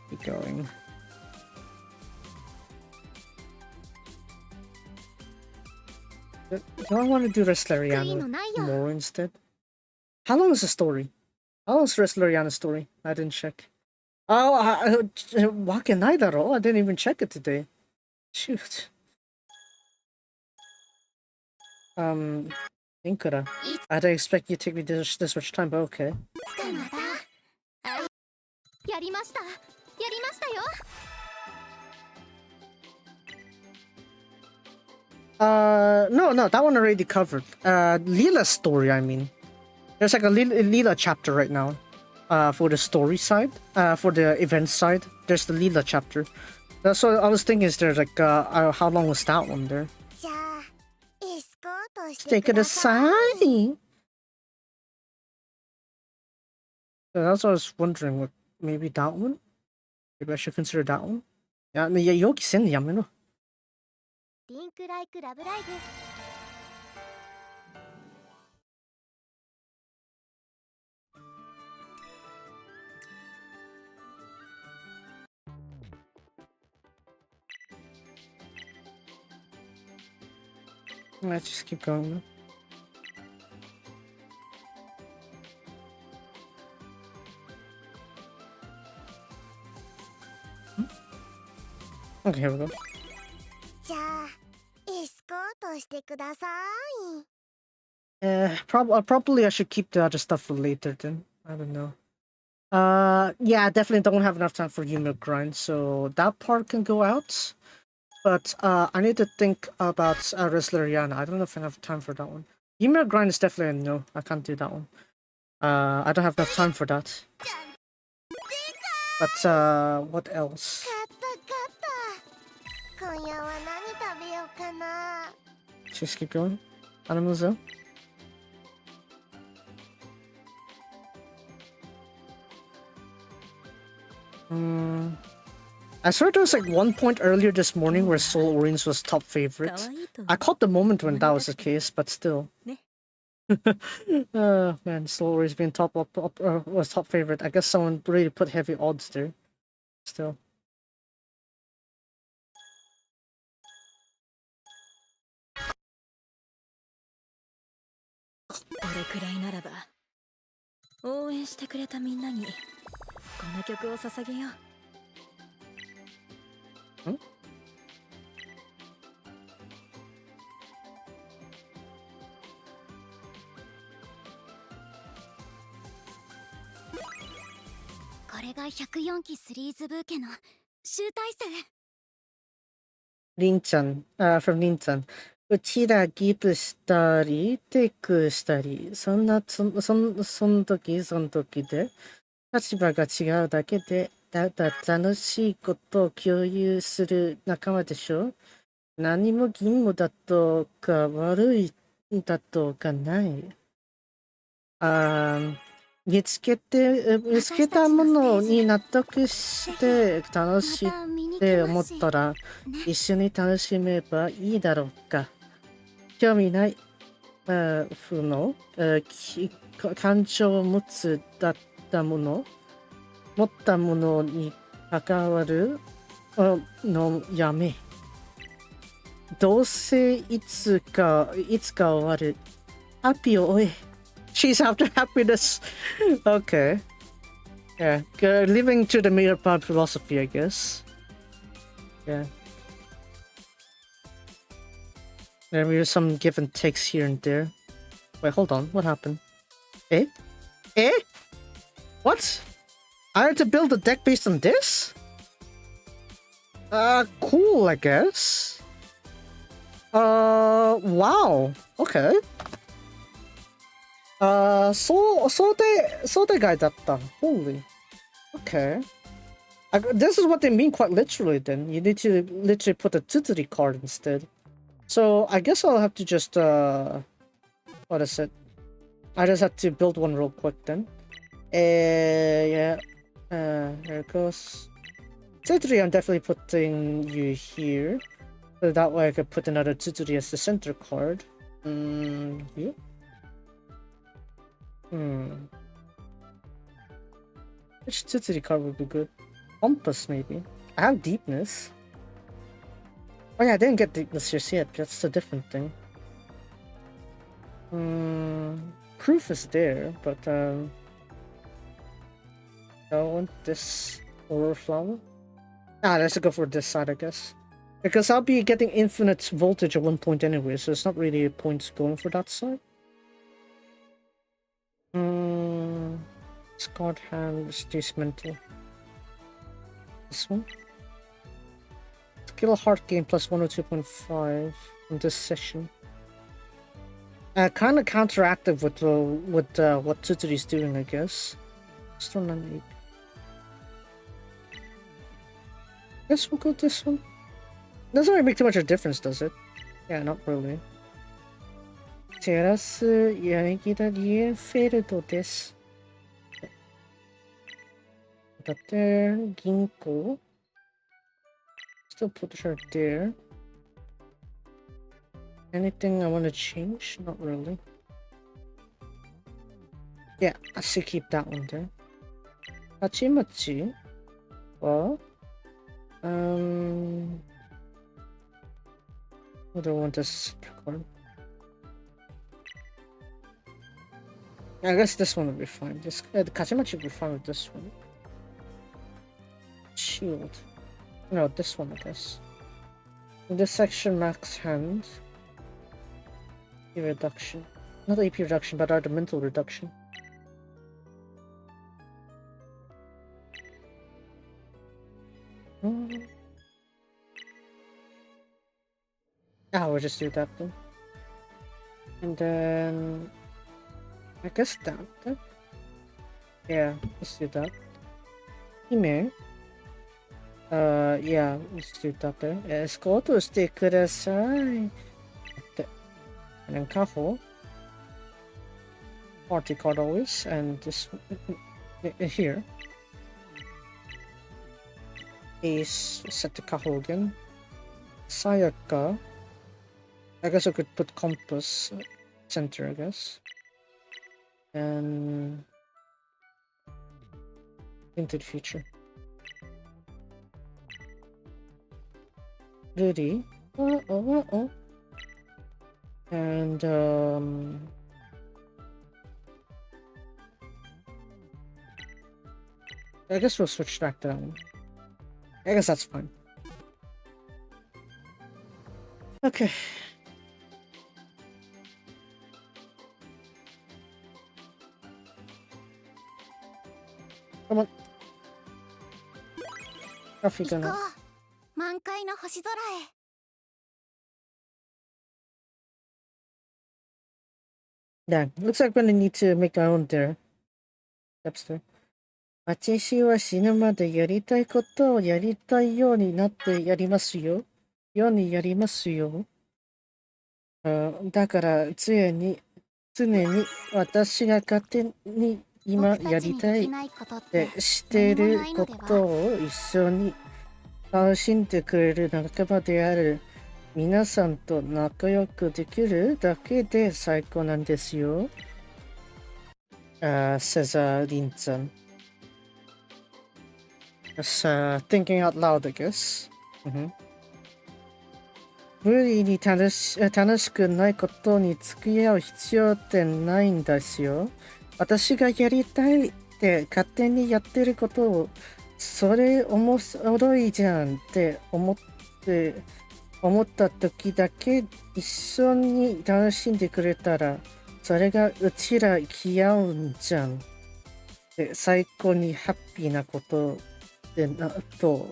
Keep going. Do I want to do Wrestleriana more instead? How long is the story? How long is Wrestleriana's story? I didn't check. Oh, I didn't even check it today. Shoot. Linkura. I didn't expect you to take me this much time, but okay. No, that one already covered. Leela's story, I mean. There's like a Leela chapter right now. For the story side, for the event side, there's the Leela chapter. That's what I was thinking. Is there like how long was that one there? Take it aside. So that's what I was wondering. What, maybe that one? Maybe I should consider that one. Yeah, 여기 있었네, 야매너. Let's just keep going. Okay, here we go. Probably I should keep the other stuff for later then. I don't know. Yeah, I definitely don't have enough time for Yume grind, so that part can go out. But I need to think about Wrestleriana. I don't know if I have time for that one. Yume grind is definitely a no. I can't do that one. I don't have enough time for that. But what else? Just keep going. Animals. I swear there was like one point earlier this morning where Soul Orange was top favorite. I caught the moment when that was the case, but still. Man, Soul Orange being was top favorite. I guess someone really put heavy odds there. Still. Hmm? Rin-chan, from Rin-chan. うちらギブしたり、テイクしたり、その時で、立場が違うだけで、楽しいことを共有する仲間でしょ。何も義務だとか悪いだとかない。見つけたものに納得して楽しいって思ったら、一緒に楽しめばいいだろうか。興味ない感情を持ったものに関わるのやめ。どうせいつか終わる。ハッピーを追え。She's after happiness. Okay. Yeah, living to the mirror part philosophy, I guess. Yeah. There were some give and takes here and there. Wait, hold on. What happened? Eh? Eh? What? I had to build a deck based on this? Cool, I guess. Wow. Okay. そうでguyだった. Holy. Okay. This is what they mean quite literally then. You need to literally put a Tsutsuri card instead. So I guess I'll have to just, what is it? I just have to build one real quick then. Yeah. There it goes. Tsutsuri, I'm definitely putting you here. So that way I could put another Tsutsuri as the center card. Yeah. Which Tsutsuri card would be good? Compass, maybe. I have deepness. Oh yeah, I didn't get deepness just yet. That's a different thing. Proof is there, but I want this aurora flower. Let's go for this side, I guess. Because I'll be getting infinite voltage at one point anyway, so it's not really a point going for that side. Scarred hand, reduce mental. This one. Skill heart gain plus 102.5 from this session. Kind of counteractive with what Tsutsuri's doing, I guess. Still not 8. Guess we'll go this one. Doesn't really make too much of a difference, does it? Yeah, not really. テラス柳田リエンフェルドです。Put that there. Ginkgo. Still put her there. Anything I want to change? Not really. Yeah, I should keep that one there. Hachimachi. Well, what do I want this card? I guess this one will be fine. This the Kachimachi will be fine with this one. Shield. No, this one I guess. In this section, max hand. AP reduction. Not AP reduction, but rather mental reduction. We'll just do that then. And then I guess that. Yeah, let's do that. Email. Yeah, let's do that there. Escort to stay kudasai. And then Kaho. Party card always, and this here. Ace, set to Kaho again. Sayaka. I guess I could put compass center, I guess. And into the future. Rudy. And I guess we'll switch back to that one. I guess that's fine. Okay. Come on. Coffee gonna. 満開の星空へ。Yeah, looks like I'm gonna need to make my own there. Steps there. 私は死ぬまでやりたいことをやりたいようになってやりますよ。ようにやりますよ。だから常に私が勝手に今やりたいってしていることを一緒に楽しんでくれる仲間である皆さんと仲良くできるだけで最高なんですよ。says Lin-chan. Just thinking out loud, I guess. 無理に楽しくないことに付き合う必要ってないんですよ。私がやりたいって勝手にやってることをそれ面白いじゃんって思った時だけ一緒に楽しんでくれたらそれがうちら気合うんじゃんで最高にハッピーなことでなと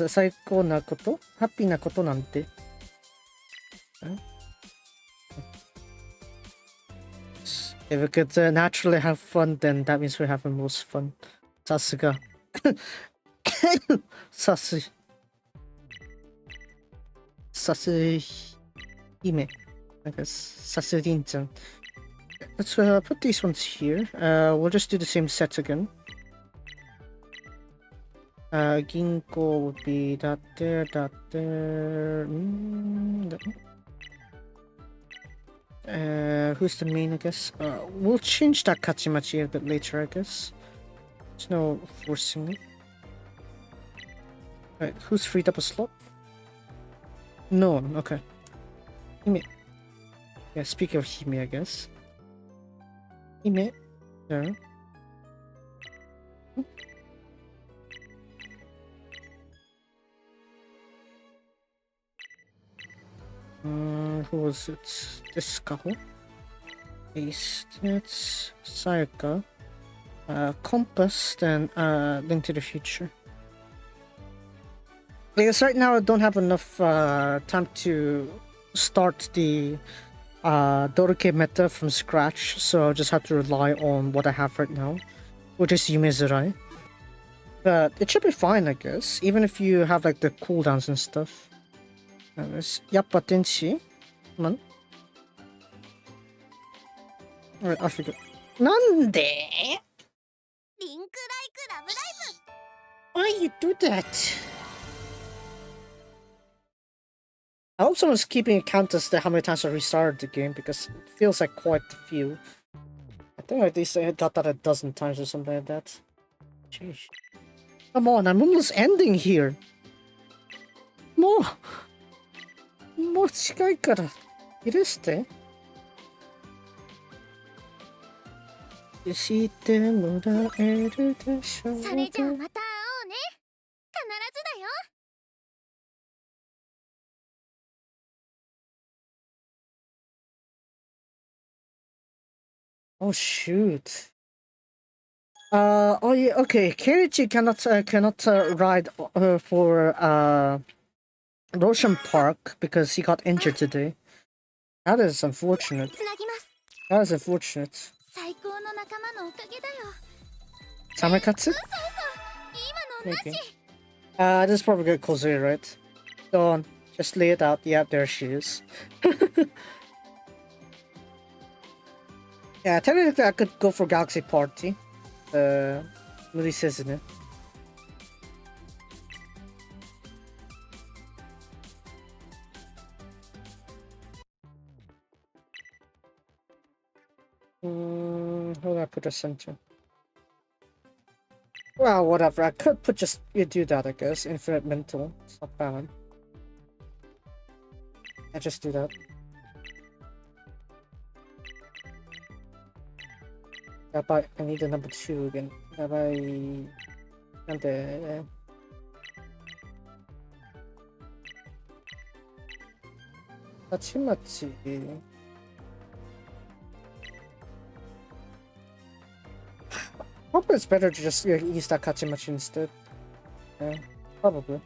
最高なことハッピーなことなんてIf we could naturally have fun, then that means we're having most fun. さすが。さす姫。I guess. さすりんちゃん。Let's put these ones here. We'll just do the same sets again. Ginko would be that there, that there. Who's the main, I guess? We'll change that Kachimachi a bit later, I guess. There's no forcing it. Right, who's freed up a slot? No one, okay. Hime. Yeah, speaking of Hime, I guess. Hime. There. Who was it? This Kaho. Ace. That's Sayaka. Compass, then Link to the Future. Because right now I don't have enough time to start the Doruke meta from scratch, so I'll just have to rely on what I have right now, which is Yumezurai. But it should be fine, I guess, even if you have like the cooldowns and stuff. Yappa Tenshi? Man? Alright, I forgot. Nande? Why you do that? I hope someone's keeping account as to how many times I restarted the game, because it feels like quite a few. I think at least I got that a dozen times or something like that. Jeez. Come on, I'm almost ending here. More. もう近いから許してしてもらえるでしょうそれじゃあまた会おうね必ずだよ Oh shoot. Oh yeah, okay. Keiichi cannot ride for Roshan Park because he got injured today. That is unfortunate. つなぎます That is unfortunate. 最高の仲間のおかげだよ Samakatsu? そう今のな Maybe. し This is probably good Kozui, right? Go on. Just lay it out. Yep, there she is. Yeah, technically I could go for Galaxy Party. Release, isn't it? How do I put a center? Well, whatever. I could put just do that, I guess. Infinite mental. It's not bad. I just do that. Yeah, but I need a number 2 again. Yeah, and Tachimachi. Probably it's better to just use that Kachimachi instead. Yeah, probably.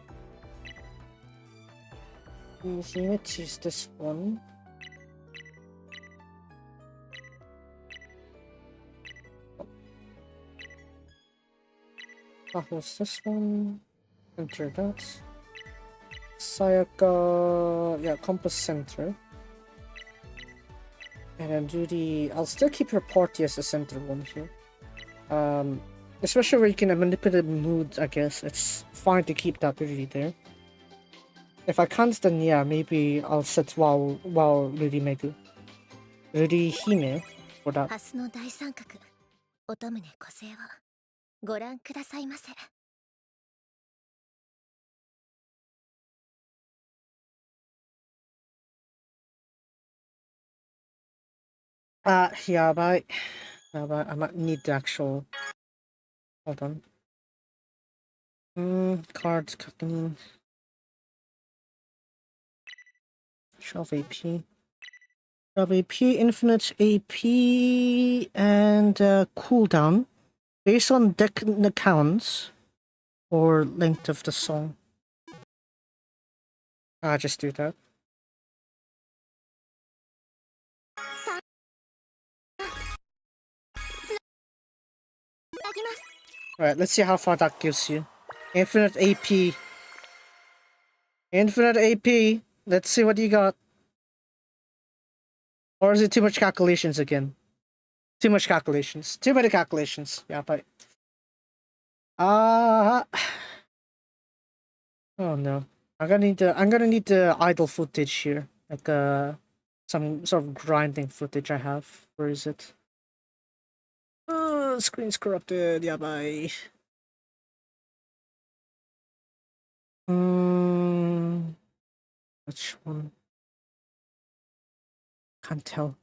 Let's use this one. What's this one? Enter that. Sayaka, yeah, compass center. And then do the. I'll still keep her party as the center one here. Especially where you can manipulate mood, I guess. It's fine to keep that really there. If I can't, then yeah, maybe I'll set WoW Rudy maybe. Rudy Hime for that. 明日の大三角乙女個性をご覧くださいませ Yeah, but I might need the actual Hold on. Cards cooking. Shelf AP. Shelf AP, infinite AP, and cooldown based on deck accounts or length of the song. I'll just do that. Alright, let's see how far that gives you. Infinite AP. Infinite AP. Let's see what you got. Or is it too much calculations again? Too much calculations. Too many calculations. Yeah, but... Oh no. I'm gonna need the idle footage here. Like some sort of grinding footage I have. Where is it? Screen's corrupted. Yeah, bye. Which one? Can't tell.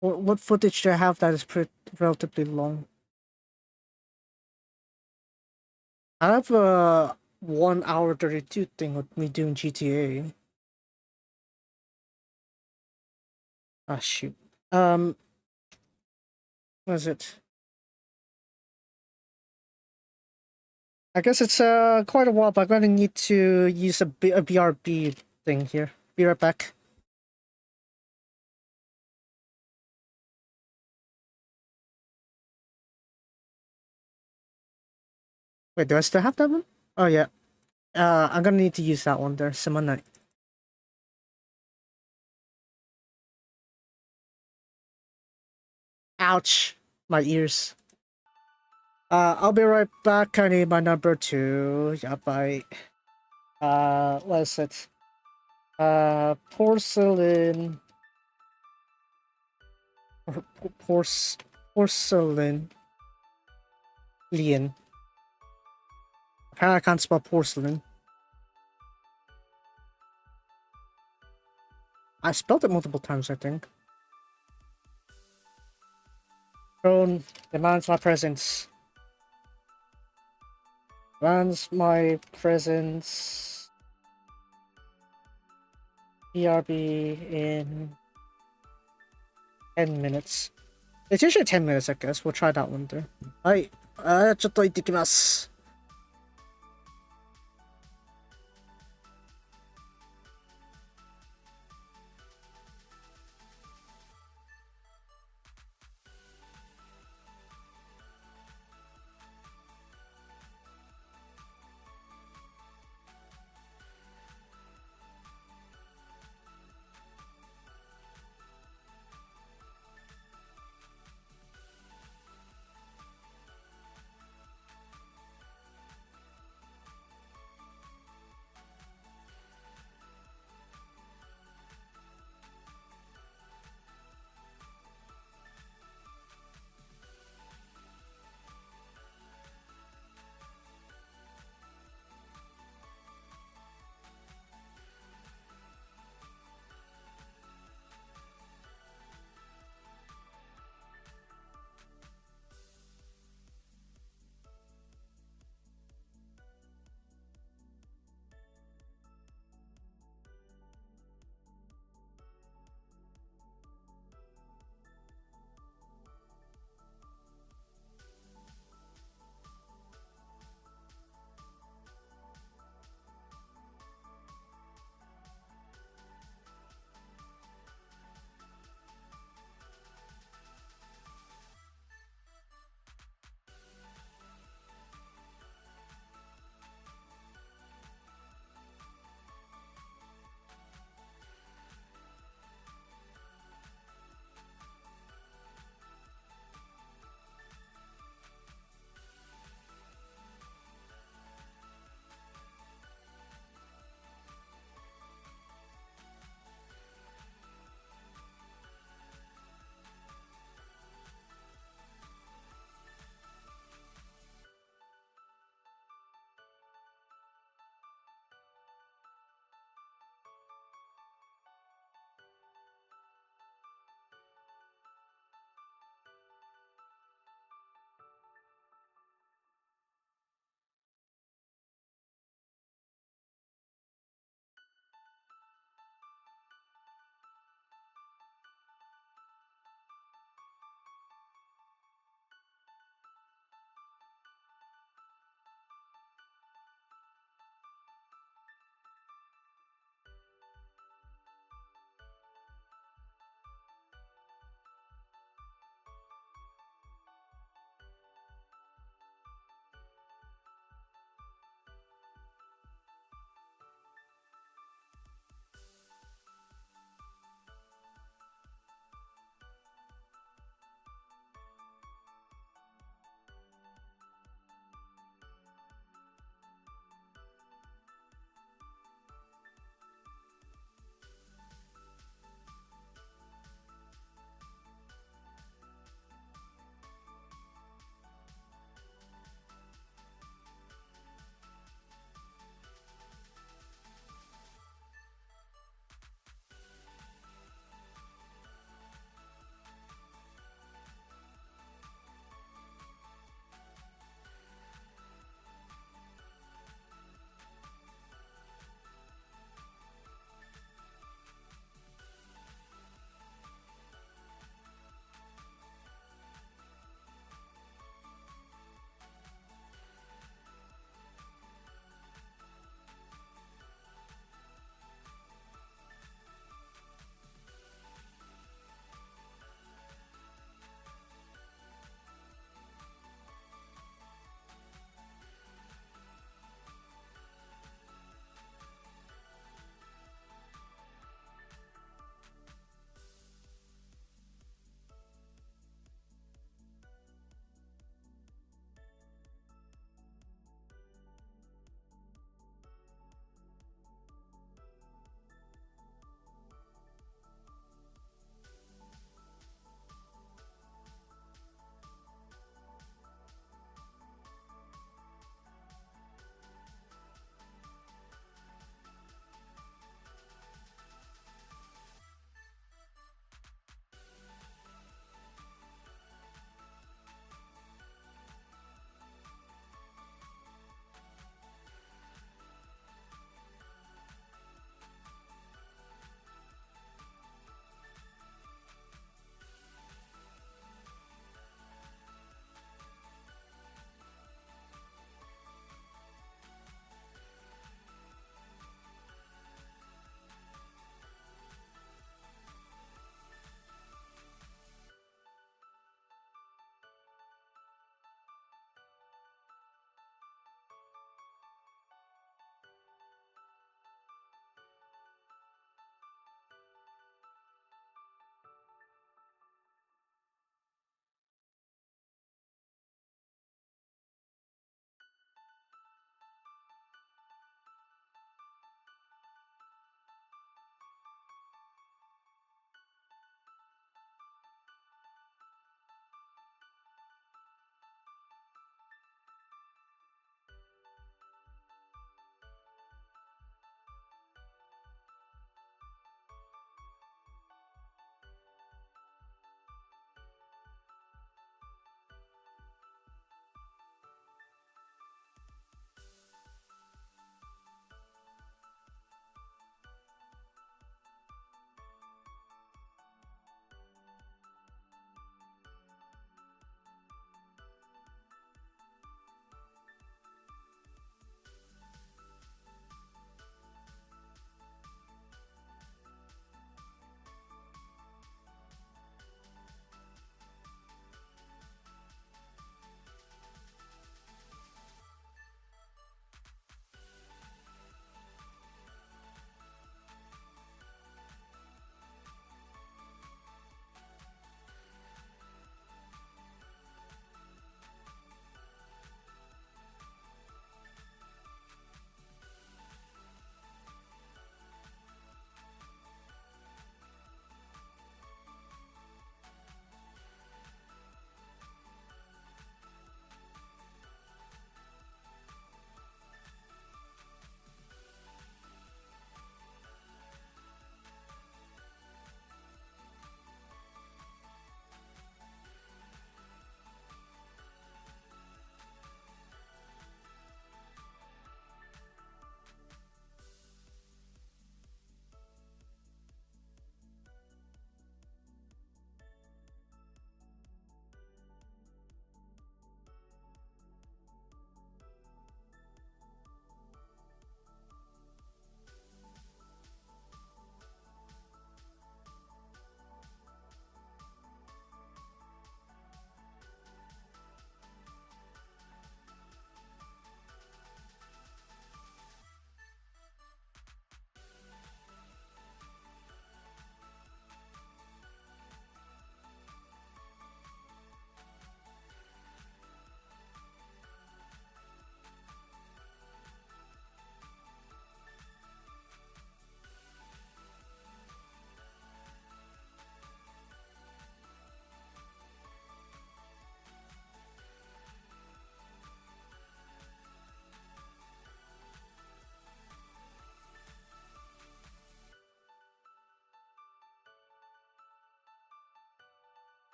What footage do I have that is relatively long? I have a 1 hour 32 thing with me doing GTA. Ah, shoot. What is it? I guess it's quite a while, but I'm gonna need to use a BRB thing here. Be right back. Wait, do I still have that one? Oh yeah. I'm gonna need to use that one there. Night. Ouch. My ears. I'll be right back. I need my number 2. Yeah, bye. What is it? Porcelain. Porcelain. Lian. Apparently I can't spell porcelain. I spelled it multiple times, I think. Throne demands my presence. Demands my presence. BRB in 10 minutes. It's usually 10 minutes, I guess. We'll try that one there. はい。ちょっと行ってきます。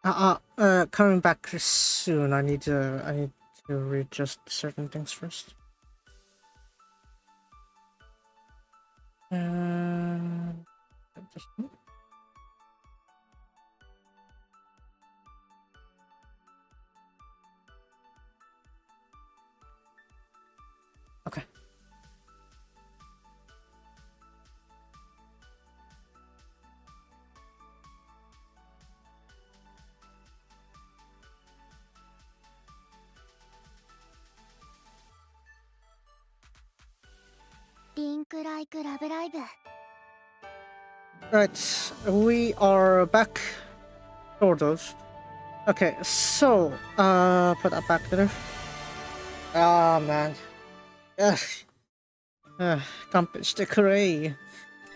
Coming back soon. I need to readjust certain things first. This one. Okay. Right, we are back, sort of. Okay, so put that back there. Oh man, ugh, Campus the Cray.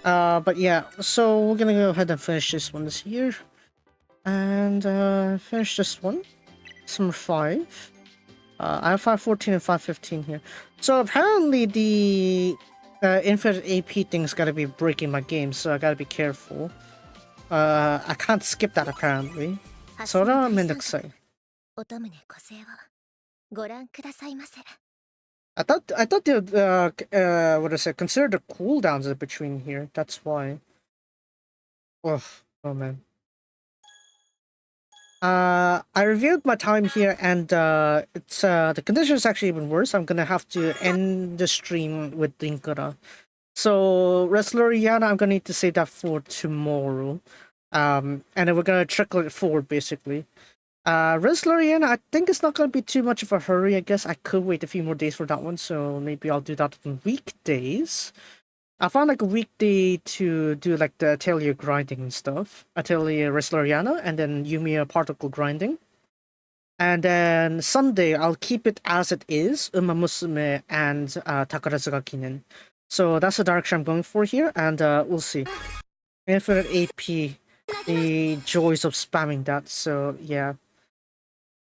But yeah, so we're gonna go ahead and finish this one this year, and finish this one. Summer 5. I have 514 and 515 here. So apparently the infinite AP thing's gotta be breaking my game, so I gotta be careful. I can't skip that apparently. So I'm meandakusai. I thought they would what is it? Consider the cooldowns in between here. That's why. Oh man. I reviewed my time here, and it's the condition is actually even worse. I'm gonna have to end the stream with Linkura. So Wrestler Yana, I'm gonna need to save that for tomorrow. And then we're gonna trickle it forward basically. Wrestler Yana, I think it's not gonna be too much of a hurry. I guess I could wait a few more days for that one, so maybe I'll do that on weekdays. I found like a weekday to do like the Atelier grinding and stuff. Atelier Wrestler Yana, and then Yumiya particle grinding. And then Sunday, I'll keep it as it is, Uma Musume and Takarazuka Kinen. So that's the direction I'm going for here, and we'll see. Infinite AP, the joys of spamming that, so yeah.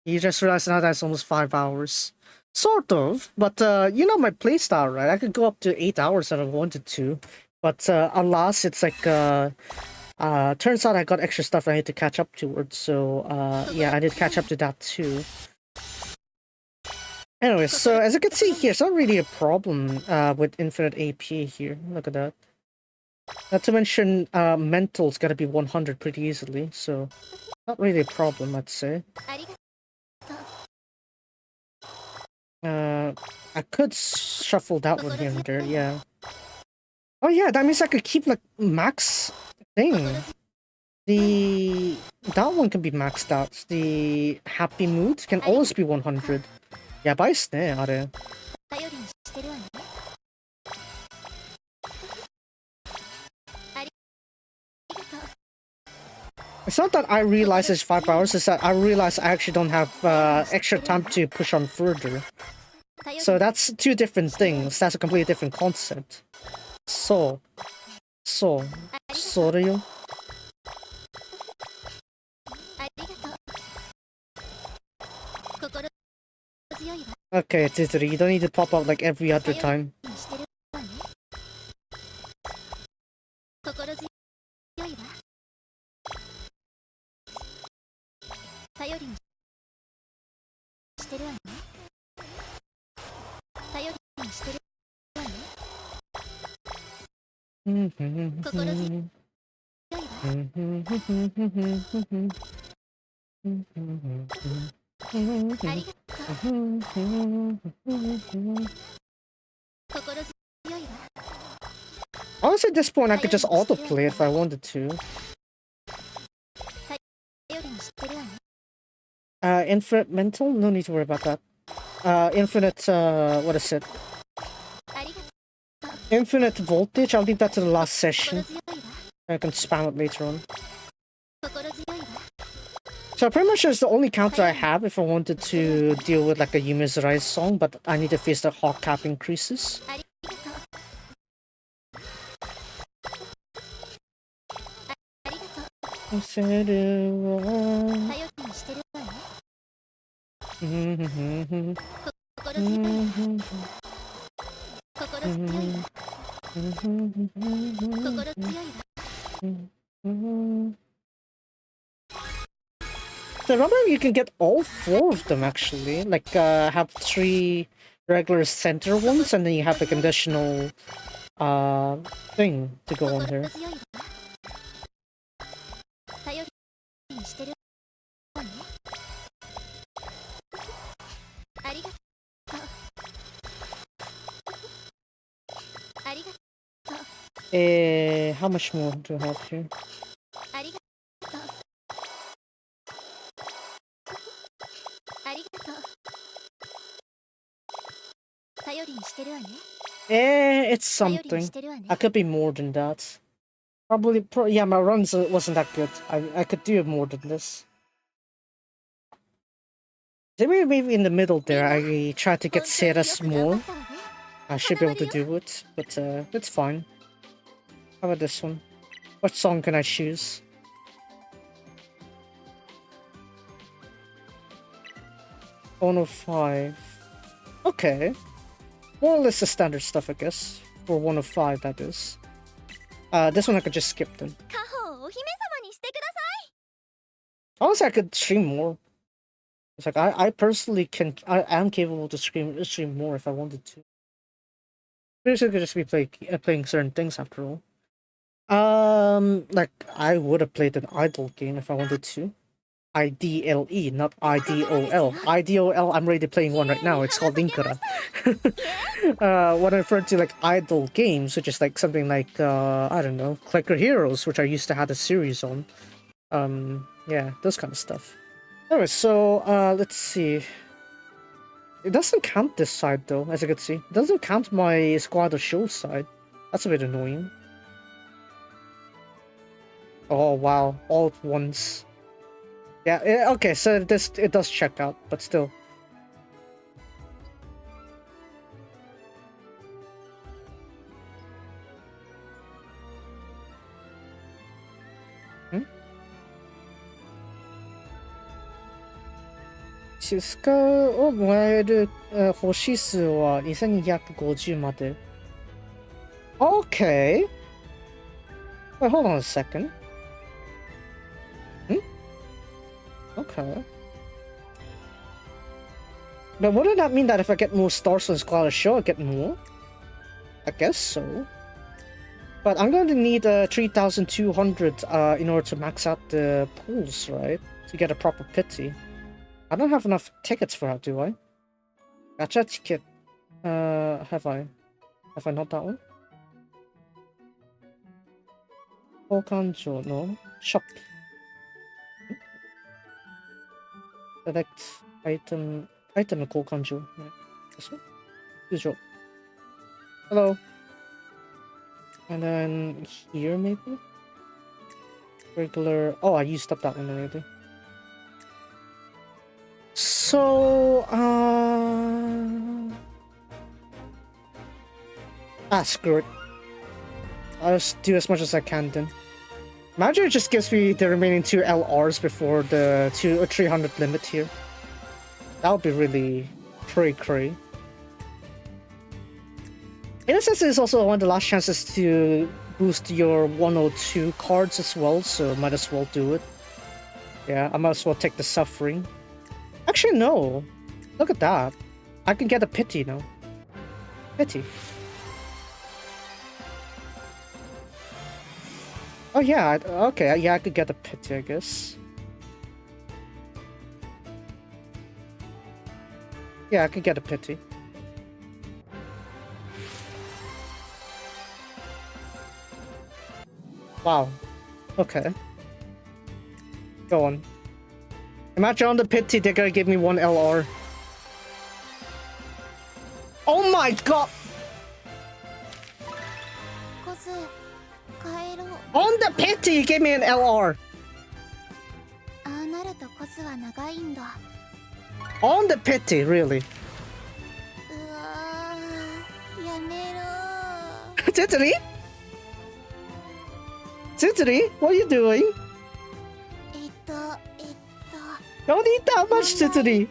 You just realized now that's almost 5 hours. Sort of, but you know my playstyle, right? I could go up to 8 hours if I wanted to. But alas, it's like turns out I got extra stuff I need to catch up towards, so yeah, I did catch up to that too. Anyway, so as you can see here, it's not really a problem with infinite AP here. Look at that. Not to mention, mental's gotta be 100 pretty easily, so not really a problem, I'd say. I could shuffle that one here and there, yeah. Oh yeah, that means I could keep like max thing. That one can be maxed out. The happy mood can always be 100. Yeah, 아래. It's not that I realize it's 5 hours, it's that I realize I actually don't have extra time to push on further. So that's two different things. That's a completely different concept. Sorry. Okay, Titri, you don't need to pop out like every other time. Honestly, at this point, I could just autoplay if I wanted to. Infinite mental? No need to worry about that. Infinite, what is it? Infinite voltage? I'll leave that to the last session. I can spam it later on. So pretty much that's the only counter I have if I wanted to deal with like a Yumi's Rise song, but I need to face the hot cap increases. So remember, you can get all 4 of them actually. Like, have 3 regular center ones, and then you have a conditional thing to go on there. 頼りにしてるわね。ありがとう。ありがとう。How much more do I have here? ありがとう。ありがとう。頼りにしてるわね。It's something. I could be more than that. Probably, yeah, my runs wasn't that good. I could do more than this. Maybe in the middle there, I tried to get Ceres more. I should be able to do it, but it's fine. How about this one? What song can I choose? One of 5. Okay. More or less the standard stuff, I guess. For 1 of 5, that is. This one I could just skip then. カホをお姫様にしてください。 Honestly, I could stream more. It's like I personally I am capable to stream more if I wanted to. Basically, could just be playing certain things after all. Like I would have played an idle game if I wanted to. IDLE, not IDOL. IDOL, I'm already playing one right now. It's called Linkura. When I refer to like idle games, which is like something like I don't know, Clicker Heroes, which I used to have a series on. Yeah, those kind of stuff. Anyway, so let's see. It doesn't count this side though, as you can see. It doesn't count my Squad of Show side. That's a bit annoying. Oh wow, all at once. Yeah, okay, so it does check out, but still. Suska をもらえる星数は2250まで。Okay. Wait, hold on a second. Okay. But wouldn't that mean that if I get more stars on Squad Show, I get more? I guess so. But I'm going to need 3,200 in order to max out the pools, right? To get a proper pity. I don't have enough tickets for that, do I? Gacha ticket. Have I? Have I not that one? Hokanjo, no. Shop. Select item. Item Hokanjo. This one? Usual. Hello. And then here, maybe? Regular. Oh, I used up that one already. So, screw it. I'll just do as much as I can then. Imagine it just gives me the remaining 2 LRs before the 2 or 300 limit here. That would be really cray. In a sense, it's also one of the last chances to boost your 102 cards as well, so might as well do it. Yeah, I might as well take the suffering. Actually, no. Look at that. I can get a pity now. Pity. Oh yeah, okay, yeah, I could get a pity, I guess. Yeah, I could get a pity. Wow. Okay. Go on. Imagine on the pity, they're gonna give me 1 LR. Oh my god! On the pity, you gave me an LR! On the pity, really? Tsuturi? Tsuturi, what are you doing? Don't eat that much, Tsuturi!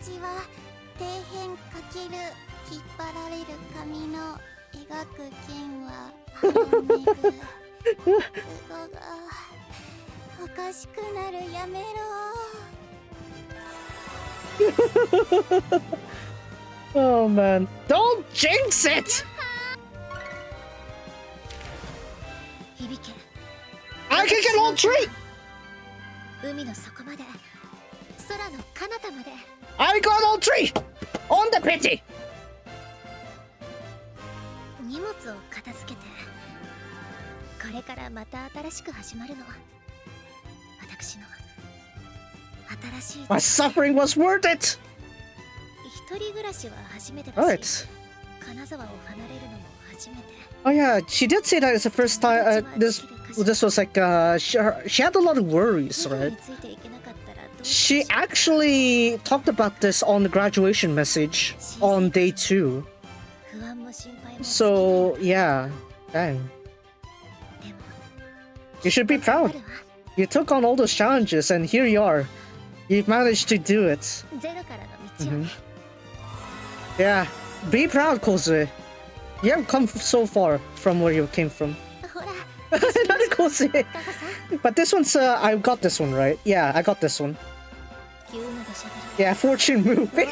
Oh man. Don't jinx it! 響け I can get all three! 海の底まで空の彼方まで I got all three! On the pity! 荷物を片付けてこれからまた新しく始まるの私の新しい My suffering was worth it! 一人暮らしは初めてだし Alright. 金沢を離れるのも初めて Oh yeah, she did say that it's the first time, this was like, she had a lot of worries, 海 right? についていけなかったらどう She actually talked about this on the graduation message on day 2. 不安も心配も So, yeah. Dang. でも You should be あ proud. るわ You took on all those challenges and here you are. You've managed to do it. ゼロからの道を、 Yeah. Be proud, Kozue. You have come so far from where you came from. ほら Not Kozue. カホさん But this one's, I got this one, right? Yeah, I got this one. 急な土砂降り Yeah, fortune movie.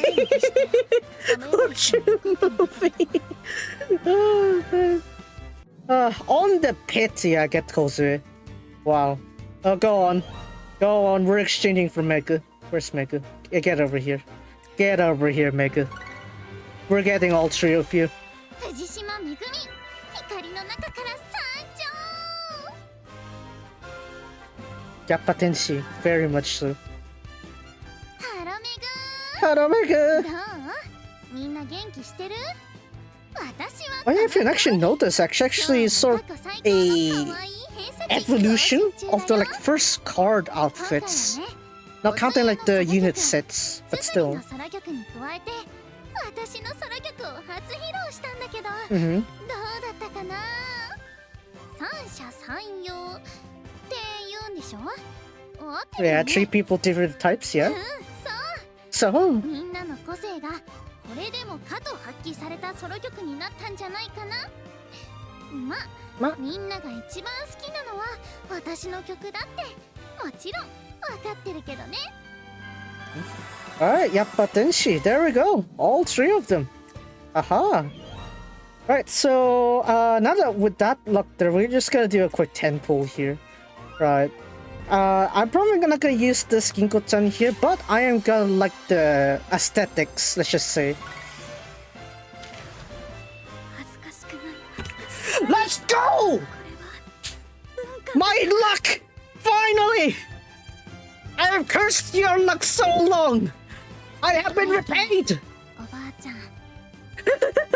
して雨宿り movie. Oh, man. On the pit, yeah, get Kozue. Wow. Oh, go on. Go on, we're exchanging for Mega. Where's Mega? Yeah, get over here. Get over here, Mega. We're getting all three of you. 藤島めぐみ光の中から参上 Yappa Tenshi. Very much so. ハロメ Hello, グ Mega. どうみんな元気してる私は Oh yeah, if you actually notice, actually is sort of a evolution of the like first card outfits. Not counting like the unit sets, but つづり still. の空曲に加えて私の空曲を初披露したんだけど、 Mm-hmm. どうだったかな三者三様って言うんでしょ合ってるよ Yeah, ね three people, different types, yeah. うんそう So, みんなの個性がこれでもかと発揮されたソロ曲になったんじゃないかなまみんなが一番好きなのは私の曲だってもちろん分かってるけどね alright, Yappa Tenshi. There we go. All three of them. Aha. Right, so now that with that luck there, we're just gonna do a quick 10 pull here. Right. I'm probably not gonna use this Ginko-chan here, but I am gonna like the aesthetics, let's just say. 恥ずかしくない恥ずかしく Let's go! これは文化 My luck! Finally! I have cursed your luck so long! I have been repaid! おばあちゃん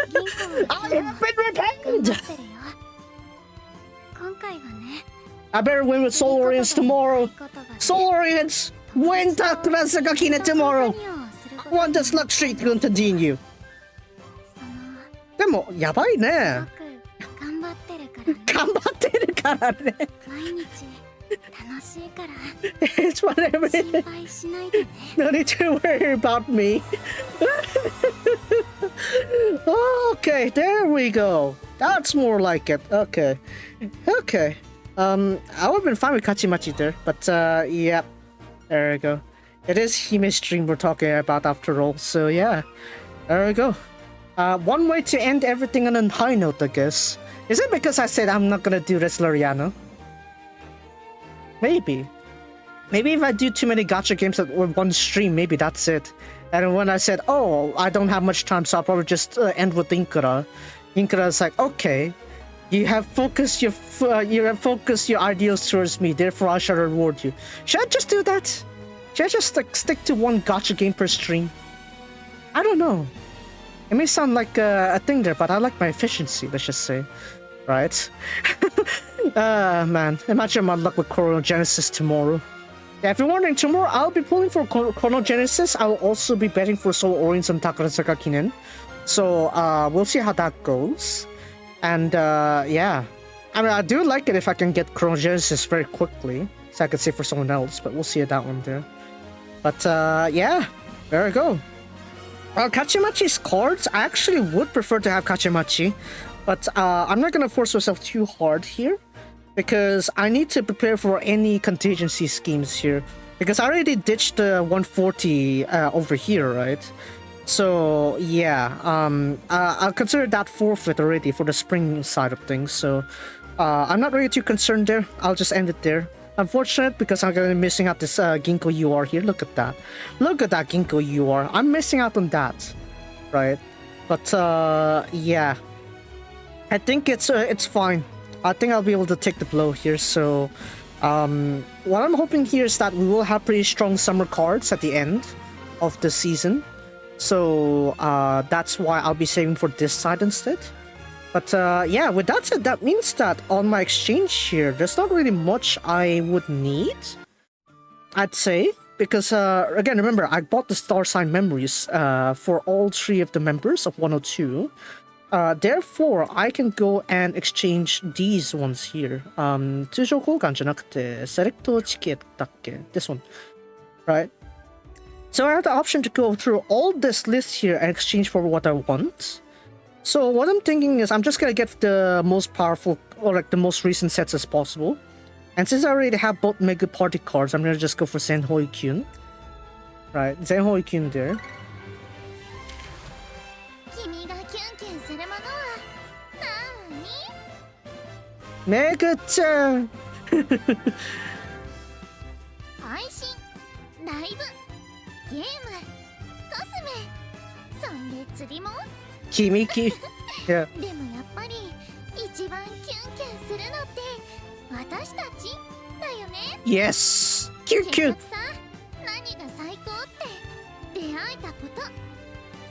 銀行の I 今日も have been 頑 repaid! 張ってるよ今回はね I better win with Soul Orients tomorrow! 言葉で Soul Orients! Win Takurasakakine tomorrow! 何をする I こと want this luck streak to continue! そのでも、やばいね。すごく頑張ってるからね頑張ってるからね。毎日楽しいから It's whatever it 心 is. 配しないでね No need to worry about me. Okay, there we go. That's more like it. Okay. Okay. I would have been fine with Kachimachi there, but yeah. There we go. It is Hime's stream we're talking about after all, so yeah. There we go. One way to end everything on a high note, I guess. Is it because I said I'm not gonna do Wrestleriana? Maybe. Maybe if I do too many gacha games at one stream, maybe that's it. And when I said, oh, I don't have much time, so I'll probably just end with Linkura. Linkura's like, okay, you have focused your ideals towards me, therefore I shall reward you. Should I just do that? Should I just like stick to one gacha game per stream? I don't know. It may sound like a thing there, but I like my efficiency, let's just say. Right? Man, imagine my luck with Chronogenesis tomorrow. Yeah, if you're wondering, tomorrow I'll be pulling for Chronogenesis. I will also be betting for Soul Orients and Takurasaka Kinen. So, we'll see how that goes. And, yeah. I mean, I do like it if I can get Chronogenesis very quickly. So I could say for someone else, but we'll see that one there. But, yeah. There we go. Kachimachi's cards, I actually would prefer to have Kachimachi. But, I'm not gonna force myself too hard here. Because I need to prepare for any contingency schemes here. Because I already ditched the 140 over here, right? So yeah, I'll consider that forfeit already for the spring side of things. So I'm not really too concerned there. I'll just end it there. Unfortunate because I'm gonna be missing out this Ginkgo UR here. Look at that. Look at that Ginkgo UR. I'm missing out on that, right? But yeah, I think it's fine. I think I'll be able to take the blow here. So what I'm hoping here is that we will have pretty strong summer cards at the end of the season. So that's why I'll be saving for this side instead. But yeah, with that said, that means that on my exchange here, there's not really much I would need, I'd say. Because, again, remember, I bought the star sign memories for all 3 of the members of 102. Therefore, I can go and exchange these ones here. 通常交換じゃなくて select ticket だっけ? This one, right? So I have the option to go through all this list here and exchange for what I want. So what I'm thinking is I'm just gonna get the most powerful, or like the most recent sets as possible. And since I already have both Mega Party cards, I'm gonna just go for Zenhoi-kyun. Right, Zenhoi-kyun there. 君がキュンキュンするものはなーに Mega-chan! 配信ライブゲームコスメそんで釣りも Kimiki. Yeah. でもやっぱり一番キュンキュンするのって私たちだよね Yes! Cute, 結 cute! 局さ何が最高って出会えたこと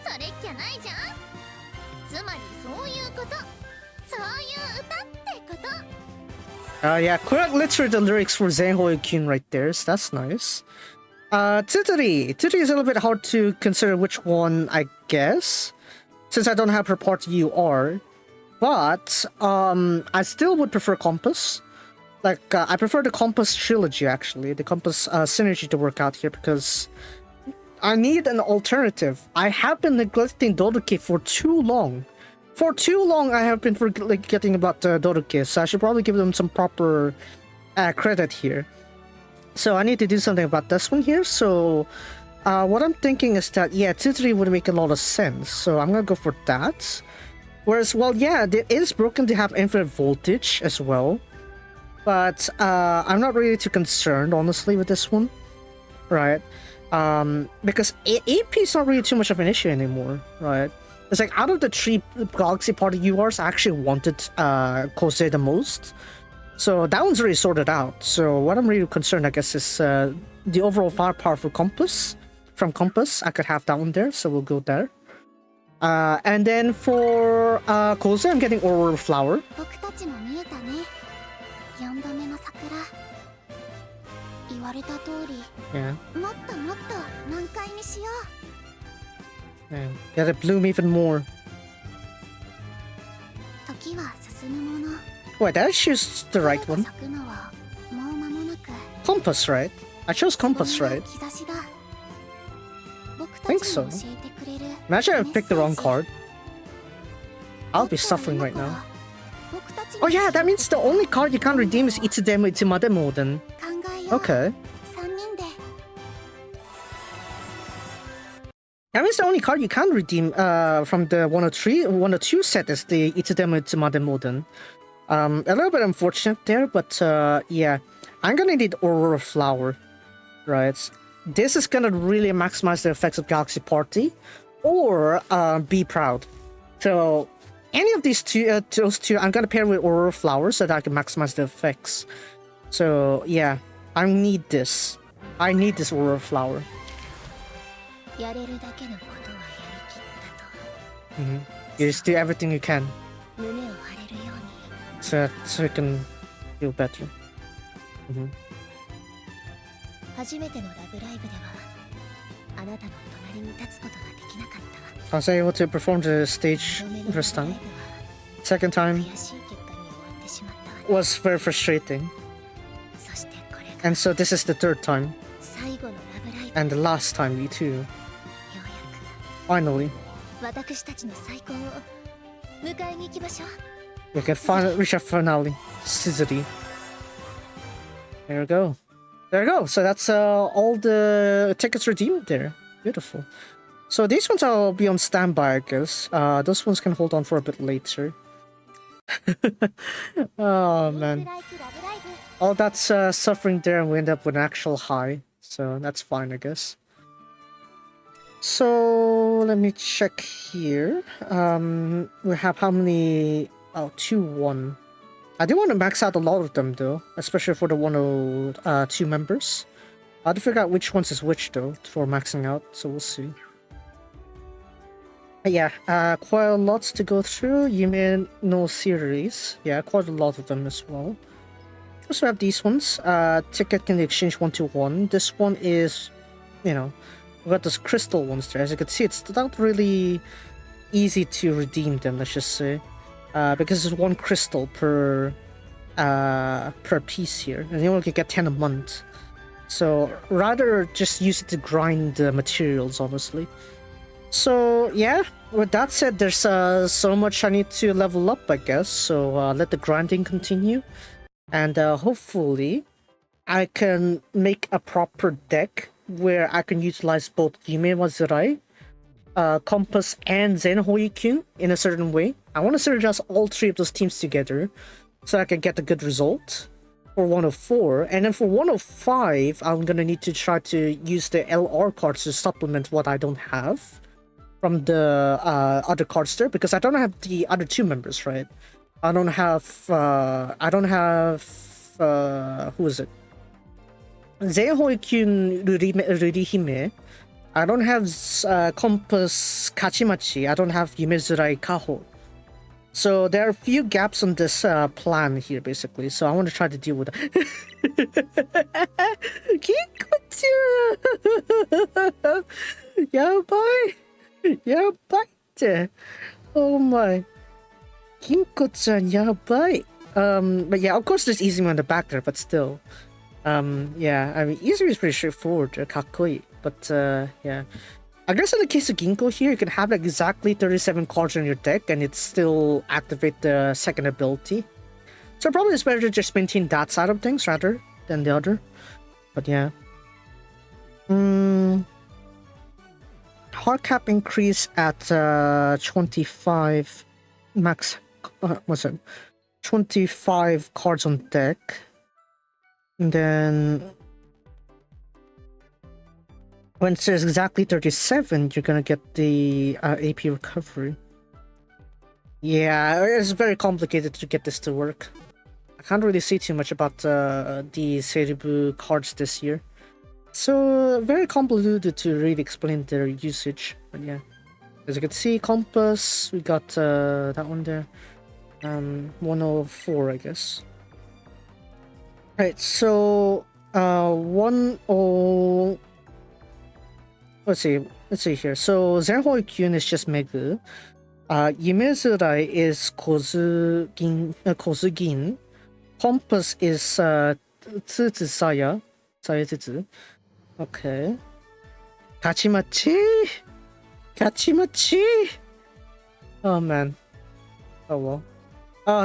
それっきゃないじゃんつまりそういうことそういう歌ってこと Yeah, correct literally the lyrics for Zenhoi-kyun right there, so that's nice. Titiri. Titiri is a little bit hard to consider which one, I guess, since I don't have her part UR. But, I still would prefer Compass. Like, I prefer the Compass trilogy, actually. The Compass synergy to work out here, because I need an alternative. I have been neglecting Dodoke for too long. For too long, I have been forgetting about Dodoke, so I should probably give them some proper credit here. So I need to do something about this one here. So what I'm thinking is that, yeah, Titiri would make a lot of sense. So I'm gonna go for that. Whereas, well, yeah, it is broken to have infinite voltage as well. But I'm not really too concerned, honestly, with this one. Right? Because AP is not really too much of an issue anymore, right? It's like, out of the 3 Galaxy Party URs, I actually wanted Kose the most. So that one's already sorted out. So what I'm really concerned, I guess, is the overall firepower for Compass. From Compass, I could have that one there, so we'll go there. And then for Kose, I'm getting Aurora Flower. 僕たちも見えたね4度目の桜言われた通り Yeah. もっともっと満開にしよ And yeah, it bloom even more. う時は進むもの Wait, did I choose the right 花 one? が咲くのはもう間もなく Compass, right? I chose Compass, そんな right? 兆しだ僕た Think ち so. に教えてくれる Imagine I picked the wrong メッセージ card. I'll be 僕は suffering 今 right から now. 僕たちに Oh yeah, that means the only card you can't redeem is Itsudemo Itsumademo then. 考えよう Okay. 3人で That means the only card you can redeem from the 103, 102 set is the Itsudemo Itsumademo then. A little bit unfortunate there, but yeah. I'm gonna need Aurora Flower. Right? This is gonna really maximize the effects of Galaxy Party. Or Be Proud. So any of these two, those two, I'm gonna pair with Aurora Flower so that I can maximize the effects. So yeah, I need this. I need this Aurora Flower. やれるだけのことはやりきったと You just do everything you can 胸を張れるように so you can feel better. 初めてのラブライブではあなたの隣に立つことができなかった I was able to perform the stage 二度目の first ラブラ time. イブは Second time 悔しい結果に終わってしまったわね was very frustrating. そしてこれが And so this is the third time. 最後のラブライブ And the last time, me too. ようや Finally, く私たちの最高を迎えに行きましょう we can finally reach our finale. Scissory. There we go. There you go. So that's all the tickets redeemed there. Beautiful. So these ones I'll be on standby, I guess. Those ones can hold on for a bit later. Oh man. All that's suffering there, and we end up with an actual high. So that's fine, I guess. So let me check here. We have how many? Oh, 2-1. I do want to max out a lot of them though, especially for the 102 members. I have to figure out which ones is which though for maxing out, so we'll see. Yeah, quite a lot to go through. Yume no series. Yeah, quite a lot of them as well. Also have these ones. Ticket can exchange 1-1. This one is, you know, we got those crystal ones there. As you can see, it's not really easy to redeem them, let's just say. Because it's 1 crystal per piece here, and you only can get 10 a month. So rather just use it to grind the materials, honestly. So yeah, with that said, there's so much I need to level up, I guess. So let the grinding continue, and hopefully I can make a proper deck where I can utilize both Yume Wazurai, Compass, and Zenhoikyun in a certain way. I want to synergize all 3 of those teams together so I can get a good result for 104. And then for 105, I'm gonna need to try to use the LR cards to supplement what I don't have from the other cards there, because I don't have the other 2 members, right? I don't have who is it? Zenhoikyun Rurihime. I don't have Compass Kachimachi. I don't have Yumezurai Kaho. So there are a few gaps on this plan here, basically. So I want to try to deal with it. Kikochu! Yabai! Yabai! Oh my. Kinko-chan, yabai! But yeah, of course there's Izumi on the back there, but still. Yeah, I mean, Izumi is pretty straightforward, kakkoi. But yeah. I guess in the case of Ginkgo here, you can have like exactly 37 cards on your deck and it still activate the second ability. So probably it's better to just maintain that side of things rather than the other. But yeah. Hard cap increase at 25 max. What's it? 25 cards on deck. And then when it says exactly 37, you're gonna get the AP recovery. Yeah, it's very complicated to get this to work. I can't really say too much about the Seiribu cards this year. So, very convoluted to really explain their usage. But yeah, as you can see, Compass, we got that one there. 104, I guess. Right, so 10. Let's see here. So Zenhoikyun is just Megu. Yumezurai is Kozugin. Compass is Tsuzu Saya. Saya Tsuzu. Okay. Kachimachi! Kachimachi! Oh man. Oh well.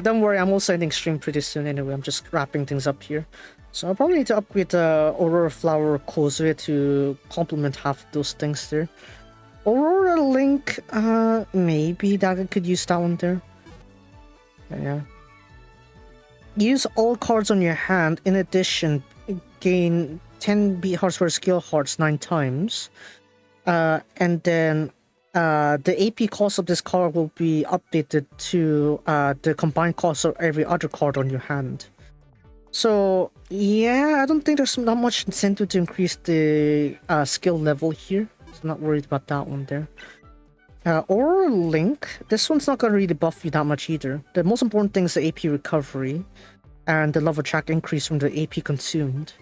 Don't worry, I'm also ending stream pretty soon anyway. I'm just wrapping things up here. So I'll probably need to upgrade Aurora Flower Kozue to complement half those things there. Aurora Link, maybe that could use that one there. Yeah. Use all cards on your hand. In addition, gain 10 beat hearts for skill hearts 9 times. And then the AP cost of this card will be updated to the combined cost of every other card on your hand. So yeah, I don't think there's not much incentive to increase the skill level here. So I'm not worried about that one there. Or Link, this one's not gonna really buff you that much either. The most important thing is the AP recovery and the level track increase from the AP consumed.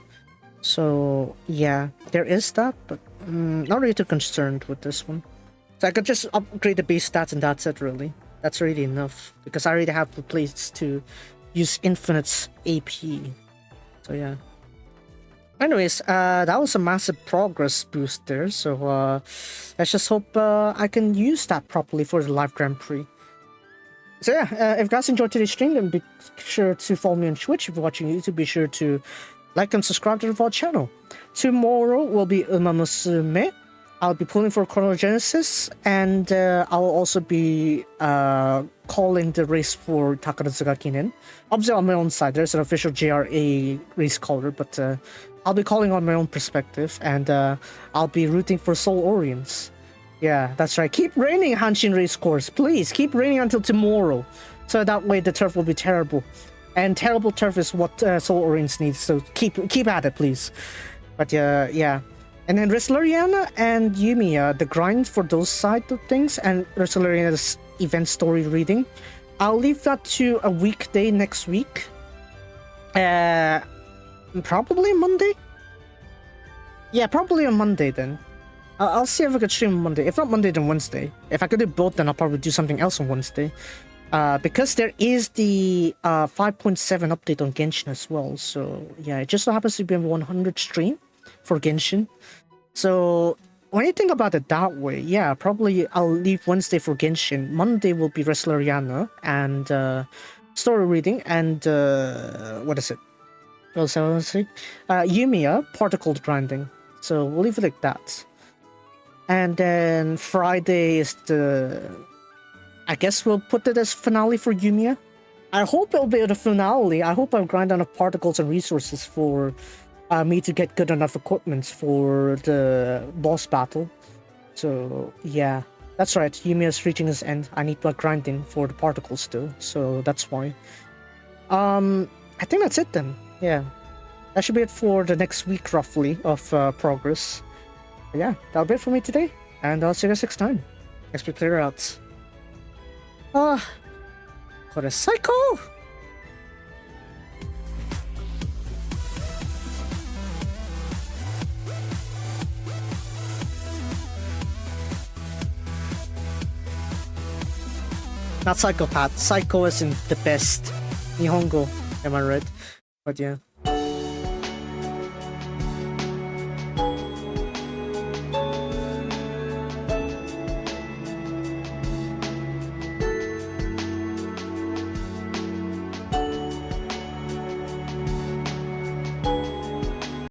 So yeah, there is that, but not really too concerned with this one. So I could just upgrade the base stats and that's it really. That's already enough because I already have the place to use infinite AP. So yeah. Anyways, that was a massive progress boost there. So let's just hope I can use that properly for the live Grand Prix. So yeah, if you guys enjoyed today's stream, then be sure to follow me on Twitch. If you're watching YouTube, be sure to like and subscribe to the VOD channel. Tomorrow will be Uma Musume. I'll be pulling for Chronogenesis, and I'll also be calling the race for Takarazuka Kinen. Obviously on my own side, there's an official JRA race caller, but I'll be calling on my own perspective, and I'll be rooting for Soul Orients. Yeah, that's right. Keep raining, Hanshin Race Course. Please, keep raining until tomorrow. So that way the turf will be terrible. And terrible turf is what Soul Orients needs, so keep at it, please. But yeah. And then Wrestleriana and Yumiya, the grind for those side of things, and Wrestleriana's event story reading, I'll leave that to a weekday next week. Probably Monday? Yeah, probably on Monday then. I'll see if I can stream on Monday. If not Monday, then Wednesday. If I could do both, then I'll probably do something else on Wednesday. Because there is the 5.7 update on Genshin as well. So yeah, it just so happens to be a 100 stream for Genshin. So when you think about it that way, yeah, probably I'll leave Wednesday for Genshin. Monday will be Wrestleriana and story reading and what is it? What else I want to say? Yumiya, particle grinding. So we'll leave it like that. And then Friday is I guess we'll put it as finale for Yumiya. I hope it'll be the finale. I hope I'll grind enough particles and resources for me to get good enough equipment for the boss battle. So yeah, that's right. Yumiya's reaching his end. I need my grinding for the particles still. So that's why. I think that's it then. Yeah, that should be it for the next week roughly of progress. But yeah, that'll be it for me today, and I'll see you guys next time. Next week clear out. What a psycho! Not psychopath. Psycho isn't the best. Nihongo, am I right? But yeah.